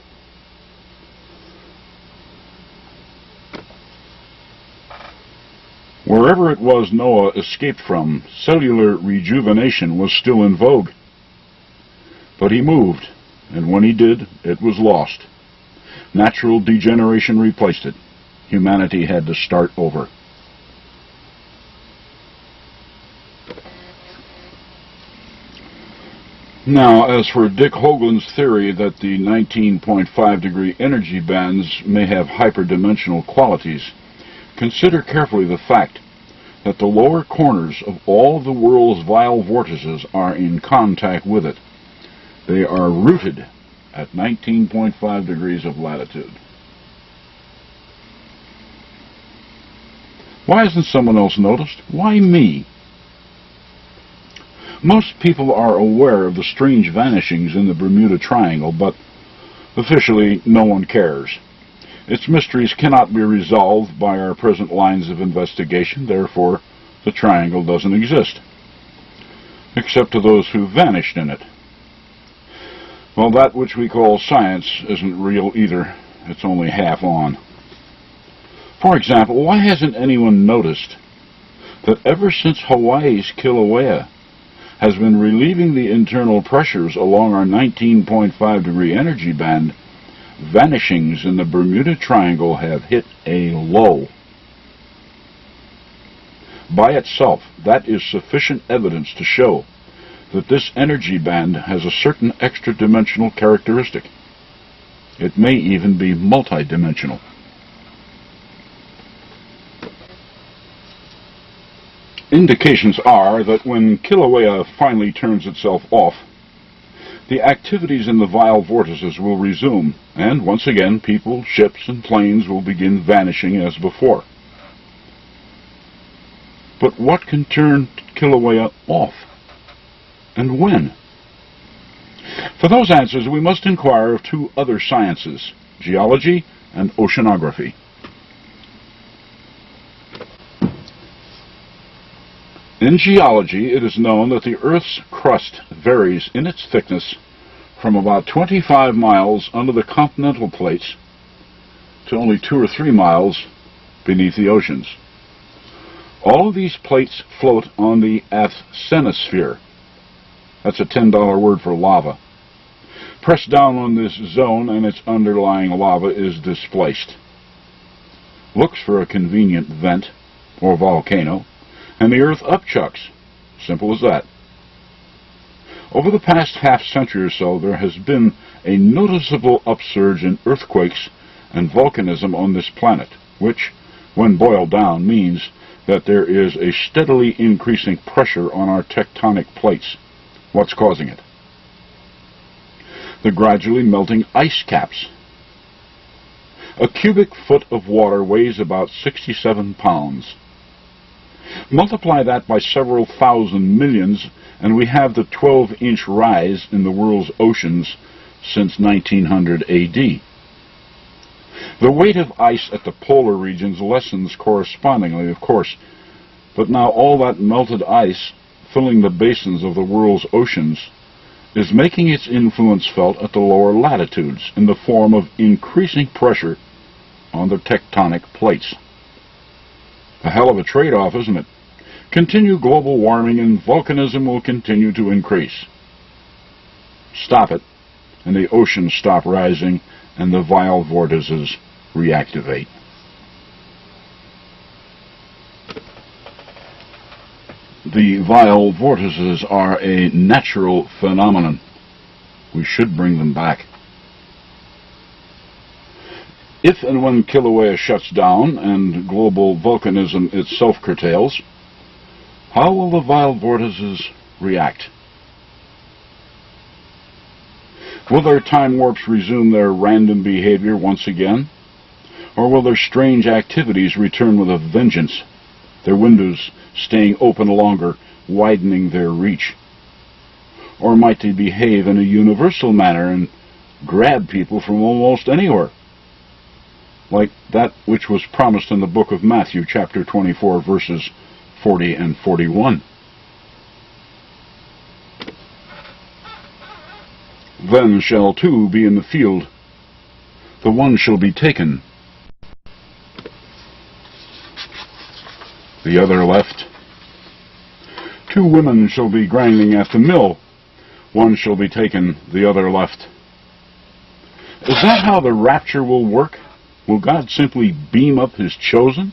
A: Wherever it was Noah escaped from, cellular rejuvenation was still in vogue. But he moved, and when he did, it was lost. Natural degeneration replaced it. Humanity had to start over. Now, as for Dick Hoagland's theory that the 19.5-degree energy bands may have hyperdimensional qualities, consider carefully the fact that the lower corners of all the world's vile vortices are in contact with it. They are rooted at 19.5 degrees of latitude. Why hasn't someone else noticed? Why me? Most people are aware of the strange vanishings in the Bermuda Triangle, but officially no one cares. Its mysteries cannot be resolved by our present lines of investigation, therefore the triangle doesn't exist, except to those who vanished in it. Well, that which we call science isn't real either. It's only half on. For example, why hasn't anyone noticed that ever since Hawaii's Kilauea has been relieving the internal pressures along our 19.5 degree energy band, vanishings in the Bermuda Triangle have hit a low. By itself, that is sufficient evidence to show that this energy band has a certain extra-dimensional characteristic. It may even be multidimensional. Indications are that when Kilauea finally turns itself off, the activities in the vile vortices will resume, and once again people, ships, and planes will begin vanishing as before. But what can turn Kilauea off? And when? For those answers, we must inquire of two other sciences, geology and oceanography. In geology, it is known that the Earth's crust varies in its thickness from about 25 miles under the continental plates to only 2 or 3 miles beneath the oceans. All of these plates float on the asthenosphere. That's a $10 word for lava. Press down on this zone and its underlying lava is displaced. Looks for a convenient vent or volcano, and the Earth upchucks. Simple as that. Over the past half-century or so, there has been a noticeable upsurge in earthquakes and volcanism on this planet, which, when boiled down, means that there is a steadily increasing pressure on our tectonic plates. What's causing it? The gradually melting ice caps. A cubic foot of water weighs about 67 pounds. Multiply that by several thousand millions, and we have the 12-inch rise in the world's oceans since 1900 AD. The weight of ice at the polar regions lessens correspondingly, of course, but now all that melted ice filling the basins of the world's oceans is making its influence felt at the lower latitudes in the form of increasing pressure on the tectonic plates. A hell of a trade-off, isn't it? Continue global warming and volcanism will continue to increase. Stop it, and the oceans stop rising, and the vile vortices reactivate. The vile vortices are a natural phenomenon. We should bring them back. If and when Kilauea shuts down and global volcanism itself curtails, how will the vile vortices react? Will their time warps resume their random behavior once again? Or will their strange activities return with a vengeance, their windows staying open longer, widening their reach? Or might they behave in a universal manner and grab people from almost anywhere, like that which was promised in the book of Matthew, chapter 24, verses 40 and 41? Then shall two be in the field, the one shall be taken, the other left. Two women shall be grinding at the mill, one shall be taken, the other left. Is that how the rapture will work? Will God simply beam up His chosen?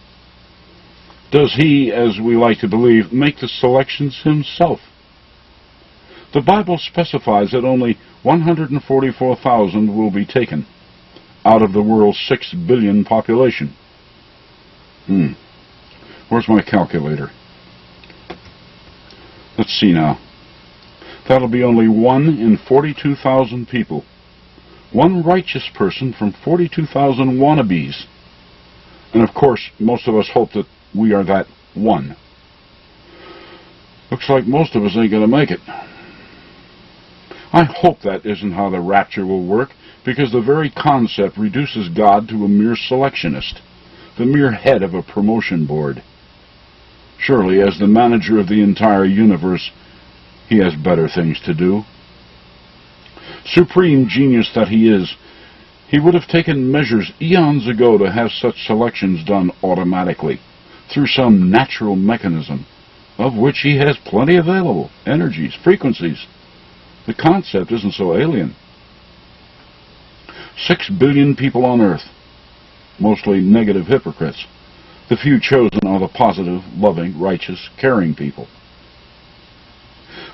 A: Does He, as we like to believe, make the selections Himself? The Bible specifies that only 144,000 will be taken out of the world's 6 billion population. Where's my calculator? Let's see now. That'll be only 1 in 42,000 people. One righteous person from 42,000 wannabes. And of course, most of us hope that we are that one. Looks like most of us ain't going to make it. I hope that isn't how the rapture will work, because the very concept reduces God to a mere selectionist, the mere head of a promotion board. Surely, as the manager of the entire universe, He has better things to do. Supreme genius that He is, He would have taken measures eons ago to have such selections done automatically, through some natural mechanism, of which He has plenty available, energies, frequencies. The concept isn't so alien. 6 billion people on Earth, mostly negative hypocrites. The few chosen are the positive, loving, righteous, caring people.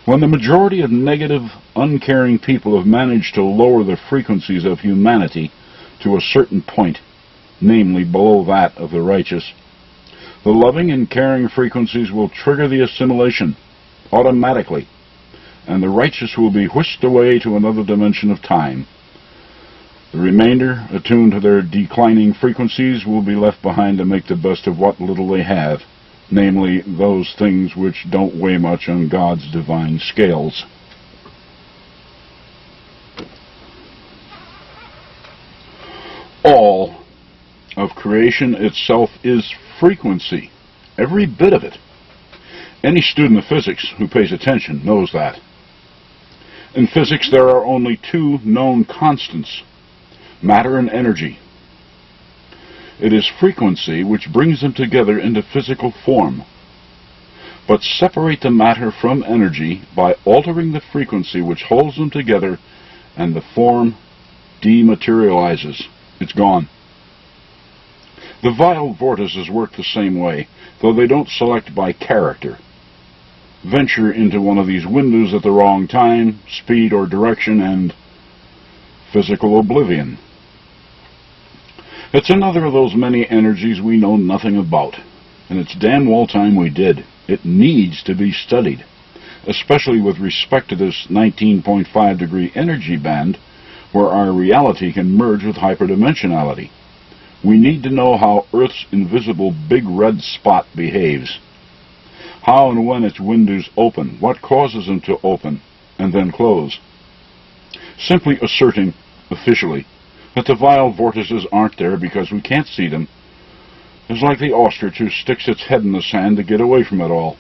A: When the majority of negative, uncaring people have managed to lower the frequencies of humanity to a certain point, namely below that of the righteous, the loving and caring frequencies will trigger the assimilation automatically, and the righteous will be whisked away to another dimension of time. The remainder, attuned to their declining frequencies, will be left behind to make the best of what little they have, namely those things which don't weigh much on God's divine scales. All of creation itself is frequency, every bit of it. Any student of physics who pays attention knows that. In physics, there are only two known constants, matter and energy. It is frequency which brings them together into physical form. But separate the matter from energy by altering the frequency which holds them together, and the form dematerializes. It's gone. The vile vortices work the same way, though they don't select by character. Venture into one of these windows at the wrong time, speed, or direction, and physical oblivion. It's another of those many energies we know nothing about, and it's damn well time we did. It needs to be studied, especially with respect to this 19.5 degree energy band, where our reality can merge with hyperdimensionality. We need to know how Earth's invisible big red spot behaves. How and when its windows open, what causes them to open and then close. Simply asserting, officially, that the vile vortices aren't there because we can't see them is like the ostrich who sticks its head in the sand to get away from it all.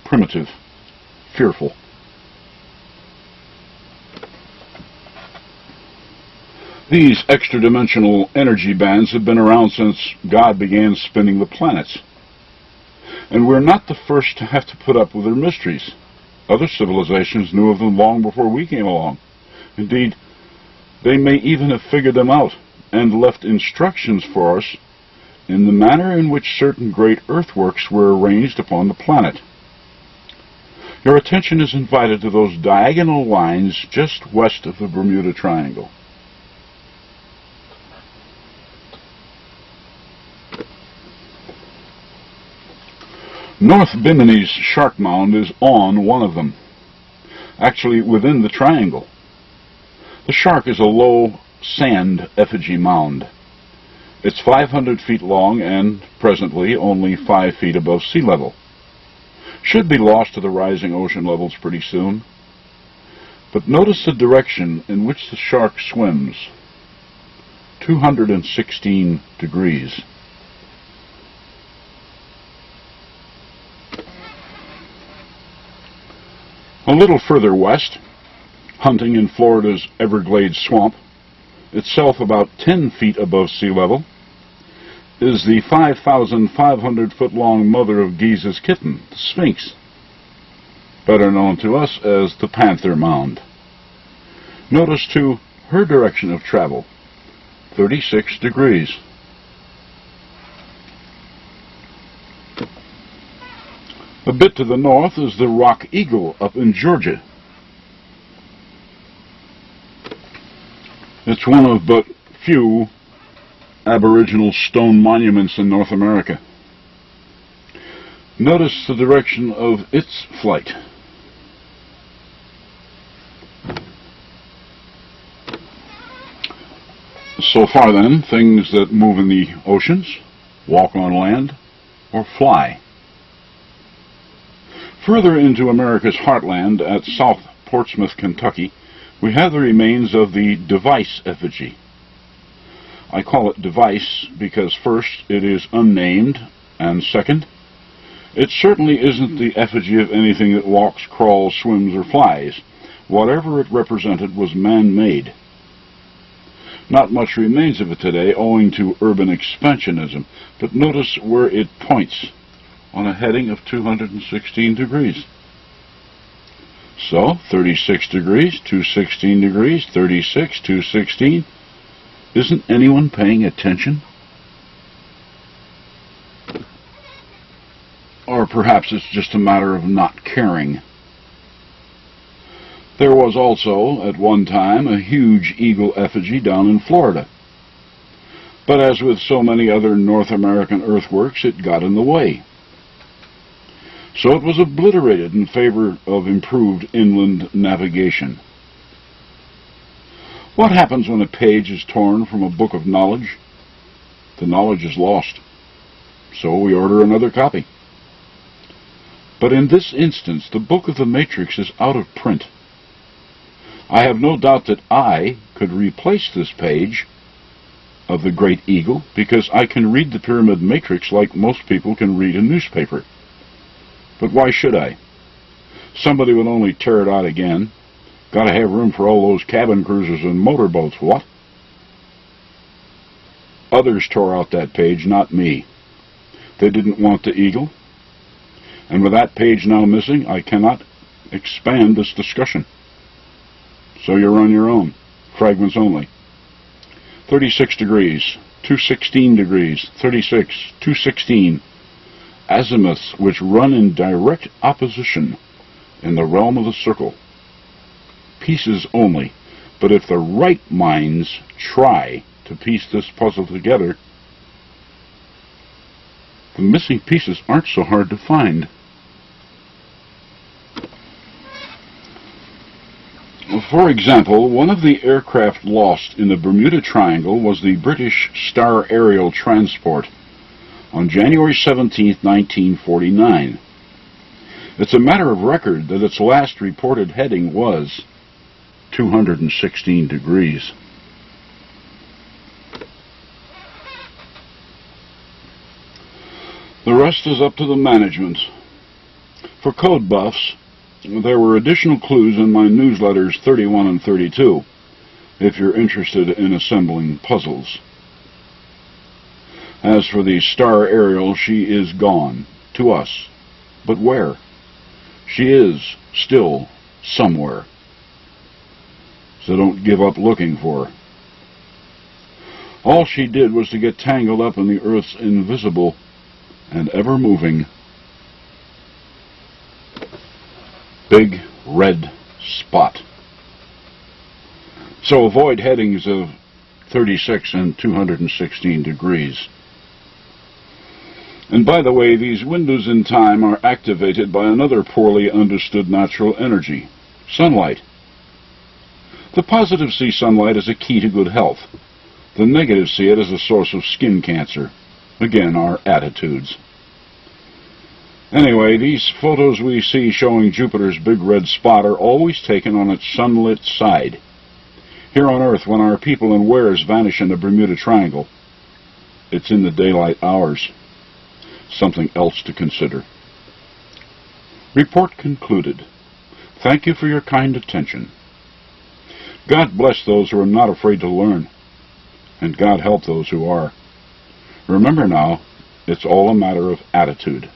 A: Primitive. Fearful. These extra-dimensional energy bands have been around since God began spinning the planets. And we're not the first to have to put up with their mysteries. Other civilizations knew of them long before we came along. Indeed, they may even have figured them out and left instructions for us in the manner in which certain great earthworks were arranged upon the planet. Your attention is invited to those diagonal lines just west of the Bermuda Triangle. North Bimini's shark mound is on one of them, actually within the triangle. The shark is a low sand effigy mound. It's 500 feet long and, presently, only 5 feet above sea level. Should be lost to the rising ocean levels pretty soon. But notice the direction in which the shark swims. 216 degrees. A little further west, hunting in Florida's Everglades swamp, itself about 10 feet above sea level, is the 5,500-foot-long mother of Giza's kitten, the Sphinx, better known to us as the Panther Mound. Notice, too, her direction of travel, 36 degrees. A bit to the north is the Rock Eagle up in Georgia. It's one of but few Aboriginal stone monuments in North America. Notice the direction of its flight. So far then, things that move in the oceans, walk on land, or fly. Further into America's heartland at South Portsmouth, Kentucky, we have the remains of the device effigy. I call it device because first, it is unnamed, and second, it certainly isn't the effigy of anything that walks, crawls, swims, or flies. Whatever it represented was man-made. Not much remains of it today owing to urban expansionism, but notice where it points on a heading of 216 degrees. So, 36 degrees, 216 degrees, 36, 216. Isn't anyone paying attention? Or perhaps it's just a matter of not caring. There was also, at one time, a huge eagle effigy down in Florida. But as with so many other North American earthworks, it got in the way. So it was obliterated in favor of improved inland navigation. What happens when a page is torn from a book of knowledge? The knowledge is lost. So we order another copy. But in this instance, the book of the Matrix is out of print. I have no doubt that I could replace this page of the Great Eagle because I can read the Pyramid Matrix like most people can read a newspaper. But why should I? Somebody would only tear it out again. Gotta have room for all those cabin cruisers and motorboats, what? Others tore out that page, not me. They didn't want the eagle. And with that page now missing, I cannot expand this discussion. So you're on your own. Fragments only. 36 degrees, 216 degrees, 36, 216. Azimuths which run in direct opposition in the realm of the circle. Pieces only, but if the right minds try to piece this puzzle together, the missing pieces aren't so hard to find. For example, one of the aircraft lost in the Bermuda Triangle was the British Star Aerial Transport on January 17, 1949. It's a matter of record that its last reported heading was 216 degrees. The rest is up to the management. For code buffs, there were additional clues in my newsletters 31 and 32, if you're interested in assembling puzzles. As for the Star Aerial, she is gone, to us. But where? She is still somewhere. So don't give up looking for her. All she did was to get tangled up in the Earth's invisible and ever-moving big red spot. So avoid headings of 36 and 216 degrees. And by the way, these windows in time are activated by another poorly understood natural energy, sunlight. The positive see sunlight as a key to good health. The negative see it as a source of skin cancer. Again, our attitudes. Anyway, these photos we see showing Jupiter's big red spot are always taken on its sunlit side. Here on Earth, when our people and wares vanish in the Bermuda Triangle, it's in the daylight hours. Something else to consider. Report concluded. Thank you for your kind attention. God bless those who are not afraid to learn, and God help those who are. Remember now, it's all a matter of attitude.